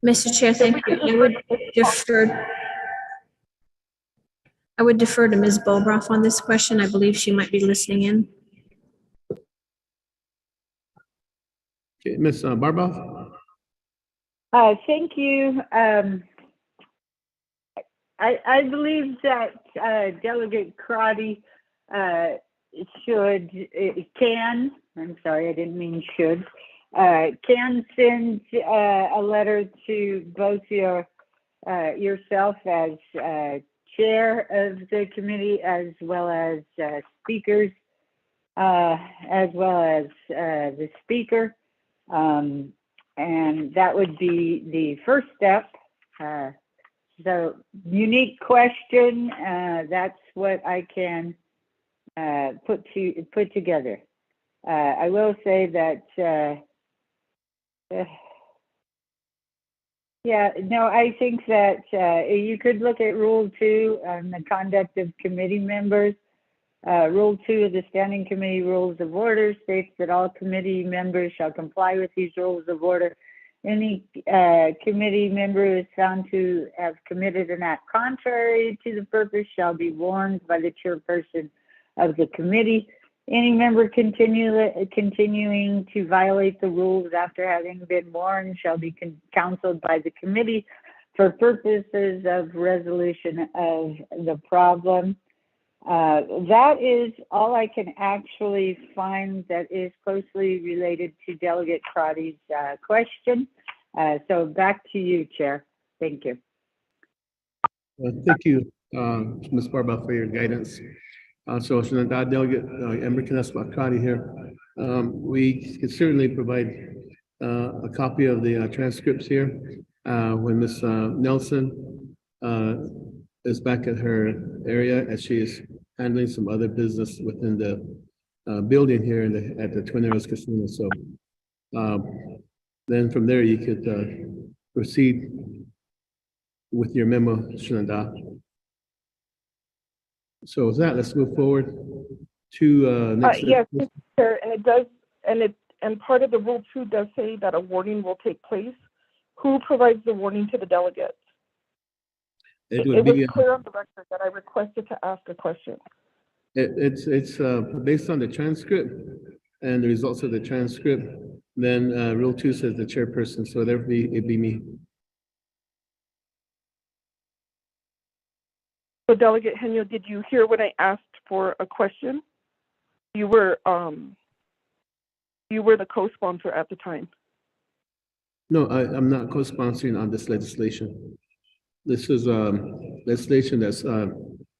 Mr. Chair, thank you. I would defer to Ms. Bobraff on this question. I believe she might be listening in. Okay, Ms. Barboff? Thank you. I believe that Delegate Crotty can, I'm sorry, I didn't mean should, can send a letter to both yourself as chair of the committee, as well as speakers, as well as the speaker. And that would be the first step. The unique question, that's what I can put together. I will say that, I think that you could look at Rule 2 on the conduct of committee members. Rule 2 of the Standing Committee Rules of Order states that all committee members shall comply with these rules of order. Any committee member who is found to have committed an act contrary to the purpose shall be warned by the chairperson of the committee. Any member continuing to violate the rules after having been warned shall be counseled by the committee for purposes of resolution of the problem. That is all I can actually find that is closely related to Delegate Crotty's question. So back to you, Chair. Thank you. Thank you, Ms. Barboff, for your guidance. So Shananda, Delegate Ember Crotty here. We can certainly provide a copy of the transcripts here when Ms. Nelson is back at her area as she is handling some other business within the building here at the Twin Arrows Casino. So then from there you could proceed with your memo, Shananda. So with that, let's move forward to next. Yes, Mr. Chair, and it does, and part of the Rule 2 does say that a warning will take place. Who provides the warning to the delegates? It was clear on the record that I requested to ask a question. It's based on the transcript and the results of the transcript. Then Rule 2 says the chairperson, so it'd be me. So Delegate Henyo, did you hear when I asked for a question? You were the co-sponsor at the time. No, I'm not co-sponsoring on this legislation. This is legislation that's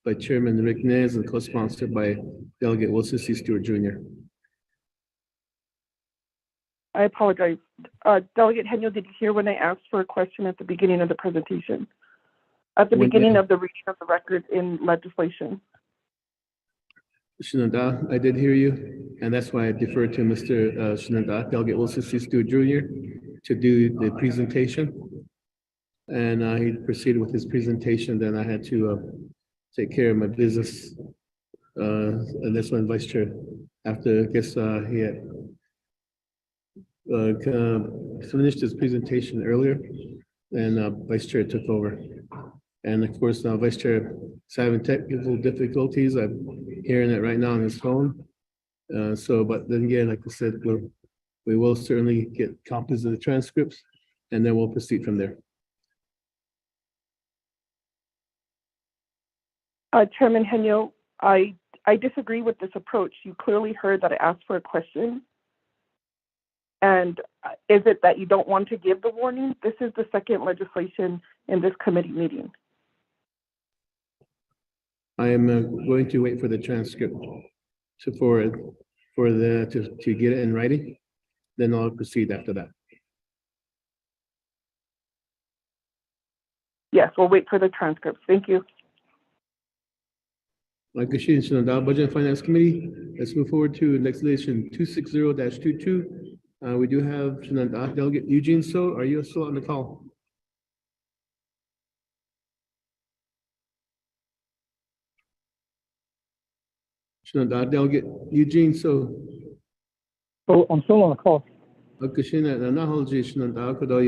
by Chairman Rick Nez and co-sponsored by Delegate Wilson C. Stewart Jr. I apologize. Delegate Henyo, did you hear when I asked for a question at the beginning of the presentation? At the beginning of the reading of the record in legislation? Shananda, I did hear you, and that's why I deferred to Mr. Shananda, Delegate Wilson C. Stewart Jr. to do the presentation. And he proceeded with his presentation. Then I had to take care of my business And this one, Vice Chair, after, I guess, he had finished his presentation earlier, and Vice Chair took over. And of course, now Vice Chair is having technical difficulties. I'm hearing it right now on his phone. But then again, like I said, we will certainly get copies of the transcripts, and then we'll proceed from there. Chairman Henyo, I disagree with this approach. You clearly heard that I asked for a question. And is it that you don't want to give the warning? This is the second legislation in this committee meeting. I am going to wait for the transcript to get it in writing. Then I'll proceed after that. Yes, we'll wait for the transcripts. Thank you. Budget and Finance Committee. Let's move forward to legislation 260-22. We do have Delegate Eugene So. Are you still on the call? Delegate Eugene So. Oh, I'm still on the call. Your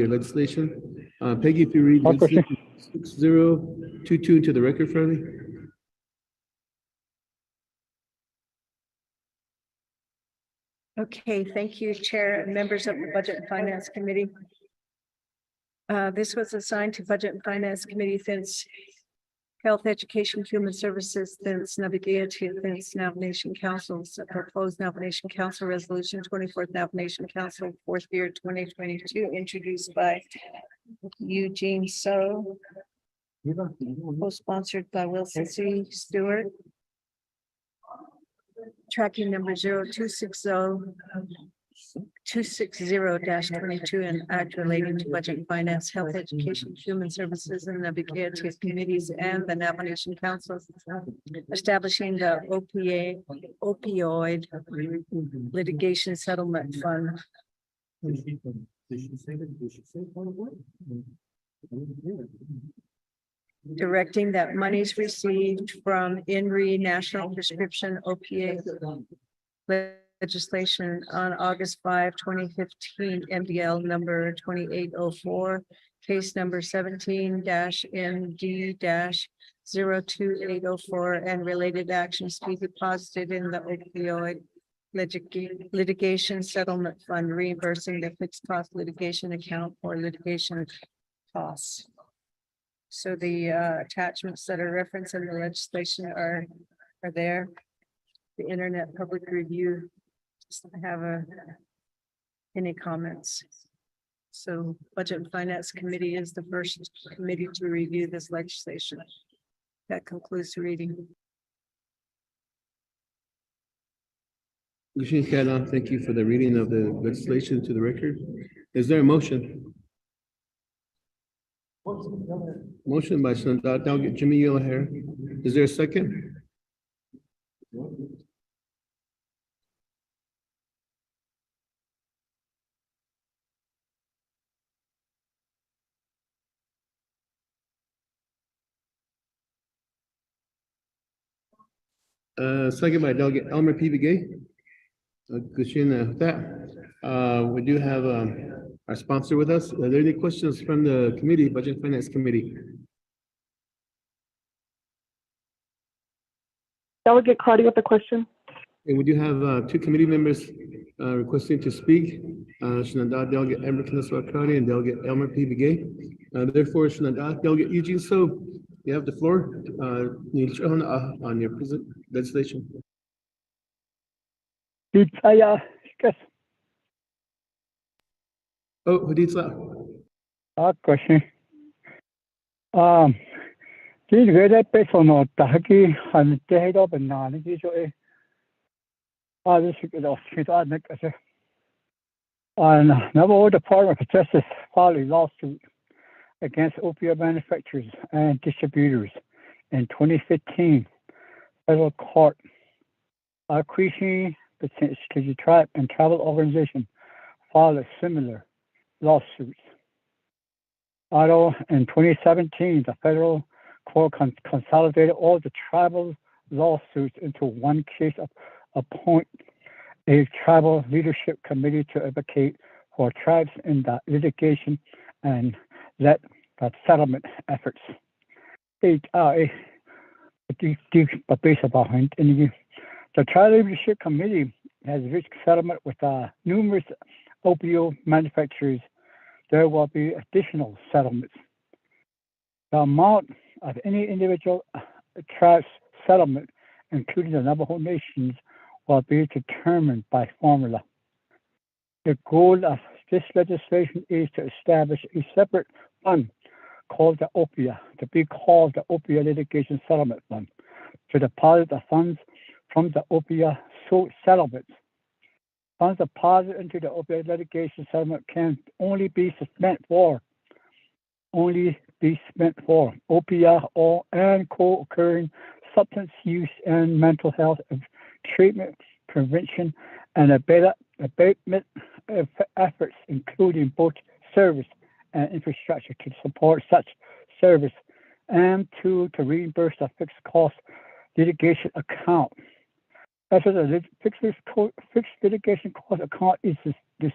legislation. Peggy, if you read legislation 6022 to the record for me. Okay, thank you, Chair and members of the Budget and Finance Committee. This was assigned to Budget and Finance Committee since Health, Education, Human Services, since Navigation, since Navigation Council's proposed Navigation Council Resolution 24th Navigation Council, 4th year 2022, introduced by Eugene So, co-sponsored by Wilson C. Stewart. Tracking number 260-22 and act relating to budget and finance, health, education, human services, and navigative committees and the Navigation Council, establishing the opioid litigation settlement fund. Directing that monies received from INRI National Prescription Opiate legislation on August 5, 2015, MDL number 2804, case number 17-ND-02804, and related actions be deposited in the opioid litigation settlement fund, reimbursing the fixed cost litigation account for litigation costs. So the attachments that are referenced in the legislation are there. The Internet Public Review doesn't have any comments. So Budget and Finance Committee is the first committee to review this legislation. That concludes the reading. Thank you for the reading of the legislation to the record. Is there a motion? Motion by Delegate Jimmy Yellowhair. Is there a second? Second by Delegate Elmer P. Begay. With that, we do have our sponsor with us. Are there any questions from the committee, Budget and Finance Committee? Delegate Crotty with the question. And we do have two committee members requesting to speak. Delegate Amber Crotty and Delegate Elmer P. Begay. Therefore, Delegate Eugene So, you have the floor. On your present legislation. Oh, Haditha. Question. This great personal Tahaki and Tehead of Banana usually. This is and Navajo Department of Justice filed a lawsuit against opioid manufacturers and distributors in 2015. Federal court. Creasy Tribe and Travel Organization filed a similar lawsuit. Although in 2017, the federal court consolidated all the tribal lawsuits into one case, appoint a tribal leadership committee to advocate for tribes in the litigation and let the settlement efforts. The tribal leadership committee has reached settlement with numerous opioid manufacturers. There will be additional settlements. The amount of any individual tribe's settlement, including the Navajo nations, will be determined by formula. The goal of this legislation is to establish a separate fund called the OPIA, to be called the OPIA Litigation Settlement Fund, to deposit the funds from the OPIA settlements. Funds deposited into the OPIA Litigation Settlement can only be spent for OPIA and co-occurring substance use and mental health treatment, prevention, and abatement efforts, including both service and infrastructure to support such service, and to reimburse the fixed cost litigation account. After the fixed litigation cost account is this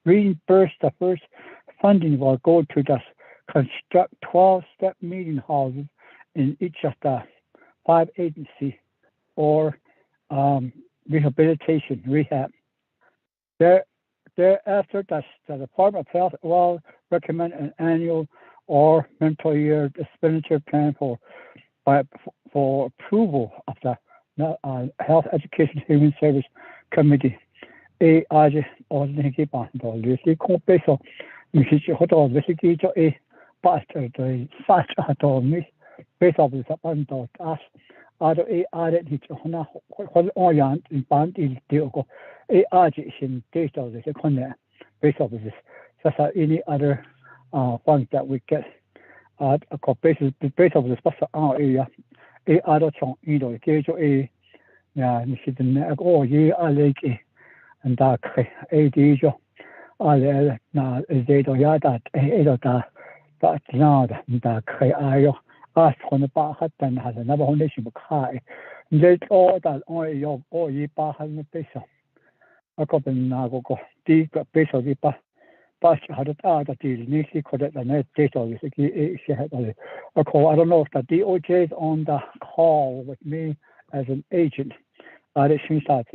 reimbursed, the first funding will go to the construct 12-step meeting houses in each of the 5 agencies or rehabilitation rehab. Thereafter, the Department of Health will recommend an annual or multi-year expenditure plan for approval of the Health Education Human Service Committee. Any other funds that we get based of the special area, other chong either gauge a and dark a dijo na zedo yada that nada dark ayo ask on the bahat and has another nation kai. Let all that on your or ye bahan peso. A couple nago deep peso di pa. But had it out that the neatly correct the net data is a call. I don't know if the DOJ is on the call with me as an agent. It seems that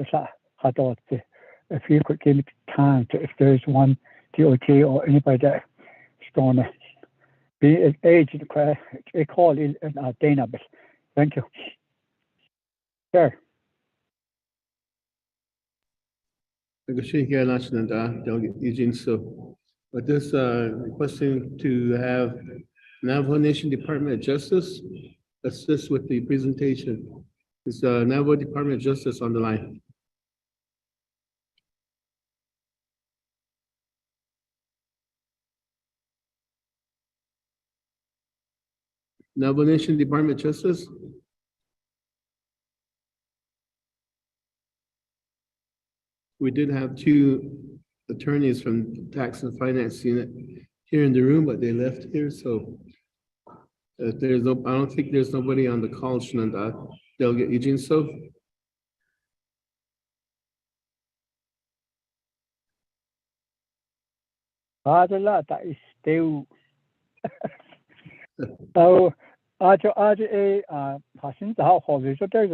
I thought if you could give me time to, if there's one DOJ or anybody that's going to be an agent, a call in Dana. Thank you. Sure. Delegate Eugene. So, but this requesting to have Navajo Nation Department of Justice assist with the presentation. Is Navajo Department of Justice on the line? Navajo Nation Department of Justice? We did have 2 attorneys from Tax and Finance Unit here in the room, but they left here. So there's no, I don't think there's nobody on the call. Delegate Eugene. So. That is still. So, there's a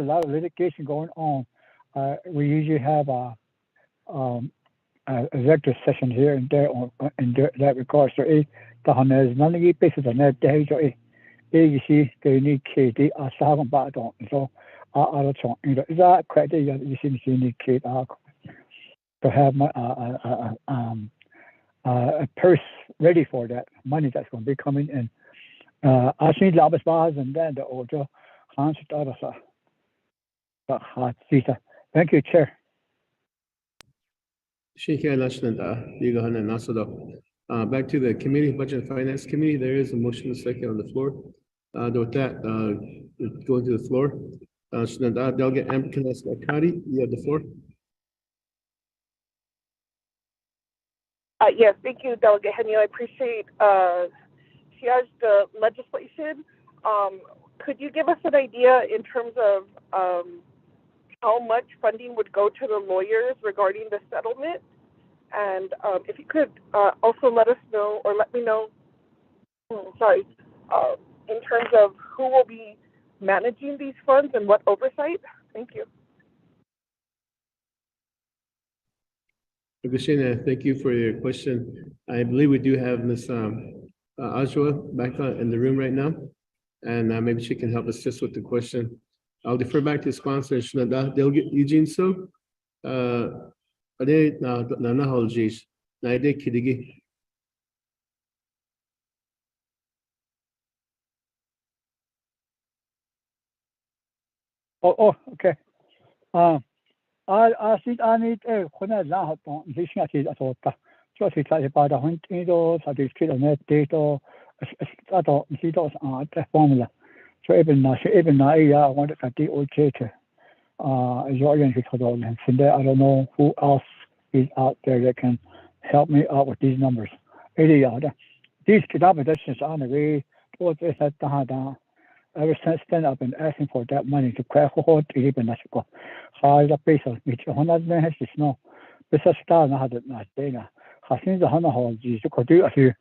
lot of litigation going on. We usually have a executive session here and there in that regard. So, there's none of the basis on that day. So, you see, they need Katie. I saw them back on. So, I don't know. Is that correct? You see, you need Kate to have a purse ready for that money that's going to be coming in. I see Labas Bars and then the order. Thank you, Chair. Back to the committee, Budget and Finance Committee. There is a motion second on the floor. With that, going to the floor. Delegate Ambercanes Akadi, you have the floor. Yes, thank you, Delegate Henio. I appreciate she has the legislation. could you give us an idea in terms of how much funding would go to the lawyers regarding the settlement? And if you could also let us know, or let me know, in terms of who will be managing these funds and what oversight? Thank you. Christina, thank you for your question. I believe we do have Ms. Ajwa back in the room right now, and maybe she can help assist with the question. I'll defer back to the sponsor, Shnada Delegate Eugene So. Ade na apologies. Na ide kidigi. Okay. I think I need a corner now. This is a sort of just about a hundred or net data. I don't see those on the formula. So even I want to do okay. I don't know who else is out there that can help me out with these numbers. These denominations on the way towards this ever since then, I've been asking for that money to crack a hole to even as go. High the base of which 100 men has to know. Besides, I had not been. I think the 100 holes is to do a few.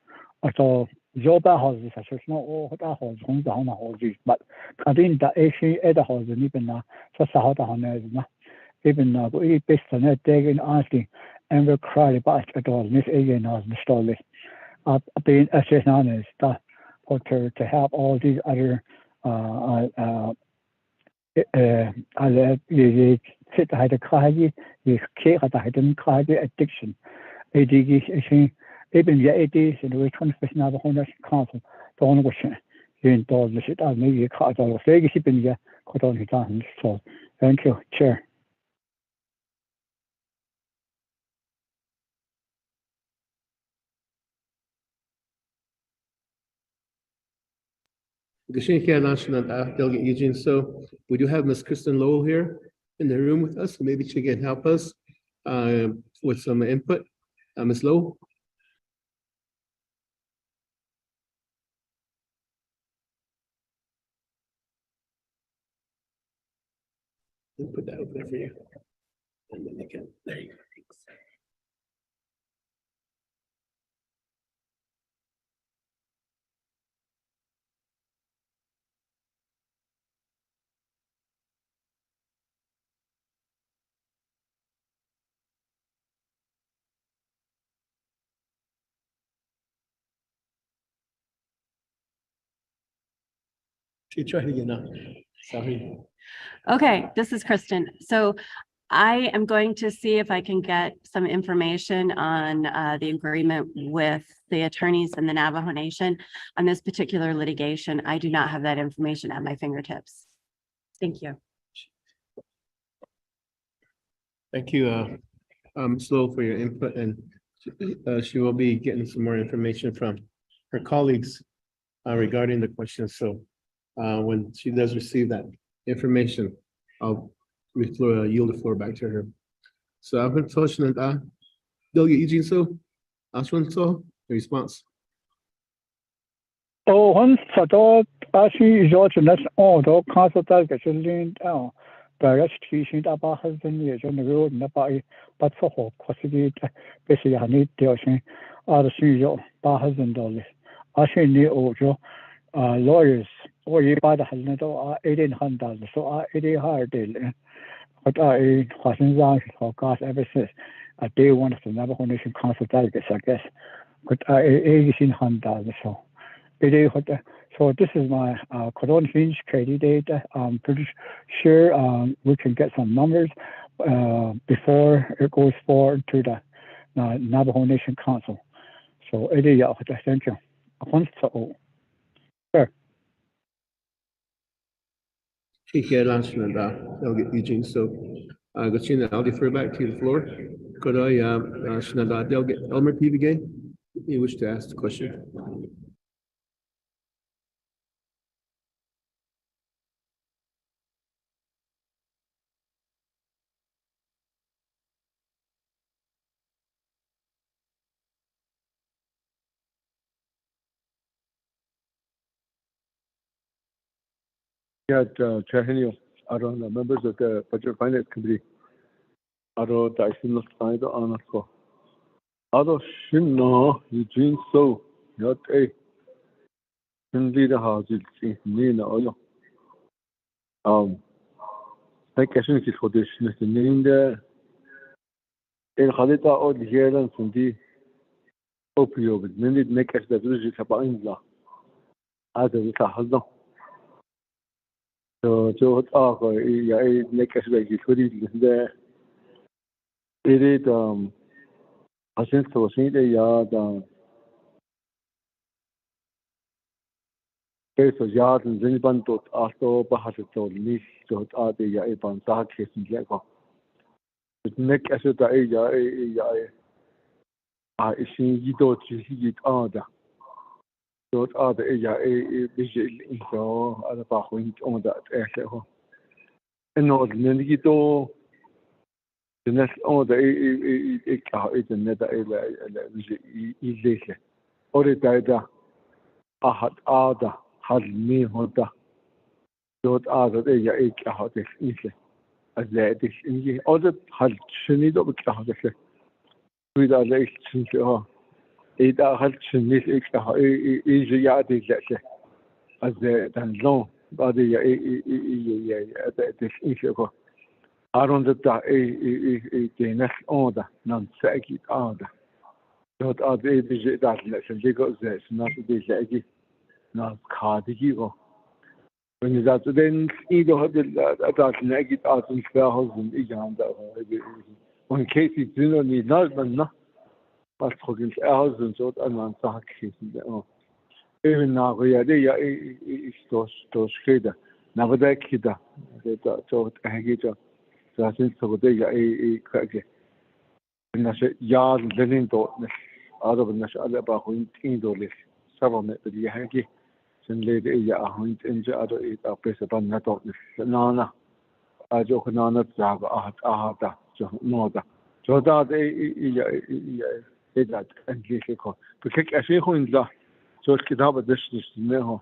So, Zoba houses, I should know all the holes on the 100 holes, but I think the AC other holes and even now, just how the 100 even now, we based on that day in asking and we'll cry about it all. Miss again, I was the story. I've been assessing on it to help all these other. Sit had a kaji, you care at the kaji addiction. Even the 80s and we 25th Navajo Nation Council, don't wish you indulge the shit. I maybe a card of legacy been here, cut on his hands. So, thank you, Chair. Delegate Eugene. So we do have Ms. Kristen Lowell here in the room with us. So maybe she can help us with some input. Ms. Lowell. Let me put that over there for you. And then you can, there you go. She tried again now. Sorry. Okay, this is Kristen. So I am going to see if I can get some information on the agreement with the attorneys in the Navajo Nation on this particular litigation. I do not have that information at my fingertips. Thank you. Thank you, Ms. Lowell, for your input, and she will be getting some more information from her colleagues regarding the question. So when she does receive that information, I'll yield the floor back to her. So I've been talking to Delegate Eugene. So Ashwin, so the response. Oh, once I thought actually is also that's all the council does get linked out. But that's teaching about husband years on the road and about but for whole possibly basically I need to say other things about husband dollars. Actually need also lawyers or you buy the husband or 1800 so I 80 hard deal. But I wasn't wrong for God ever since I day one of the Navajo Nation Council delegates, I guess. But I 1800 so. So this is my Corona Finch candidate. I'm pretty sure we can get some numbers before it goes forward to the Navajo Nation Council. So thank you. Sure. Thank you, Delegate Eugene. So Gachina, I'll defer back to the floor. Could I, Delegate Elmer Pivigay, you wish to ask the question? Yeah, Chair Henio, I don't know, members of the Budget Finance Committee. I don't know, I should not sign the honor for. I don't know, Eugene so, not a. Hindi the house is in all. Thank you for this, Mr. Ninda. In Halita or the Jelan Sundi opioid, minute make us the visit about India. Other with a husband. So, make us like it there. It is, I think so, see the yard, case of yard and Ziniban dot also Bahato, Nish, dot the Yaban Dark case in Jacob. It make us the is in Yido to see it other. Dot other a visual info, other point on that echo. And not Nenito. The next order is another easy. Or the data had other had me hoda. Dot other area had this easy. As that is easy. Other had Shinido with with a relation to it had Shinis easy yard is that as the than long. But the issue. Around the next order, non second order. Not are the visit that lesson, they got this, not the leggy, not cardigo. When you got then either have that negative art and spells and again when case it didn't need not, but talking thousands of unanswered cases. Even now, we are there, those kids, never that kid, that sort of. So I think so they a crack. And I said, yard living darkness, out of the other about in dollars. Several met the Yankee, and later a hunt in the other 8 are placed upon that darkness. Nana, I joke nana, Ahata, Noda. So that that and difficult. Because I say who in the so it could have a distance to me. Or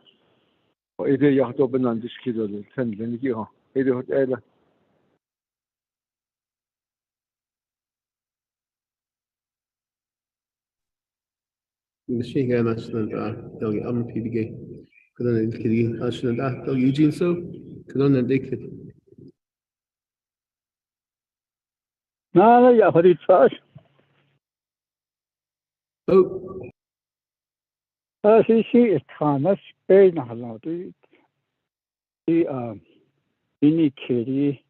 either you have to open on this kid or the 10 then you either. Machine gun national tell you I'm PDG. Couldn't kidding national tell Eugene so couldn't they could. No, yeah, what it's first. Oh, she is kind of very not the Kitty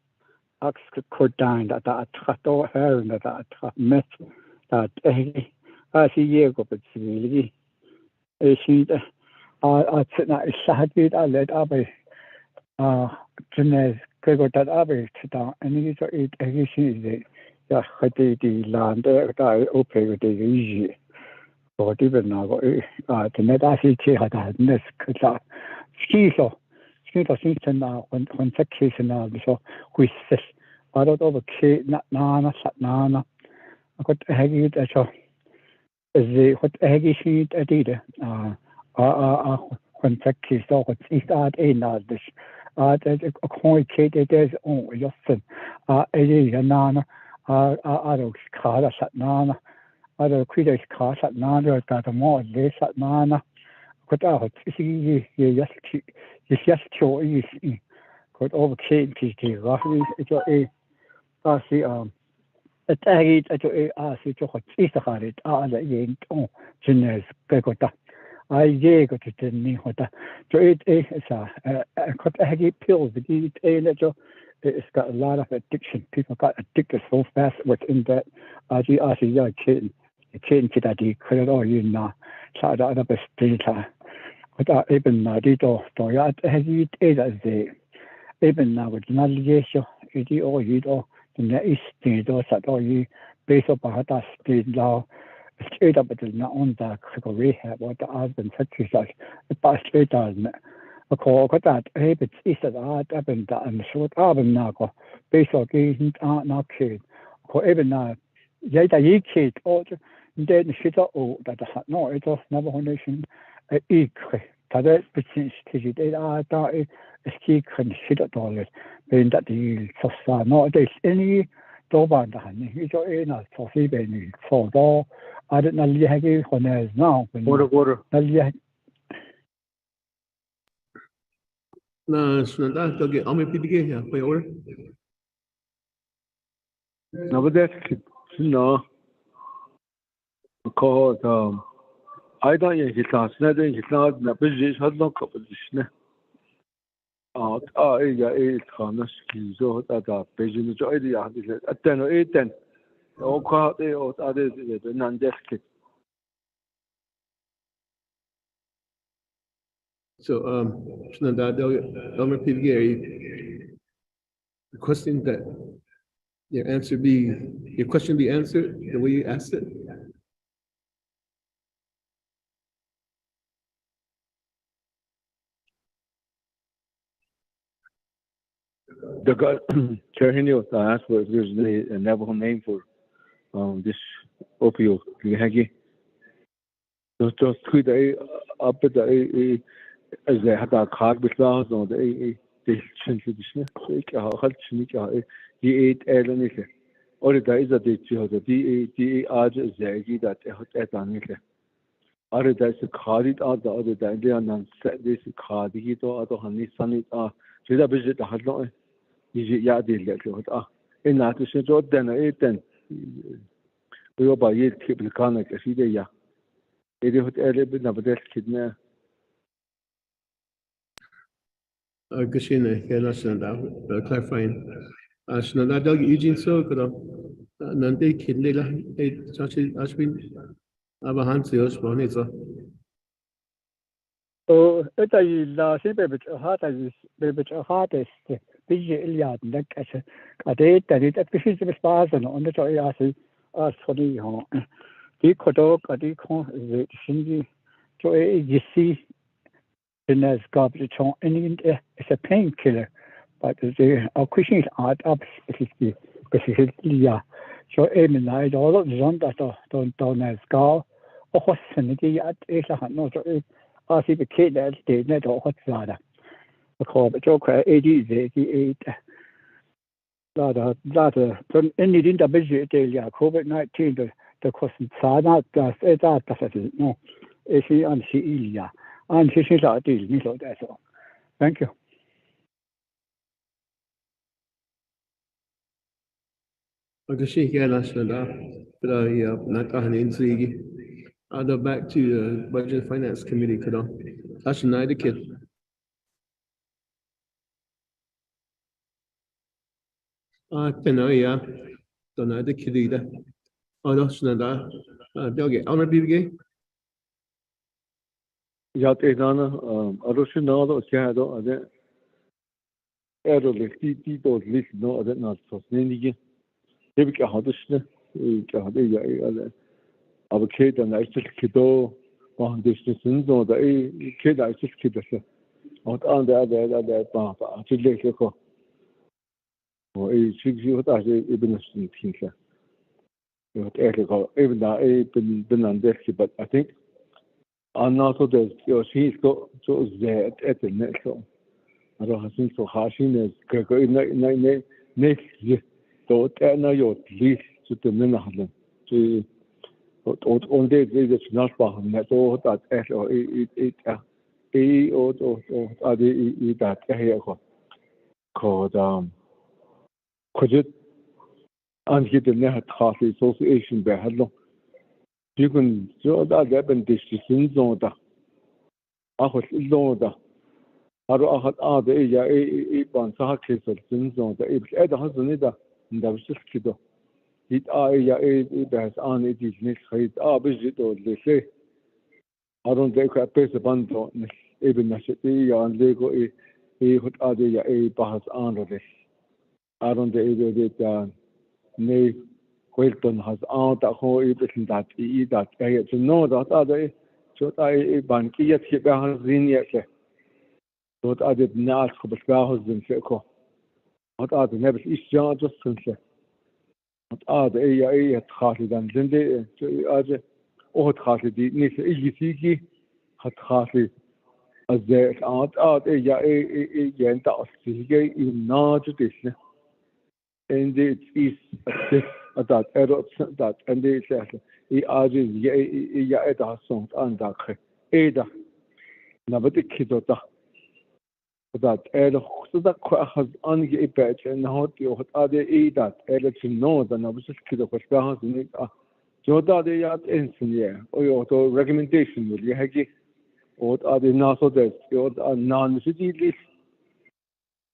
asked could dine that or her and that met that she year go but really she I said not sad I let up Jeanette go that up down and you so it everything is yeah the land that open with the easy or even now the net actually had that nest ski so since now when vacation now so we says I don't over kid not nana I got haggy that so the what haggy sheet I did when vacation so what is that in this a coin kid there's only just it is a nana I don't call that nana I don't create a car at nana that more less at nana got out see yes show is got over change the roughly it's a see at I see to what is the hard the yen on Jeanette got I got to tell me what so it is a got a pills it's got a lot of addiction. People got addicted so fast within that I see young kid change that he could all you know so the other best without even dito to ya has it as the even now with navigation it all you do the is the sat all you based upon that speed law straight up to not on the critical rehab what the husband such as the past straight on a call got that habits is that up and down short up and now based on not kid or even now yeah the kid or then shit all that no it was Navajo Nation 다들 비친 스테이지 다 스키 큰 시도 돌을 벤다 딜 소사 no there's any 도반다 하니 이저 에나 소시 베니 소도 아르 날리 하기 혼에 now Quarter. 날리 나 순간다 저기 아무 피디게 야 거의 올 Navajo no. Cause I don't think it's not na busy had no competition. Yeah, it's kind of skizo that Beijing jo idea is at 10 o ka de o ade de nan desk. so 순간다 저기 아무 피디게 requesting that your question be answered the way you asked it. The guy Chair Henry was asked for if there's a Navajo name for this opioid. Just could up at the as they had a card with laws on the tradition. The 8 element. Or the is a the age is that at an other that's a card it out the other than they are non set this card he to other honey sunny so that visit the had no easy yard in that is so then 8 we were by it keep the connect as he ya it is early bit of this kidney. Gashina kaya sunada clarifying sunada dog Eugene so kada nande kidlela chachi ashwin abahan seos bonita. إتا لا شيء بيبت هذا بيجي إلياد لك أش قديت تريد أتكشف بس بعضنا أنت جاي أسي أصلي ها دي كده قدي كون زي شنجي جاي يسي الناس قبل تون إني it's a painkiller but the question is up is ليا so من هاي دولة زون دون ناس قال أخصني دي إيش هنو جاي أسي بكيد الدين ده أخصنا بخوف جوكا AD زي لا تون إني دين تبجي تيليا COVID-19 ده كوسن سانا ده ده ده نو إيشي أن شيء إليا أن شيء لا ديل مثل ده so thank you. Gashi kaya sunada kada ya nakahan insigi. I'll back to the Budget and Finance Committee kada. Ashinai the kid. Tena Dona the kidida. Sunada doge honor bibige. Yat edana arushinado kado ade erole ti do list no ade not so nendige debik hadishne hade ya ade aber keda na ist kido machen das so da keda ist kido und an der ba tileke ko o sigji hota ibn tinka und ergo even da bin an der but I think I'm not so that she's got so that at the next one. I don't think so. Hashing is next year. So now you're least to the minimum. To on day it's not for that all that or it or that here called could it and get the net coffee association by hello. You can do that happen decisions on that. I was alone that. I had the Bansa case of things on the Ed hasn't that and that was just kiddo. It has on it is next height. Visit or they say. I don't take a pace of bundle even as it and Lego what are the bahas on this. I don't take it nay. Wilton has out a whole everything that he that to know that other so I banky yet he has in yet. So I did not for the house in Seco. What are the never is just since. What are the at Hartley than Lindy to other or Hartley, Nick Iggy had Hartley Azet out ya yenta ostige in not this. And it is that error that and they says he ages ya eta song and that Ada Nabati Kidota that error so that has unge patch and how you are the that error to know the Nabus Kido Pascas in Joda de Yat Ensign or your recommendation will you have or are the Naso that you are non city list.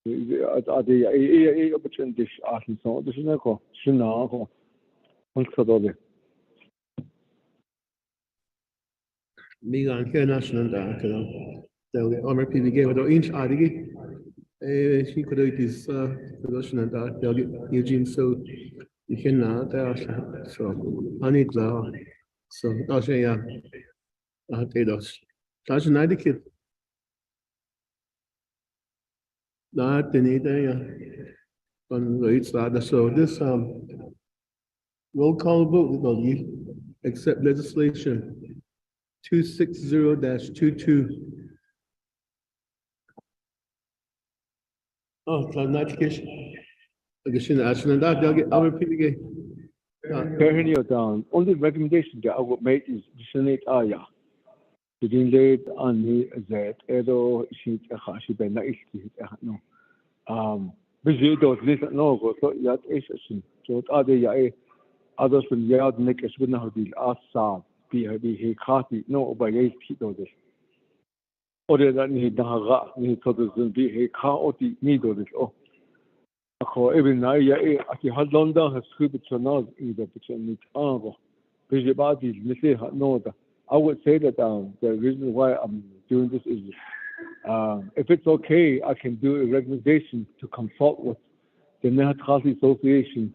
Are the opportunities are so this is a go. Shina, thanks for the Migan ke national da kada da Omer PBG with inch adigi she could it is production da da Eugene so you can da so ani da so da she ya they dos that's not the kid da tini da ya on it's da so this roll call vote will you accept legislation 260-22. Oh, cloud notification. Addition action and that they'll get our PBG. turning you down. Only recommendation that I would make is disseminate aya. Within late on the that edo sheet a hashi ben na isti no. Busy those listen no go so yat is so other ya others will yard make us with now the asa be he copy no by eight people this. Other than he daga ni to the be he ka oti ni do this oh. Ako even now ya aki had London has scooped to know either between it ango. Busy bodies missing no that. I would say that the reason why I'm doing this is if it's okay, I can do a recommendation to consult with the Nahat Association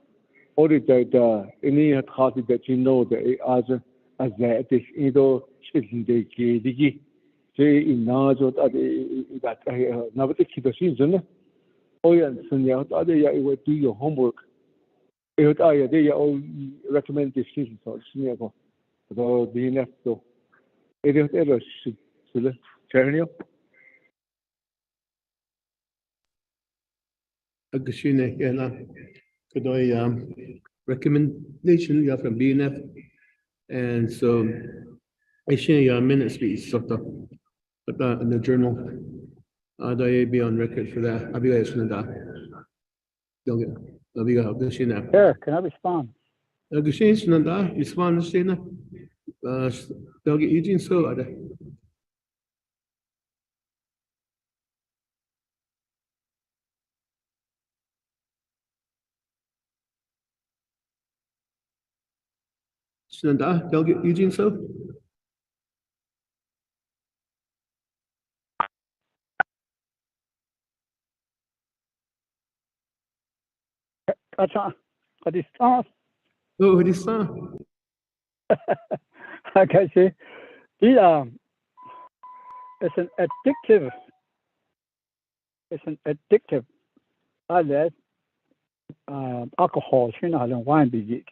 or that any Nahat that you know that as that is either isn't the key. Say in Najo that never take the season. Oh, yeah, so yeah, other you would do your homework. If I they all recommend this season, so it's never. So the next so it is ever should turn you. Agashine Yana could I recommendation you have from BNF and so I share your minutes be sort of but that in the journal. Do I be on record for that? I'll be listening to that. Don't get I'll be Agashine. Sure, can I respond? Agashine Nanda, respond to Shana. They'll get Eugene so other. Nanda, they'll get Eugene so. Gotcha. Got this off. Oh, this song. Okay, see, it's an addictive. It's an addictive. I let alcohol, you know, and wine be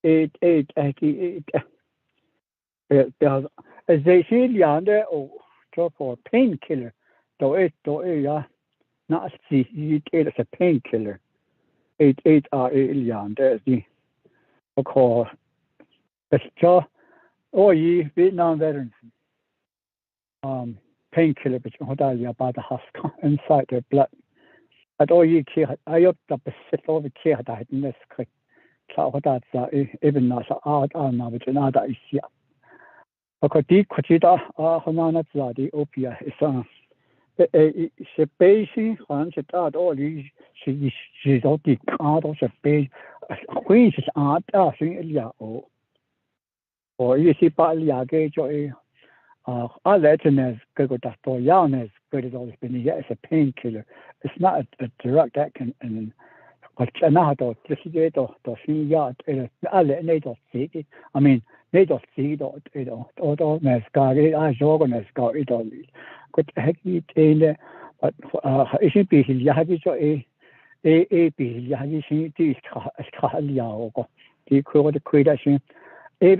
eight. As they say, yonder or job for painkiller. Do it, yeah. Not see it as a painkiller. 8 yonder the call. It's just all ye Vietnam veterans. Painkiller, but you know about the husk inside their blood. At all ye care, I up the sit over care that in this quick. So that's even not out now, which another is here. Because the Kuchita Honana the opia is a basic hundred out all these she's all the card of a base. Queen's art, or you see, Balia gauge our legends go to youngness, but it's always been as a painkiller. It's not a drug that can and another to see yard, native city. I mean, native city, or Nescar, I organize got it all. Could heck it in there, but it should be Yahavi a be seen these Scalia or the creation. The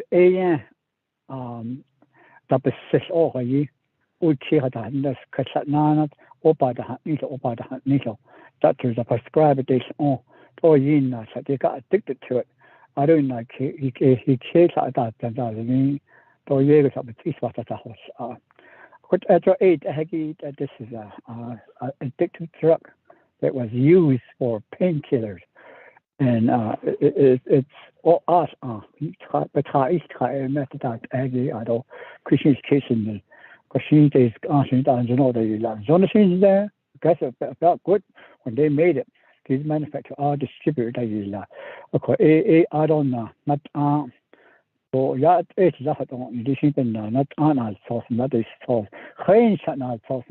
persist over ye, uchi hata nas kasatnanat opada nilo doctors are prescribed this yin so they got addicted to it. I don't like he chased that and to yega so it's what that was what after 8 this is a addictive drug that was used for painkillers. And it's all us but I method that I don't Christian's case in the Christian days answering down you know the zone there guess it felt good when they made it. These manufacturers are distributed okay I don't know not so yeah it's that don't this is not on source not is source change not source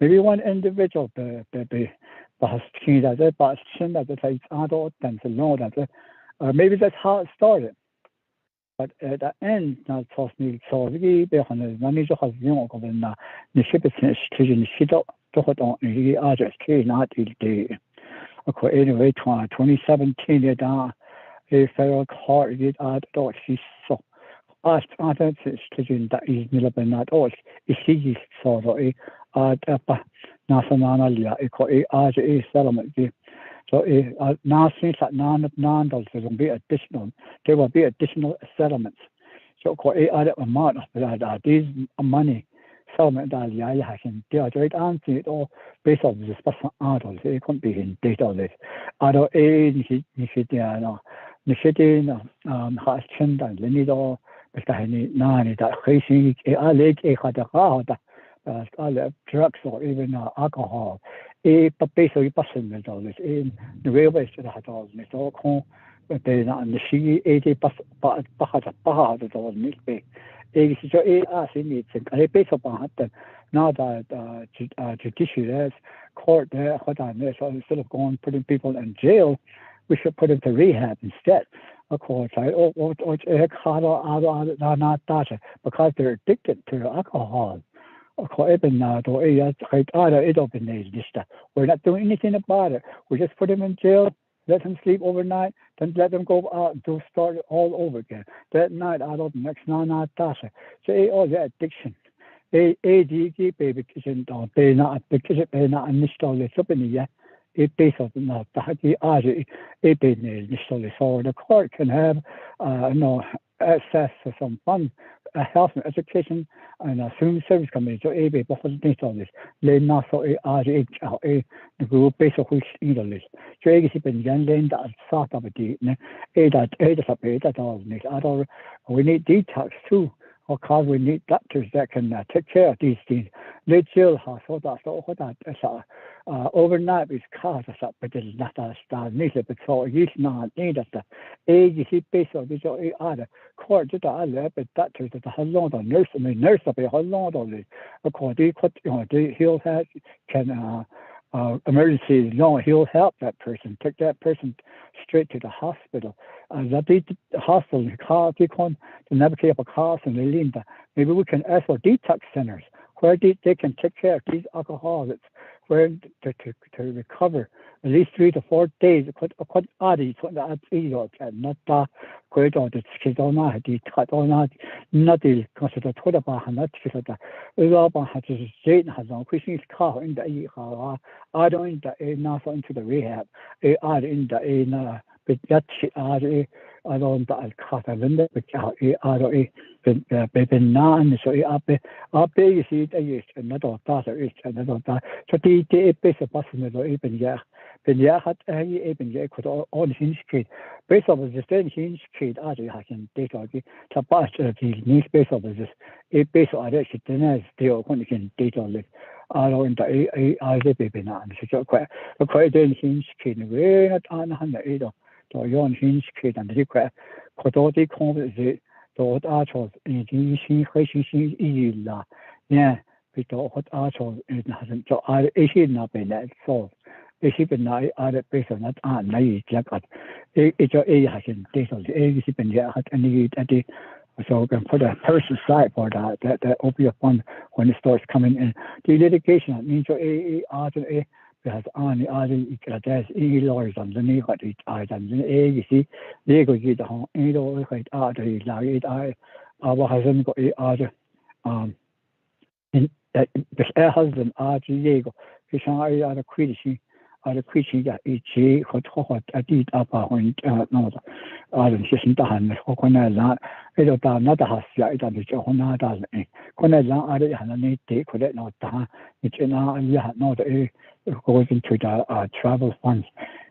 maybe one individual but maybe that's how it started. But at the end, now toss me so we be on the manager has young of the ship is station shit up to hold on the others not the anyway 2017 a federal court did out she saw asked other station that is not all is he saw national settlement. So now since that $9 there will be additional settlements. So other amount of these money settlement that I can dehydrate and it all based on the special adults. It can't be in data this. Other has changed and they need all that facing a lake drugs or even alcohol. But basically, person dollars in the railways to the dollars. It's all cool. But they not in the sea 80 but the dollars need be. It's just needs a base upon that. Now that judiciary court there, so instead of going putting people in jail, we should put them to rehab instead. Of course, because they're addicted to alcohol. We're not doing anything about it. We just put them in jail, let them sleep overnight, then let them go out and start all over again. That night, I don't next night, so all the addiction. ADG baby kitchen don't pay not because pay not install the company yet. It based on not the RG a initially so the court can have access to some fund health and education and human service committee so a but for this they not so RG the group based on which English so I guess been young then that sort of the that we need detox too. Because we need doctors that can take care of these things. They still have so that overnight with cars but it's not a star neither but so it's not needed the age is based on this other court to the but doctors that how long the nurse up how long the according to he'll have can emergency he'll help that person take that person straight to the hospital that the hospital car they can navigate up a cost and Linda maybe we can ask for detox centers where they can take care of these alcoholics where to recover at least 3 to 4 days quite odd that not great or the schedule not the cut or not the consider to the bar not to the has to say has on Christmas car in the I don't in the not into the rehab are in the but that I don't cut a window but been none so up you see another another so the base of possible even had even could on hinge kid base of the same hinge kid I can take out the new space of this a base of actually then still when you can data live I don't the baby now so quite hinge kid we're not on 100 to yon hinge kid and the crap could all the conversation to actual in yeah because what actual it hasn't so I not been that so it's been I based on that it's I can data it's been at the so we can put a person aside for that opiate fund when it starts coming in the litigation means because on the other there's lawyers on the knee what it items you see legal get the home other I hasn't got other بس هذا يجو في شان على كل شيء على كل شيء يجي خد أديت أبا هون نوض على الشيء ده كنا لا إذا ده نده هسيا إذا بيجو هنا ده كنا لا على هنا نيتي كنا نوضها نجينا عليها نوض goes into the travel funds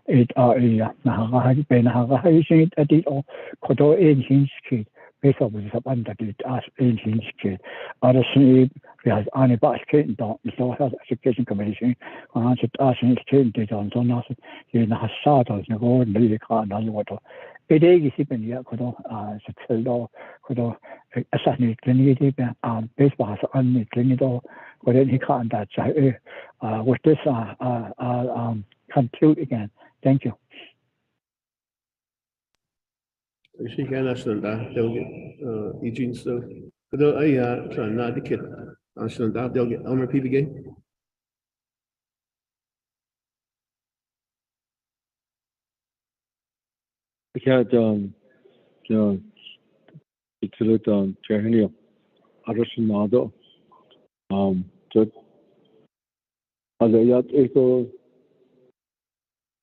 it na ben ha is at all kodo engine skid based on the banda it as engine skid other she has any basket don't so has education commission on it as in skid it on so nas in has shadows no go really can na water it is even ya kodo se tseldo kodo asani clinic based on clinic but then he can't that with this conclude again. Thank you. She can national delegate Eugene so although I try not to kid national delegate Elmer P. again. Yeah, it's a little Chahania. Arashinado. Just other yet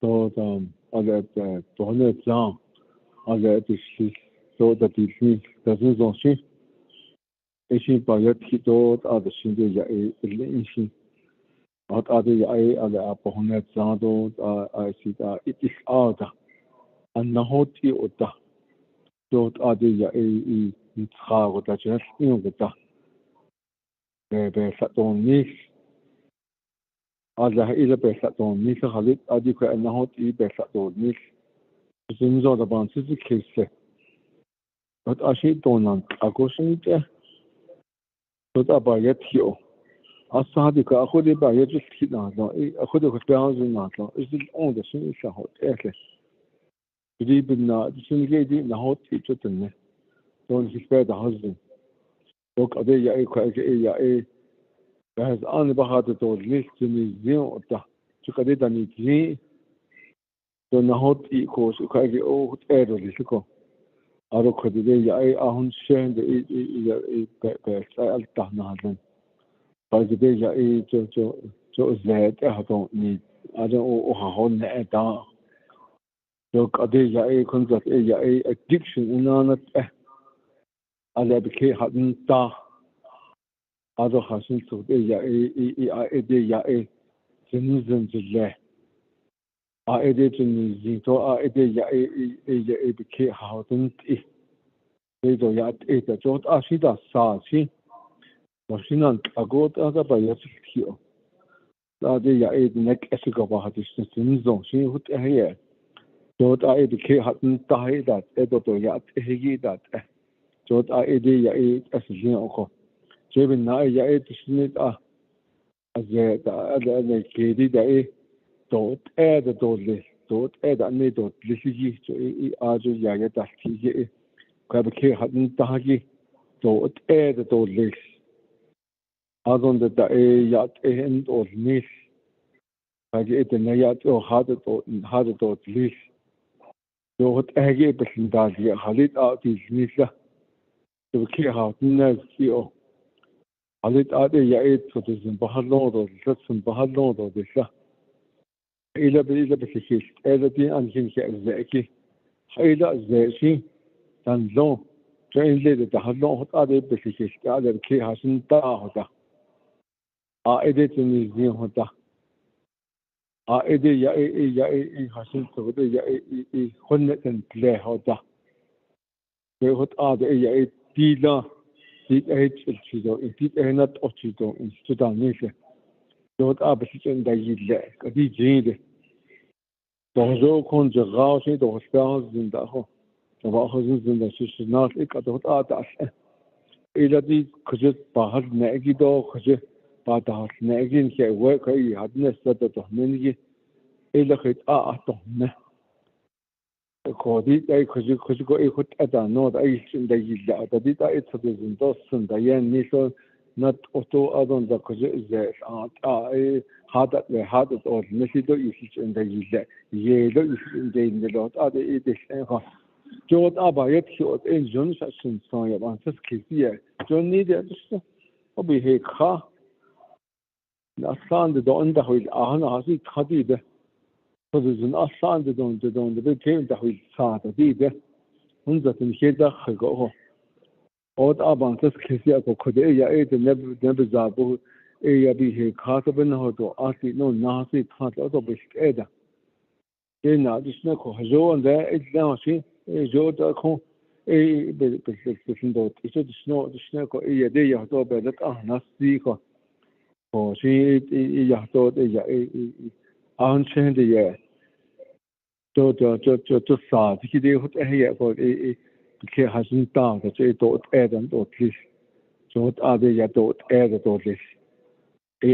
so other the exam other this so that it doesn't on she is by yet to other Shindu ya in out other other Apahona Zado I see that it is out and Nahoti Ota dot other ya it's how that just in with that the Saturnis other is a best at on Nisa Halit adequate and not e best at all Nis things all about this case but I see don't I go see there but about yet here Asadika I could buy just hit now I could have thousand now is it on the same shot okay even the syndicate in the hot teacher to don't spare the husband look at the has only about the list to museum to get an easy don't know how to eat course you can get old elderly to go out of the on sharing the Altan by the day so that I don't need I don't know how net down look at the concept addiction in on it I became hadn't other hasn't so citizens I edited to I became how didn't it a jot ashida sa she machine a got other by your here the neck escapa distance she would here jot I became hadn't die that editor yet he that jot I as a Jevin na ya snit as the kedi da dot the dot the ne dot lisi to ajo ya ya da ti ka be hadin tahagi dot the dot lis adon da ya end or nis hagi it na ya to had dot lis dot hagi be da ya halit out is nisa to ke hadin na ki عليت عادي يعيد فتزن بحلوضة لتسن بحلوضة بسه إلا بسكيس إلا دي أنكين كأزاكي إلا أزاكي تنزون جاين ليدة تحلون هت عادي بسكيس كألا بكي حسن تاهدا عائدة تنزين هدا عائدة يعي حسن تغدي يعي خنة تنتلاه هدا هت عادي يعي ديلا did chido did not ochido in Sudanese dot absit in the yille di jide dozo kon je gausi do spels in da ho so wa hozen in da sis not ik dot atas ila di kujit bahar negi do kujit ba da negi ke we kai hadne sata to mengi ila khit to ne Kodi ay kuzi ko ikut ada no da ay sinda yilla da di da itsa dizin dosun da yen niso not oto adon da kuzi ze ay hadat ve hadat or nesi do isi in da yilla ye do isi in da yilla do ada idish en ha jod aba yet ki ot en jon sa sin son ya ban sas kisi ye jon ni de dus obi he kha أصلاً ده هوي أنا هسي خديده فزن أصلاً ده بيتين ده هوي ساعة دي هنزة تنشيدا خلقه أود أبان تسكيسي أكو كده إيه نب زابو إيه بيه كاتب إنه دو أتي نو ناسي كاتب أتو بيشك إيه إيه نادش نكو هجوان ده إيه ناسي إيه جو ده كون إيه بسندوت إيه دشنو إيه دي يهدو بلك ناسي كو هو شيء إيه يهدو إيه أنشين دي就傻子佢哋好誒個佢係先當嘅，即係多誒多啲，做阿啲嘢多誒多啲，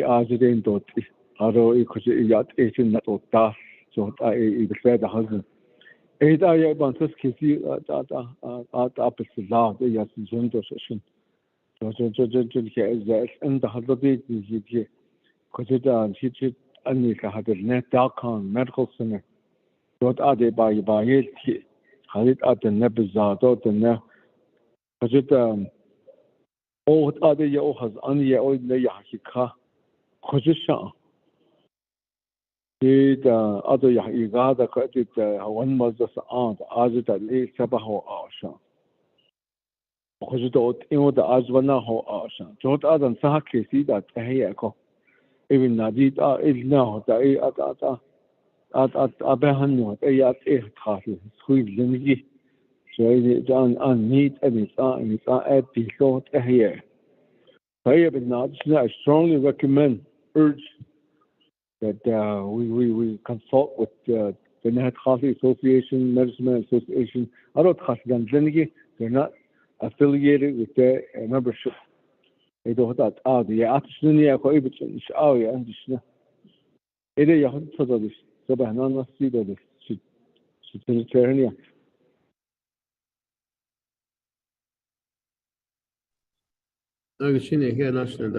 阿啲人多啲，阿到佢哋嘢先多打，做阿嘅的好似，大家幫佢其實不是老的也是真多事情，就係在的好多啲啲，佢哋去安尼個係的呢，Telecommun medical center。جوت آدي بايل كي خليت آدنا بزادو دنا خجت أوت آدي يأخذ أني يأوي لي حكيكا خجشان إذا آدو يحكي هذا كأتيت وان مزدس آجت لي سبحه آشان خجت أوت إنه دا أجوانا هو آشان جوت آدم سها كيسي دا تهيئكو إبن ناديد إذنه دا أبهنو أي خاصة خوي زندگی شاید جان need and episode here. I strongly recommend, urge that we consult with the Net Coffee Association, Medicine Association. Other Khasdan they're not affiliated with their membership. They don't have the Atsunia Koibichin, Shawi, and Dishna. It is a so by none see that it's chairnia. Agachine here national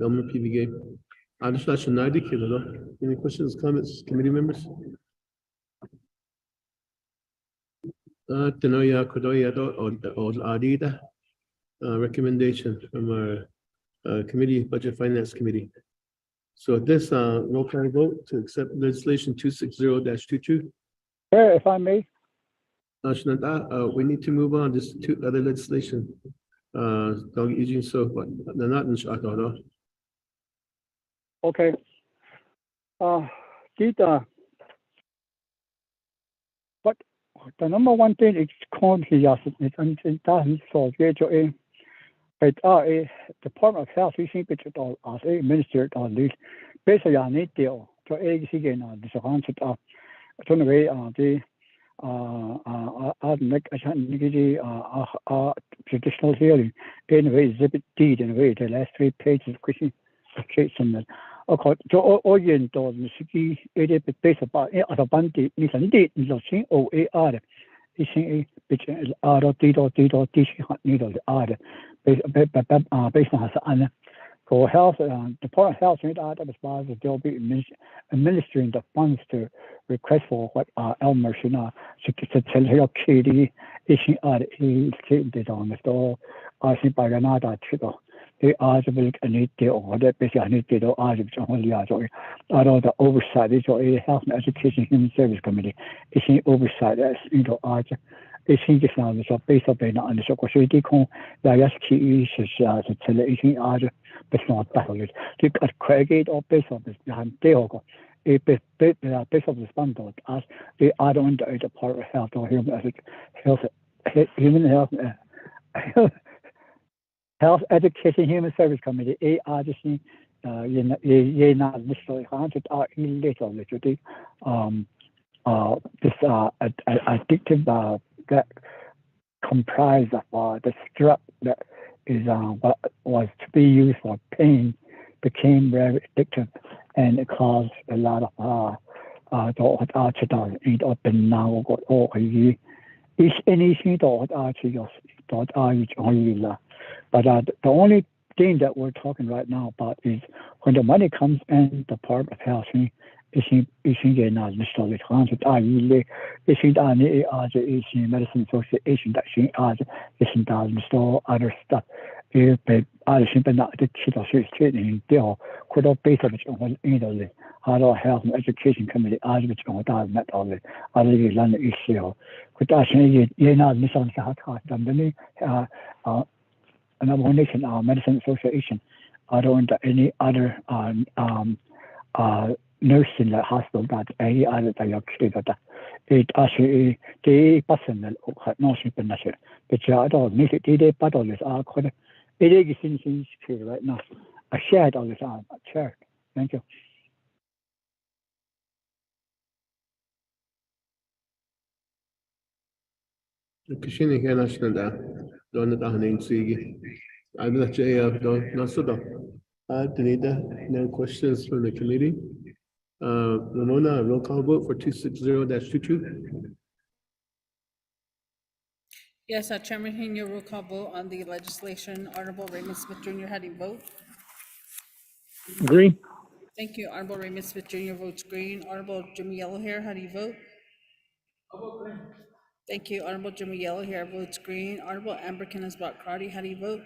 Elmer PV I just national Any questions, comments, committee members? Tenoya Kodoya or Adida recommendation from our committee, Budget Finance Committee. So this roll call vote to accept legislation 260-22. If I may. We need to move on. There's two other legislation. They're not in Chicago. Okay. But the number one thing is currently it doesn't solve it. But Department of Health recently as a ministered on this basically on it deal to a again on this concept of turn away the traditional hearing in a way exhibit D in a way the last 3 pages question that to orient on the city it based about a bandi is a need in the OAR is a bit needle based on for health Department of Health they'll be administering the funds to request for what Elmer should not tell your kitty is on the store I think by another trickle. They are the milk and need the order basically need the only the oversight is a health and education human service committee. It's an oversight as is just now so based on the security con the key is the television but not battle it. You got credit or based on this behind Deogo. Based on the standard as they are under the part of health or human health education human service committee ARDC not necessarily this addictive that comprised of the drug that is what was to be used for pain became very addictive and it caused a lot of but the only thing that we're talking right now about is when the money comes in the part of health medicine association that she other stuff 被新被那的祈祷学年掉，看到背上的情况遇到的，还到 Health and Education Committee 的情况大met到的，这个烂的issue，看到现在也那没上下他，咱们呢Navajo Nation Medicine Association, I don't any other nursing hospital that any other that you that it actually the personal nursing benefit. But I don't need it. They but all this are quite it is in right now. I shared all this chair. Thank you. Kishini kana shnada don ta hanin sigi. I'm not don nasuda. Denita, no questions from the committee. Ramona, roll call vote for 260-22. Yes, Chairman Heaney, roll call vote on the legislation. Honorable Raymond Smith Jr., how do you vote? Green. Thank you. Honorable Raymond Smith Jr. votes green. Honorable Jimmy Yellowhair, how do you vote? Thank you. Honorable Jimmy Yellowhair votes green. Honorable Amber Kenneth-Bott Crotty, how do you vote?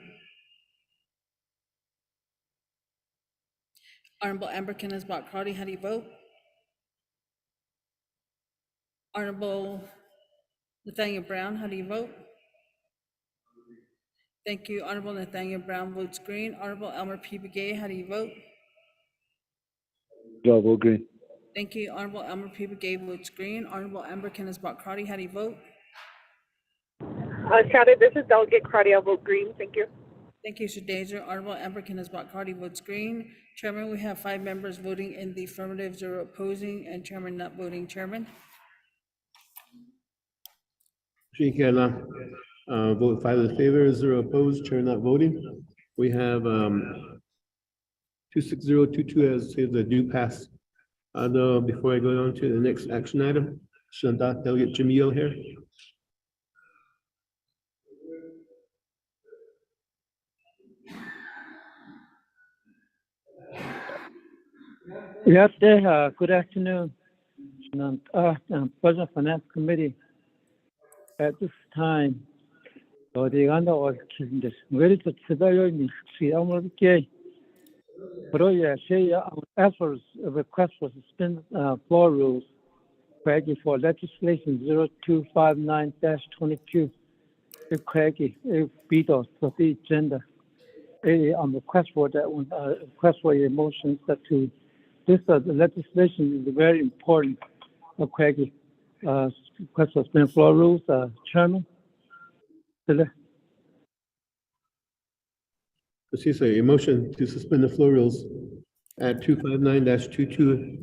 Honorable Amber Kenneth-Bott Crotty, how do you vote? Honorable Nathaniel Brown, how do you vote? Thank you. Honorable Nathaniel Brown votes green. Honorable Elmer P. Begay, how do you vote? Yeah, vote green. Thank you. Honorable Elmer P. Begay votes green. Honorable Amber Kenneth-Bott Crotty, how do you vote? Shadow, this is Delegate Crotty. I'll vote green. Thank you. Thank you, Shadeja. Honorable Amber Kenneth-Bott Crotty votes green. Chairman, we have 5 members voting in the affirmative, 0 opposing, and Chairman not voting. Chairman? Shikana, vote 5 in favor, 0 opposed, chair not voting. We have 260-22 as the due pass. Before I go on to the next action item, Shanda, Delegate Jimmy Yell here. Yes, good afternoon. President Finance Committee. At this time, the under was this. Where is the civilian? See, I'm going to but yeah, say efforts request for suspend floor rules Craigie for legislation 0259-22. Craigie, Beatles for the agenda. On request for that one, request for your motions that to this the legislation is very important. Craigie, request for suspend floor rules, Chairman. This a motion to suspend the floor rules at 259-22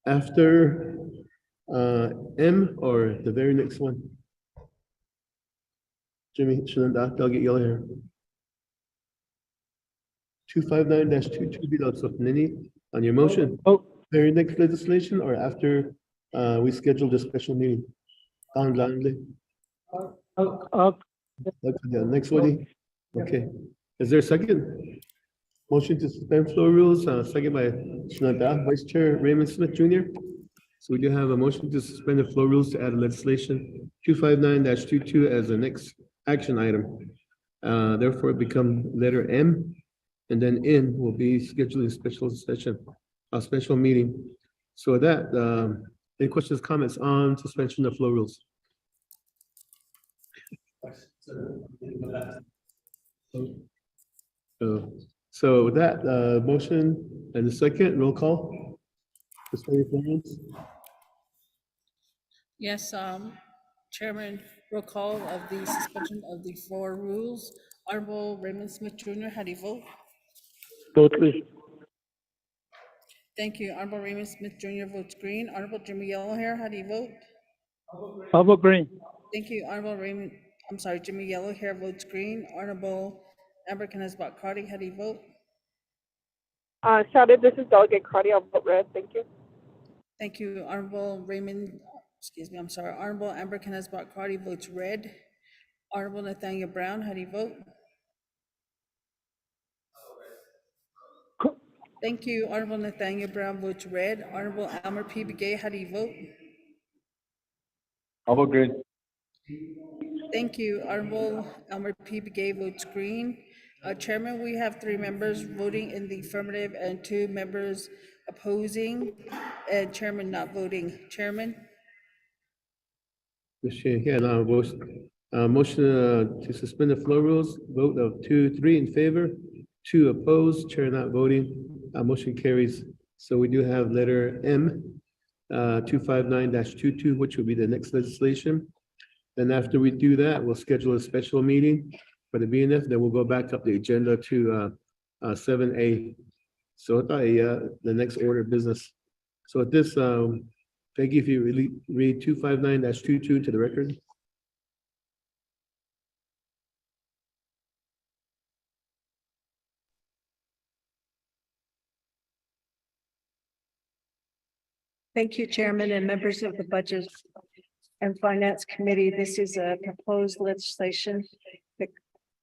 after M or the very next one. Jimmy, Shananda, Delegate Yellow here. 259-22 Beatles of Nini on your motion. Oh, very next legislation or after we scheduled a special meeting. Next one. Okay. Is there a second? Motion to suspend floor rules, second by Shanada, Vice Chair Raymond Smith Jr. So we do have a motion to suspend the floor rules to add legislation 259-22 as the next action item. Therefore, it become letter M, and then N will be scheduling a special session, a special meeting. So with that, any questions, comments on suspension of floor rules? So with that, motion and the second, roll call. Yes, Chairman, roll call of the suspension of the floor rules. Honorable Raymond Smith Jr., how do you vote? Vote green. Thank you. Honorable Raymond Smith Jr. votes green. Honorable Jimmy Yellowhair, how do you vote? I'll vote green. Thank you. Honorable Jimmy Yellowhair votes green. Honorable Amber Kenneth-Bott Crotty, how do you vote? Shadow, this is Delegate Crotty. I'll vote red. Thank you. Thank you. Honorable Amber Kenneth-Bott Crotty votes red. Honorable Nathaniel Brown, how do you vote? Thank you. Honorable Nathaniel Brown votes red. Honorable Elmer P. Begay, how do you vote? I'll vote green. Thank you. Honorable Elmer P. Begay votes green. Chairman, we have 3 members voting in the affirmative and 2 members opposing, and chairman not voting. Chairman? Mr. Chair, now motion to suspend the floor rules, vote of 2-3 in favor, 2 opposed, chair not voting, motion carries. So we do have letter M, 259-22, which will be the next legislation. Then after we do that, we'll schedule a special meeting for the BNF, then we'll go back up the agenda to 7A. So the next order of business. So at this, Peggy, if you really read 259-22 to the record. Thank you, Chairman and members of the Budget and Finance Committee. This is a proposed legislation that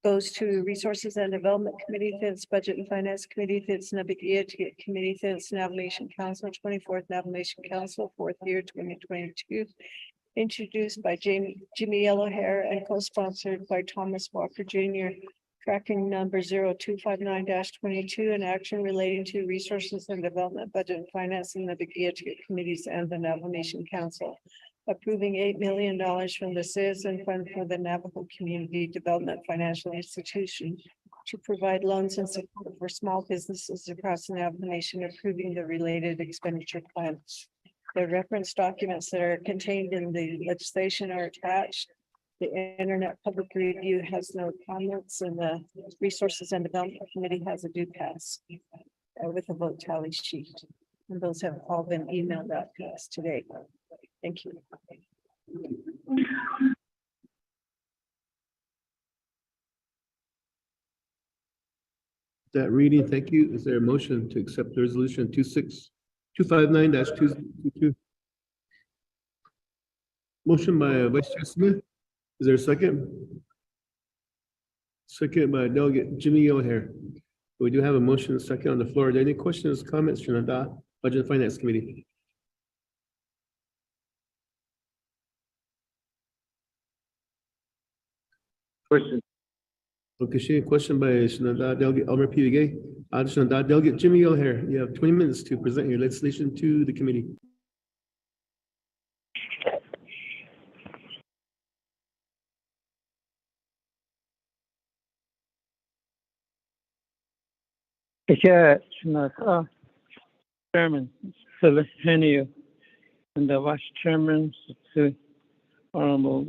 goes to Resources and Development Committee, to its Budget and Finance Committee, to its Navigated Committee, to its Navigation Council, 24th Navigation Council, 4th year, 2022. Introduced by Jimmy Yellowhair and co-sponsored by Thomas Walker Jr. Tracking number 0259-22, an action relating to Resources and Development, Budget and Finance, and Navigated Committees and the Navajo Nation Council. Approving $8 million from the Citizen Fund for the Navajo Community Development Financial Institution to provide loans and support for small businesses across the Navajo Nation, approving the related expenditure plan. The reference documents that are contained in the legislation are attached. The Internet Public Review has no comments, and the Resources and Development Committee has a due pass with a vote tally sheet. And those have all been emailed out to us today. Thank you. That reading, thank you. Is there a motion to accept the resolution 259-222? Motion by Vice Chair Smith. Is there a second? Second by Delegate Jimmy O'Hare. We do have a motion and a second on the floor. Are there any questions, comments from the Budget and Finance Committee? Question. Okay, question by Shanada Delegate Elmer P. Gay. Shanada Delegate Jimmy O'Hare. You have 20 minutes to present your legislation to the committee. Chairman, Celestino, and the Vice Chairman, Honorable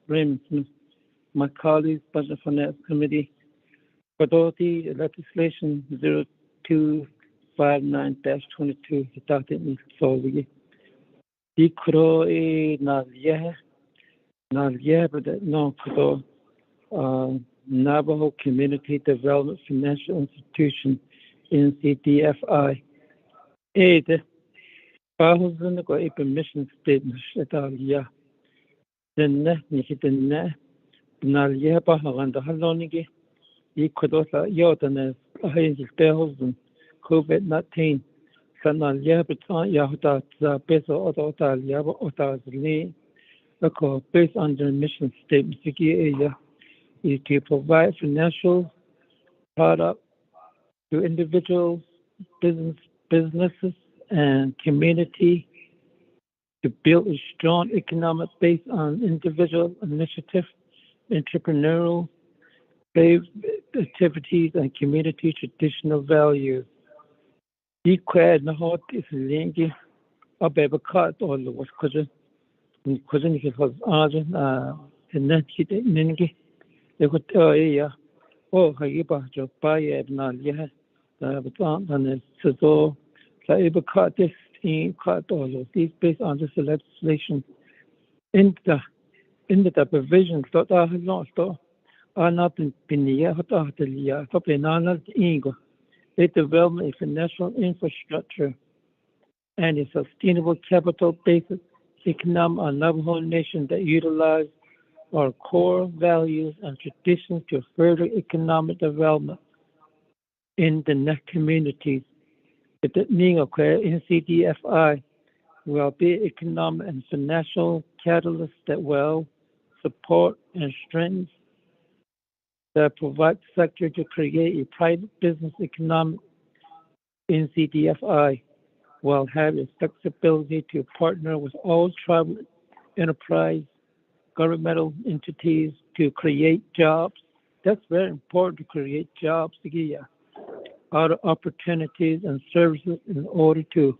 Raymond Smith, my colleagues, Budget Finance Committee, Authority Legislation 0259-22, adopted in Solvigi. The Kuro Nalia, but no Kuro Navajo Community Development Financial Institution, NCDFI. Aid thousand go a permission statement Italia. Then Nikitana Nalia Bahanda Halonigi, Equadosa Yotanes, $100,000 COVID-19. Sanalia Baton Yahuda Peso Ototalia Otazli, based on the mission statement, is to provide financial product to individuals, businesses, and community to build a strong economic base on individual initiative, entrepreneurial activities, and community traditional values. Equal Nahot is linking a baby cut or the was cousin was Argent and then he didn't. They could tell you, oh, Hagiba, Joe, buy it, not yet. But and it's so able cut this in cut all of these based on this legislation in the provisions that are not been yet the year, probably not ego. They develop a financial infrastructure and a sustainable capital based economic on Navajo Nation that utilize our core values and traditions to further economic development in the next communities. The NCDFI will be economic and financial catalyst that will support and strengthen the private sector to create a private business economic NCDFI while having flexibility to partner with all tribal enterprise governmental entities to create jobs. That's very important to create jobs to get other opportunities and services in order to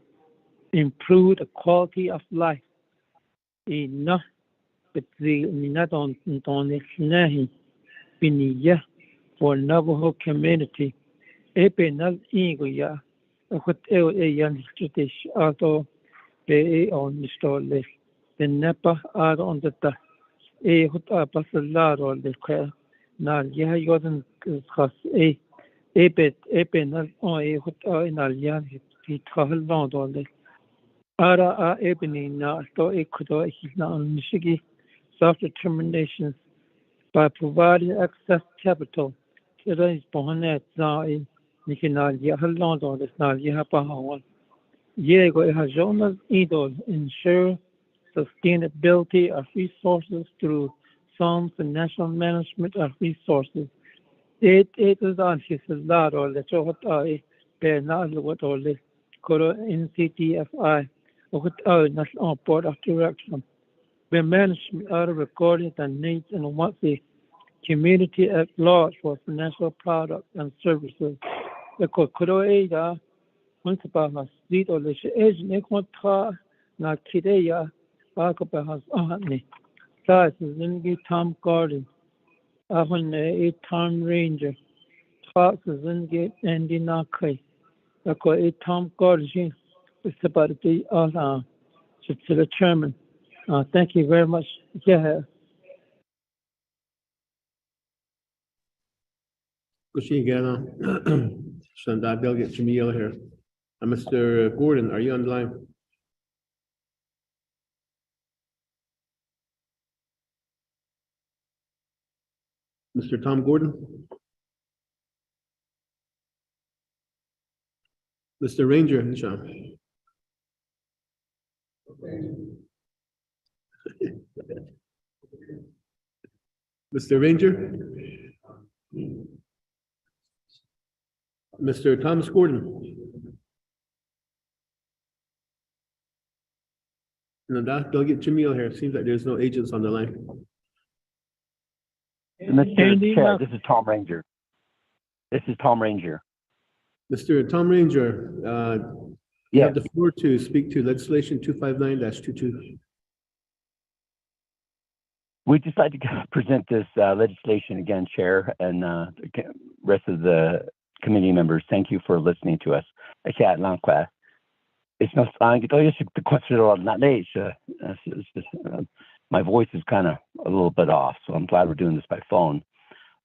improve the quality of life. Enough but the not on the for Navajo community. Epenal Ingoya, a hotel a young British auto be on the store list. The Napa are on the a hot apasalar or the care. Now, Yahan cause a bit epenal on a hotel in Alyan, he traveled on the Ara ebony now, so it could is now on Michigan self determination by providing excess capital to those Bohanet now in Nikinal Yahaland or the Snal Yahapahawan. Yego Hajonas Idol ensure sustainability of resources through songs and national management of resources. It is on his lot or the Chohatai, Bernard what or the Koro NCTFI, or what National Board of Direction. The management are recording the needs and wants the community at large for financial products and services. The Kokoeda, once upon a street or the agent, Equata, Nakidea, Bakabahas, Ahani, Size is in Tom Garden, Ahon a Tom Ranger, Fox is in Gate and Dinaki. The Tom Garden, it's about the to the chairman. Thank you very much. Yeah. Shanda Delegate Jamil here. Mr. Gordon, are you on the line? Mr. Tom Gordon? Mr. Ranger, Sean. Mr. Ranger? Mr. Thomas Gordon? No, Delegate Jamil here. Seems like there's no agents on the line. Mr. Chair, this is Tom Ranger. Mr. Tom Ranger, you have the floor to speak to legislation 259-22. We'd just like to present this legislation again, Chair, and the rest of the committee members. Thank you for listening to us. It's not the question on that day. My voice is kind of a little bit off, so I'm glad we're doing this by phone.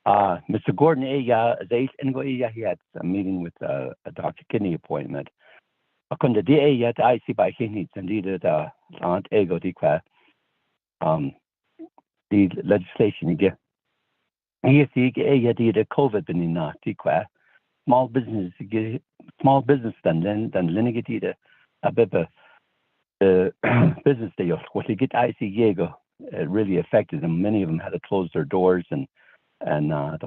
Mr. Gordon, he had a meeting with a Dr. Kidney appointment. I see by Kidney, indeed, the legislation again. He see the COVID been not small business than lineage a bit of business they what they get I see Diego it really affected them. Many of them had to close their doors and I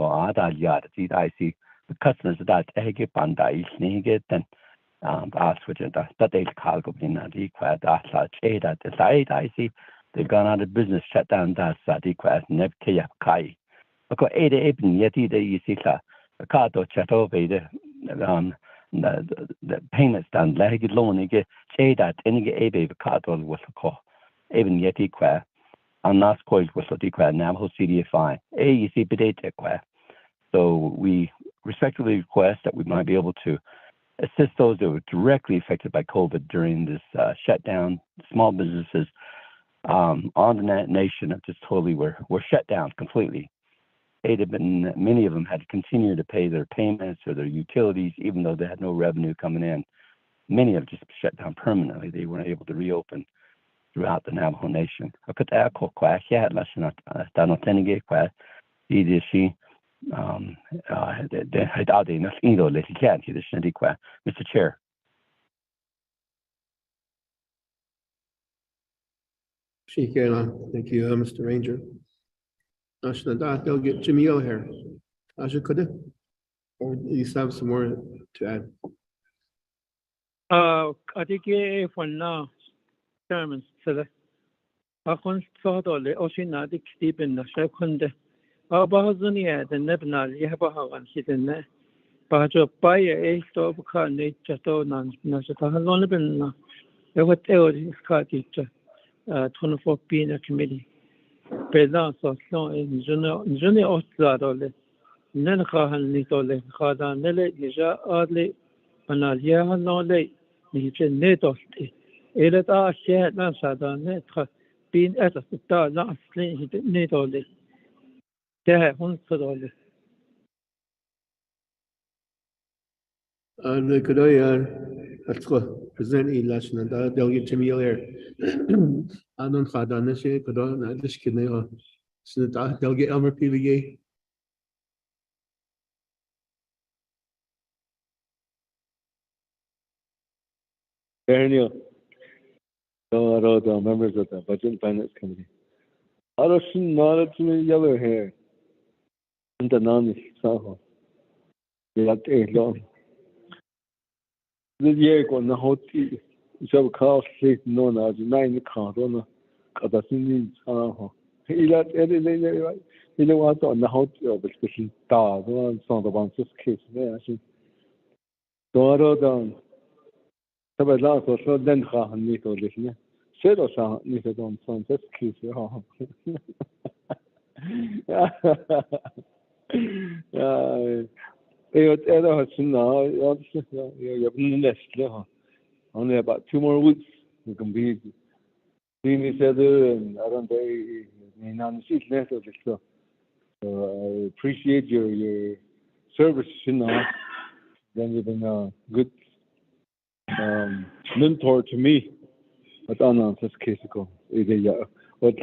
see the customers that get on get and switch it that they call go in that I see they've gone out of business, shut down that never kai. Okay, 8 yeti you see the car to chat over the payments done like loan you get that any get car to was call even yeti qua and last coils was the Navajo CDFI. You see bidate qua. So we respectfully request that we might be able to assist those that were directly affected by COVID during this shutdown. Small businesses on the nation have just totally were shut down completely. Many of them had to continue to pay their payments or their utilities, even though they had no revenue coming in. Many have just shut down permanently. They weren't able to reopen throughout the Navajo Nation. Mr. Chair. Thank you, Mr. Ranger. Delegate Jamil here. Asha Kuda, or you still have some more to add? I think for now, Chairman, so I can start all the Oceanic Stephen, the second. About the near the Nebna, you have a house in there. But your buy a stove can nature to none, Nasata been. There was a Scottish 24 being committee. Pedal so in Junior Osladole. Nenkahan Nitole, Kada Nele, Nija Adley, Panalia Nole, Nija Netosti. Eleta shared Nasada Netra, being at a star last lane Netole. There, Hunsodole. The Kudoya, let's go. Present election and delegate Jimmy O'Leary. Anon Fadanisha, Kudo, Nadish Kineo. So the delegate Elmer PVA. Daniel, all the members of the Budget and Finance Committee. I don't see not to me yellow hair. And the non is so. You have to long. The year on the whole tea. So call sleep no now, the 9 count on the Katasini. He let anything right. You know what on the whole especially stars, one song of answers case there. Doro down. So by last or so then need to listen. Said or sound need to don't sound just case. Only about 2 more weeks. We can be seeing each other and I don't know. So I appreciate your service. Then you've been a good mentor to me. But I know this case ago. But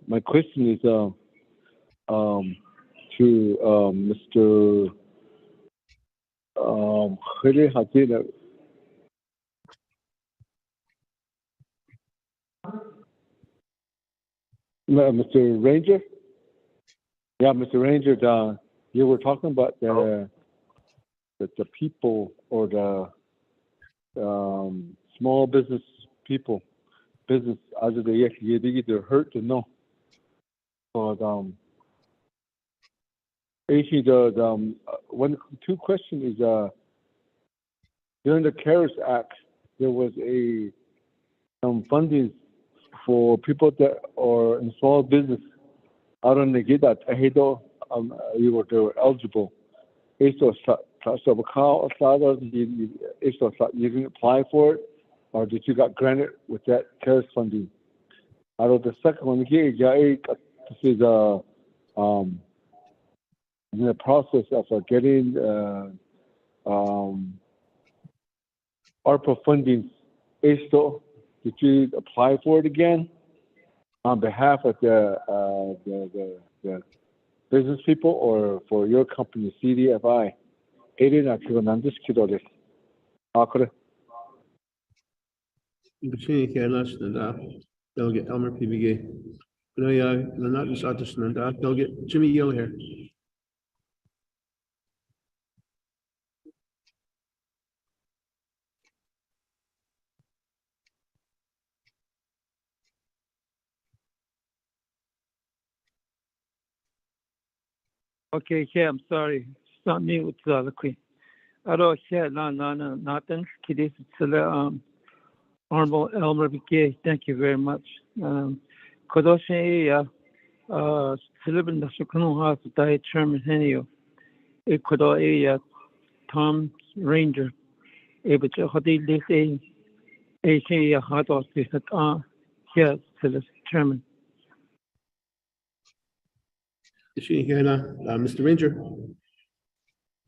my question is to Mr. Mr. Ranger? Yeah, Mr. Ranger, you were talking about the people or the small business people, business as they either hurt or no. But actually, two questions is during the CARES Act, there was some funding for people that are in small business. I don't know get that. You were eligible. You didn't apply for it, or did you got granted with that CARES funding? Out of the second one, this is in the process of getting ARPA funding. Did you apply for it again on behalf of the business people or for your company, CDFI? 그래. Between Kailash and delegate Elmer PVA. Kudoya, not just Atish and delegate Jimmy Yell here. Okay, yeah, I'm sorry. It's not me with the queen. I don't hear nothing. Kidis, Honorable Elmer BK, thank you very much. Kodoshi, Silibin the Sukunu House, Diet Chairman Henio, Ekodo, Tom Ranger, able to Hodi Lise, Asia Hados, here, Silis Chairman. Mr. Ranger.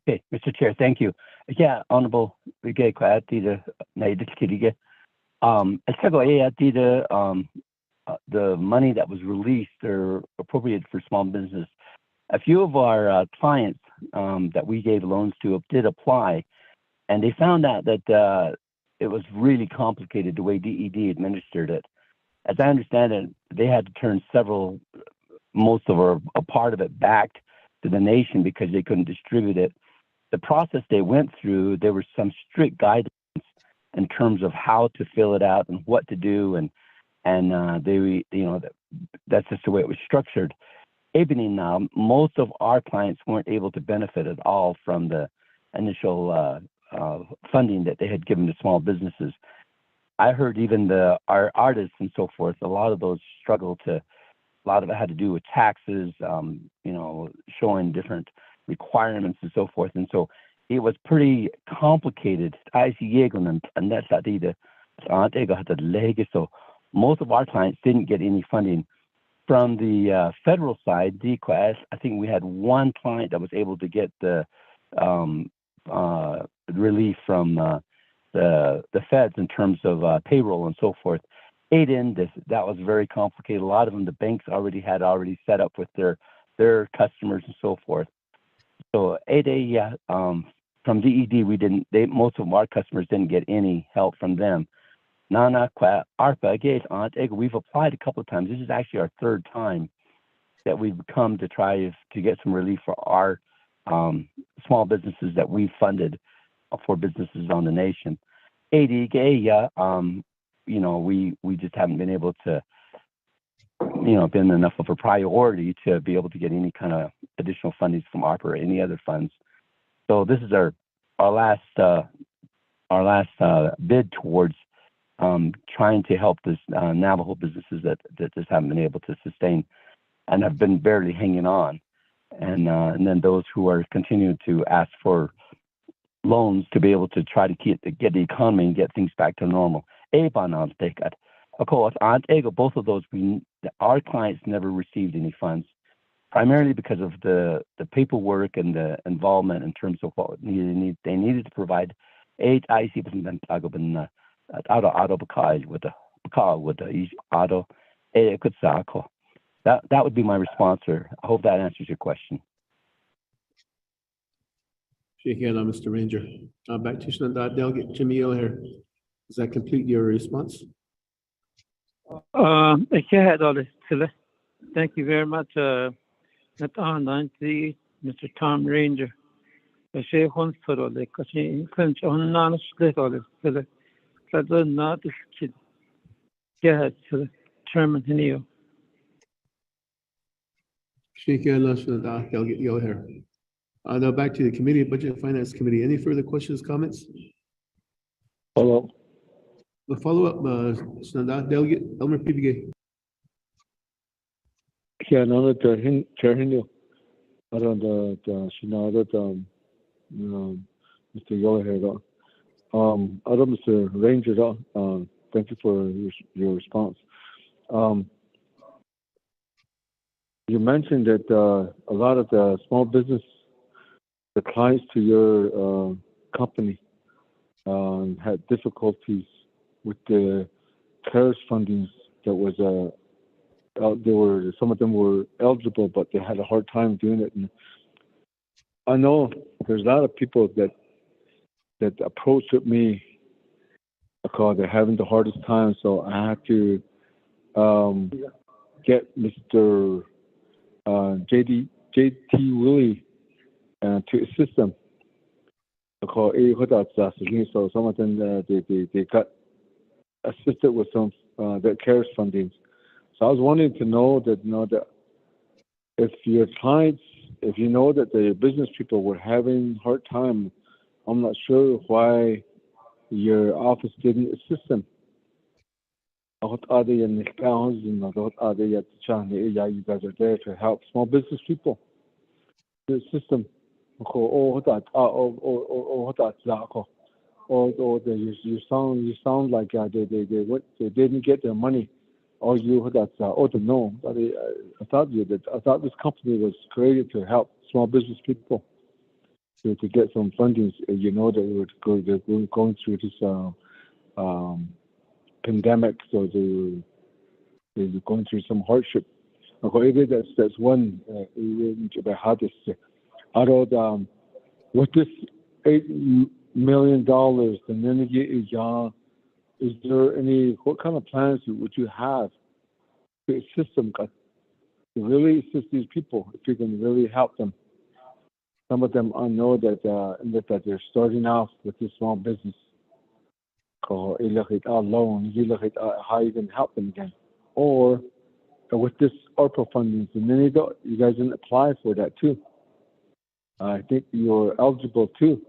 Okay, Mr. Chair, thank you. Yeah, Honorable Brigade Kwati, the money that was released or appropriated for small business. A few of our clients that we gave loans to did apply, and they found out that it was really complicated the way DED administered it. as I understand it, they had to turn most of or a part of it back to the nation because they couldn't distribute it. The process they went through, there were some strict guidelines in terms of how to fill it out and what to do, and they, that's just the way it was structured. Even now, most of our clients weren't able to benefit at all from the initial funding that they had given to small businesses. I heard even our artists and so forth, a lot of those struggled to. A lot of it had to do with taxes, showing different requirements and so forth. And so it was pretty complicated. So most of our clients didn't get any funding. From the federal side, DQuest, I think we had one client that was able to get the relief from the feds in terms of payroll and so forth. That was very complicated. A lot of them, the banks had set up with their customers and so forth. So from DED, most of our customers didn't get any help from them. ARPA, we've applied a couple of times. This is actually our third time that we've come to try to get some relief for our small businesses that we've funded for businesses on the nation. We just haven't been able to, been enough of a priority to be able to get any kind of additional funding from ARPA or any other funds. So this is our last bid towards trying to help this Navajo businesses that just haven't been able to sustain and have been barely hanging on, and then those who are continuing to ask for loans to be able to try to get the economy and get things back to normal. Of course, both of those, our clients never received any funds, primarily because of the paperwork and the involvement in terms of what they needed to provide. That would be my response, sir. I hope that answers your question. Mr. Ranger. Back to Shanada Delegate Jimmy O'Hare. Does that complete your response? Thank you very much, Mr. Tom Ranger. Chairman Hineo. Delegate O'Hare. Now back to the committee, Budget and Finance Committee. Any further questions, comments? Hello. The follow-up, Delegate Elmer Pibige. Chair Hineo. Mr. O'Hare. Mr. Ranger. Thank you for your response. You mentioned that a lot of the small business, the clients to your company, had difficulties with the CARES fundings that was some of them were eligible, but they had a hard time doing it. And I know there's a lot of people that approached me because they're having the hardest time. So I had to get Mr. JT Willie to assist them. So some of them they got assisted with some their CARES fundings. So I was wanting to know that if your clients, if you know that the business people were having a hard time, I'm not sure why your office didn't assist them. You guys are there to help small business people. The system. You sound like they didn't get their money. Or no. I thought this company was created to help small business people to get some funding. You know that we're going through this pandemic, so they're going through some hardship. That's one hardest. With this $8 million, the is there what kind of plans would you have to assist them, to really assist these people, if you can really help them? Some of them I know that they're starting off with this small business. You look at our loans, you look at how you can help them again. Or with this ARPA funding, and then you guys didn't apply for that too. I think you're eligible too.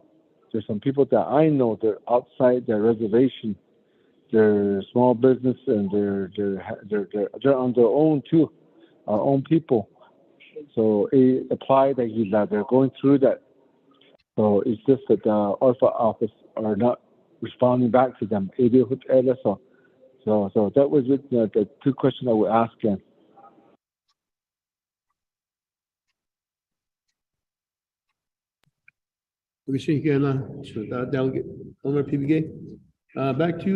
There's some people that I know, they're outside their reservation. They're small business and they're on their own too, our own people. So apply that they're going through that. So it's just that the ARPA office are not responding back to them. So that was the two questions I would ask them. Delegate Owner PBK. Back to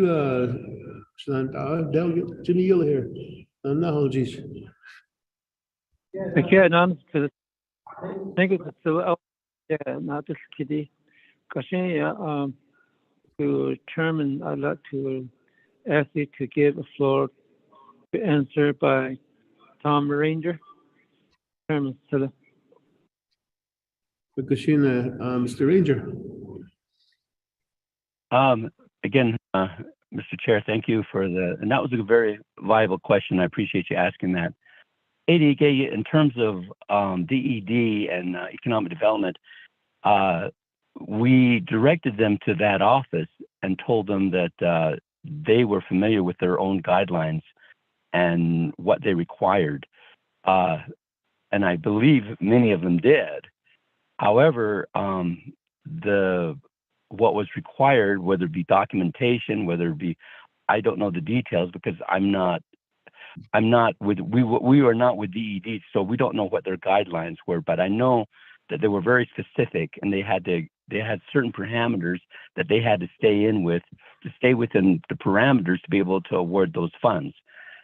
Delegate Jimmy Gill here. No, geez. Okay, thank you. So, not this kitty. Question, to Chairman, I'd like to ask you to give the floor to answer by Tom Ranger. Chairman, Mr. Ranger. Again, Mr. Chair, thank you for and that was a very viable question. I appreciate you asking that. ADK, in terms of DED and economic development, we directed them to that office and told them that they were familiar with their own guidelines and what they required. And I believe many of them did. However, what was required, whether it be documentation, whether it be, I don't know the details because we are not with DED, so we don't know what their guidelines were, but I know that they were very specific and they had certain parameters that they had to stay within the parameters to be able to award those funds.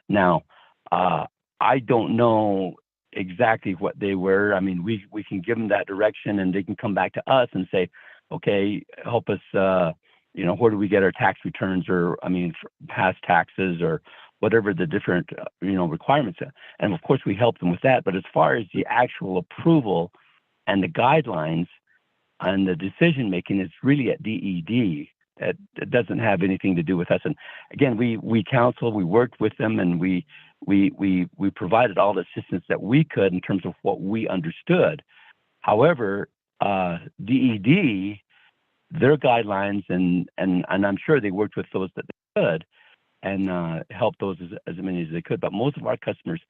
Now, I don't know exactly what they were. I mean, we can give them that direction and they can come back to us and say, okay, help us, where do we get our tax returns or, past taxes or whatever the different, requirements are. And of course we help them with that. But as far as the actual approval and the guidelines and the decision-making, it's really at DED. It doesn't have anything to do with us. And again, we counseled, we worked with them, and we provided all the assistance that we could in terms of what we understood. However, DED, their guidelines, and I'm sure they worked with those that they could and helped those as many as they could. But most of our customers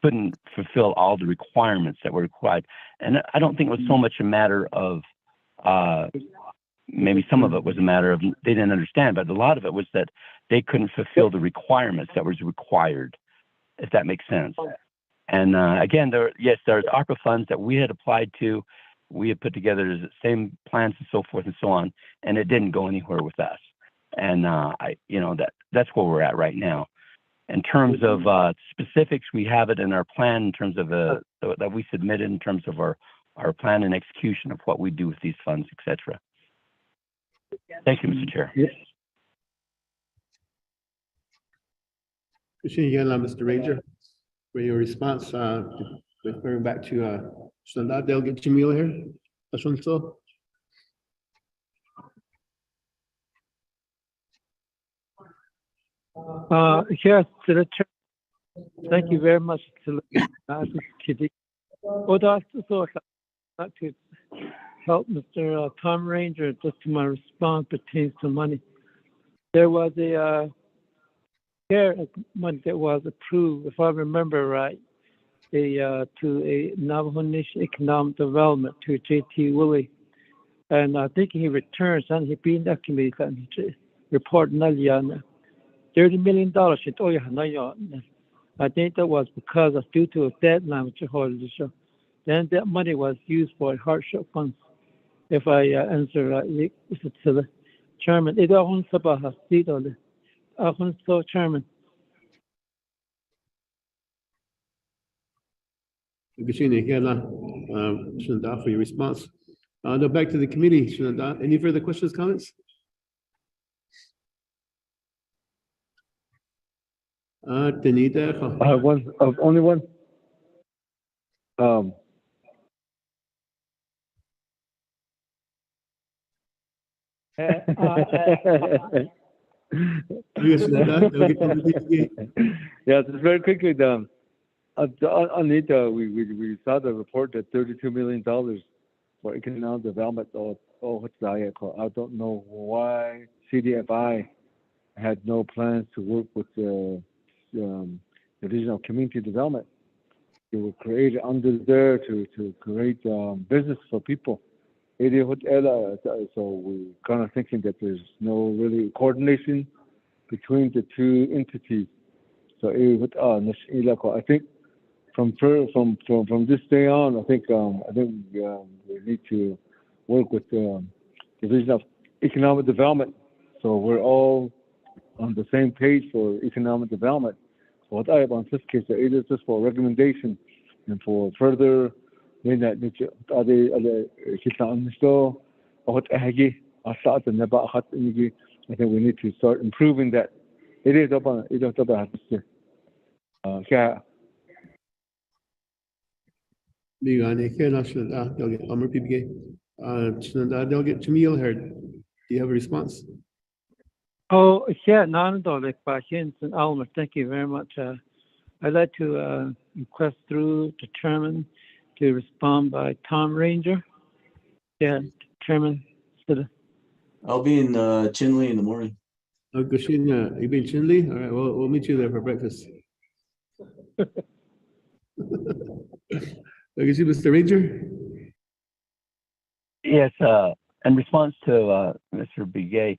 couldn't fulfill all the requirements that were required. And I don't think it was so much a matter of, maybe some of it was a matter of they didn't understand, but a lot of it was that they couldn't fulfill the requirements that was required, if that makes sense. And again, there's ARPA funds that we had applied to. We had put together the same plans and so forth and so on, and it didn't go anywhere with us. And that's where we're at right now. In terms of specifics, we have it in our plan in terms of that we submitted in terms of our plan and execution of what we do with these funds, etc. Thank you, Mr. Chair. Yes. Appreciate you again, Mr. Ranger, for your response. Referring back to Delegate Jamil here. Yes, to the chair. Thank you very much to Kitty. What I also like to help Mr. Tom Ranger, just to my response pertains to money. There was a care money that was approved, if I remember right, to a Navajo Nation Economic Development to J.T. Willie. And I think he returns and he being that committee report $30 million. I think that was because of due to a deadline which then that money was used for hardship funds. If I answer right, to the chairman, chairman. For your response. Now back to the committee. Any further questions, comments? Danita. Only one. Yeah, just very quickly, Anita, we saw the report that $32 million for economic development or I don't know why CDFI had no plans to work with the Division of Community Development. It was created under there to create business for people. So we're kind of thinking that there's no really coordination between the two entities. So I think from this day on, I think we need to work with the Division of Economic Development. So we're all on the same page for economic development. What I have on this case, it is just for recommendation and for further. I think we need to start improving that. It is about Delegate Jamil Herd, do you have a response? Oh, yeah, questions and Almer, thank you very much. I'd like to request through the chairman to respond by Tom Ranger. Yeah, Chairman. I'll be in Chinle in the morning. Oh, Gashina, you be in Chinle? All right, we'll meet you there for breakfast. Mr. Ranger? Yes, in response to Mr. Begay,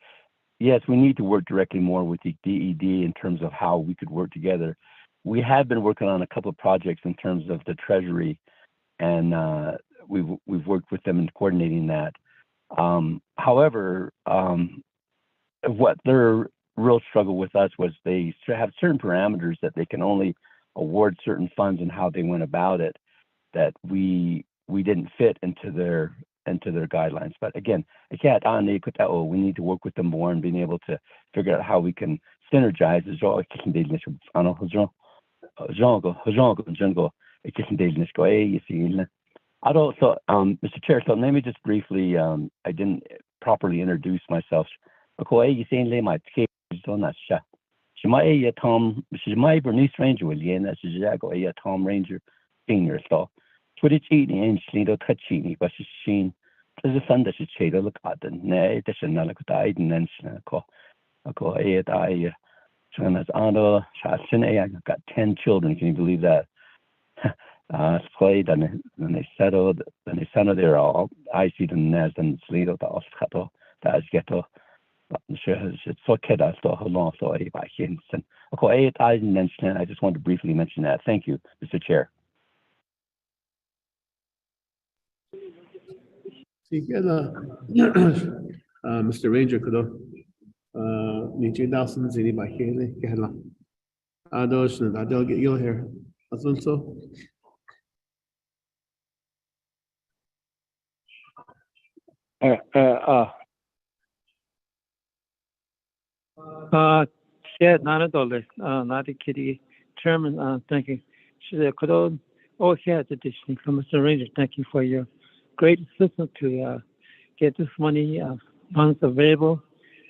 yes, we need to work directly more with the DED in terms of how we could work together. We have been working on a couple of projects in terms of the Treasury, and we've worked with them in coordinating that. However, what their real struggle with us was they have certain parameters that they can only award certain funds and how they went about it that we didn't fit into their guidelines. But again, we need to work with them more and being able to figure out how we can synergize as well. Also, Mr. Chair, so let me just briefly, I didn't properly introduce myself. My Bernice Ranger will Tom Ranger Senior. So, what it's eating and Slido Kachini, but she's seen there's a son that she's shade of look at the nay, there's another good eye, and then I go, I got 10 children. Can you believe that? Played and then they settled, then they settled there all. I see the nest and Slido the Oscato, that's ghetto. It's so kid, I saw how long so I by Hinson. Okay, I didn't mention it. I just wanted to briefly mention that. Thank you, Mr. Chair. Mr. Ranger, could you Dawson's any by Haley? I delegate you'll hear. So. Yeah, not at all. Not a kitty. Chairman, thank you. Oh, yeah, addition from Mr. Ranger. Thank you for your great assistance to get this money funds available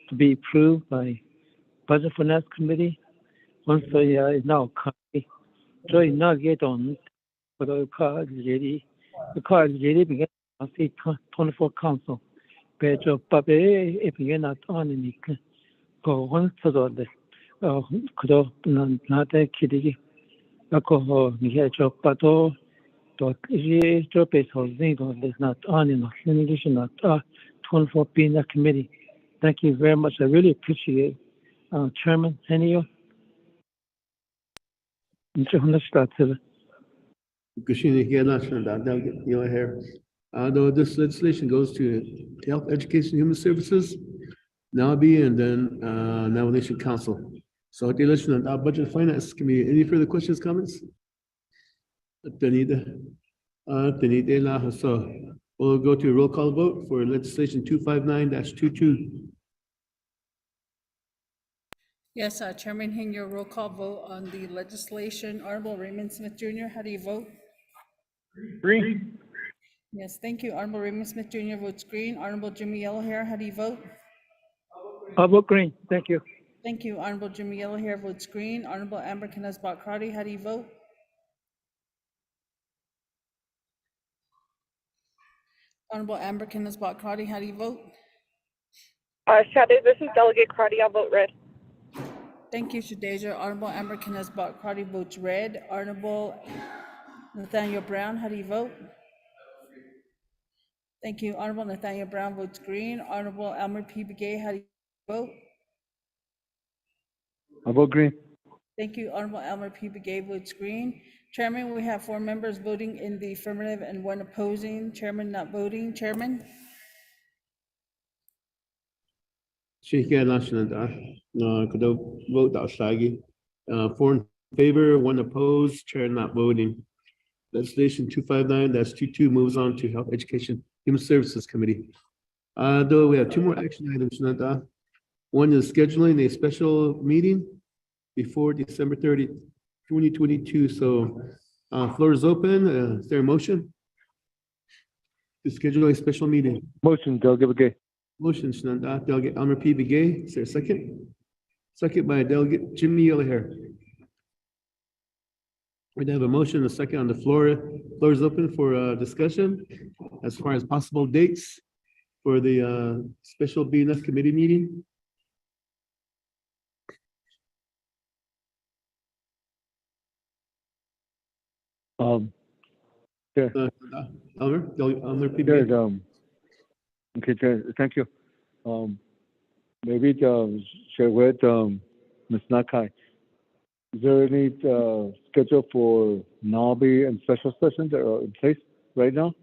to be approved by Budget Finance Committee. Once is now so you now get on for the card ready. The card ready begin on the 24 council. But if you not on any go on to the could not a kitty. Alcohol, you had your pato, your base housing, is not on in the not 24 being a committee. Thank you very much. I really appreciate Chairman Henio. Though this legislation goes to Health, Education, Human Services, NABI, and then Navajo Nation Council. So the election on our Budget Finance Committee. Any further questions, comments? So we'll go to a roll call vote for legislation 259-22. Yes, Chairman Henger, roll call vote on the legislation. Honorable Raymond Smith Jr., how do you vote? Green. Yes, thank you. Honorable Raymond Smith Jr. votes green. Honorable Jimmy Yellowhair, how do you vote? I'll vote green. Thank you. Thank you. Honorable Jimmy Yellowhair votes green. Honorable Amber Canesbot Crowdy, how do you vote? Honorable Amber Canesbot Crowdy, how do you vote? Shade, this is Delegate Crotty. I'll vote red. Thank you, Shadeja. Honorable Amber Canesbot Crowdy votes red. Honorable Nathaniel Brown, how do you vote? Thank you. Honorable Nathaniel Brown votes green. Honorable Elmer P. Begay, how do you vote? I vote green. Thank you. Honorable Elmer P. Begay votes green. Chairman, we have 4 members voting in the affirmative and 1 opposing. Chairman not voting. Chairman? Shake national could vote out Shaggy. 4 in favor, 1 opposed, chair not voting. Legislation 259-22 moves on to Health, Education, Human Services Committee. Though we have 2 more action items, Nanda. One is scheduling a special meeting before December 30th, 2022. So floor is open. Is there a motion to schedule a special meeting? Motion, Delegate Begay. Motion, Nanda. Delegate Elmer P. Begay. Is there a second? Second by Delegate Jimmy Yellowhair. We have a motion and a second on the floor. Floor is open for discussion as far as possible dates for the special BNF committee meeting. Yeah. Elmer P. Yeah, okay, thank you. Maybe share with Ms. Nakai. Is there any schedule for NABI and special sessions that are in place right now?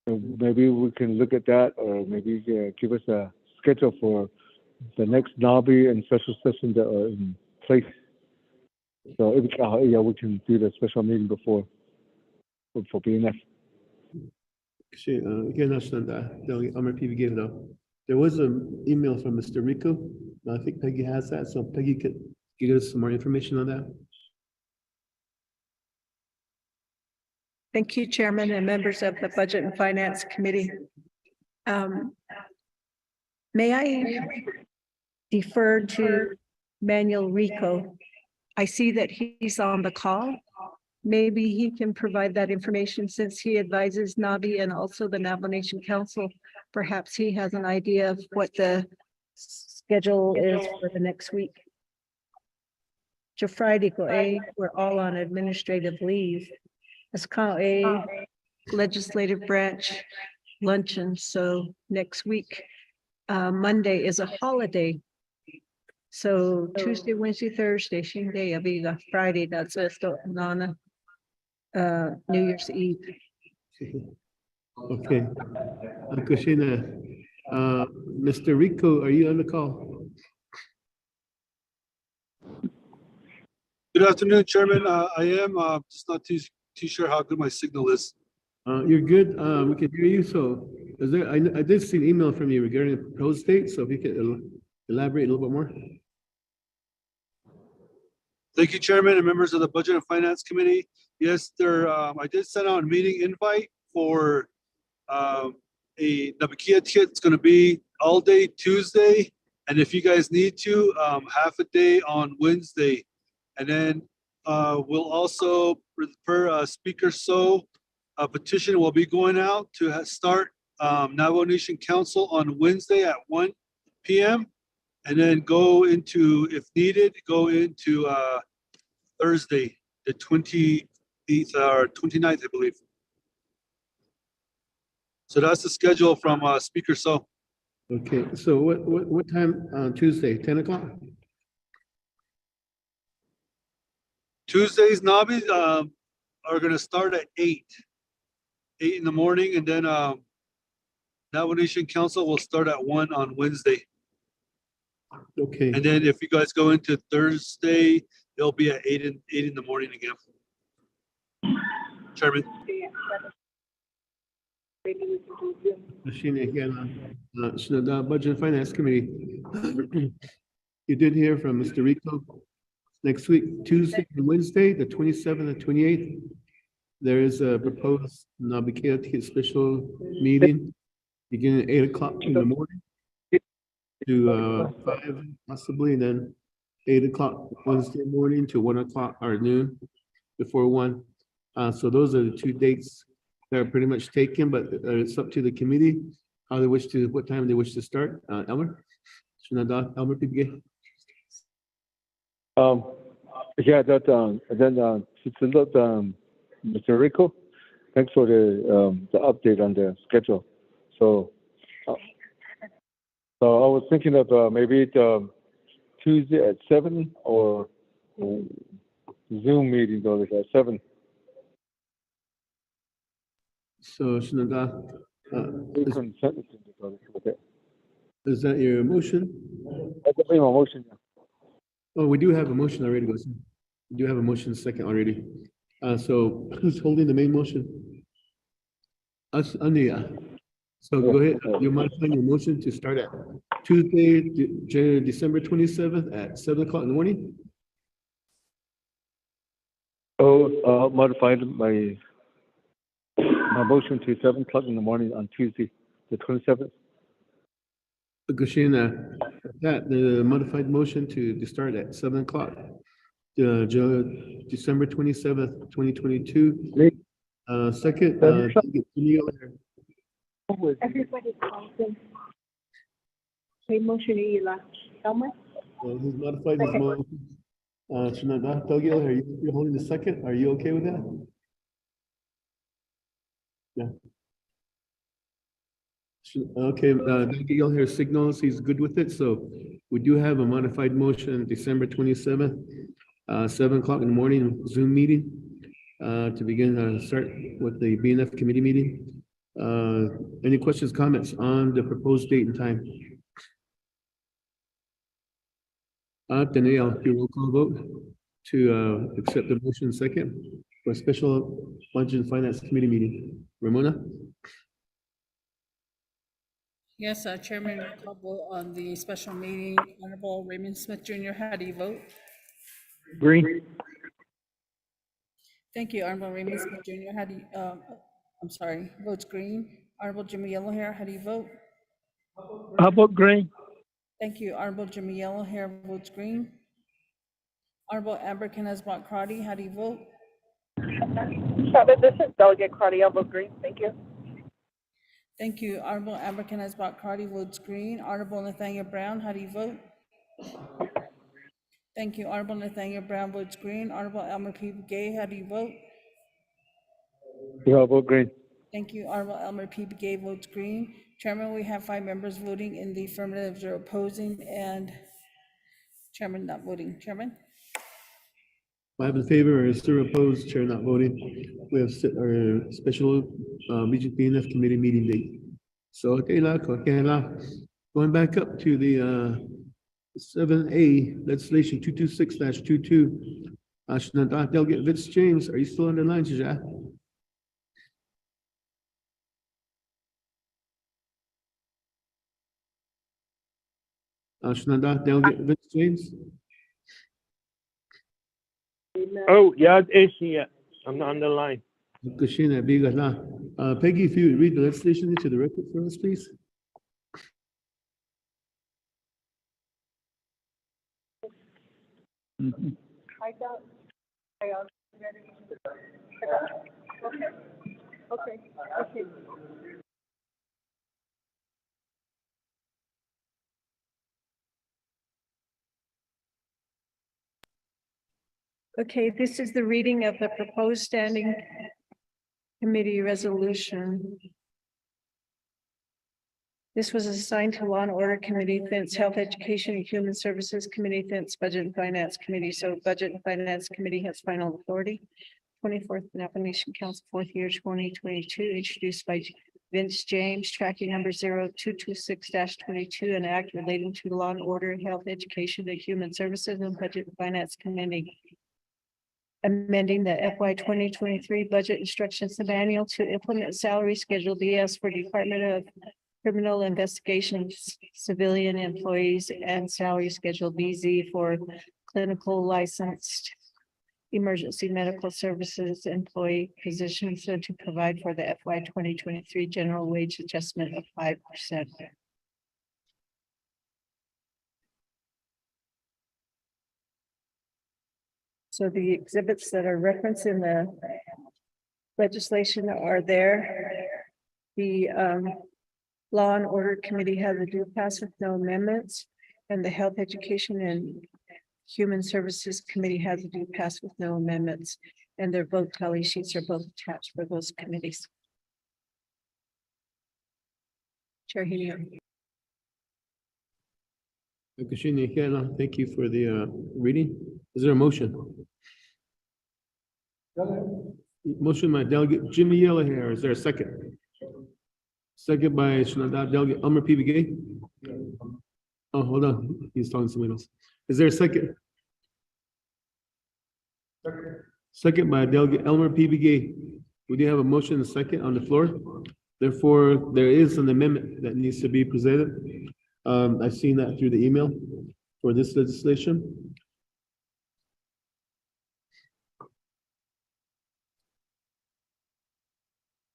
So maybe we can look at that, or maybe give us a schedule for the next NABI and special sessions that are in place. So if, yeah, we can do the special meeting before for BNF. There was an email from Mr. Rico. I think Peggy has that, so Peggy could give us some more information on that. Thank you, Chairman and members of the Budget and Finance Committee. May I defer to Manuel Rico? I see that he's on the call. Maybe he can provide that information since he advises NABI and also the Navajo Nation Council. Perhaps he has an idea of what the schedule is for the next week. To Friday, we're all on administrative leave. It's called a legislative branch luncheon. So next week, Monday is a holiday. So Tuesday, Wednesday, Thursday, Shinday, Aviga, Friday, that's Nana, New Year's Eve. Okay. Kushina, Mr. Rico, are you on the call? Good afternoon, Chairman. I am just not too sure how good my signal is. You're good. We can hear you. So is there, I did see an email from you regarding the proposed date. So if you could elaborate a little bit more. Thank you, Chairman and members of the Budget and Finance Committee. Yes, I did send out a meeting invite for a Nabakia kit. It's going to be all day Tuesday. And if you guys need to, half a day on Wednesday. And then we'll also, per Speaker So, a petition will be going out to start Navajo Nation Council on Wednesday at 1 p.m. and then go into, if needed, go into Thursday, the 28th or 29th, I believe. So that's the schedule from Speaker So. Okay, so what time on Tuesday? 10 o'clock? Tuesdays, Nabis are going to start at 8 in the morning, and then Navajo Nation Council will start at 1 on Wednesday. Okay. And then if you guys go into Thursday, they'll be at 8 in the morning again. Chairman. Machine again, Budget and Finance Committee. You did hear from Mr. Rico. Next week, Tuesday and Wednesday, the 27th and 28th, there is a proposed Navigated special meeting beginning at 8 o'clock in the morning to 5 possibly, and then 8 o'clock Wednesday morning to 1 o'clock or noon before 1. So those are the two dates that are pretty much taken, but it's up to the committee how they wish to, what time they wish to start. Elmer? Elmer, PBA? Yeah, that, then, it's a lot, Mr. Rico, thanks for the update on the schedule. So I was thinking of maybe Tuesday at 7 or Zoom meeting though at 7. So Shinada, is that your motion? That's my motion. Oh, we do have a motion already, Gosen. We do have a motion second already. So who's holding the main motion? Us, Ania. So go ahead, you modifying your motion to start at Tuesday, December 27th at 7 o'clock in the morning? Oh, modified my motion to 7 o'clock in the morning on Tuesday, the 27th. Goshina, that the modified motion to start at 7 o'clock, December 27th, 2022. Second, Everybody's talking. Okay, motion Ila. Elmer? Who's modified his motion? Shinada, Togil, are you holding the second? Are you okay with that? Yeah. Okay, Togil here signals he's good with it. So we do have a modified motion, December 27th, 7 o'clock in the morning Zoom meeting to begin start with the BNF committee meeting. Any questions, comments on the proposed date and time? Danielle, your roll call vote to accept the motion second for a special budget and finance committee meeting. Ramona? Yes, Chairman, roll call vote on the special meeting. Honorable Raymond Smith Jr., how do you vote? Green. Thank you, Honorable Raymond Smith Jr., how do you, I'm sorry, votes green. Honorable Jimmy Yellowhair, how do you vote? How about green? Thank you, Honorable Jimmy Yellowhair votes green. Honorable Amber Kenneth-Bott Crotty, how do you vote? This is Delegate Crotty, I'll vote green, thank you. Thank you, Honorable Amber Kenneth-Bott Crotty votes green. Honorable Nathaniel Brown, how do you vote? Thank you, Honorable Nathaniel Brown votes green. Honorable Elmer P. Gay, how do you vote? Yeah, I'll vote green. Thank you, Honorable Elmer P. Gay votes green. Chairman, we have 5 members voting in the affirmative, 0 opposing, and Chairman not voting. Chairman? 5 in favor or 0 opposed, chair not voting. We have our special region BNF committee meeting date. So going back up to the 7A legislation 226-22. Delegate Vince James, are you still on the line, Jaja? Delegate Vince James? Oh, yeah, it's here. I'm not on the line. Peggy, if you would read the legislation into the record for us, please. I got. Okay. Okay, this is the reading of the proposed standing committee resolution. This was assigned to Law and Order Committee, Finance, Health, Education, and Human Services Committee, Finance, Budget and Finance Committee. So Budget and Finance Committee has final authority. 24th Navajo Nation Council, 4th year, 2022, introduced by Vince James, tracking number 0226-22, an act relating to Law and Order, Health, Education, and Human Services and Budget and Finance Committee. Amending the FY 2023 budget instructions manual to implement salary schedule BS for Department of criminal investigations, civilian employees, and salary schedule BZ for clinical licensed emergency medical services employee positions, so to provide for the FY 2023 general wage adjustment of 5%. So the exhibits that are referenced in the legislation are there. The Law and Order Committee has a due pass with no amendments, and the Health, Education, and Human Services Committee has a due pass with no amendments, and their vote tally sheets are both attached for those committees. Chair Heaney. Thank you for the reading. Is there a motion? Motion by Delegate Jimmy Yellowhair. Is there a second? Second by Delegate Elmer P. Begay. Oh, hold on. He's talking to somebody else. Is there a second? Second by Delegate Elmer P. Begay. We do have a motion and a second on the floor. Therefore, there is an amendment that needs to be presented. I've seen that through the email for this legislation.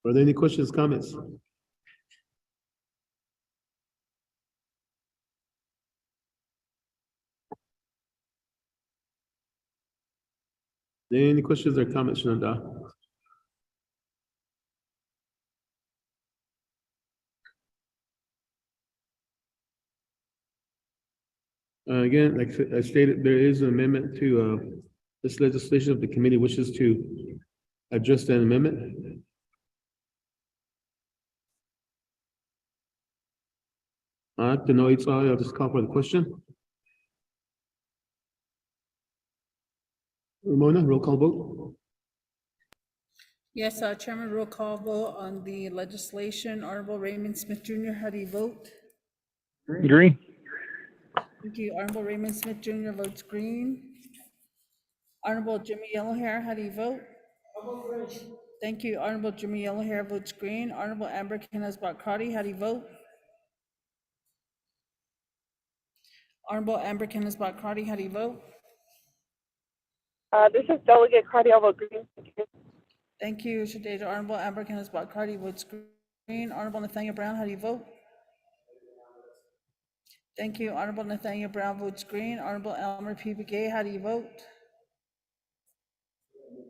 Are there any questions, comments? Are there any questions or comments, Shananda? Again, like I stated, there is an amendment to this legislation if the committee wishes to address that amendment. To know it's all, I'll just call for the question. Ramona, roll call vote. Yes, Chairman, roll call vote on the legislation. Honorable Raymond Smith Jr., how do you vote? Green. Thank you. Honorable Raymond Smith Jr. votes green. Honorable Jimmy Yellowhair, how do you vote? Thank you. Honorable Jimmy Yellowhair votes green. Honorable Amber Kenneth-Bakati, how do you vote? Honorable Amber Kenneth-Bakati, how do you vote? This is Delegate Cardi, I'll vote green. Thank you, Shadeda. Honorable Amber Kenneth-Bakati votes green. Honorable Nathaniel Brown, how do you vote? Thank you. Honorable Nathaniel Brown votes green. Honorable Elmer P. Begay, how do you vote?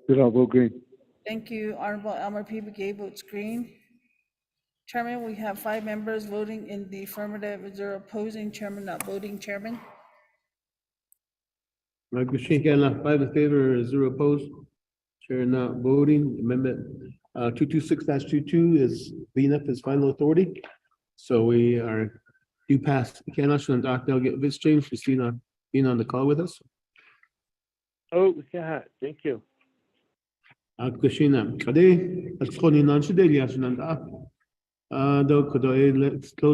Good, I'll vote green. Thank you. Honorable Elmer P. Begay votes green. Chairman, we have 5 members voting in the affirmative. Is there opposing? Chairman not voting. Chairman? Mike Machine, 5 in favor, 0 opposed. Chair not voting. Amendment 226-22 is being up as final authority. So we are due pass. Cannot and Dr. Delegate Vince James for being on the call with us. Oh, yeah, thank you. Let's close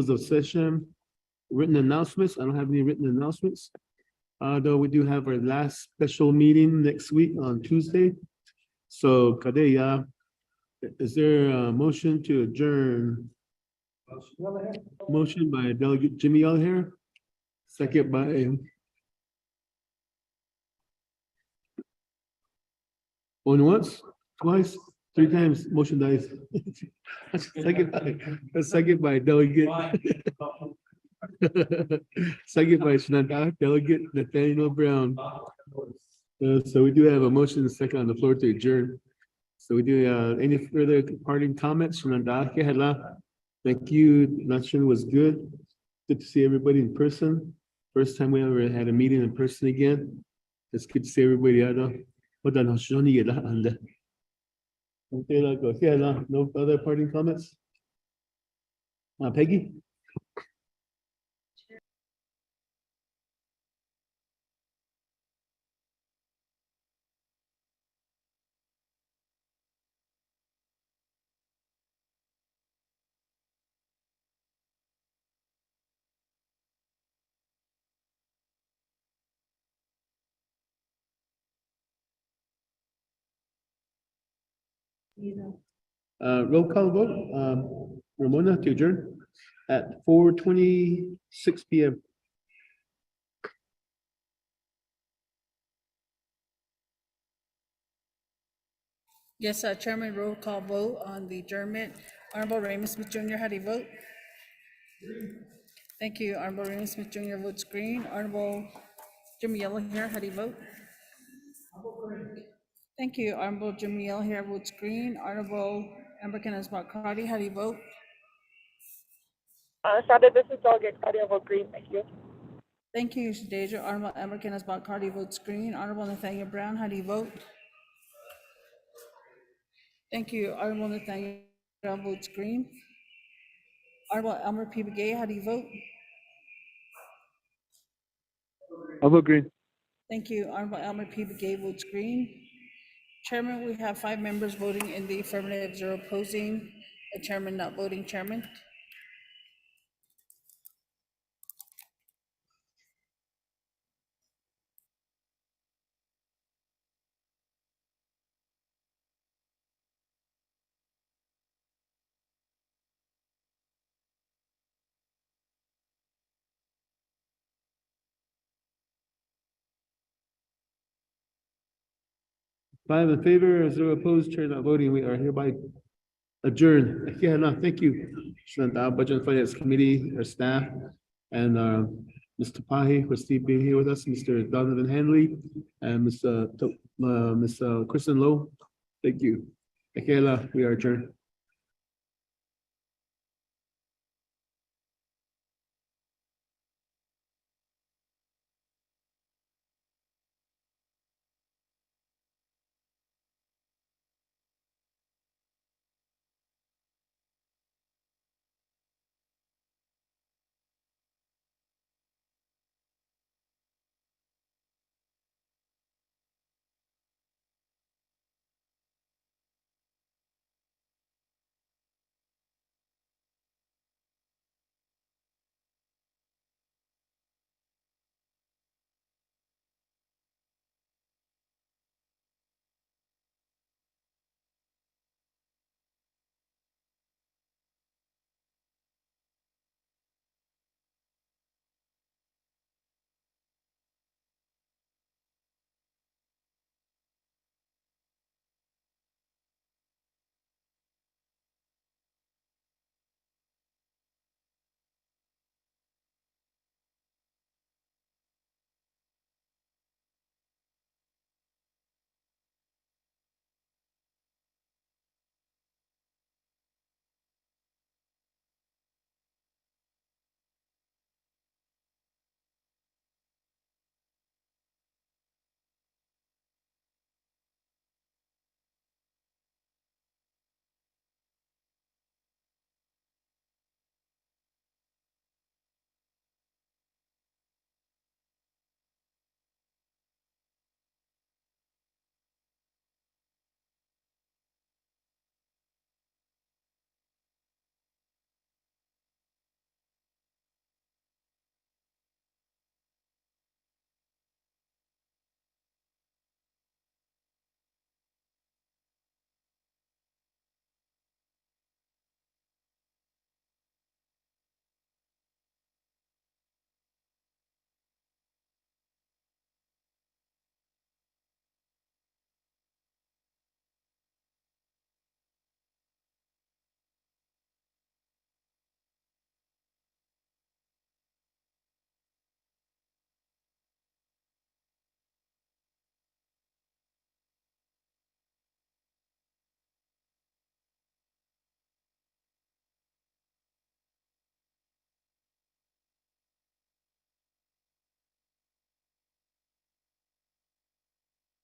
the session. Written announcements. I don't have any written announcements. Though we do have our last special meeting next week on Tuesday. So, Kadeya, is there a motion to adjourn? Motion by Delegate Jimmy Yellowhair, second by going once, twice, 3 times. Motion dies. Second by Delegate. Second by Shananda, Delegate Nathaniel Brown. So we do have a motion and second on the floor to adjourn. So we do any further parting comments from Nanda? Thank you. Luncheon was good. Good to see everybody in person. First time we ever had a meeting in person again. It's good to see everybody. No other parting comments? Peggy? Roll call vote. Ramona to adjourn. at 4:26 p.m. Yes, Chairman, roll call vote on the adjournment. Honorable Raymond Smith Jr., how do you vote? Thank you. Honorable Raymond Smith Jr. votes green. Honorable Jimmy Yellow here, how do you vote? Thank you. Honorable Jimmy Yellow here votes green. Honorable Amber Kenneth Cardy, how do you vote? Sada, this is Olga Cardi, I vote green, thank you. Thank you, Deja. Honorable Amber Kenneth Cardy votes green. Honorable Nathaniel Brown, how do you vote? Thank you. Honorable Nathaniel Brown votes green. Honorable Elmer P. Begay, how do you vote? I vote green. Thank you. Honorable Elmer P. Begay votes green. Chairman, we have 5 members voting in the affirmative, 0 opposing, a chairman not voting. Chairman. Five in favor, 0 opposed, chair not voting. We are hereby adjourned. Yeah, no, thank you. Budget and Finance Committee, our staff, and Mr. Pahi for Steve being here with us, Mr. Donovan Hanley, and Ms. Kristen Lowe. Thank you. We are adjourned.